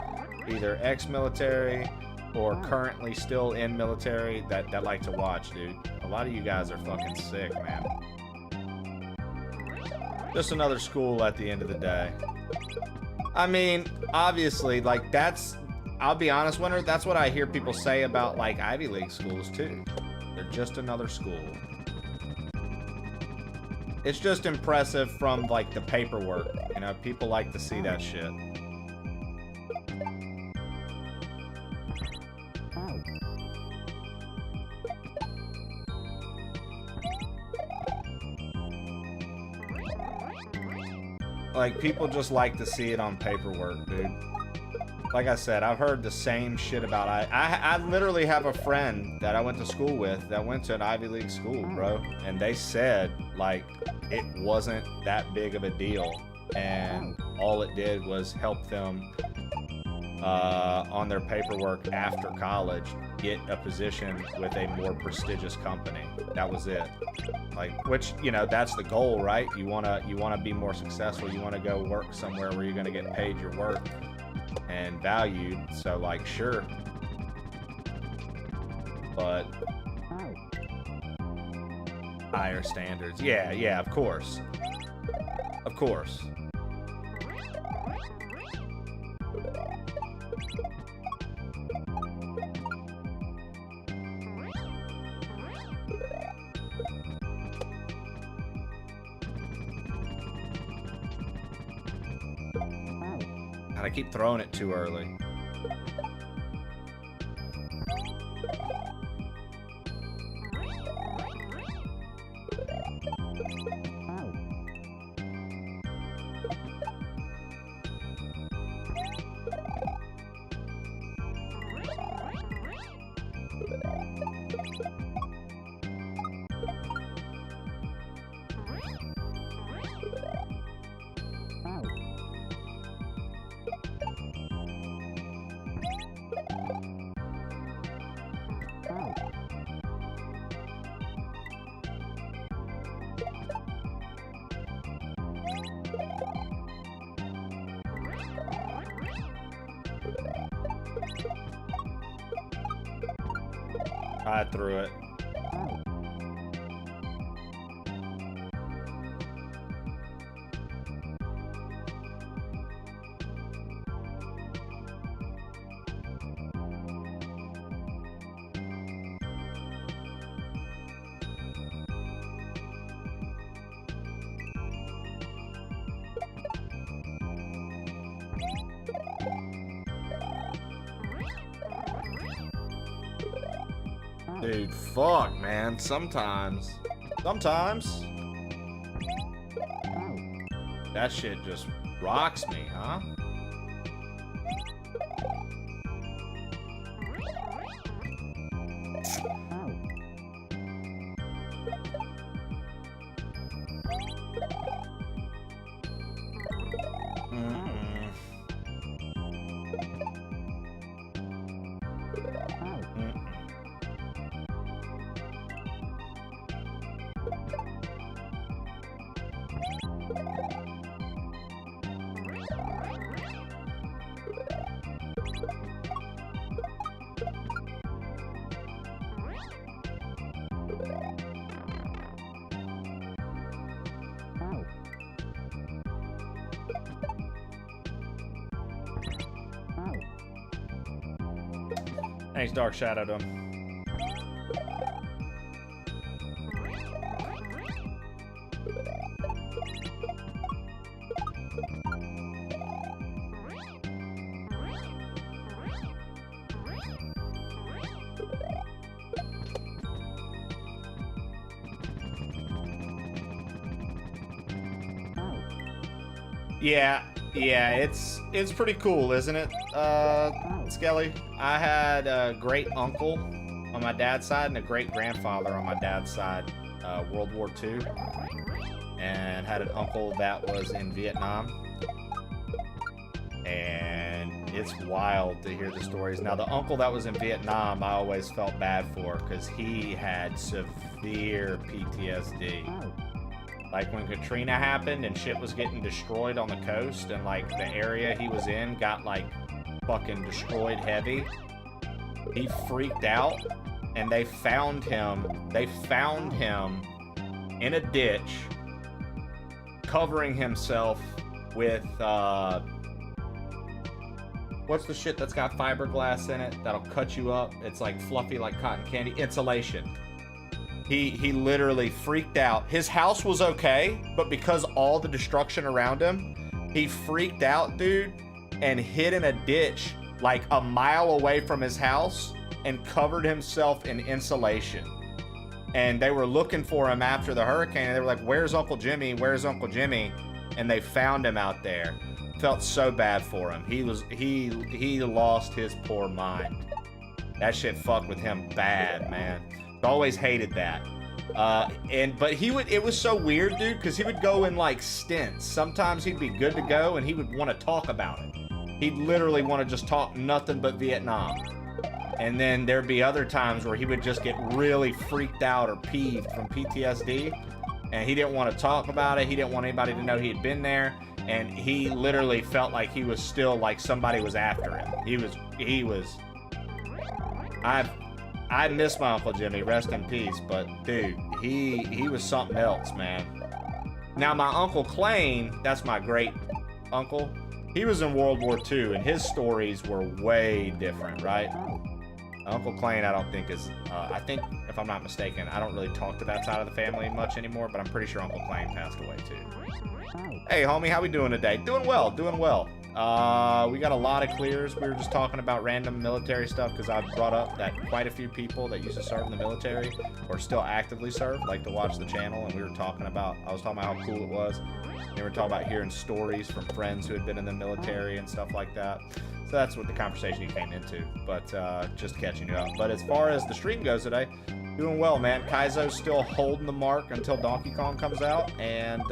either ex-military or currently still in military that like to watch, dude. A lot of you guys are fucking sick, man. Just another school at the end of the day. I mean, obviously, like, I'll be honest, Winter, that's what I hear people say about, like, Ivy League schools, too. They're just another school. It's just impressive from, like, the paperwork. You know, people like to see that shit. Like, people just like to see it on paperwork, dude. Like I said, I've heard the same shit about I literally have a friend that I went to school with that went to an Ivy League school, bro. And they said, like, it wasn't that big of a deal. And all it did was help them on their paperwork after college get a position with a more prestigious company. That was it. Like, which, you know, that's the goal, right? You wanna be more successful. You wanna go work somewhere where you're gonna get paid your worth and valued. So, like, sure. But higher standards. Yeah, of course. Of course. I keep throwing it too early. I threw it. Dude, fuck, man. Sometimes. That shit just rocks me, huh? Thanks, Dark Shadow Dome. Yeah, it's pretty cool, isn't it, Skelly? I had a great uncle on my dad's side and a great grandfather on my dad's side, World War II, and had an uncle that was in Vietnam. And it's wild to hear the stories. Now, the uncle that was in Vietnam, I always felt bad for because he had severe PTSD. Like when Katrina happened and shit was getting destroyed on the coast and like the area he was in got like fucking destroyed heavy, he freaked out and they found him in a ditch covering himself with what's the shit that's got fiberglass in it that'll cut you up? It's like fluffy like cotton candy. Insulation. He literally freaked out. His house was okay, but because all the destruction around him, he freaked out, dude, and hid in a ditch like a mile away from his house and covered himself in insulation. And they were looking for him after the hurricane, and they were like, "Where's Uncle Jimmy? Where's Uncle Jimmy?" And they found him out there. Felt so bad for him. He lost his poor mind. That shit fucked with him bad, man. Always hated that. But it was so weird, dude, because he would go in like stints. Sometimes he'd be good to go and he would want to talk about it. He'd literally want to just talk nothing but Vietnam. And then there'd be other times where he would just get really freaked out or peeved from PTSD, and he didn't want to talk about it. He didn't want anybody to know he had been there, and he literally felt like he was still like somebody was after him. I miss my Uncle Jimmy, rest in peace, but dude, he was something else, man. Now my Uncle Clane, that's my great uncle, he was in World War II, and his stories were way different, right? Uncle Clane, I don't think is, I think, if I'm not mistaken, I don't really talk to that side of the family much anymore, but I'm pretty sure Uncle Clane passed away too. Hey, homie, how we doing today? Doing well, doing well. We got a lot of clears. We were just talking about random military stuff because I brought up that quite a few people that used to serve in the military or still actively serve like to watch the channel, and I was talking about how cool it was. And we were talking about hearing stories from friends who had been in the military and stuff like that. So that's what the conversation you came into, but just catching you up. But as far as the stream goes today, doing well, man. Kaizo's still holding the mark until Donkey Kong comes out, and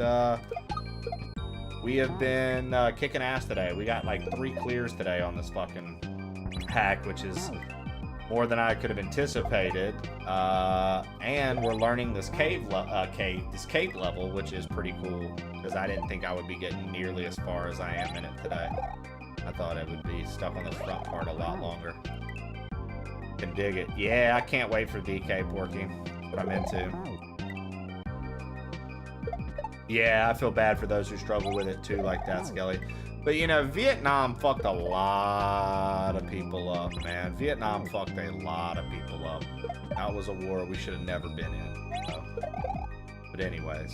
we have been kicking ass today. We got like 3 clears today on this fucking hack, which is more than I could have anticipated. And we're learning this cave level, which is pretty cool because I didn't think I would be getting nearly as far as I am in it today. I thought it would be stuck on the front part a lot longer. can dig it. Yeah, I can't wait for DK, Porky. What I'm into. Yeah, I feel bad for those who struggle with it too, like that, Skelly. But you know, Vietnam fucked a lot of people up, man. Vietnam fucked a lot of people up. That was a war we should have never been in. So. But anyways.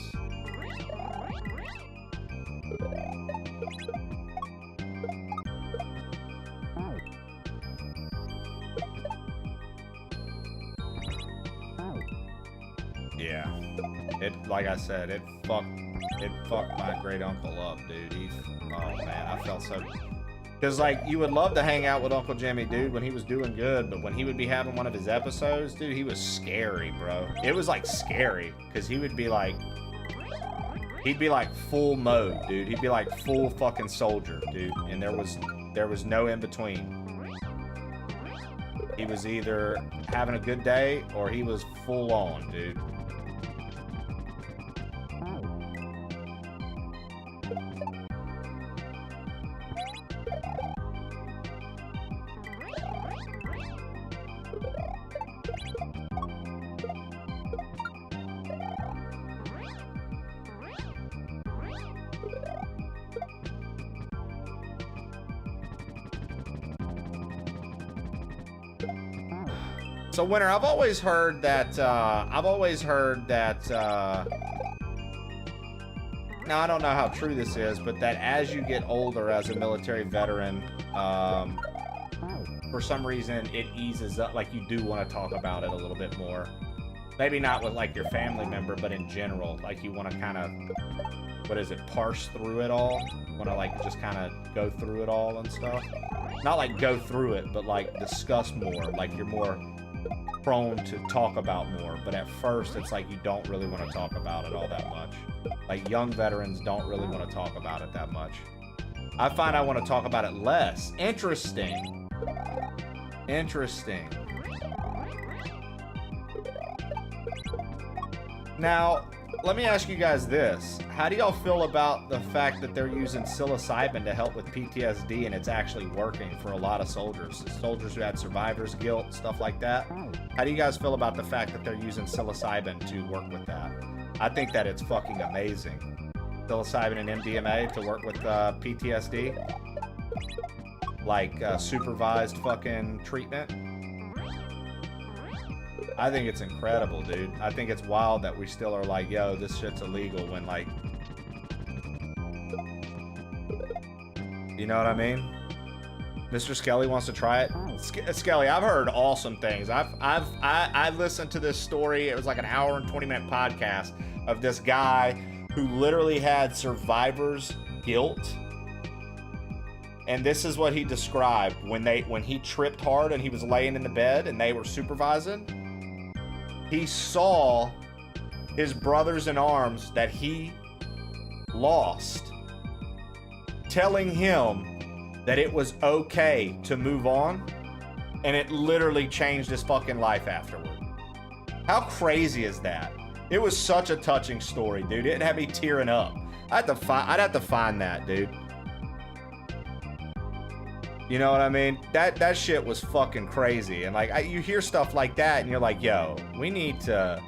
Yeah. It, like I said, it fucked my great uncle up, dude. Oh man, I felt so. Because, like, you would love to hang out with Uncle Jimmy, dude, when he was doing good, but when he would be having one of his episodes, dude, he was scary, bro. It was, like, scary, because he would be, like, he'd be, like, full mode, dude. He'd be, like, full fucking soldier, dude, and there was no in-between. He was either having a good day, or he was full on, dude. So, Winter, I've always heard that, now I don't know how true this is, but that as you get older as a military veteran, for some reason it eases up, like you do want to talk about it a little bit more. Maybe not with like your family member, but in general, like you want to kind of, parse through it all? Want to like just kind of go through it all and stuff? Not like go through it, but like discuss more, like you're more prone to talk about more, but at first it's like you don't really want to talk about it all that much. Like young veterans don't really want to talk about it that much. I find I want to talk about it less. Interesting. Interesting. Now, let me ask you guys this. How do y'all feel about the fact that they're using psilocybin to help with PTSD and it's actually working for a lot of soldiers? Soldiers who had survivor's guilt, stuff like that. How do you guys feel about the fact that they're using psilocybin to work with that? I think that it's fucking amazing. Psilocybin and MDMA to work with PTSD. Like supervised fucking treatment. I think it's incredible, dude. I think it's wild that we still are like, yo, this shit's illegal when, like, you know what I mean? Mr. Skelly wants to try it. Skelly, I've heard awesome things. I listened to this story. It was like an hour and 20-minute podcast of this guy who literally had survivor's guilt. And this is what he described when he tripped hard and he was laying in the bed and they were supervising. He saw his brothers in arms that he lost telling him that it was okay to move on, and it literally changed his fucking life afterward. How crazy is that? It was such a touching story, dude. It had me tearing up. I'd have to find that, dude. You know what I mean? That shit was fucking crazy. And like, you hear stuff like that and you're like, yo, we need to...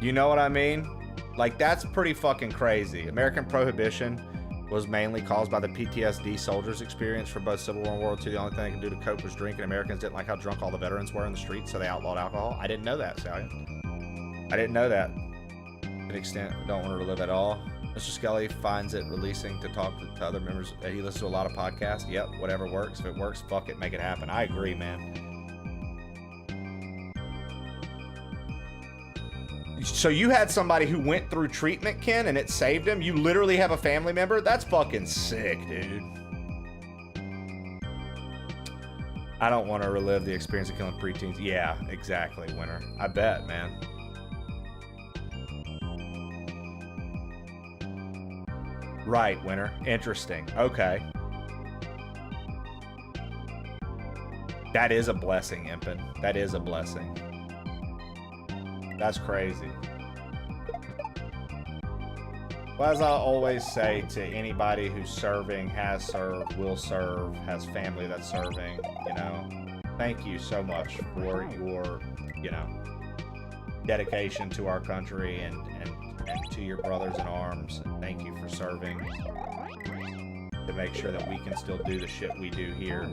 You know what I mean? Like, that's pretty fucking crazy. American Prohibition was mainly caused by the PTSD soldiers' experience for both Civil War and World War II. The only thing they could do to cope was drink, and Americans didn't like how drunk all the veterans were in the streets, so they outlawed alcohol. I didn't know that, Sally. I didn't know that. To an extent, don't want her to live at all. Mr. Skelly finds it releasing to talk to other members. He listens to a lot of podcasts. Yep, whatever works. If it works, fuck it, make it happen. I agree, man. So you had somebody who went through treatment, Ken, and it saved him? You literally have a family member? That's fucking sick, dude. I don't want to relive the experience of killing preteens. Yeah, exactly, Winter. I bet, man. Right, Winter. Interesting. Okay. That is a blessing, Impin. That is a blessing. That's crazy. Well, as I always say to anybody who's serving, has served, will serve, has family that's serving, you know, thank you so much for your, you know, dedication to our country and to your brothers in arms. And thank you for serving to make sure that we can still do the shit we do here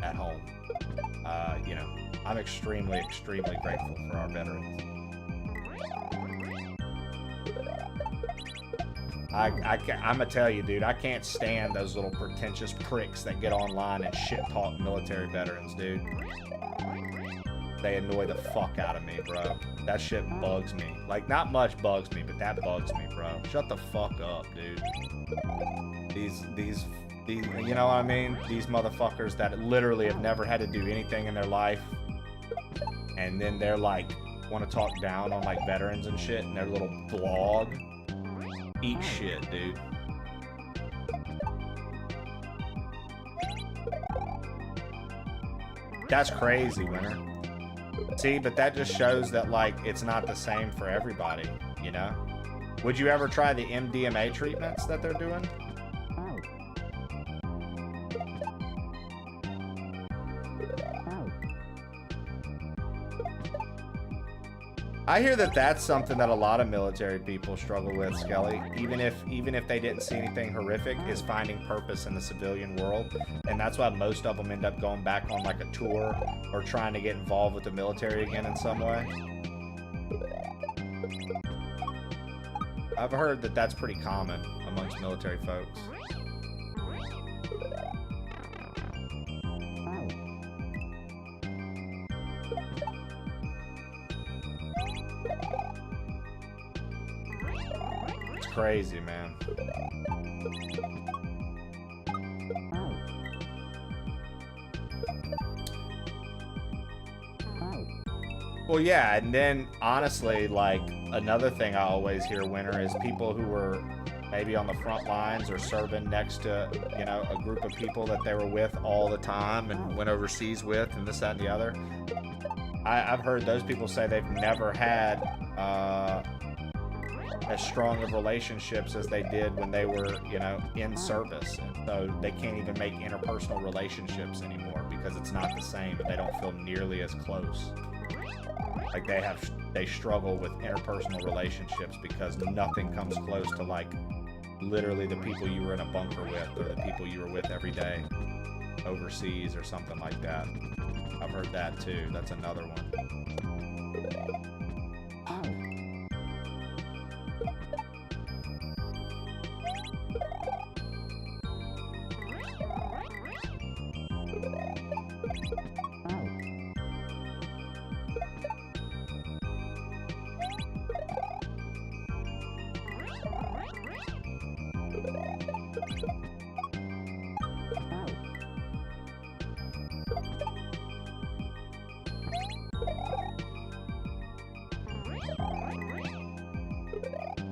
at home. You know, I'm extremely, extremely grateful for our veterans. I'm gonna tell you, dude, I can't stand those little pretentious pricks that get online and shit talk military veterans, dude. They annoy the fuck out of me, bro. That shit bugs me. Like, not much bugs me, but that bugs me, bro. Shut the fuck up, dude. These, you know what I mean? These motherfuckers that literally have never had to do anything in their life, and then they're like, want to talk down on like veterans and shit in their little blog. Eat shit, dude. That's crazy, Winter. See, but that just shows that, like, it's not the same for everybody, you know? Would you ever try the MDMA treatments that they're doing? I hear that that's something that a lot of military people struggle with, Skelly. Even if they didn't see anything horrific, is finding purpose in the civilian world, and that's why most of them end up going back on like a tour or trying to get involved with the military again in some way. I've heard that that's pretty common amongst military folks. Crazy, man. Well, yeah, and then honestly, like, another thing I always hear, Winter, is people who were maybe on the front lines or serving next to, you know, a group of people that they were with all the time and went overseas with and this, that, and the other. I've heard those people say they've never had as strong of relationships as they did when they were, you know, in service. And so they can't even make interpersonal relationships anymore because it's not the same and they don't feel nearly as close. Like they struggle with interpersonal relationships because nothing comes close to, like, literally the people you were in a bunker with or the people you were with every day overseas or something like that. I've heard that too. That's another one.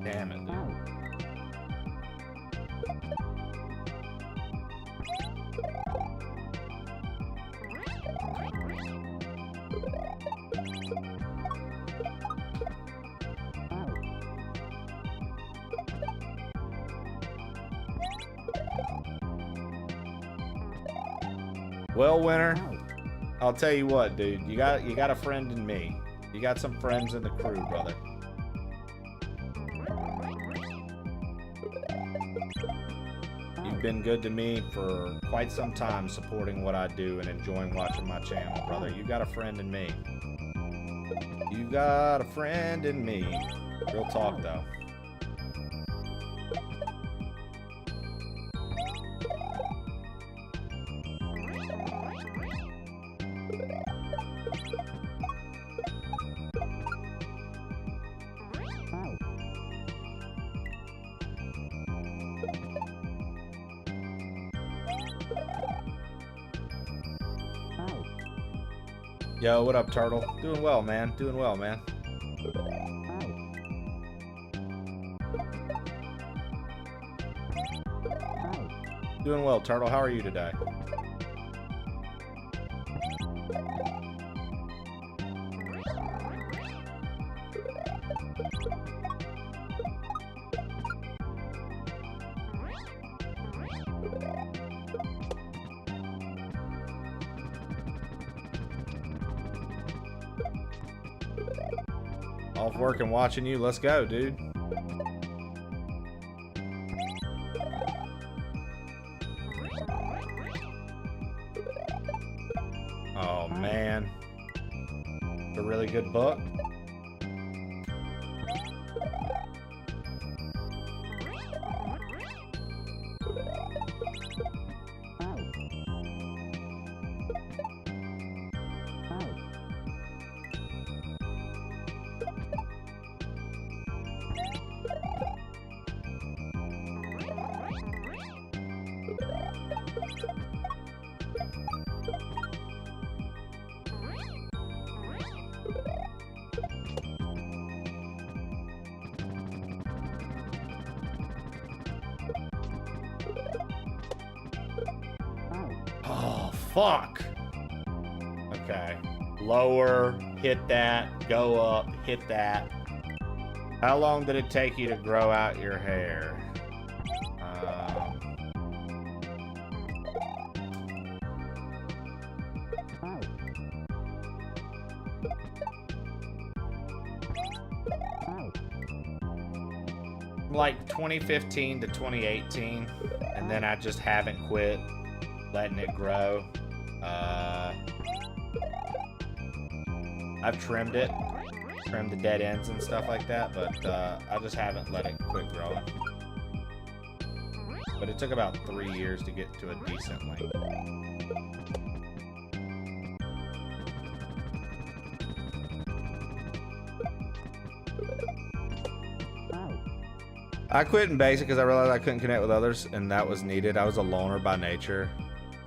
Damn it, dude. Well, Winter, I'll tell you what, dude. You got a friend in me. You got some friends in the crew, brother. You've been good to me for quite some time, supporting what I do and enjoying watching my channel, brother. You got a friend in me. You got a friend in me. Real talk, though. Yo, what up, Turtle? Doing well, man. Doing well, man. Doing well, Turtle. How are you today? Off work and watching you. Let's go, dude. Oh, man. It's a really good book. Oh, fuck. Okay. Lower, hit that, go up, hit that. How long did it take you to grow out your hair? Like 2015 to 2018, and then I just haven't quit letting it grow. I've trimmed it, trimmed the dead ends and stuff like that, but I just haven't let it quit growing. But it took about 3 years to get to a decent length. I quit in basic because I realized I couldn't connect with others, and that was needed. I was a loner by nature,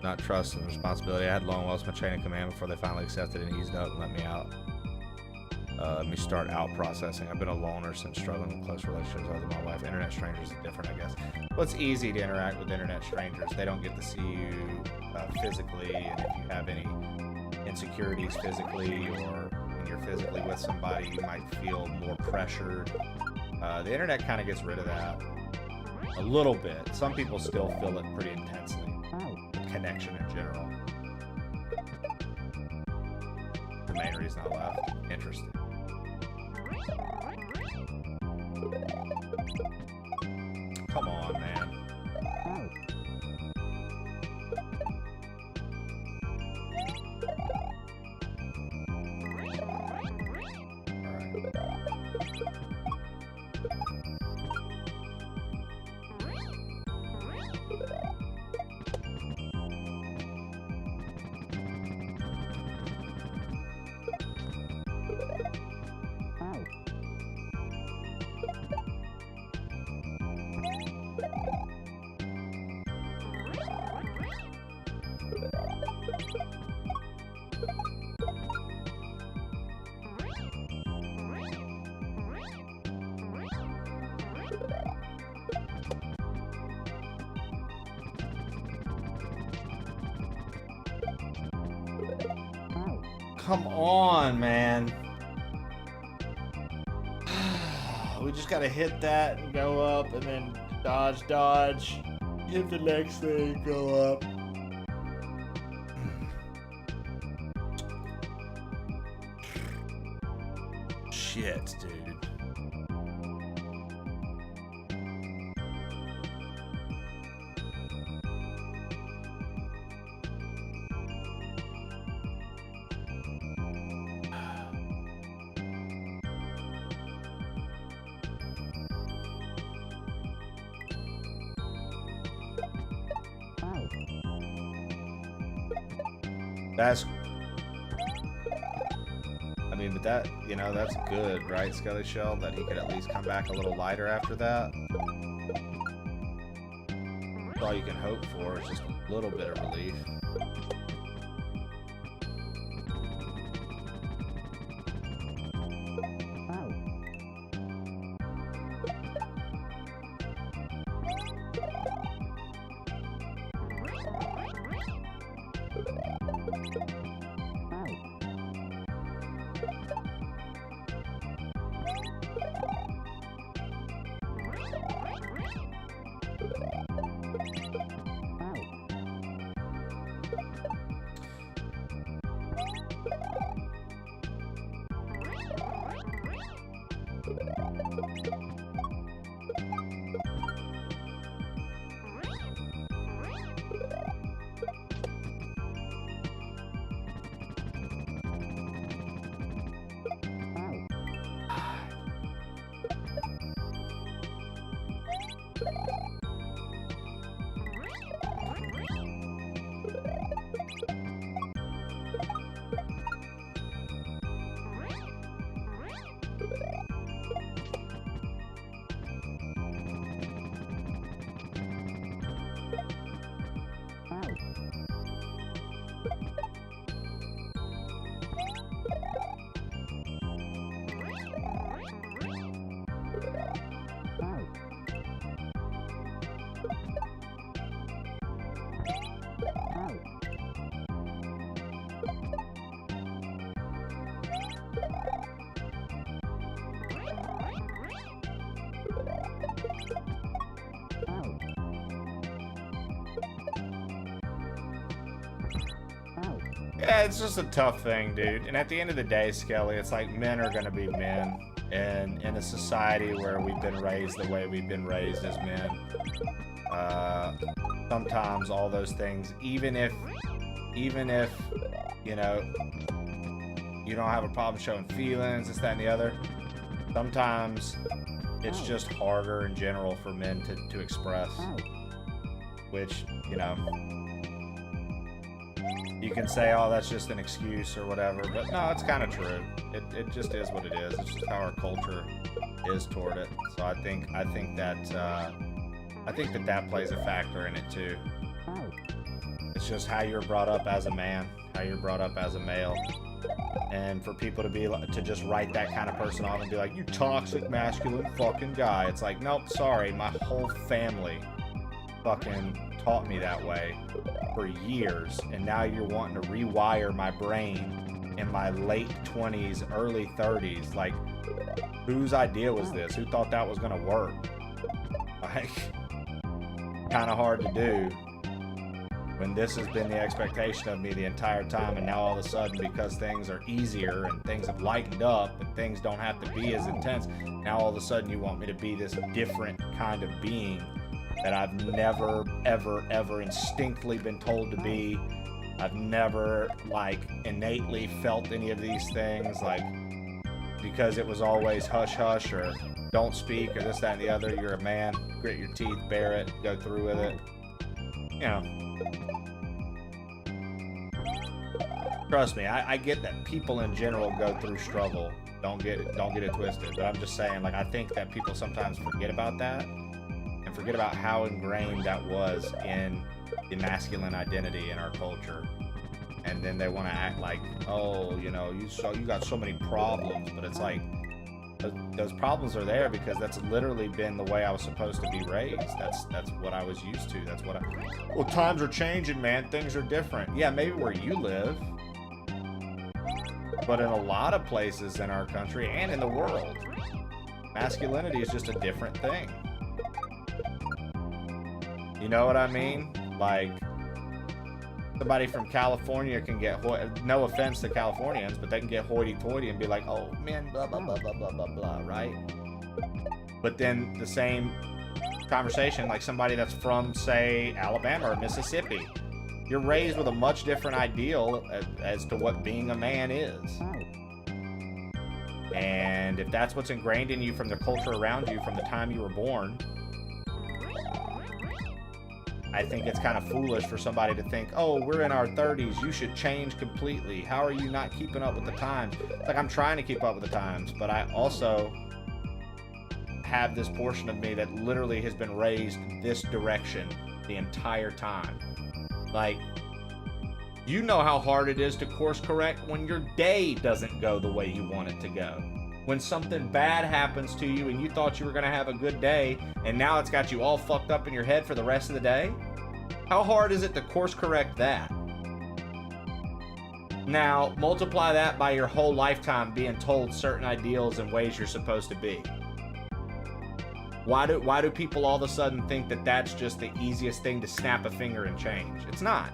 not trust and responsibility. I had long lost my chain of command before they finally accepted and eased up and let me out. Let me start out processing. I've been a loner since struggling with close relationships other than my wife. Internet strangers are different, I guess. Well, it's easy to interact with internet strangers. They don't get to see you physically, and if you have any insecurities physically, or when you're physically with somebody, you might feel more pressured. The internet kind of gets rid of that a little bit. Some people still feel it pretty intensely. Connection in general. The main reason I left. Interesting. Come on, man. Come on, man. We just gotta hit that and go up, and then dodge, dodge. Hit the next thing, go up. Shit, dude. That's, I mean, but that, you know, that's good, right, Skelly Shell? That he could at least come back a little lighter after that. That's all you can hope for, is just a little bit of relief. Yeah, it's just a tough thing, dude. And at the end of the day, Skelly, it's like men are gonna be men. And in a society where we've been raised the way we've been raised as men, sometimes all those things, even if, you know, you don't have a problem showing feelings, this, that, and the other, sometimes it's just harder in general for men to express, which, you know, you can say, oh, that's just an excuse or whatever, but no, it's kind of true. It just is what it is. It's just how our culture is toward it. So I think that plays a factor in it too. It's just how you're brought up as a man, how you're brought up as a male, and for people to just write that kind of person off and be like, you toxic masculine fucking guy. It's like, nope, sorry, my whole family fucking taught me that way for years, and now you're wanting to rewire my brain in my late 20s, early 30s. Like, whose idea was this? Who thought that was gonna work? Like, kind of hard to do when this has been the expectation of me the entire time, and now all of a sudden, because things are easier and things have lightened up and things don't have to be as intense, now all of a sudden you want me to be this different kind of being that I've never, ever, ever instinctively been told to be. I've never, like, innately felt any of these things, like, because it was always hush hush or don't speak or this, that, and the other. You're a man, grit your teeth, bear it, go through with it. You know. Trust me, I get that people in general go through struggle. Don't get it twisted. But I'm just saying, like, I think that people sometimes forget about that. And forget about how ingrained that was in the masculine identity in our culture, and then they want to act like, oh, you know, you got so many problems, but it's like those problems are there because that's literally been the way I was supposed to be raised. That's what I was used to. That's what well, times are changing, man. Things are different. Yeah, maybe where you live, but in a lot of places in our country and in the world, masculinity is just a different thing. You know what I mean? Like, somebody from California can get, no offense to Californians, but they can get hoity-toity and be like, oh, man, blah, blah, blah, blah, blah, blah, blah, right? But then the same conversation, like somebody that's from, say, Alabama or Mississippi, you're raised with a much different ideal as to what being a man is. And if that's what's ingrained in you from the culture around you from the time you were born, I think it's kind of foolish for somebody to think, oh, we're in our 30s, you should change completely. How are you not keeping up with the times? Like, I'm trying to keep up with the times, but I also have this portion of me that literally has been raised this direction the entire time. Like, you know how hard it is to course correct when your day doesn't go the way you want it to go. When something bad happens to you and you thought you were going to have a good day and now it's got you all fucked up in your head for the rest of the day? How hard is it to course correct that? Now, multiply that by your whole lifetime being told certain ideals and ways you're supposed to be. Why do people all of a sudden think that that's just the easiest thing to snap a finger and change? It's not.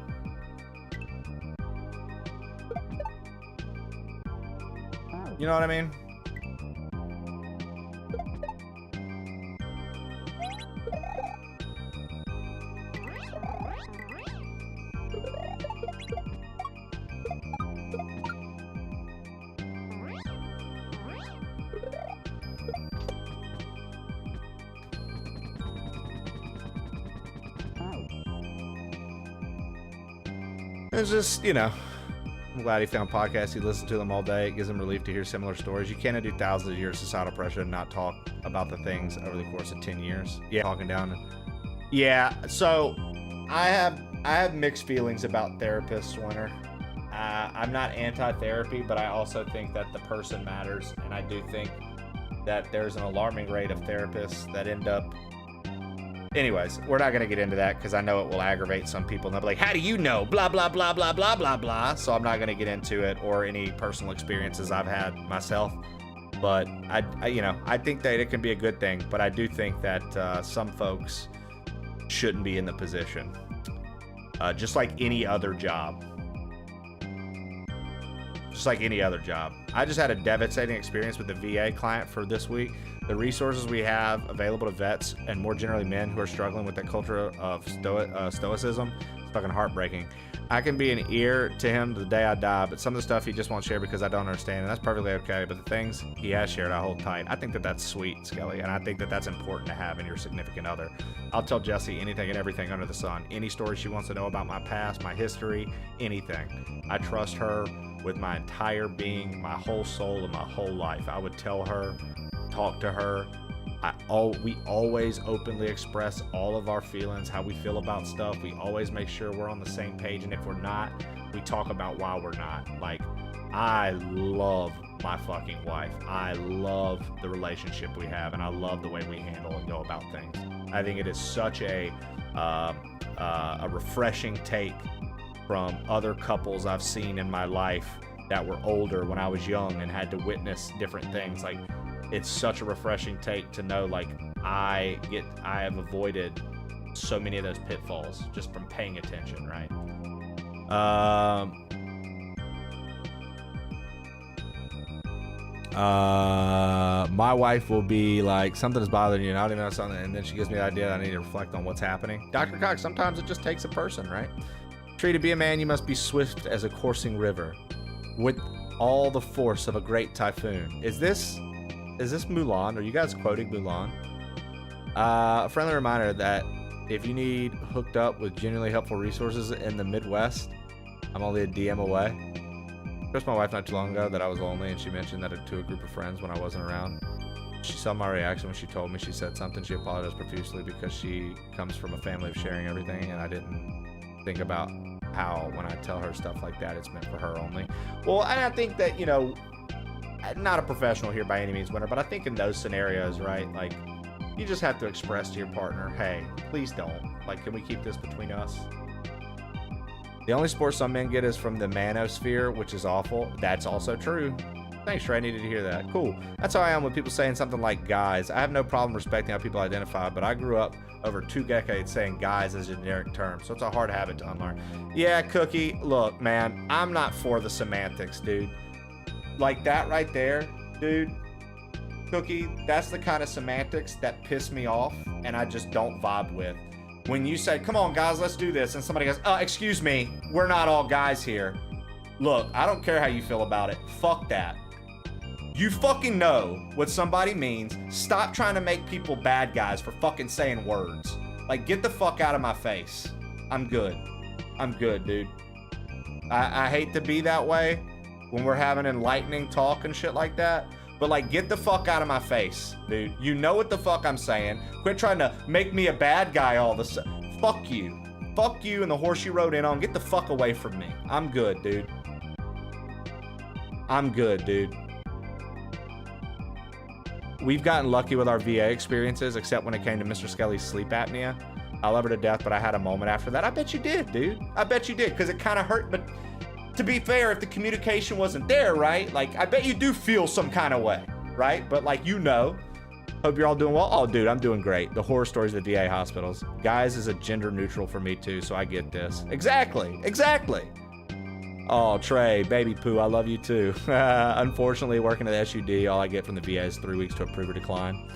You know what I mean? It's just, you know, I'm glad he found podcasts. He listens to them all day. It gives him relief to hear similar stories. You can't do thousands of years of societal pressure and not talk about the things over the course of 10 years. Yeah, talking down. Yeah, so I have mixed feelings about therapists, Winter. I'm not anti-therapy, but I also think that the person matters, and I do think that there's an alarming rate of therapists that end up... Anyways, we're not going to get into that because I know it will aggravate some people. And they'll be like, how do you know? Blah, blah, blah, blah, blah, blah, blah. So I'm not going to get into it or any personal experiences I've had myself. But, I think that it can be a good thing. But I do think that some folks shouldn't be in the position. Just like any other job. Just like any other job. I just had a devastating experience with the VA client for this week. The resources we have available to vets and more generally men who are struggling with that culture of stoicism is fucking heartbreaking. I can be an ear to him to the day I die, but some of the stuff he just won't share because I don't understand, and that's perfectly okay. But the things he has shared, I hold tight. I think that that's sweet, Skelly, and I think that that's important to have in your significant other. I'll tell Jessie anything and everything under the sun. Any story she wants to know about my past, my history, anything. I trust her with my entire being, my whole soul, and my whole life. I would tell her, talk to her. We always openly express all of our feelings, how we feel about stuff. We always make sure we're on the same page, and if we're not, we talk about why we're not. Like, I love my fucking wife. I love the relationship we have, and I love the way we handle and go about things. I think it is such a refreshing take from other couples I've seen in my life that were older when I was young and had to witness different things. Like, it's such a refreshing take to know, like, I have avoided so many of those pitfalls just from paying attention, right? My wife will be like, something is bothering you, and I don't even know something, and then she gives me the idea that I need to reflect on what's happening. Dr. Cox, sometimes it just takes a person, right? Tree, to be a man, you must be swift as a coursing river, with all the force of a great typhoon. Is this Mulan? Are you guys quoting Mulan? A friendly reminder that if you need hooked up with genuinely helpful resources in the Midwest, I'm only a DM away. Just my wife not too long ago that I was lonely, and she mentioned that to a group of friends when I wasn't around. She saw my reaction when she told me. She said something. She apologized profusely because she comes from a family of sharing everything, and I didn't think about how when I tell her stuff like that, it's meant for her only. Well, and I think that, not a professional here by any means, Winter, but I think in those scenarios, right, like, you just have to express to your partner, hey, please don't. Like, can we keep this between us? The only support some men get is from the manosphere, which is awful. That's also true. Thanks, Trey. I needed to hear that. Cool. That's how I am with people saying something like guys. I have no problem respecting how people identify, but I grew up over 2 decades saying guys as a generic term, so it's a hard habit to unlearn. Yeah, Cookie, look, man, I'm not for the semantics, dude. Like that right there, dude, Cookie, that's the kind of semantics that piss me off and I just don't vibe with. When you say, come on guys, let's do this, and somebody goes, excuse me, we're not all guys here. Look, I don't care how you feel about it. Fuck that. You fucking know what somebody means. Stop trying to make people bad guys for fucking saying words. Like, get the fuck out of my face. I'm good. I'm good, dude. I hate to be that way when we're having enlightening talk and shit like that, but like, get the fuck out of my face, dude. You know what the fuck I'm saying. Quit trying to make me a bad guy all of a sudden. Fuck you. Fuck you and the horse you rode in on. Get the fuck away from me. I'm good, dude. I'm good, dude. We've gotten lucky with our VA experiences, except when it came to Mr. Skelly's sleep apnea. I love her to death, but I had a moment after that. I bet you did, dude. I bet you did, because it kind of hurt, but to be fair, if the communication wasn't there, right? Like, I bet you do feel some kind of way, right? But like, hope you're all doing well. Oh, dude, I'm doing great. The horror stories of the VA hospitals. Guys is a gender neutral for me too, so I get this. Exactly. Oh, Trey, baby poo, I love you too. Unfortunately, working at the SUD, all I get from the VA is 3 weeks to approve or decline.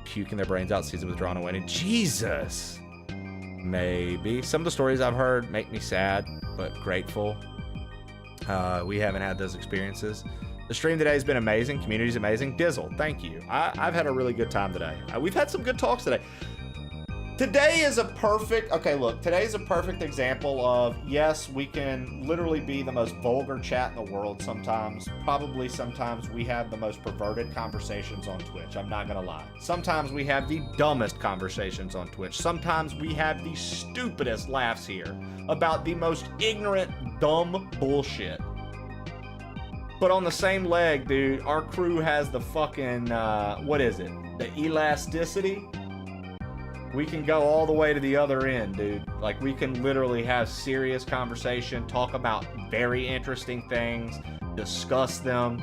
Puking their brains out, season withdrawn and waiting. Jesus. Maybe. Some of the stories I've heard make me sad, but grateful. We haven't had those experiences. The stream today has been amazing. Community's amazing. Dizzle, thank you. I've had a really good time today. We've had some good talks today. Today is a perfect, okay, look, today's a perfect example of, yes, we can literally be the most vulgar chat in the world sometimes. Probably sometimes we have the most perverted conversations on Twitch. I'm not gonna lie. Sometimes we have the dumbest conversations on Twitch. Sometimes we have the stupidest laughs here about the most ignorant, dumb bullshit. But on the same leg, dude, our crew has the fucking, what is it? The elasticity? We can go all the way to the other end, dude. Like, we can literally have serious conversation, talk about very interesting things, discuss them,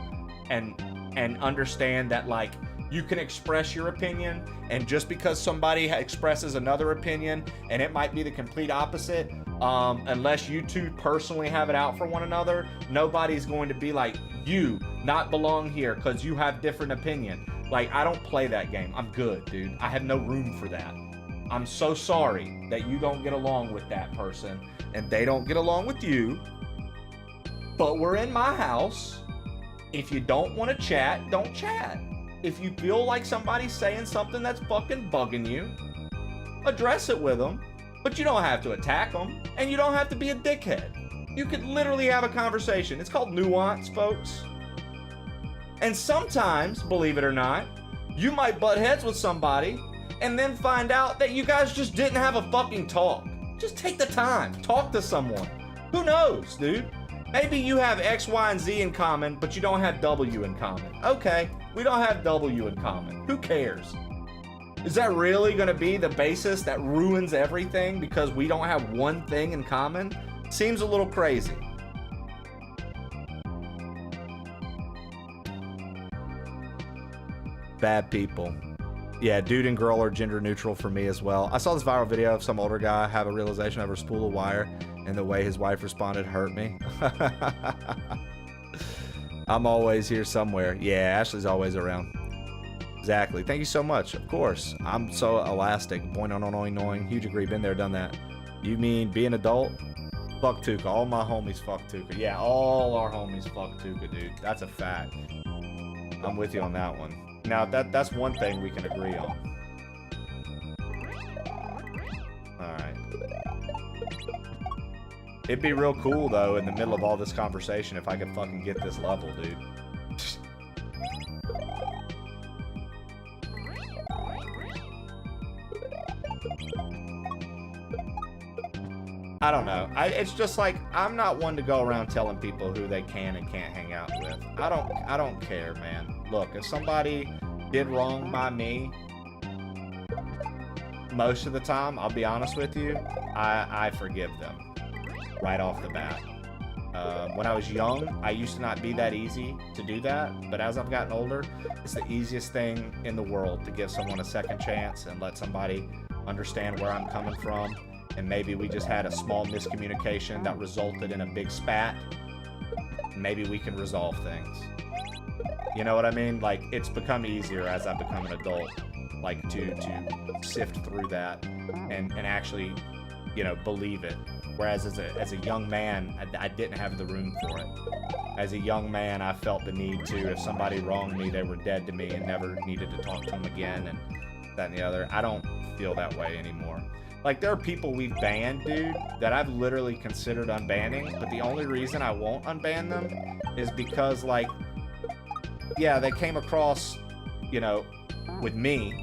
and understand that, like, you can express your opinion, and just because somebody expresses another opinion, and it might be the complete opposite, unless you two personally have it out for one another, nobody's going to be like, you not belong here because you have different opinion. Like, I don't play that game. I'm good, dude. I have no room for that. I'm so sorry that you don't get along with that person and they don't get along with you, but we're in my house. If you don't want to chat, don't chat. If you feel like somebody's saying something that's fucking bugging you, address it with them, but you don't have to attack them and you don't have to be a dickhead. You could literally have a conversation. It's called nuance, folks. And sometimes, believe it or not, you might butt heads with somebody and then find out that you guys just didn't have a fucking talk. Just take the time. Talk to someone. Who knows, dude? Maybe you have X, Y, and Z in common, but you don't have W in common. Okay, we don't have W in common. Who cares? Is that really gonna be the basis that ruins everything because we don't have one thing in common? Seems a little crazy. Bad people. Yeah, dude and girl are gender neutral for me as well. I saw this viral video of some older guy have a realization over a spool of wire, and the way his wife responded hurt me. I'm always here somewhere. Yeah, Ashley's always around. Exactly. Thank you so much. Of course. I'm so elastic. Boing, noing. Huge agree. Been there, done that. You mean be an adult? Fuck Tuka. All my homies fuck Tuka. Yeah, all our homies fuck Tuka, dude. That's a fact. I'm with you on that one. Now, that's one thing we can agree on. Alright. It'd be real cool, though, in the middle of all this conversation if I could fucking get this level, dude. I don't know. It's just like, I'm not one to go around telling people who they can and can't hang out with. I don't care, man. Look, if somebody did wrong by me, most of the time, I'll be honest with you, I forgive them right off the bat. When I was young, I used to not be that easy to do that, but as I've gotten older, it's the easiest thing in the world to give someone a second chance and let somebody understand where I'm coming from. And maybe we just had a small miscommunication that resulted in a big spat. Maybe we can resolve things. You know what I mean? Like, it's become easier as I've become an adult, like, to sift through that and actually, you know, believe it. Whereas as a young man, I didn't have the room for it. As a young man, I felt the need to, if somebody wronged me, they were dead to me and never needed to talk to them again and that and the other. I don't feel that way anymore. Like, there are people we've banned, dude, that I've literally considered unbanning, but the only reason I won't unban them is because, like, yeah, they came across, you know, with me,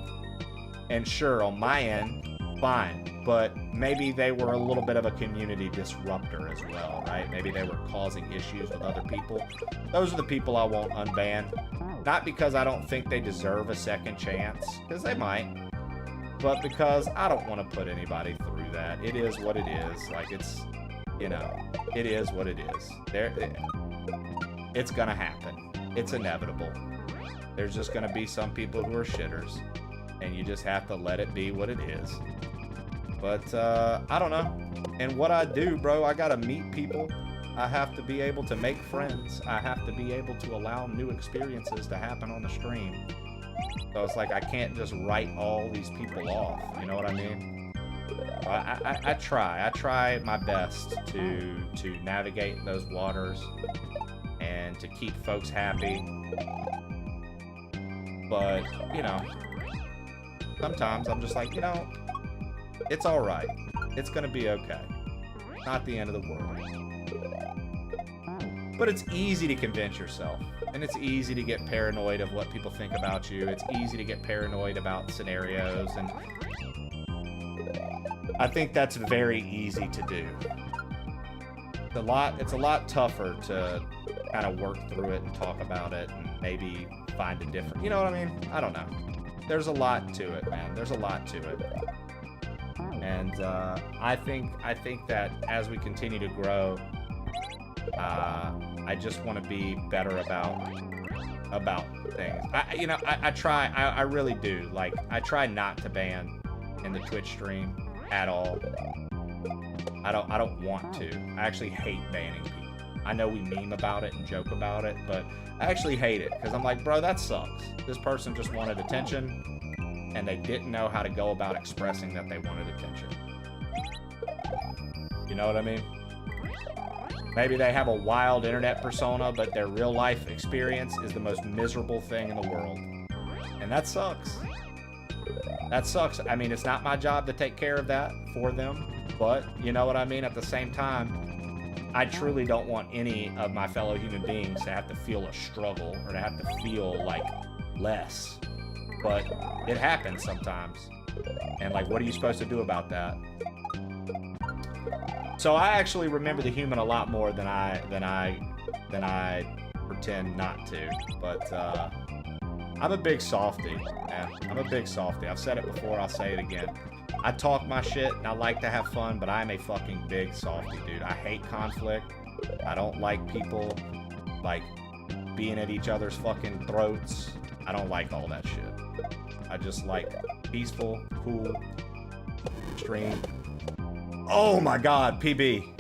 and sure, on my end, fine, but maybe they were a little bit of a community disruptor as well, right? Maybe they were causing issues with other people. Those are the people I won't unban. Not because I don't think they deserve a second chance, because they might, but because I don't want to put anybody through that. It is what it is. Like, it's, you know, it is what it is. It's gonna happen. It's inevitable. There's just gonna be some people who are shitters, and you just have to let it be what it is. But, I don't know. And what I do, bro, I gotta meet people. I have to be able to make friends. I have to be able to allow new experiences to happen on the stream. So it's like I can't just write all these people off. You know what I mean? I try my best to navigate those waters and to keep folks happy. But, you know, sometimes I'm just like, you know, It's all right. It's gonna be okay. Not the end of the world. But it's easy to convince yourself, and it's easy to get paranoid of what people think about you. It's easy to get paranoid about scenarios, and I think that's very easy to do. It's a lot tougher to kind of work through it and talk about it and maybe find a different, you know what I mean? I don't know. There's a lot to it, man. There's a lot to it. And I think that as we continue to grow, I just want to be better about things. I really do. Like, I try not to ban in the Twitch stream at all. I don't want to. I actually hate banning people. I know we meme about it and joke about it, but I actually hate it because I'm like, bro, that sucks. This person just wanted attention and they didn't know how to go about expressing that they wanted attention. You know what I mean? Maybe they have a wild internet persona, but their real life experience is the most miserable thing in the world. And that sucks. That sucks. I mean, it's not my job to take care of that for them, but you know what I mean? At the same time, I truly don't want any of my fellow human beings to have to feel a struggle or to have to feel like less. But it happens sometimes. And like, what are you supposed to do about that? So I actually remember the human a lot more than I pretend not to. But I'm a big softie, man. I'm a big softie. I've said it before, I'll say it again. I talk my shit and I like to have fun, but I'm a fucking big softie, dude. I hate conflict. I don't like people like being at each other's fucking throats. I don't like all that shit. I just like peaceful, cool stream. Oh my god, PB.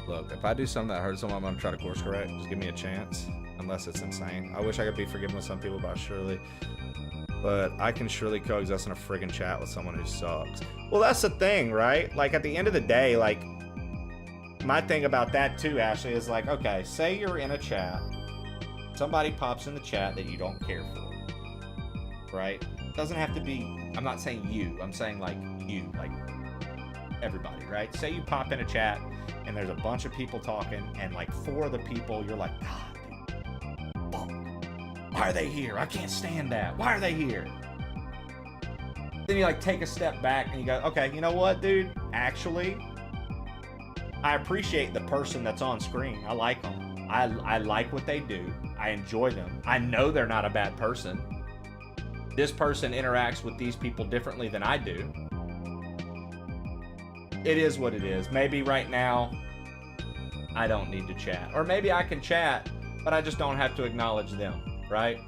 Look, if I do something that hurts someone, I'm gonna try to course correct. Just give me a chance, unless it's insane. I wish I could be forgiven with some people, but I can surely coexist in a friggin' chat with someone who sucks. Well, that's the thing, right? Like, at the end of the day, like, my thing about that too, Ashley, is like, okay, say you're in a chat, somebody pops in the chat that you don't care for, right? Doesn't have to be, I'm not saying you, I'm saying like you, like everybody, right? Say you pop in a chat and there's a bunch of people talking and like 4 of the people, you're like, God, dude, fuck. Why are they here? I can't stand that. Why are they here? Then you like take a step back and you go, okay, you know what, dude? Actually, I appreciate the person that's on screen. I like them. I like what they do. I enjoy them. I know they're not a bad person. This person interacts with these people differently than I do. It is what it is. Maybe right now, I don't need to chat. Or maybe I can chat, but I just don't have to acknowledge them, right?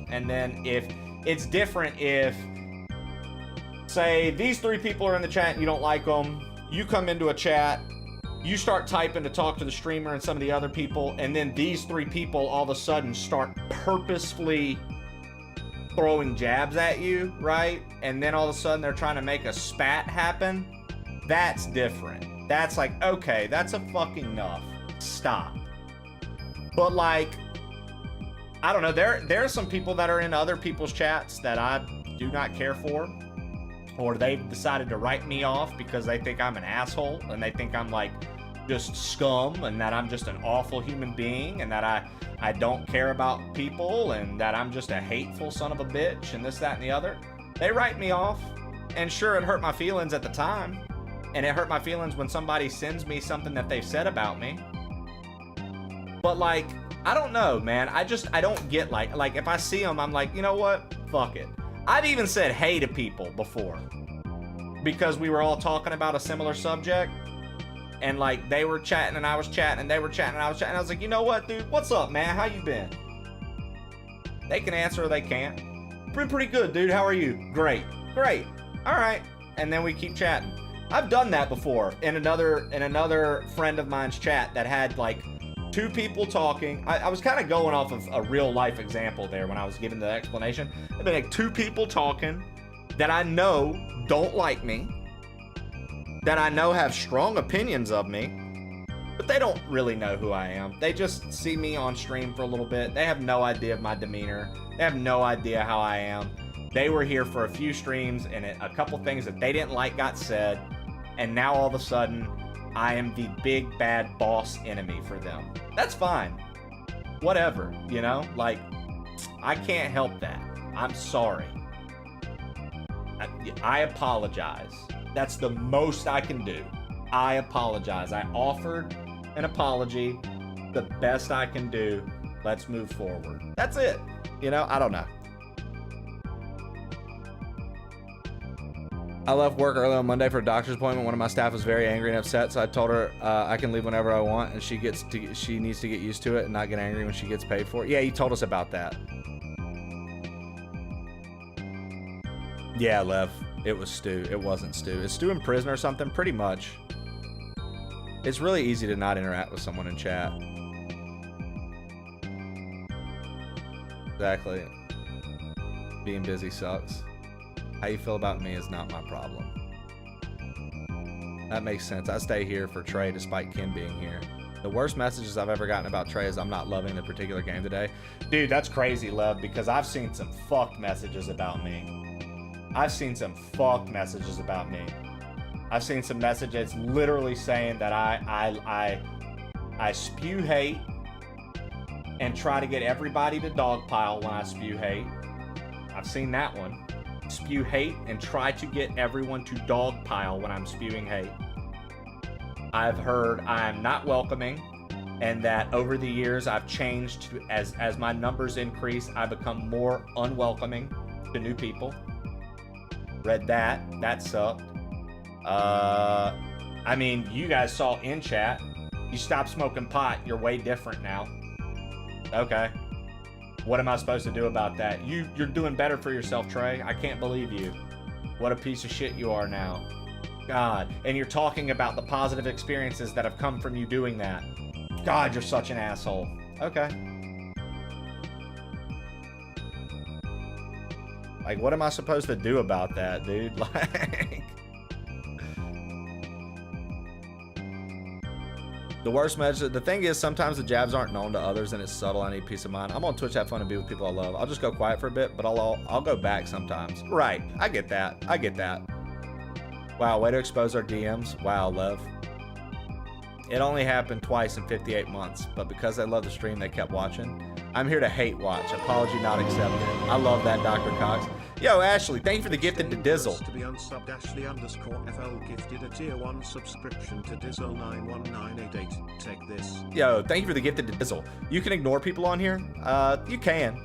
And then if it's different if, say, these 3 people are in the chat and you don't like them, you come into a chat, you start typing to talk to the streamer and some of the other people, and then these 3 people all of a sudden start purposefully throwing jabs at you, right? And then all of a sudden they're trying to make a spat happen. That's different. That's like, okay, that's a fucking enough. Stop. But like, I don't know, there are some people that are in other people's chats that I do not care for, or they've decided to write me off because they think I'm an asshole and they think I'm like just scum and that I'm just an awful human being and that I don't care about people and that I'm just a hateful son of a bitch and this, that, and the other. They write me off, and sure, it hurt my feelings at the time, and it hurt my feelings when somebody sends me something that they've said about me. But like, I don't know, man. I don't get like if I see them, I'm like, you know what? Fuck it. I've even said hey to people before because we were all talking about a similar subject, and like they were chatting and I was chatting and they were chatting and I was chatting. I was like, you know what, dude? What's up, man? How you been? They can answer or they can't. Been pretty good, dude. How are you? Great. Great. All right. And then we keep chatting. I've done that before in another friend of mine's chat that had like 2 people talking. I was kind of going off of a real life example there when I was giving the explanation. There'd been like 2 people talking, that I know don't like me, that I know have strong opinions of me, but they don't really know who I am. They just see me on stream for a little bit. They have no idea of my demeanor. They have no idea how I am. They were here for a few streams and a couple things that they didn't like got said, and now all of a sudden I am the big bad boss enemy for them. That's fine. Whatever, you know? Like, I can't help that. I'm sorry. I apologize. That's the most I can do. I apologize. I offered an apology. The best I can do. Let's move forward. That's it. You know, I don't know. I left work early on Monday for a doctor's appointment. One of my staff was very angry and upset, so I told her I can leave whenever I want, and she needs to get used to it and not get angry when she gets paid for it. Yeah, you told us about that. Yeah, Lev. It was Stu. It wasn't Stu. Is Stu in prison or something? Pretty much. It's really easy to not interact with someone in chat. Exactly. Being busy sucks. How you feel about me is not my problem. That makes sense. I stay here for Trey despite Ken being here. The worst messages I've ever gotten about Trey is I'm not loving the particular game today. Dude, that's crazy, Lev, because I've seen some fucked messages about me. I've seen some fucked messages about me. I've seen some messages literally saying that I spew hate and try to get everybody to dogpile when I spew hate. I've seen that one. Spew hate and try to get everyone to dogpile when I'm spewing hate. I've heard I'm not welcoming and that over the years I've changed as my numbers increase, I become more unwelcoming to new people. Read that. That sucked. I mean, you guys saw in chat. You stopped smoking pot. You're way different now. Okay. What am I supposed to do about that? You're doing better for yourself, Trey. I can't believe you. What a piece of shit you are now. God. And you're talking about the positive experiences that have come from you doing that. God, you're such an asshole. Okay. Like, what am I supposed to do about that, dude? Like... The worst message, the thing is, sometimes the jabs aren't known to others and it's subtle. I need peace of mind. I'm on Twitch, have fun, and be with people I love. I'll just go quiet for a bit, but I'll go back sometimes. Right, I get that. I get that. Wow, way to expose our DMs. Wow, love. It only happened twice in 58 months, but because they love the stream, they kept watching. I'm here to hate watch. Apology not accepted. I love that, Dr. Cox. Yo, Ashley, thank you for the gifted to Dizzle. To be unsubbed, Ashley_FL gifted a tier 1 subscription to Dizzle 91988. Take this. Yo, thank you for the gifted to Dizzle. You can ignore people on here. You can.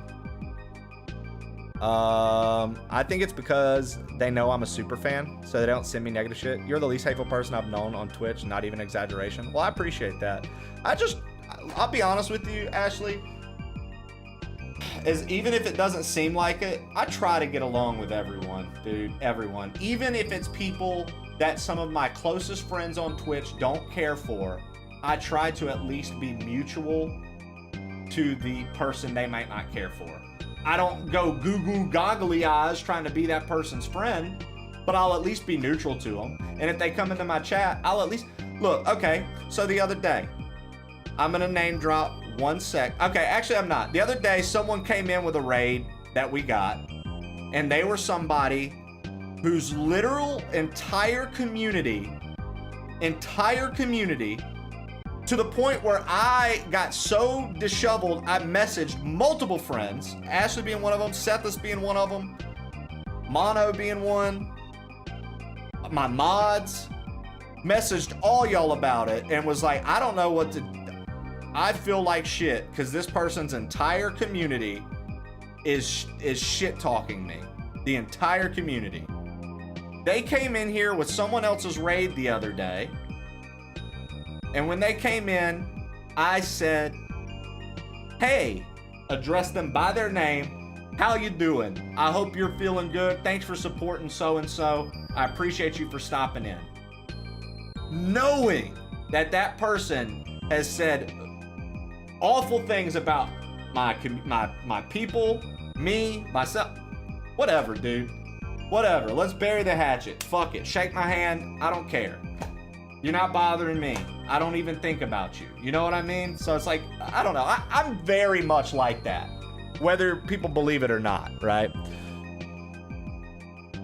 I think it's because they know I'm a super fan, so they don't send me negative shit. You're the least hateful person I've known on Twitch, not even exaggeration. Well, I appreciate that. I'll be honest with you, Ashley. Even if it doesn't seem like it, I try to get along with everyone, dude. Everyone. Even if it's people that some of my closest friends on Twitch don't care for, I try to at least be mutual to the person they might not care for. I don't go goo-goo goggly eyes trying to be that person's friend, but I'll at least be neutral to them. And if they come into my chat, I'll at least... Look, okay, so the other day, I'm going to name drop 1 sec. Okay, actually I'm not. The other day, someone came in with a raid that we got, and they were somebody whose literal entire community, to the point where I got so disheveled, I messaged multiple friends, Ashley being one of them, Sethus being one of them, Mono being one, my mods, messaged all y'all about it, and was like, I don't know what to... I feel like shit because this person's entire community is shit talking me. The entire community. They came in here with someone else's raid the other day, and when they came in, I said, "Hey," addressed them by their name. "How you doing? I hope you're feeling good. Thanks for supporting so and so. I appreciate you for stopping in." Knowing that that person has said awful things about my people, me, myself, whatever, dude. Whatever, let's bury the hatchet. Fuck it, shake my hand, I don't care. You're not bothering me. I don't even think about you. You know what I mean? So it's like, I don't know. I'm very much like that, whether people believe it or not, right?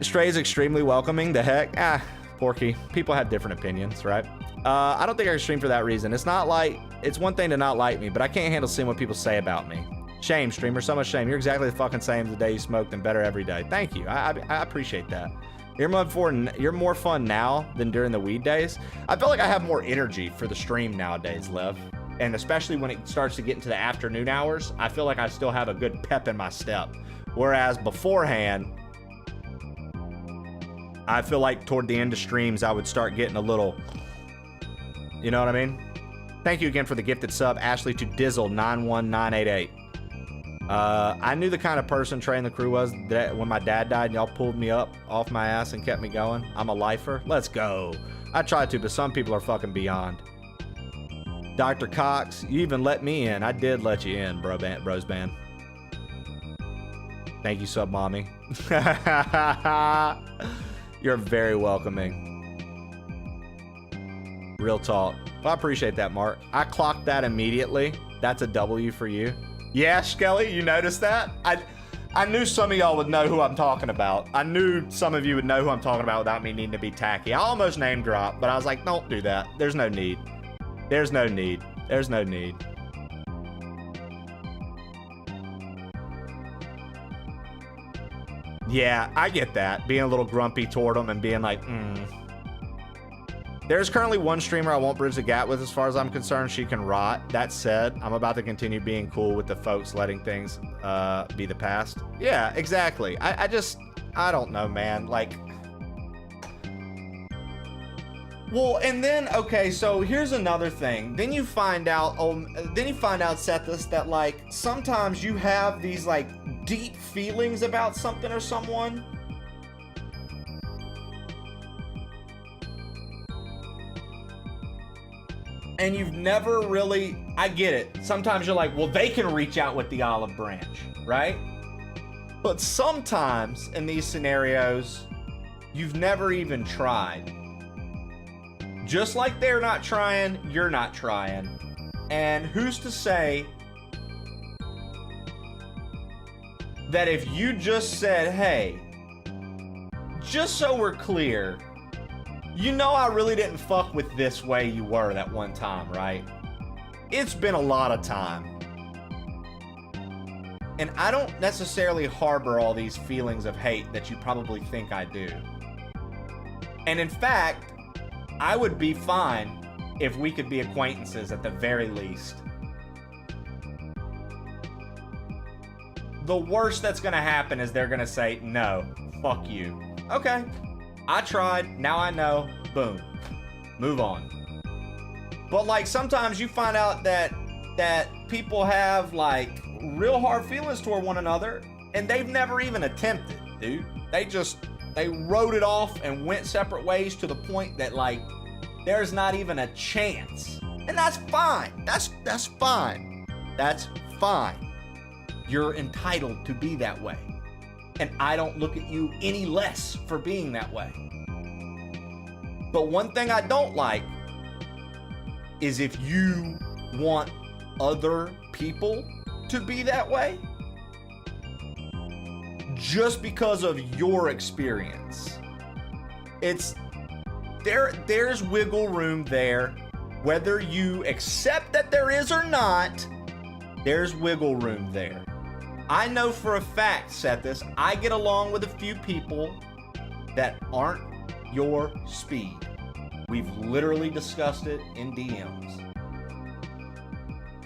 Stray is extremely welcoming. The heck? Porky. People have different opinions, right? I don't think I can stream for that reason. It's not like, it's one thing to not like me, but I can't handle seeing what people say about me. Shame, streamer, so much shame. You're exactly the fucking same the day you smoked and better every day. Thank you. I appreciate that. You're more fun now than during the weed days. I feel like I have more energy for the stream nowadays, Lev. And especially when it starts to get into the afternoon hours, I feel like I still have a good pep in my step. Whereas beforehand, I feel like toward the end of streams, I would start getting a little, you know what I mean? Thank you again for the gifted sub, Ashley to Dizzle 91988. I knew the kind of person Trey and the crew was that when my dad died and y'all pulled me up off my ass and kept me going. I'm a lifer. Let's go. I tried to, but some people are fucking beyond. Dr. Cox, you even let me in. I did let you in, bros band. Thank you, sub mommy. You're very welcoming. Real talk. Well, I appreciate that, Mark. I clocked that immediately. That's a W for you. Yeah, Skelly, you noticed that? I knew some of y'all would know who I'm talking about. I knew some of you would know who I'm talking about without me needing to be tacky. I almost name dropped, but I was like, don't do that. There's no need. There's no need. There's no need. Yeah, I get that. Being a little grumpy toward them and being like, There's currently one streamer I won't bridge the gap with as far as I'm concerned. She can rot. That said, I'm about to continue being cool with the folks letting things be the past. Yeah, exactly. I don't know, man. Like, well, and then, okay, so here's another thing. Then you find out, Sethus, that like sometimes you have these like deep feelings about something or someone. And you've never really, I get it. Sometimes you're like, well, they can reach out with the olive branch, right? But sometimes in these scenarios, you've never even tried. Just like they're not trying, you're not trying. And who's to say that if you just said, hey, just so we're clear, you know I really didn't fuck with this way you were that one time, right? It's been a lot of time. And I don't necessarily harbor all these feelings of hate that you probably think I do. And in fact, I would be fine if we could be acquaintances at the very least. The worst that's gonna happen is they're gonna say, no, fuck you. Okay. I tried, now I know, boom, move on. But like sometimes you find out that people have like real hard feelings toward one another and they've never even attempted, dude. They wrote it off and went separate ways to the point that like there's not even a chance. And that's fine. That's fine. That's fine. You're entitled to be that way. And I don't look at you any less for being that way. But one thing I don't like is if you want other people to be that way just because of your experience. There's wiggle room there. Whether you accept that there is or not, there's wiggle room there. I know for a fact, Sethus, I get along with a few people that aren't your speed. We've literally discussed it in DMs.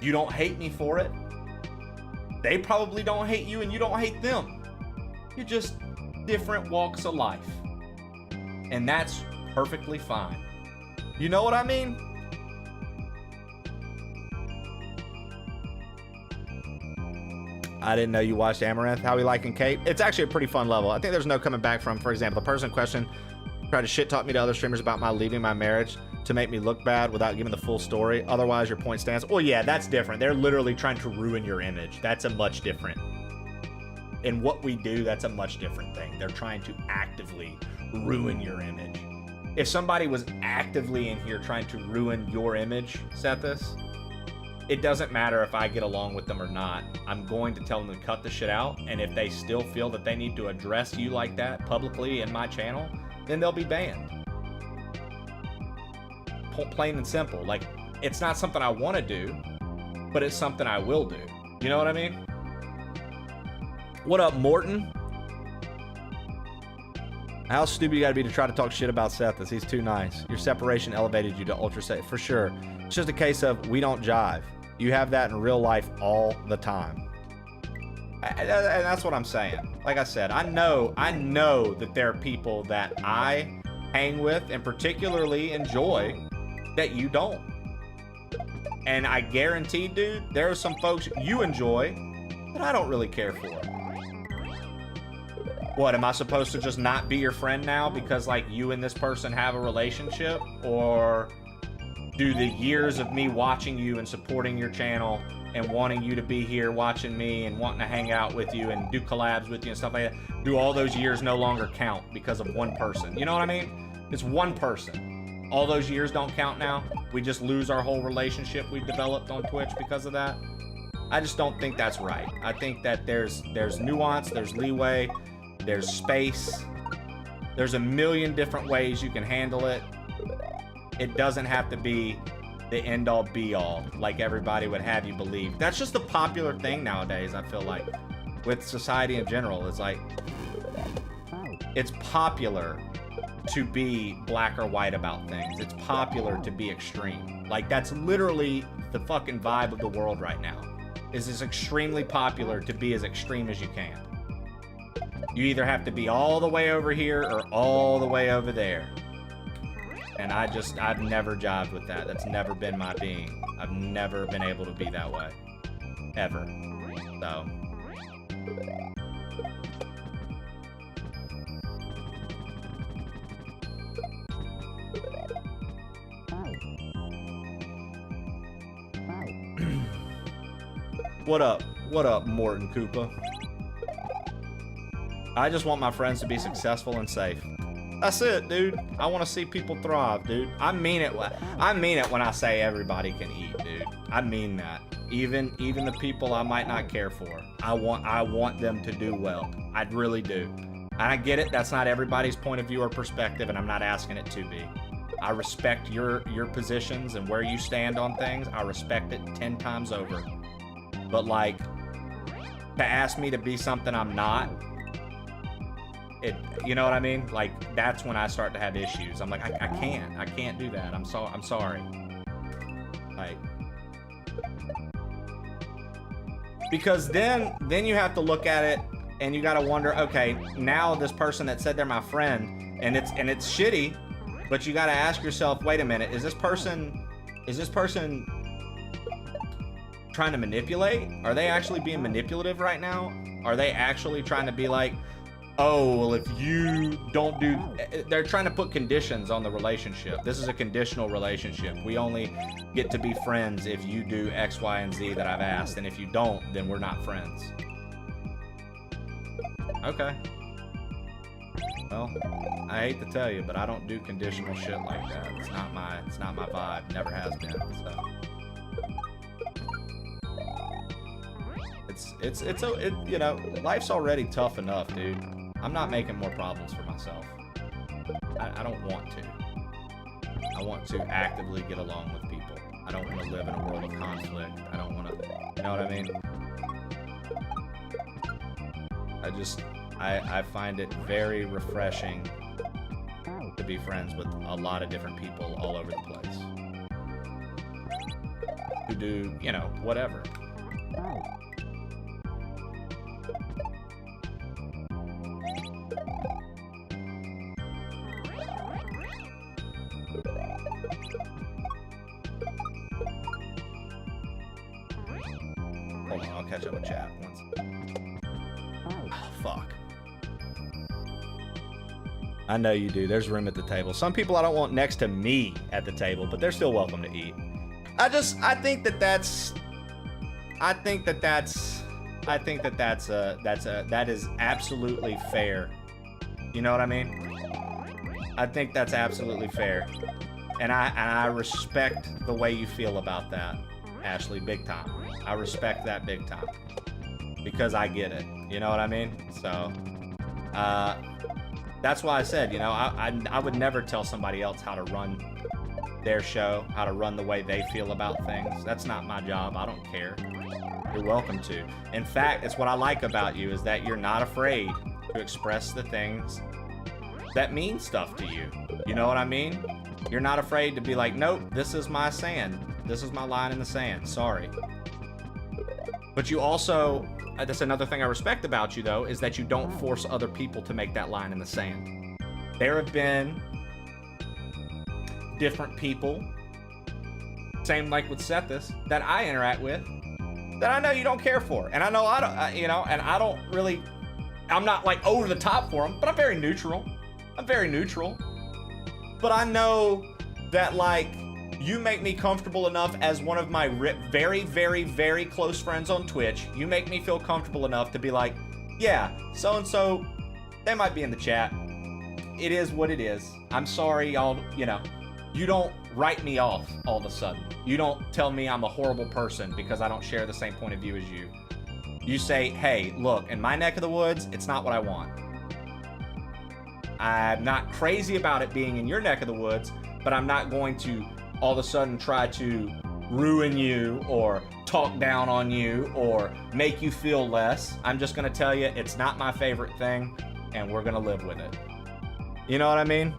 You don't hate me for it. They probably don't hate you and you don't hate them. You're just different walks of life. And that's perfectly fine. You know what I mean? I didn't know you watched Amaranth. How we liking Kate? It's actually a pretty fun level. I think there's no coming back from. For example, the person in question tried to shit talk me to other streamers about my leaving my marriage to make me look bad without giving the full story. Otherwise, your point stands. Well, yeah, that's different. They're literally trying to ruin your image. That's a much different. in what we do, that's a much different thing. They're trying to actively ruin your image. If somebody was actively in here trying to ruin your image, Sethis, it doesn't matter if I get along with them or not. I'm going to tell them to cut the shit out, and if they still feel that they need to address you like that publicly in my channel, then they'll be banned. Plain and simple. Like, it's not something I want to do, but it's something I will do. You know what I mean? What up, Morton? How stupid you gotta be to try to talk shit about Sethis? He's too nice. Your separation elevated you to ultra safe. For sure. It's just a case of we don't jive. You have that in real life all the time. And that's what I'm saying. Like I said, I know that there are people that I hang with and particularly enjoy that you don't. And I guarantee, dude, there are some folks you enjoy that I don't really care for. What, am I supposed to just not be your friend now because, like, you and this person have a relationship? Or do the years of me watching you and supporting your channel and wanting you to be here watching me and wanting to hang out with you and do collabs with you and stuff like that, do all those years no longer count because of one person? You know what I mean? It's one person. All those years don't count now. We just lose our whole relationship we've developed on Twitch because of that. I just don't think that's right. I think that there's nuance, there's leeway, there's space. There's a million different ways you can handle it. It doesn't have to be the end-all be-all like everybody would have you believe. That's just a popular thing nowadays, I feel like, with society in general. It's like, it's popular to be black or white about things. It's popular to be extreme. Like, that's literally the fucking vibe of the world right now. Is it's extremely popular to be as extreme as you can. You either have to be all the way over here or all the way over there. And I've never jived with that. That's never been my being. I've never been able to be that way. Ever. So. What up? What up, Morton Koopa? I just want my friends to be successful and safe. That's it, dude. I want to see people thrive, dude. I mean it. I mean it when I say everybody can eat, dude. I mean that. Even the people I might not care for. I want them to do well. I really do. And I get it. That's not everybody's point of view or perspective, and I'm not asking it to be. I respect your positions and where you stand on things. I respect it 10 times over. But, like, to ask me to be something I'm not, you know what I mean? Like, that's when I start to have issues. I'm like, I can't do that. I'm sorry. Like, because then you have to look at it and you got to wonder, okay, now this person that said they're my friend and it's shitty, but you got to ask yourself, wait a minute, is this person trying to manipulate? Are they actually being manipulative right now? Are they actually trying to be like, oh, well, if you don't do... They're trying to put conditions on the relationship. This is a conditional relationship. We only get to be friends if you do X, Y, and Z that I've asked. And if you don't, then we're not friends. Okay. Well, I hate to tell you, but I don't do conditional shit like that. It's not my vibe. Never has been, so... you know, life's already tough enough, dude. I'm not making more problems for myself. I don't want to. I want to actively get along with people. I don't want to live in a world of conflict. I don't want to, you know what I mean? I find it very refreshing to be friends with a lot of different people all over the place. Who do, you know, whatever. Hold on, I'll catch up with chat once. Oh, fuck. I know you do. There's room at the table. Some people I don't want next to me at the table, but they're still welcome to eat. I think that that's that is absolutely fair. You know what I mean? I think that's absolutely fair. And I respect the way you feel about that, Ashley, big time. I respect that big time. Because I get it. You know what I mean? So, that's why I said, you know, I would never tell somebody else how to run their show, how to run the way they feel about things. That's not my job. I don't care. You're welcome to. In fact, it's what I like about you is that you're not afraid to express the things that mean stuff to you. You know what I mean? You're not afraid to be like, nope, this is my sand. This is my line in the sand. Sorry. But you also, that's another thing I respect about you though, is that you don't force other people to make that line in the sand. There have been different people, same like with Sethis, that I interact with, that I know you don't care for. And I know I don't, you know, and I don't really, I'm not like over the top for them, but I'm very neutral. I'm very neutral. But I know that like, you make me comfortable enough as one of my very, very, very close friends on Twitch. You make me feel comfortable enough to be like, yeah, so-and-so, they might be in the chat. It is what it is. I'm sorry, y'all, you know, you don't write me off all of a sudden. You don't tell me I'm a horrible person because I don't share the same point of view as you. You say, hey, look, in my neck of the woods, it's not what I want. I'm not crazy about it being in your neck of the woods, but I'm not going to all of a sudden try to ruin you or talk down on you or make you feel less. I'm just gonna tell you it's not my favorite thing and we're gonna live with it. You know what I mean?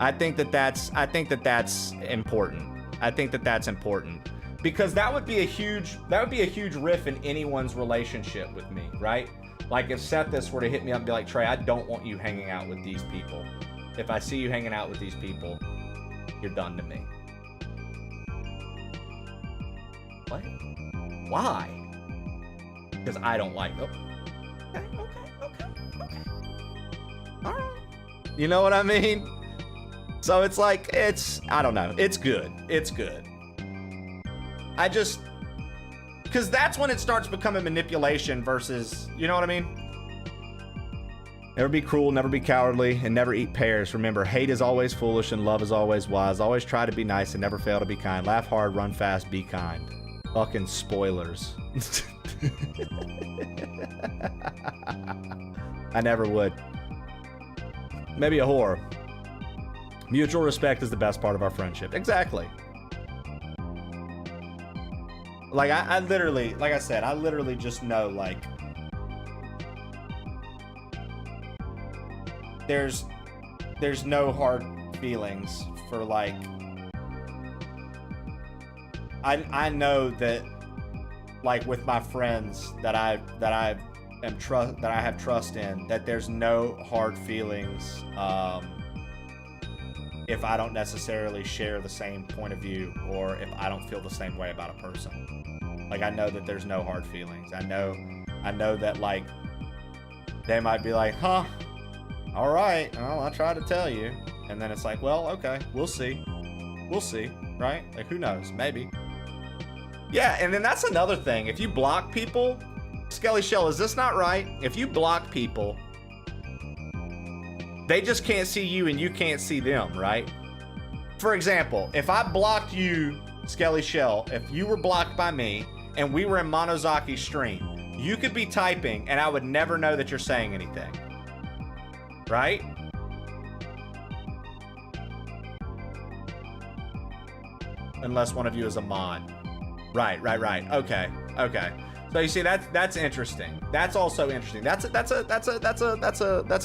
I think that that's important. I think that that's important because that would be a huge riff in anyone's relationship with me, right? Like if Sethis were to hit me up and be like, Trey, I don't want you hanging out with these people. If I see you hanging out with these people, you're done to me. What? Why? Because I don't like them. Okay. All right. You know what I mean? So it's like, I don't know. It's good. It's good. I just, because that's when it starts becoming manipulation versus, you know what I mean? Never be cruel, never be cowardly, and never eat pears. Remember, hate is always foolish and love is always wise. Always try to be nice and never fail to be kind. Laugh hard, run fast, be kind. Fucking spoilers. I never would. Maybe a whore. Mutual respect is the best part of our friendship. Exactly. Like, I literally, like I said, I literally just know, like, there's no hard feelings for, like, I know that, like, with my friends that I have trust in, that there's no hard feelings, if I don't necessarily share the same point of view or if I don't feel the same way about a person. Like, I know that there's no hard feelings. I know that, like, they might be like, huh, all right, well, I tried to tell you. And then it's like, well, okay, we'll see. We'll see, right? Like, who knows? Maybe. Yeah, and then that's another thing. If you block people, Skelly Shell, is this not right? If you block people, they just can't see you and you can't see them, right? For example, if I blocked you, Skelly Shell, if you were blocked by me and we were in Monozaki's stream, you could be typing and I would never know that you're saying anything. Right? Unless one of you is a mod. Right. Okay. So you see, that's interesting. That's also interesting. That's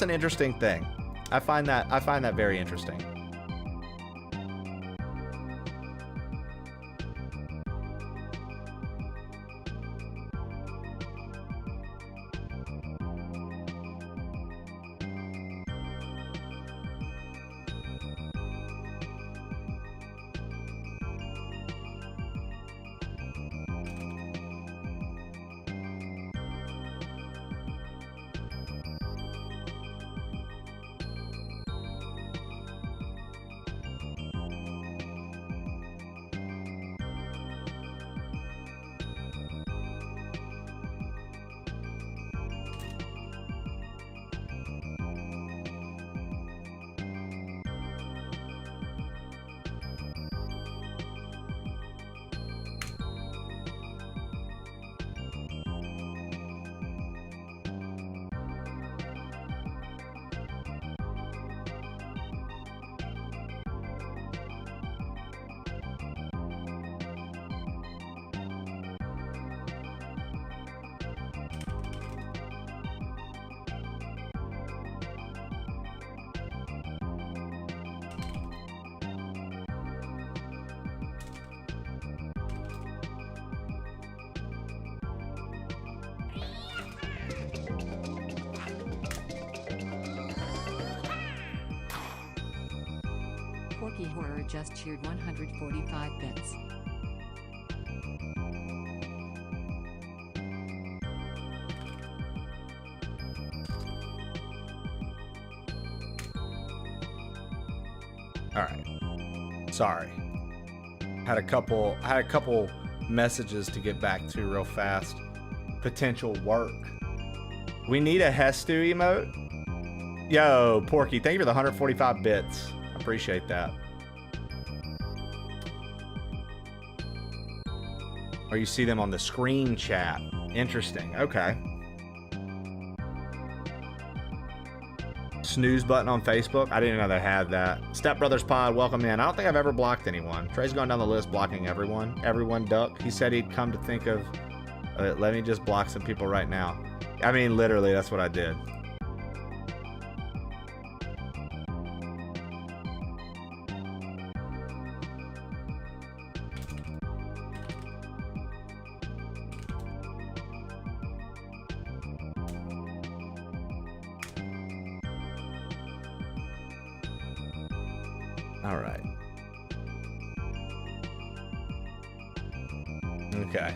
an interesting thing. I find that very interesting. Porky Horror just cheered 145 bits. All right. Sorry. Had a couple messages to get back to real fast. Potential work. We need a Hestu emote. Yo, Porky, thank you for the 145 bits. Appreciate that. Or you see them on the screen chat. Interesting. Okay. Snooze button on Facebook. I didn't know they had that. Step Brothers Pod, welcome in. I don't think I've ever blocked anyone. Trey's going down the list blocking everyone. Everyone duck. He said he'd come to think of, let me just block some people right now. I mean, literally, that's what I did. All right. Okay.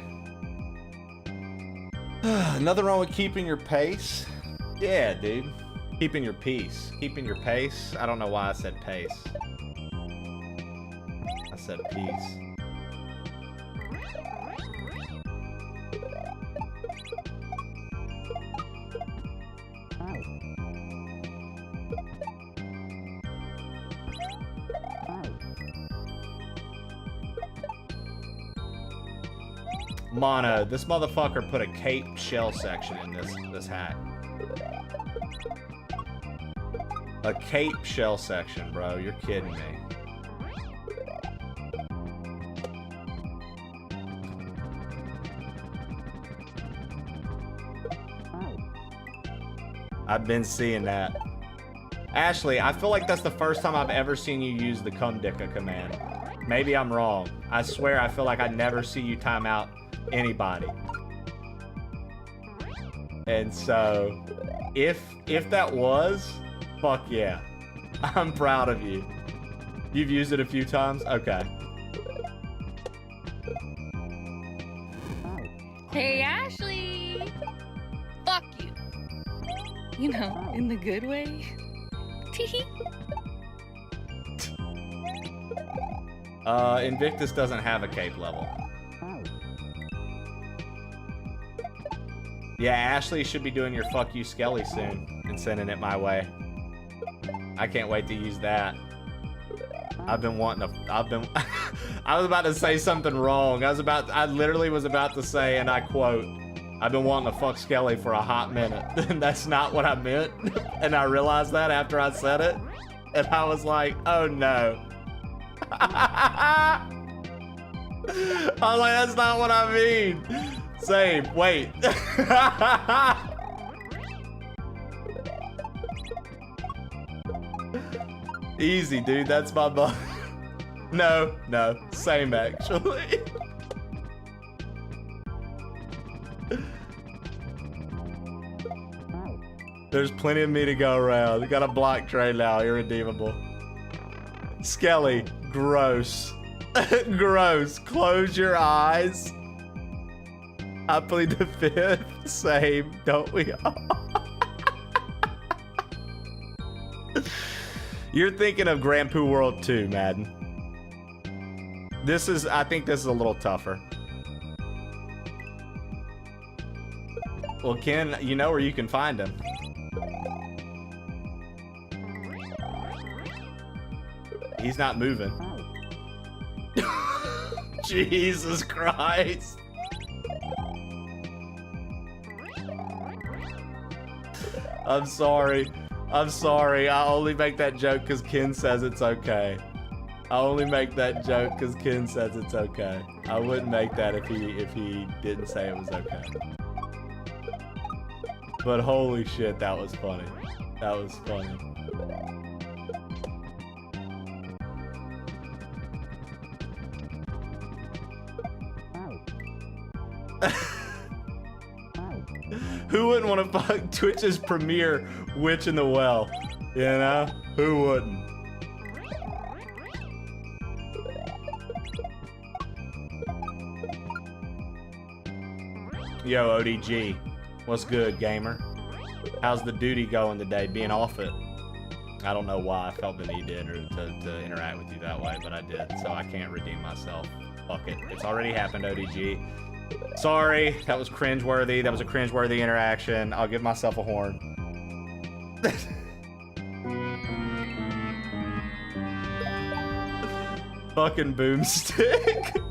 Nothing wrong with keeping your pace. Yeah, dude. Keeping your peace. Keeping your pace. I don't know why I said pace. I said peace. Mono, this motherfucker put a cape shell section in this hat. A cape shell section, bro. You're kidding me. I've been seeing that. Ashley, I feel like that's the first time I've ever seen you use the Kumdika command. Maybe I'm wrong. I swear I feel like I never see you time out anybody. And so if that was, fuck yeah. I'm proud of you. You've used it a few times? Okay. Hey, Ashley! Fuck you. You know, in the good way. Teehee. Invictus doesn't have a cape level. Yeah, Ashley should be doing your fuck you Skelly soon and sending it my way. I can't wait to use that. I was about to say something wrong. I literally was about to say, and I quote, I've been wanting to fuck Skelly for a hot minute. And that's not what I meant. And I realized that after I said it. And I was like, oh no. I was like, that's not what I mean. Same. Wait. Easy, dude. That's my butt. No. Same, actually. There's plenty of me to go around. You got a block Trey now. Irredeemable. Skelly. Gross. Gross. Close your eyes. I plead the fifth. Same, don't we all? You're thinking of Grand Poo World 2, Madden. I think this is a little tougher. Well, Ken, you know where you can find him. He's not moving. Jesus Christ. I'm sorry. I only make that joke because Ken says it's okay. I only make that joke because Ken says it's okay. I wouldn't make that if he didn't say it was okay. But holy shit, that was funny. That was funny. Who wouldn't want to fuck Twitch's premier witch in the well? You know? Who wouldn't? Yo, ODG. What's good, gamer? How's the duty going today? Being off it. I don't know why I felt the need to interact with you that way, but I did, so I can't redeem myself. Fuck it. It's already happened, ODG. Sorry, that was cringeworthy. That was a cringeworthy interaction. I'll give myself a horn. Fucking boomstick.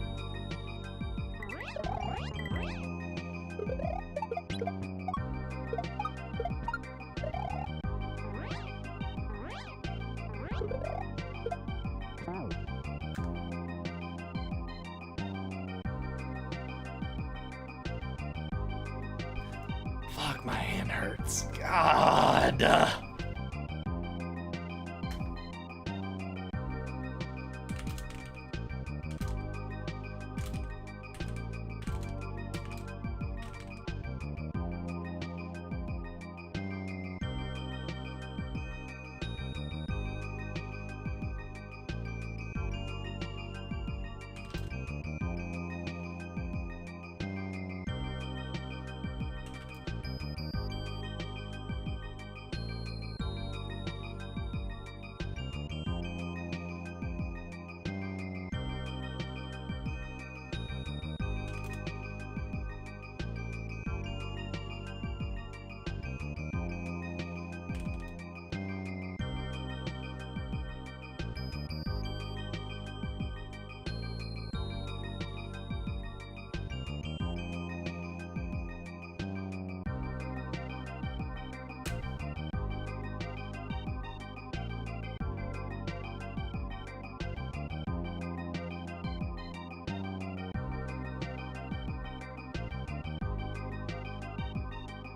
Fuck, my hand hurts. God.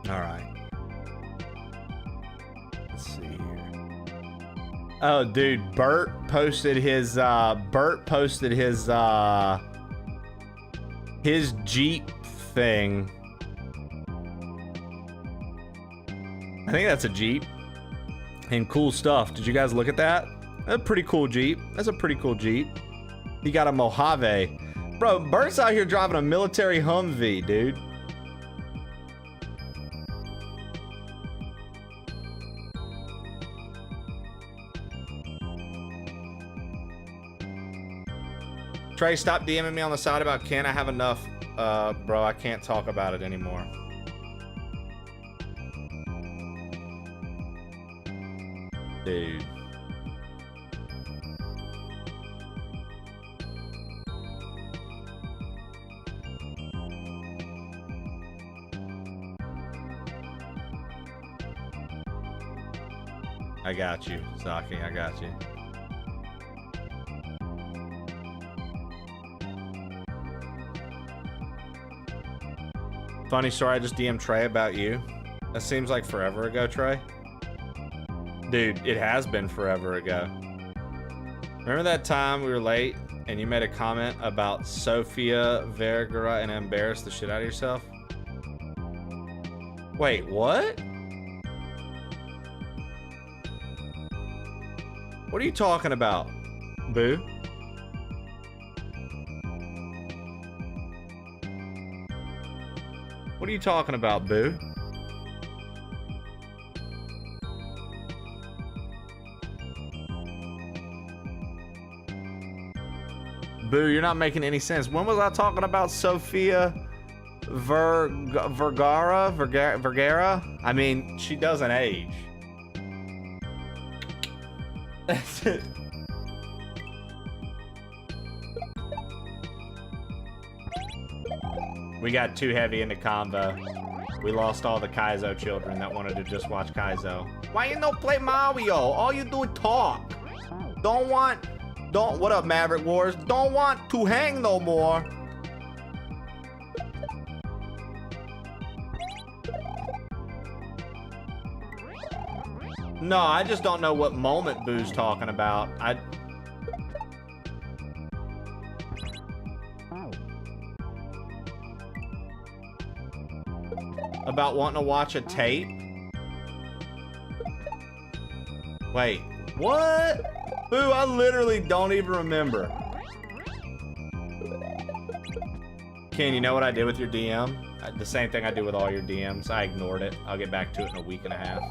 All right. Let's see here. Oh, dude, Bert posted his Jeep thing. I think that's a Jeep. And cool stuff. Did you guys look at that? That's a pretty cool Jeep. That's a pretty cool Jeep. He got a Mojave. Bro, Bert's out here driving a military Humvee, dude. Trey, stop DMing me on the side about can I have enough? Bro, I can't talk about it anymore. Dude. I got you, Saki, I got you. Funny story, I just DM'd Trey about you. That seems like forever ago, Trey. Dude, it has been forever ago. Remember that time we were late and you made a comment about Sofia Vergara and embarrassed the shit out of yourself? Wait, what? What are you talking about, Boo? What are you talking about, Boo? Boo, you're not making any sense. When was I talking about Sofia Vergara? I mean, she doesn't age. That's it. We got too heavy into convo. We lost all the Kaizo children that wanted to just watch Kaizo. Why you don't play Mario? All you do is talk. What up, Maverick Wars? Don't want to hang no more. No, I just don't know what moment Boo's talking about. About wanting to watch a tape? Wait, what? Boo, I literally don't even remember. Ken, you know what I did with your DM? The same thing I do with all your DMs. I ignored it. I'll get back to it in a week and a half.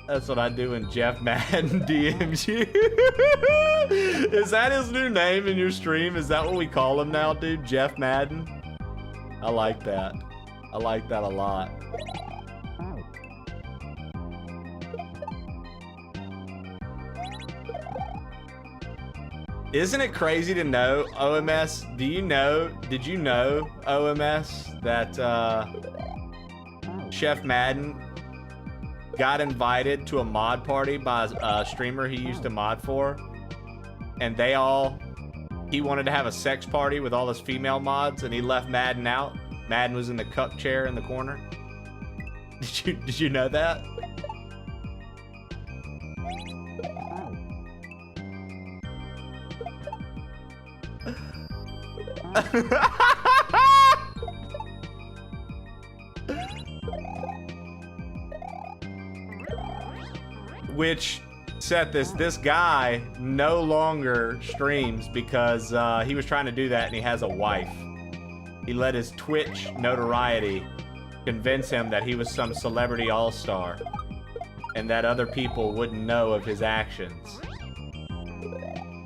That's what I do when Jeff Madden DMs you. Is that his new name in your stream? Is that what we call him now, dude? Jeff Madden? I like that. I like that a lot. Isn't it crazy to know, OMS? Did you know, OMS, that Chef Madden got invited to a mod party by a streamer he used to mod for, and he wanted to have a sex party with all his female mods, and he left Madden out. Madden was in the cup chair in the corner. Did you know that? Which set this guy no longer streams because he was trying to do that and he has a wife. He let his Twitch notoriety convince him that he was some celebrity all-star and that other people wouldn't know of his actions.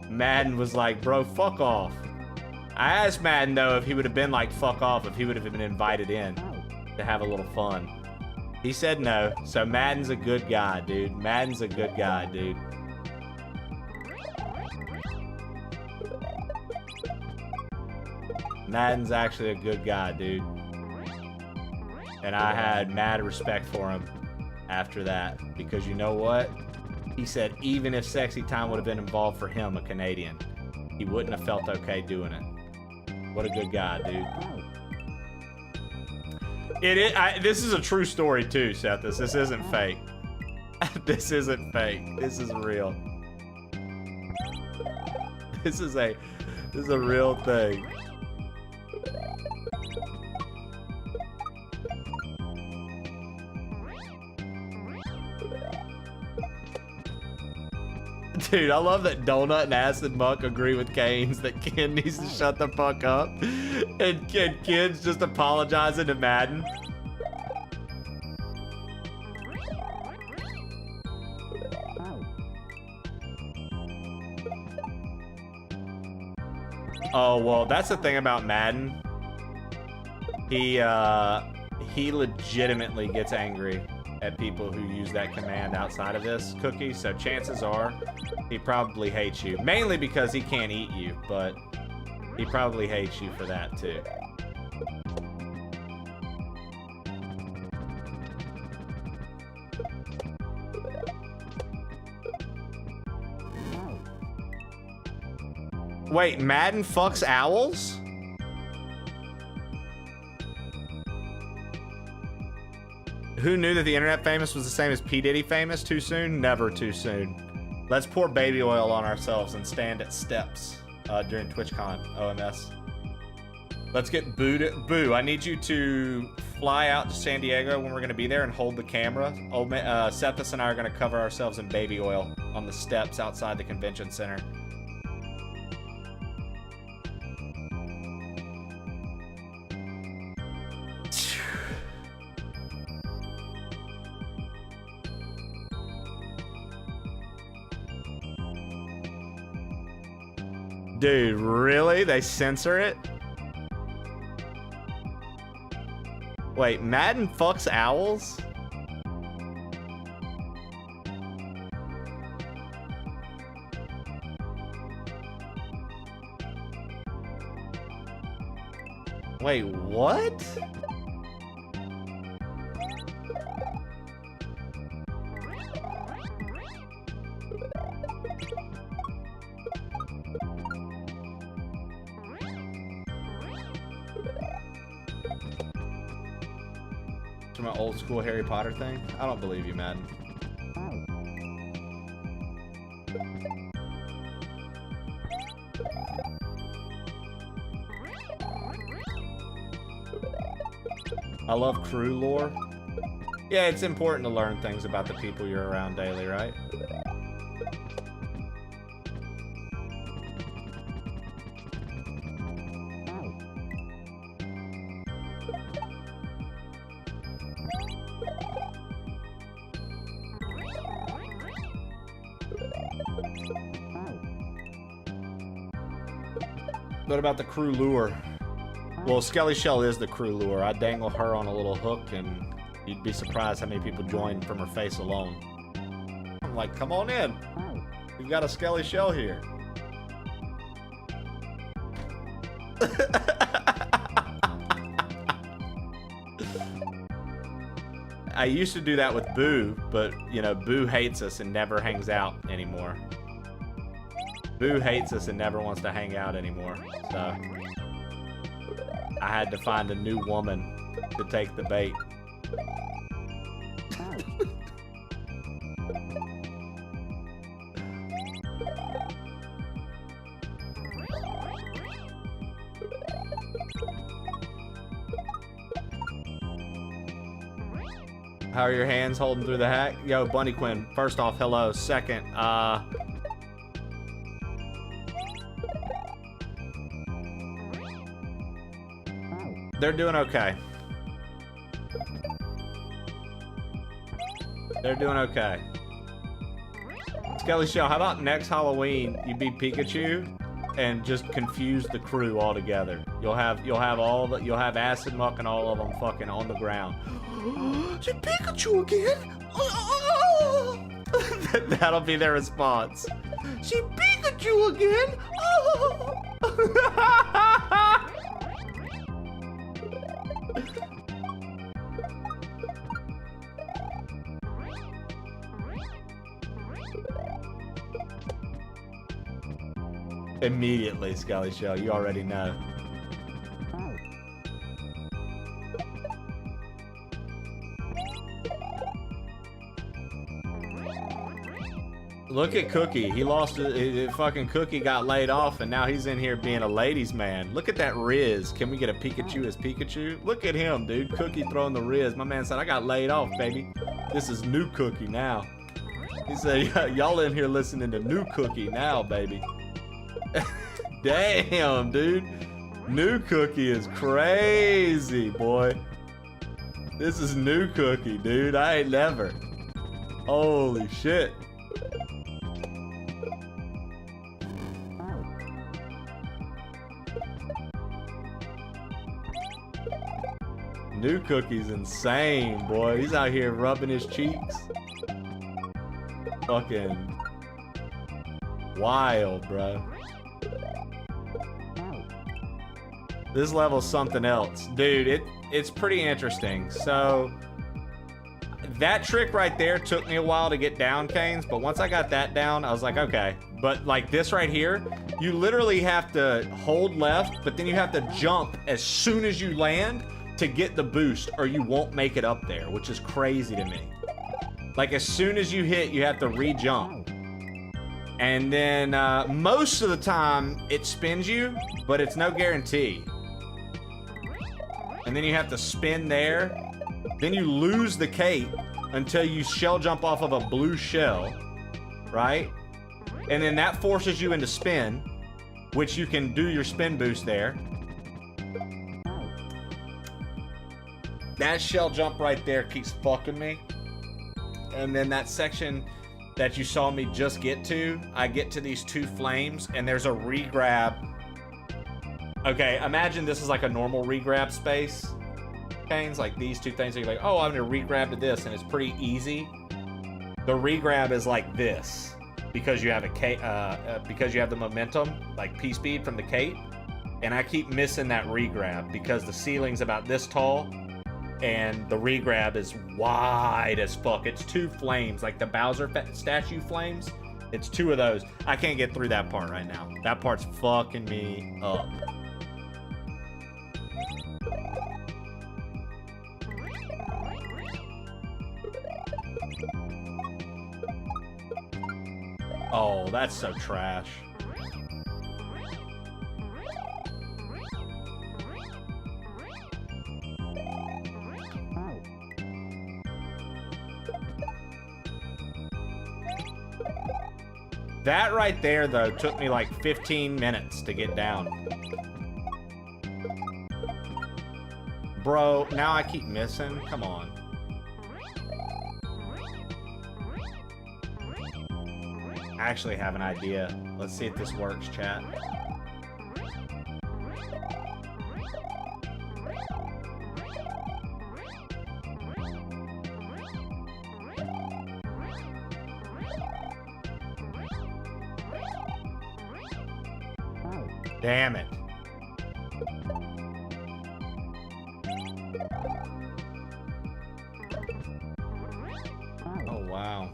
Madden was like, bro, fuck off. I asked Madden though if he would have been like, fuck off, if he would have been invited in to have a little fun. He said no, so Madden's a good guy, dude. Madden's a good guy, dude. Madden's actually a good guy, dude. And I had mad respect for him after that, because you know what? He said even if Sexy Time would have been involved for him, a Canadian, he wouldn't have felt okay doing it. What a good guy, dude. This is a true story too, Seth. This isn't fake. This isn't fake. This is real. This is a real thing. Dude, I love that Donut and Acid Muck agree with Canes that Ken needs to shut the fuck up. And Ken's just apologizing to Madden. Oh, well, that's the thing about Madden. He legitimately gets angry at people who use that command outside of this cookie, so chances are he probably hates you. Mainly because he can't eat you, but he probably hates you for that too. Wait, Madden fucks owls? Who knew that the internet famous was the same as P. Diddy famous? Too soon? Never too soon. Let's pour baby oil on ourselves and stand at steps during TwitchCon, OMS. Let's get Boo, I need you to fly out to San Diego when we're going to be there and hold the camera. Sethus and I are going to cover ourselves in baby oil on the steps outside the convention center. Dude, really? They censor it? Wait, Madden fucks owls? Wait, what? My old school Harry Potter thing? I don't believe you, Madden. I love crew lore. Yeah, it's important to learn things about the people you're around daily, right? What about the crew lure? Well, Skelly Shell is the crew lure. I dangle her on a little hook and you'd be surprised how many people join from her face alone. I'm like, come on in. We've got a Skelly Shell here. I used to do that with Boo, but, you know, Boo hates us and never hangs out anymore. Boo hates us and never wants to hang out anymore, so I had to find a new woman to take the bait. How are your hands holding through the hack? Yo, Bunny Quinn, first off, hello. Second, they're doing okay. They're doing okay. Skelly Shell, how about next Halloween you be Pikachu and just confuse the crew altogether? You'll have Acid Muck and all of them fucking on the ground. She Pikachu again? That'll be their response. She Pikachu again? Immediately, Skelly Shell, you already know. Look at Cookie. He lost fucking Cookie got laid off and now he's in here being a ladies man. Look at that Riz. Can we get a Pikachu as Pikachu? Look at him, dude. Cookie throwing the Riz. My man said, I got laid off, baby. This is new Cookie now. He said, y'all in here listening to new Cookie now, baby. Damn, dude. New Cookie is crazy, boy. This is new Cookie, dude. I ain't never. Holy shit. New Cookie's insane, boy. He's out here rubbing his cheeks. Fucking wild, bro. This level's something else. Dude, it's pretty interesting. So, that trick right there took me a while to get down, Canes, but once I got that down, I was like, okay. But like this right here, you literally have to hold left, but then you have to jump as soon as you land to get the boost, or you won't make it up there, which is crazy to me. Like, as soon as you hit, you have to re-jump. And then, most of the time, it spins you, but it's no guarantee. And then you have to spin there. Then you lose the cape until you shell jump off of a blue shell, right? And then that forces you into spin, which you can do your spin boost there. That shell jump right there keeps fucking me. And then that section that you saw me just get to, I get to these two flames and there's a re-grab. Okay, imagine this is like a normal re-grab space. Canes, like these two things, you're like, oh, I'm gonna re-grab to this, and it's pretty easy. The re-grab is like this because you have because you have the momentum, like P-speed from the cape, and I keep missing that re-grab because the ceiling's about this tall. And the re-grab is wide as fuck. It's two flames, like the Bowser statue flames. It's two of those. I can't get through that part right now. That part's fucking me up. Oh, that's so trash. That right there, though, took me like 15 minutes to get down. Bro, now I keep missing. Come on. I actually have an idea. Let's see if this works, chat. Damn it. Oh, wow.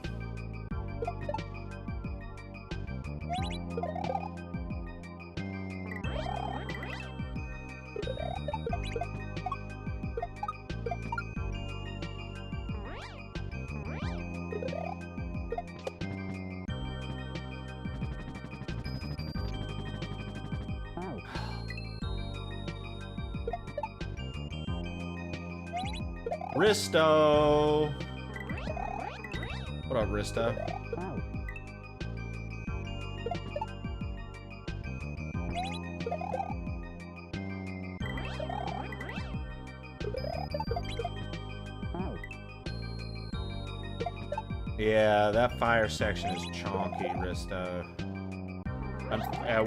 Risto! What up, Risto? Yeah, that fire section is chonky, Risto.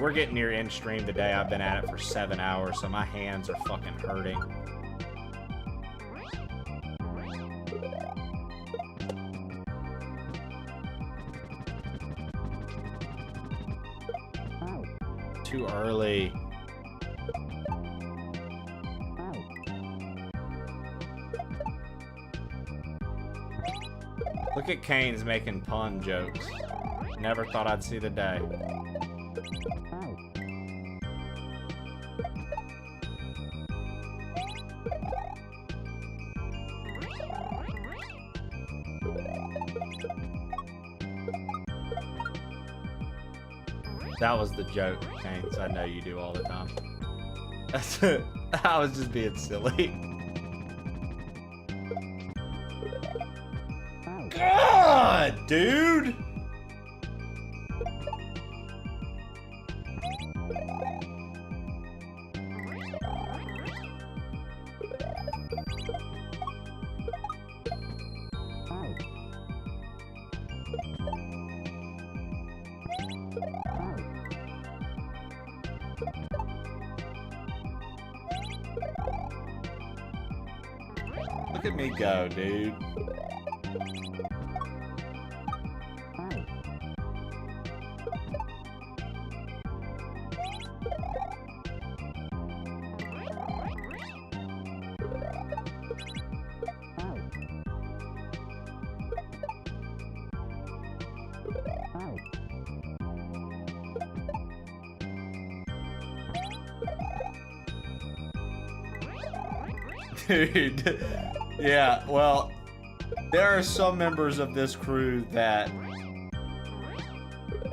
We're getting near end stream today. I've been at it for 7 hours, so my hands are fucking hurting. Too early. Look at Kane's making pun jokes. Never thought I'd see the day. That was the joke, Kane, so I know you do all the time. That's it. I was just being silly. God, dude! Look at me go, dude. Dude, yeah, well, there are some members of this crew that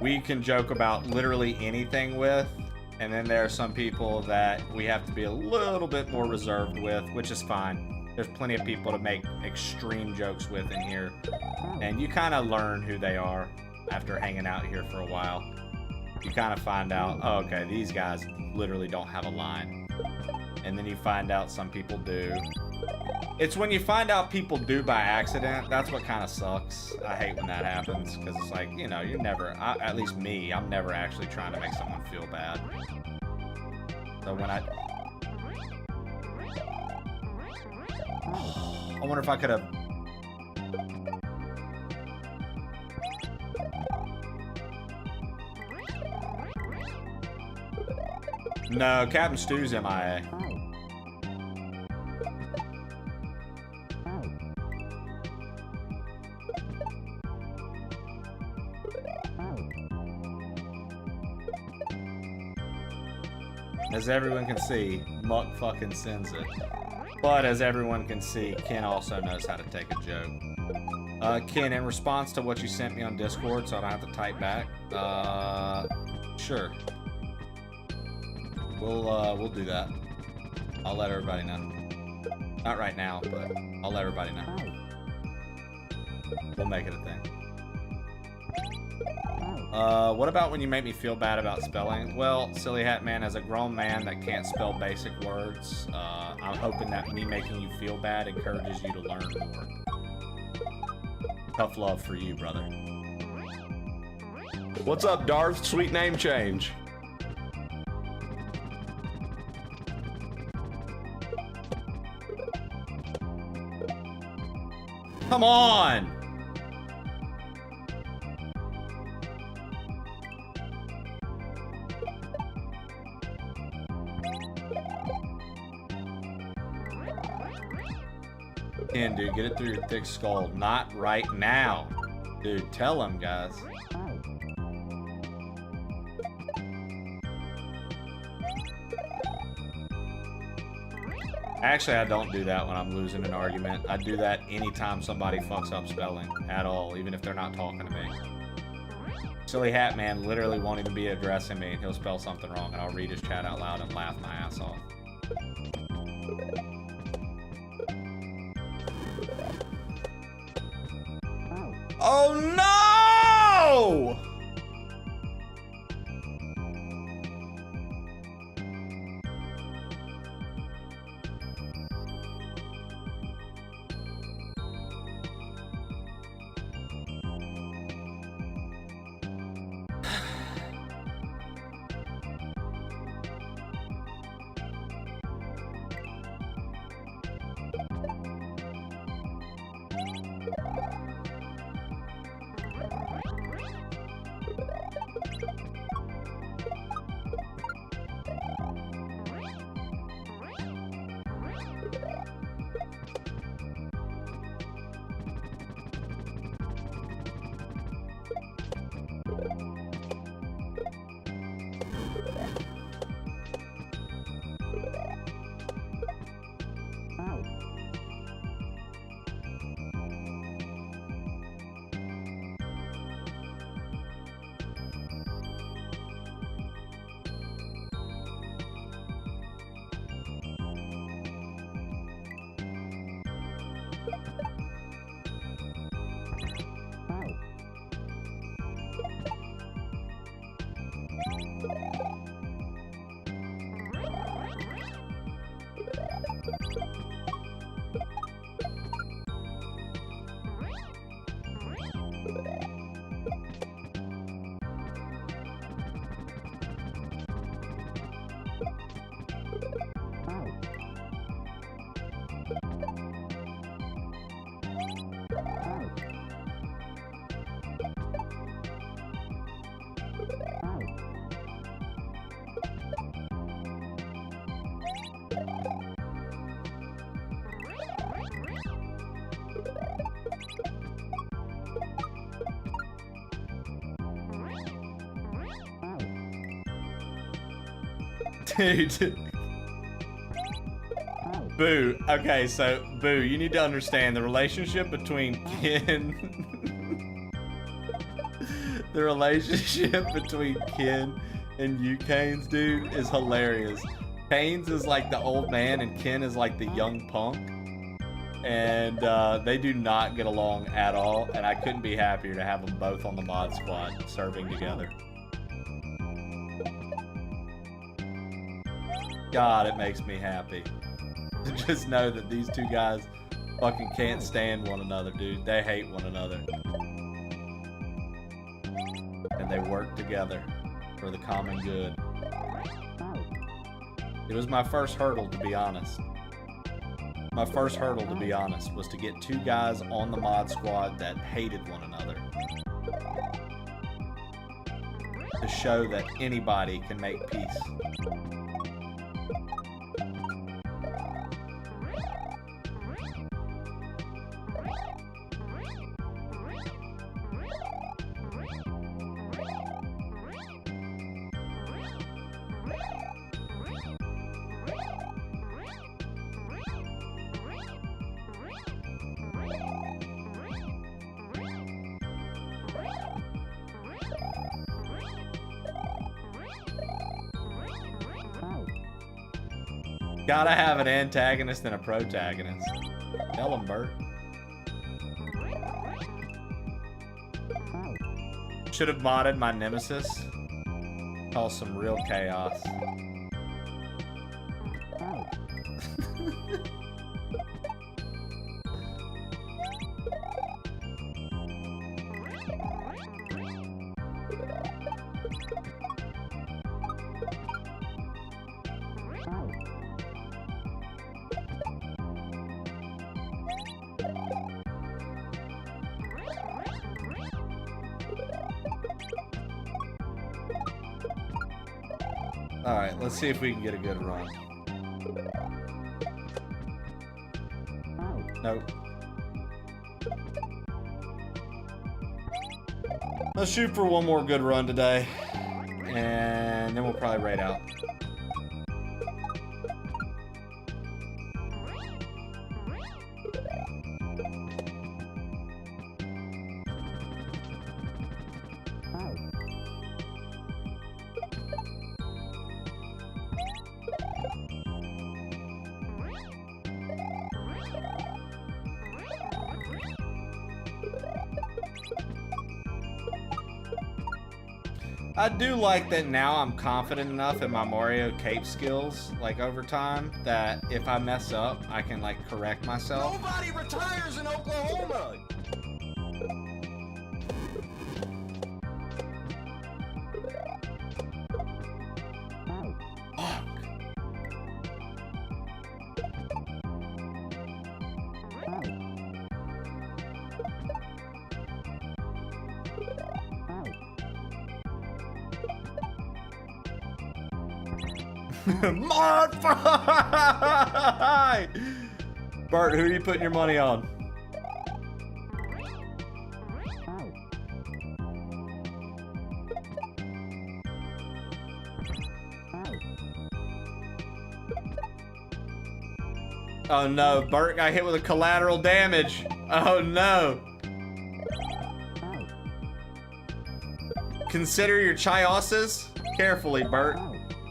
we can joke about literally anything with, and then there are some people that we have to be a little bit more reserved with, which is fine. There's plenty of people to make extreme jokes with in here, and you kind of learn who they are after hanging out here for a while. You kind of find out, oh, okay, these guys literally don't have a line. And then you find out some people do. It's when you find out people do by accident, that's what kind of sucks. I hate when that happens, because it's like, you know, you're never, at least me, I'm never actually trying to make someone feel bad. So when I wonder if I could have... No, Captain Stew's MIA. As everyone can see, Muck fucking sends it. But as everyone can see, Ken also knows how to take a joke. Ken, in response to what you sent me on Discord, so I don't have to type back, sure. We'll do that. I'll let everybody know. Not right now, but I'll let everybody know. We'll make it a thing. What about when you make me feel bad about spelling? Well, Silly Hat Man, as a grown man that can't spell basic words, I'm hoping that me making you feel bad encourages you to learn more. Tough love for you, brother. What's up, Darth? Sweet name change. Come on! Dude, get it through your thick skull. Not right now. Dude, tell him, guys. Actually, I don't do that when I'm losing an argument. I do that anytime somebody fucks up spelling at all, even if they're not talking to me. Silly Hat Man literally won't even be addressing me. He'll spell something wrong, and I'll read his chat out loud and laugh my ass off. Oh no! Dude. Boo. Okay, so, Boo, you need to understand the relationship between Ken... the relationship between Ken and you, Canes, dude, is hilarious. Canes is like the old man and Ken is like the young punk. And they do not get along at all, and I couldn't be happier to have them both on the mod squad serving together. God, it makes me happy to just know that these two guys fucking can't stand one another, dude. They hate one another. And they work together for the common good. It was my first hurdle, to be honest. My first hurdle, to be honest, was to get two guys on the mod squad that hated one another. To show that anybody can make peace. Gotta have an antagonist and a protagonist. Tell him, Bert. should have modded my nemesis. Cause some real chaos. Alright, let's see if we can get a good run. Nope. Let's shoot for one more good run today. And then we'll probably raid out. I do like that now I'm confident enough in my Mario cape skills, like over time, that if I mess up, I can like correct myself. Nobody retires in Oklahoma. Mod fight! Bert, who are you putting your money on? Oh no, Bert got hit with a collateral damage. Oh no. Consider your chiosses carefully, Bert.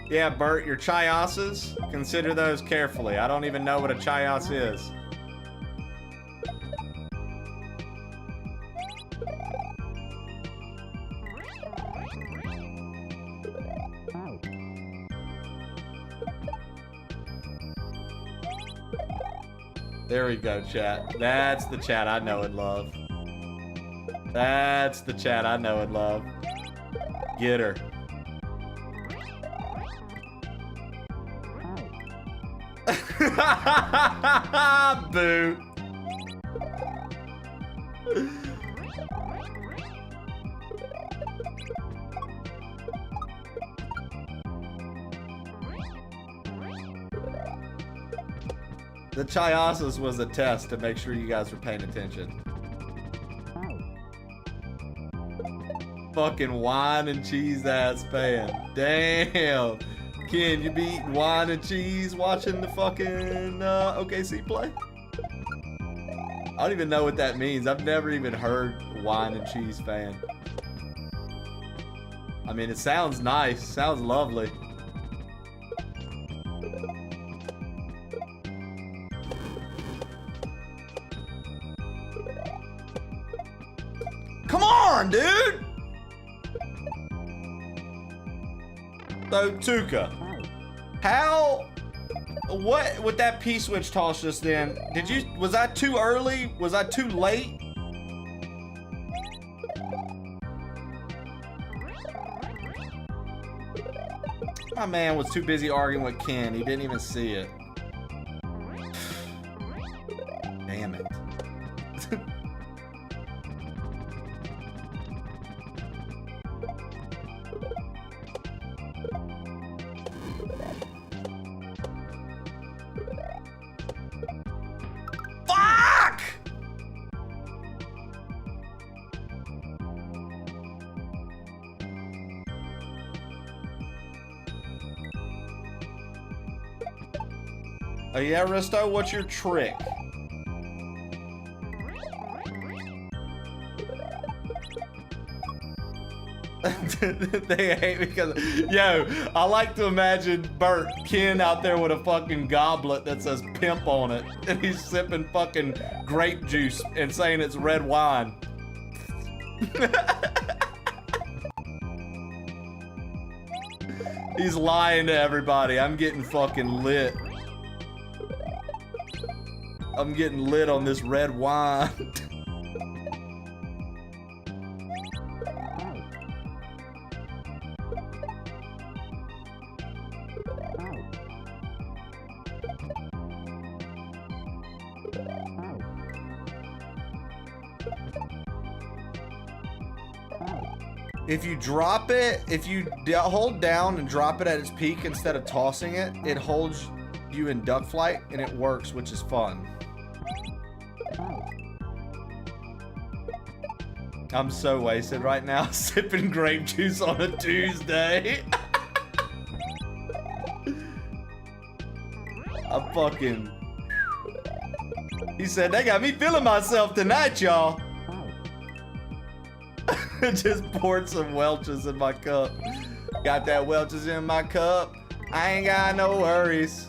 Yeah, Bert, your chiosses, consider those carefully. I don't even know what a chios is. There we go, chat. That's the chat I know and love. That's the chat I know and love. Get her. Boo. The chiossus was a test to make sure you guys were paying attention. Fucking wine and cheese ass fan. Damn. Ken, you be eating wine and cheese watching the fucking OKC play? I don't even know what that means. I've never even heard wine and cheese fan. I mean, it sounds nice. Sounds lovely. Come on, dude! So, Tuka, how, what with that P-switch toss just then, was I too early? Was I too late? My man was too busy arguing with Ken. He didn't even see it. Damn it. Fuck! Oh yeah, Risto, what's your trick? They hate me because, yo, I like to imagine Bert, Ken out there with a fucking goblet that says pimp on it, and he's sipping fucking grape juice and saying it's red wine. He's lying to everybody. I'm getting fucking lit. I'm getting lit on this red wine. If you drop it, if you hold down and drop it at its peak instead of tossing it, it holds you in duck flight and it works, which is fun. I'm so wasted right now, sipping grape juice on a Tuesday. I'm fucking... He said, they got me feeling myself tonight, y'all. Just poured some Welch's in my cup. Got that Welch's in my cup. I ain't got no worries.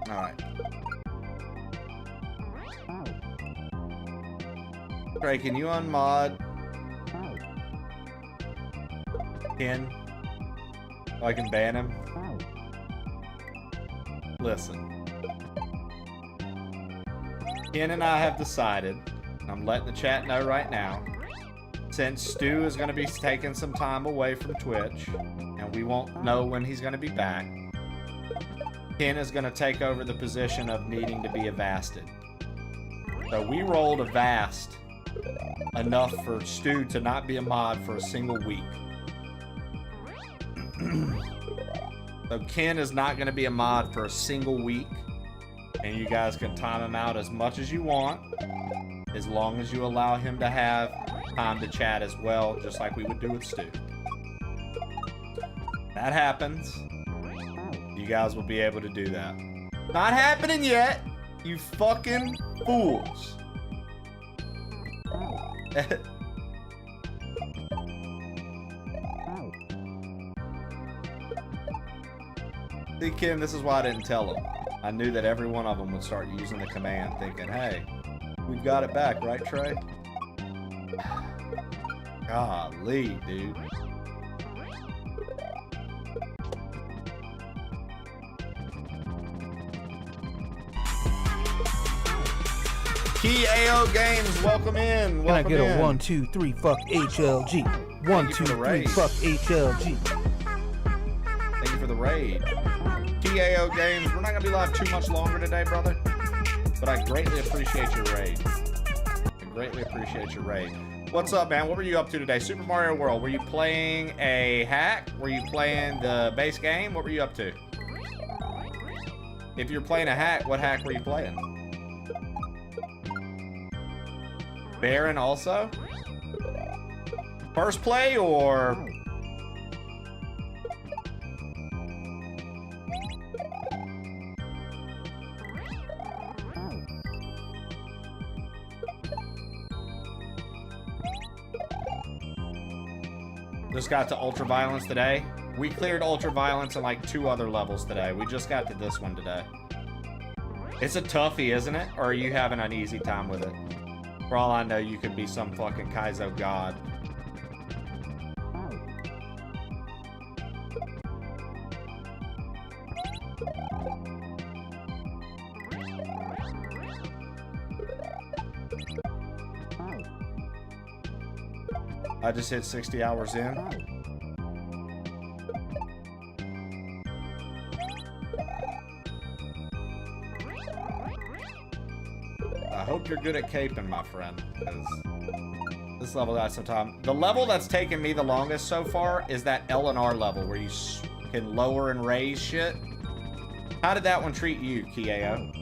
Alright. Trey, can you unmod Ken? So I can ban him? Listen. Ken and I have decided, I'm letting the chat know right now, since Stu is going to be taking some time away from Twitch, and we won't know when he's going to be back, Ken is going to take over the position of needing to be avasted. So we rolled a vast enough for Stu to not be a mod for a single week. So Ken is not going to be a mod for a single week, and you guys can time him out as much as you want, as long as you allow him to have time to chat as well, just like we would do with Stu. That happens. You guys will be able to do that. Not happening yet, you fucking fools. See, Kim, this is why I didn't tell them. I knew that every one of them would start using the command, thinking, hey, we've got it back, right, Trey? Golly, dude. Key AO Games, welcome in. Welcome Can I get in. a 1, 2, 3, fuck HLG? 1, 2, 3, fuck HLG. Thank you for the raid. TAO Games, we're not going to be live too much longer today, brother. But I greatly appreciate your raid. I greatly appreciate your raid. What's up, man? What were you up to today? Super Mario World. Were you playing a hack? Were you playing the base game? What were you up to? If you're playing a hack, what hack were you playing? Baron also? First play or... Just got to Ultraviolence today. We cleared Ultraviolence and like 2 other levels today. We just got to this one today. It's a toughie, isn't it? Or are you having an easy time with it? For all I know, you could be some fucking Kaizo god. I just hit 60 hours in. I hope you're good at caping, my friend, because this level got some time. The level that's taken me the longest so far is that L&R level where you can lower and raise shit. How did that one treat you, Kiao?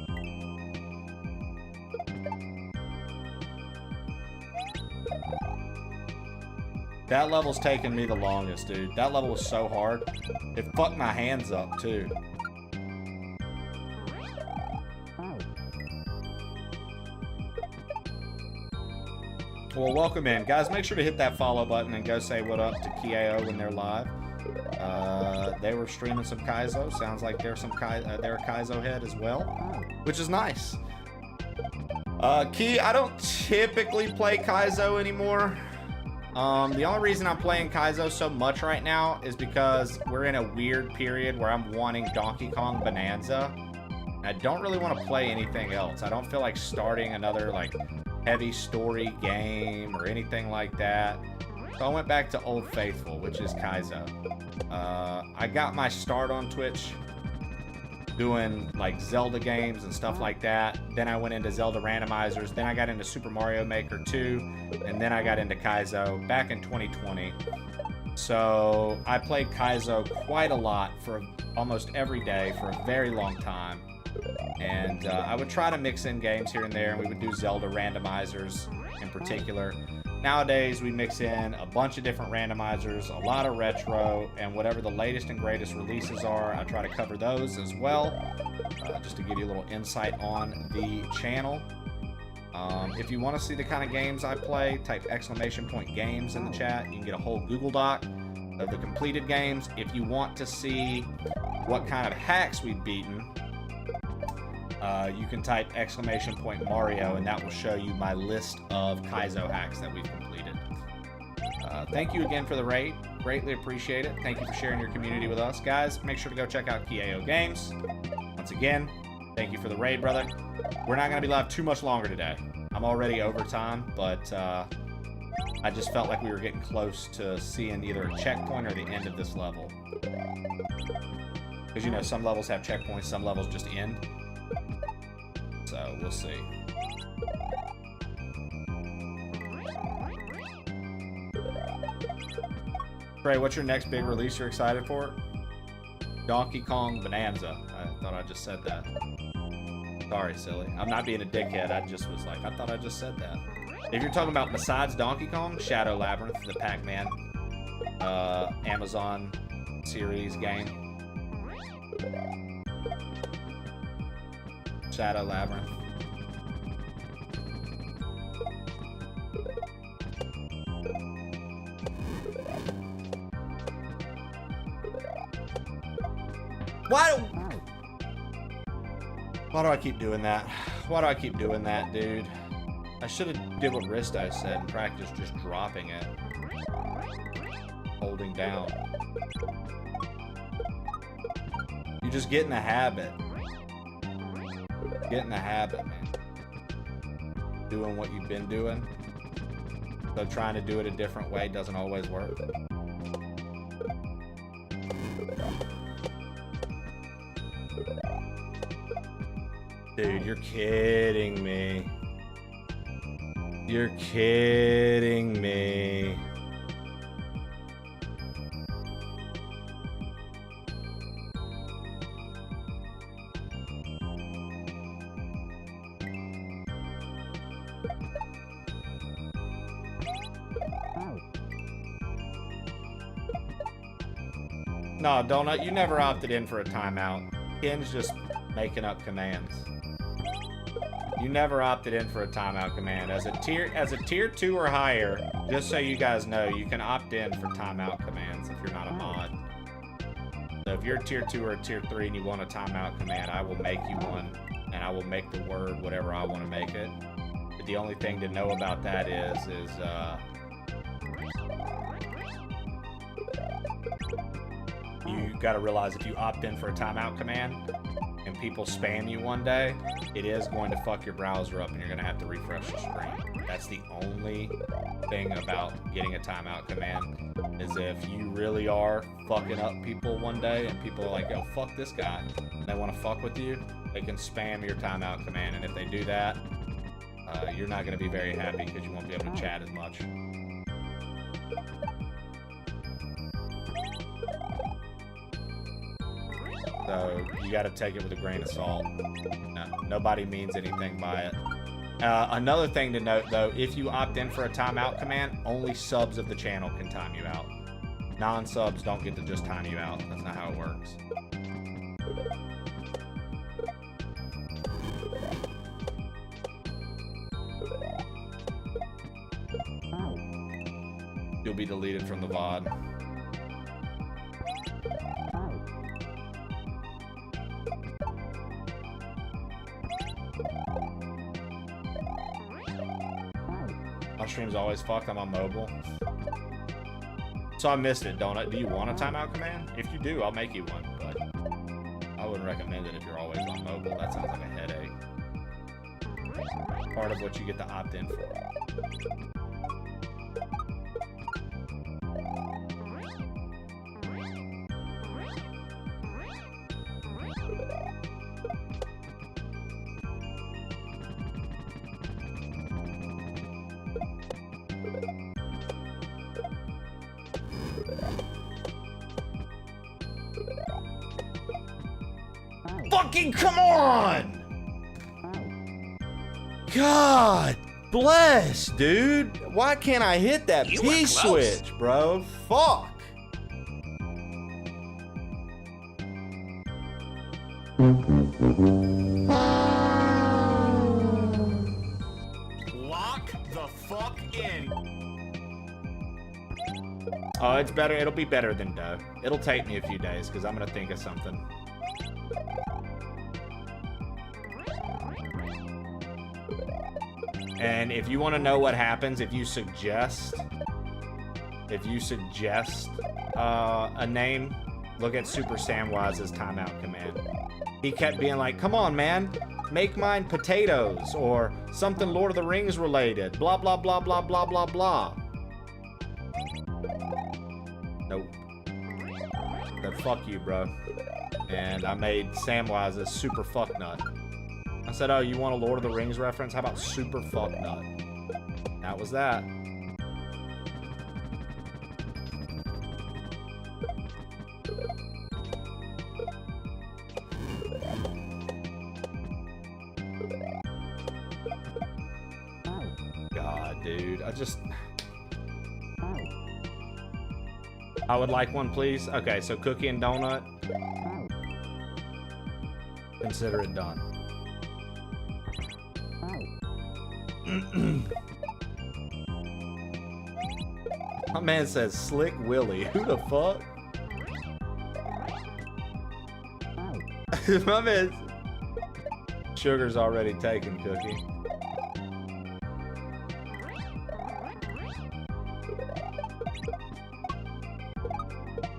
That level's taken me the longest, dude. That level was so hard. It fucked my hands up, too. Well, welcome in. Guys, make sure to hit that follow button and go say what up to Kaizo when they're live. They were streaming some Kaizo. Sounds like they're a Kaizo head as well, which is nice. Key, I don't typically play Kaizo anymore. The only reason I'm playing Kaizo so much right now is because we're in a weird period where I'm wanting Donkey Kong Bonanza. And I don't really want to play anything else. I don't feel like starting another like heavy story game or anything like that. So I went back to Old Faithful, which is Kaizo. I got my start on Twitch doing like Zelda games and stuff like that. Then I went into Zelda randomizers. Then I got into Super Mario Maker 2. And then I got into Kaizo back in 2020. So I played Kaizo quite a lot for almost every day for a very long time. And I would try to mix in games here and there, and we would do Zelda randomizers in particular. Nowadays, we mix in a bunch of different randomizers, a lot of retro, and whatever the latest and greatest releases are, I try to cover those as well, just to give you a little insight on the channel. If you want to see the kind of games I play, type !games in the chat. You can get a whole Google Doc of the completed games. If you want to see what kind of hacks we've beaten, you can type !Mario, and that will show you my list of Kaizo hacks that we've completed. Thank you again for the raid. Greatly appreciate it. Thank you for sharing your community with us. Guys, make sure to go check out Kaizo Games. Once again, thank you for the raid, brother. We're not going to be live too much longer today. I'm already over time, but I just felt like we were getting close to seeing either a checkpoint or the end of this level. Because, you know, some levels have checkpoints, some levels just end. So, we'll see. Trey, what's your next big release you're excited for? Donkey Kong Bonanza. I thought I just said that. Sorry, silly. I'm not being a dickhead. I just was like, I thought I just said that. If you're talking about besides Donkey Kong, Shadow Labyrinth, the Pac-Man Amazon series game. Shadow Labyrinth. Why do I keep doing that? Why do I keep doing that, dude? I should have did what Risto said and practiced just dropping it. Holding down. You just get in the habit. Get in the habit, man. Doing what you've been doing. So trying to do it a different way doesn't always work. Dude, you're kidding me. You're kidding me. No, Donut, you never opted in for a timeout. Ken's just making up commands. You never opted in for a timeout command. As a tier 2 or higher, just so you guys know, you can opt in for timeout commands if you're not a mod. So if you're a tier 2 or a tier 3 and you want a timeout command, I will make you one, and I will make the word whatever I want to make it. But the only thing to know about that is you gotta realize if you opt in for a timeout command and people spam you one day, it is going to fuck your browser up and you're gonna have to refresh the screen. That's the only thing about getting a timeout command, is if you really are fucking up people one day and people are like, yo, fuck this guy, and they want to fuck with you, they can spam your timeout command, and if they do that, you're not gonna be very happy because you won't be able to chat as much. So you got to take it with a grain of salt. No, nobody means anything by it. Another thing to note, though, if you opt in for a timeout command, only subs of the channel can time you out. Non-subs don't get to just time you out. That's not how it works. You'll be deleted from the VOD. My stream's always fucked. I'm on mobile. So I missed it, don't I? Do you want a timeout command? If you do, I'll make you one, but I wouldn't recommend it if you're always on mobile. That sounds like a headache. Part of what you get to opt in for. Fucking come on! God bless, dude. Why can't I hit that P switch, bro? Fuck. Lock the fuck in. Oh, it's better. It'll be better than Doe. It'll take me a few days because I'm gonna think of something. And if you want to know what happens, if you suggest a name, look at Super Samwise's timeout command. He kept being like, "Come on, man, make mine potatoes or something Lord of the Rings related." Blah blah blah blah blah blah blah. Nope. But fuck you, bro. And I made Samwise a super fuck nut. I said, "Oh, you want a Lord of the Rings reference? How about super fuck nut?" That was that. God, dude, I would like one, please. Okay, so cookie and donut. Consider it done. My man says Slick Willie. Who the fuck? My man. Sugar's already taken, Cookie.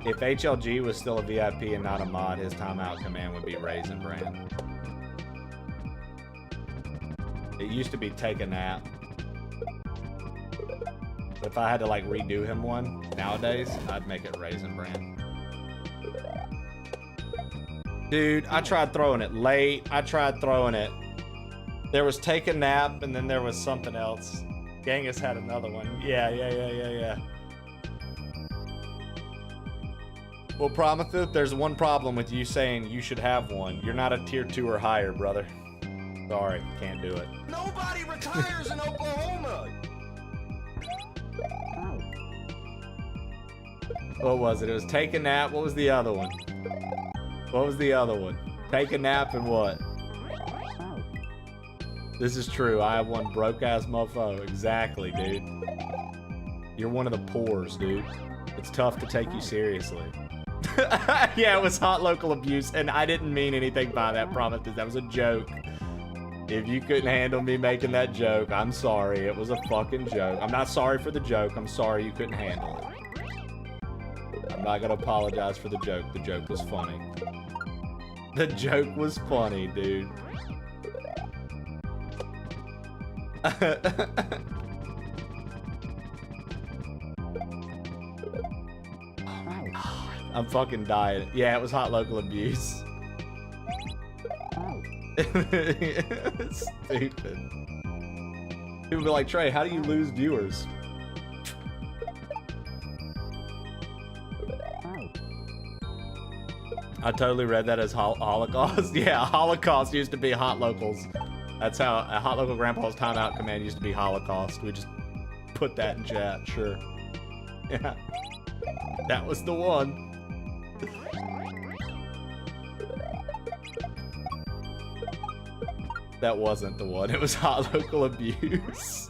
If HLG was still a VIP and not a mod, his timeout command would be Raisin Bran. It used to be take a nap. But if I had to like redo him one nowadays, I'd make it Raisin Bran. Dude, I tried throwing it late. I tried throwing it. There was take a nap and then there was something else. Genghis had another one. Yeah. Well, Prometheus, there's one problem with you saying you should have one. You're not a tier 2 or higher, brother. Sorry, can't do it. Nobody retires in Oklahoma. What was it? It was take a nap. What was the other one? What was the other one? Take a nap and what? This is true. I have one broke ass mofo. Exactly, dude. You're one of the poors, dude. It's tough to take you seriously. Yeah, it was hot local abuse, and I didn't mean anything by that, Prometheus. That was a joke. If you couldn't handle me making that joke, I'm sorry. It was a fucking joke. I'm not sorry for the joke. I'm sorry you couldn't handle it. I'm not gonna apologize for the joke. The joke was funny. The joke was funny, dude. I'm fucking dying. Yeah, it was hot local abuse. Stupid. People be like, Trey, how do you lose viewers? I totally read that as Holocaust. Yeah, Holocaust used to be hot locals. That's how a hot local grandpa's timeout command used to be Holocaust. We just put that in chat, sure. Yeah. That was the one. That wasn't the one. It was hot local abuse.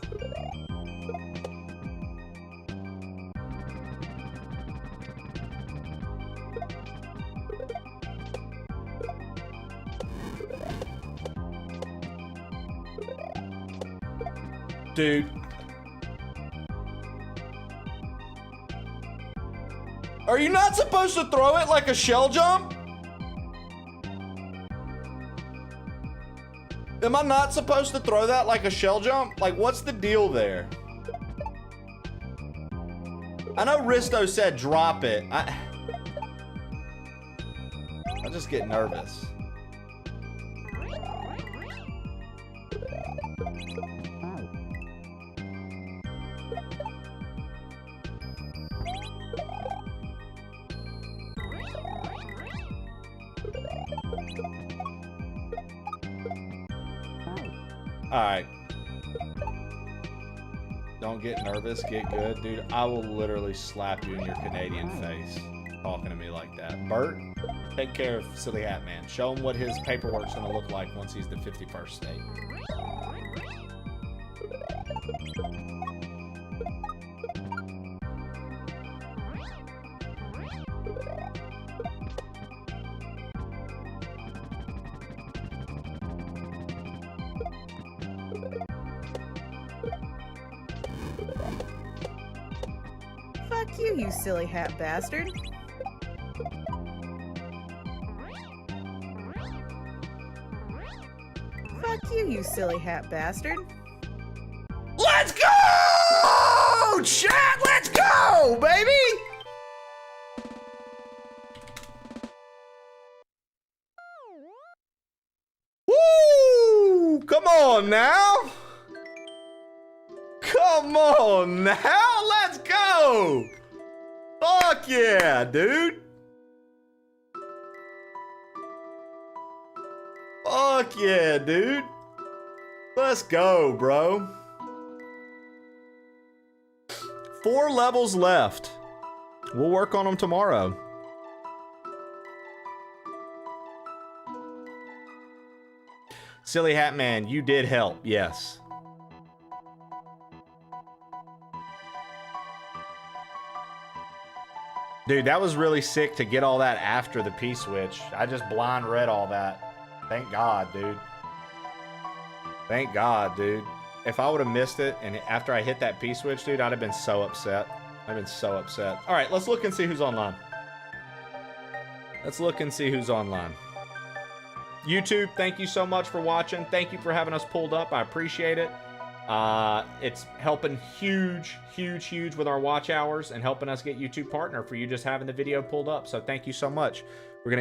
Dude. Are you not supposed to throw it like a shell jump? Am I not supposed to throw that like a shell jump? Like, what's the deal there? I know Risto said drop it. I just get nervous. Alright. Don't get nervous, get good. Dude, I will literally slap you in your Canadian face talking to me like that. Bert, take care of Silly Hat Man. Show him what his paperwork's gonna look like once he's the 51st state. Fuck you, you silly hat bastard. Fuck you, you silly hat bastard. Let's go! Chat, let's go, baby! Woo! Come on now! Come on now, let's go! Fuck yeah, dude! Fuck yeah, dude! Let's go, bro. 4 levels left. We'll work on them tomorrow. Silly Hat Man, you did help, yes. Dude, that was really sick to get all that after the P-switch. I just blind read all that. Thank God, dude. Thank God, dude. If I would have missed it and after I hit that P-switch, dude, I'd have been so upset. I'd have been so upset. All right, let's look and see who's online. Let's look and see who's online. YouTube, thank you so much for watching. Thank you for having us pulled up. I appreciate it. It's helping huge with our watch hours and helping us get YouTube partner for you just having the video pulled up. So thank you so much. We're going to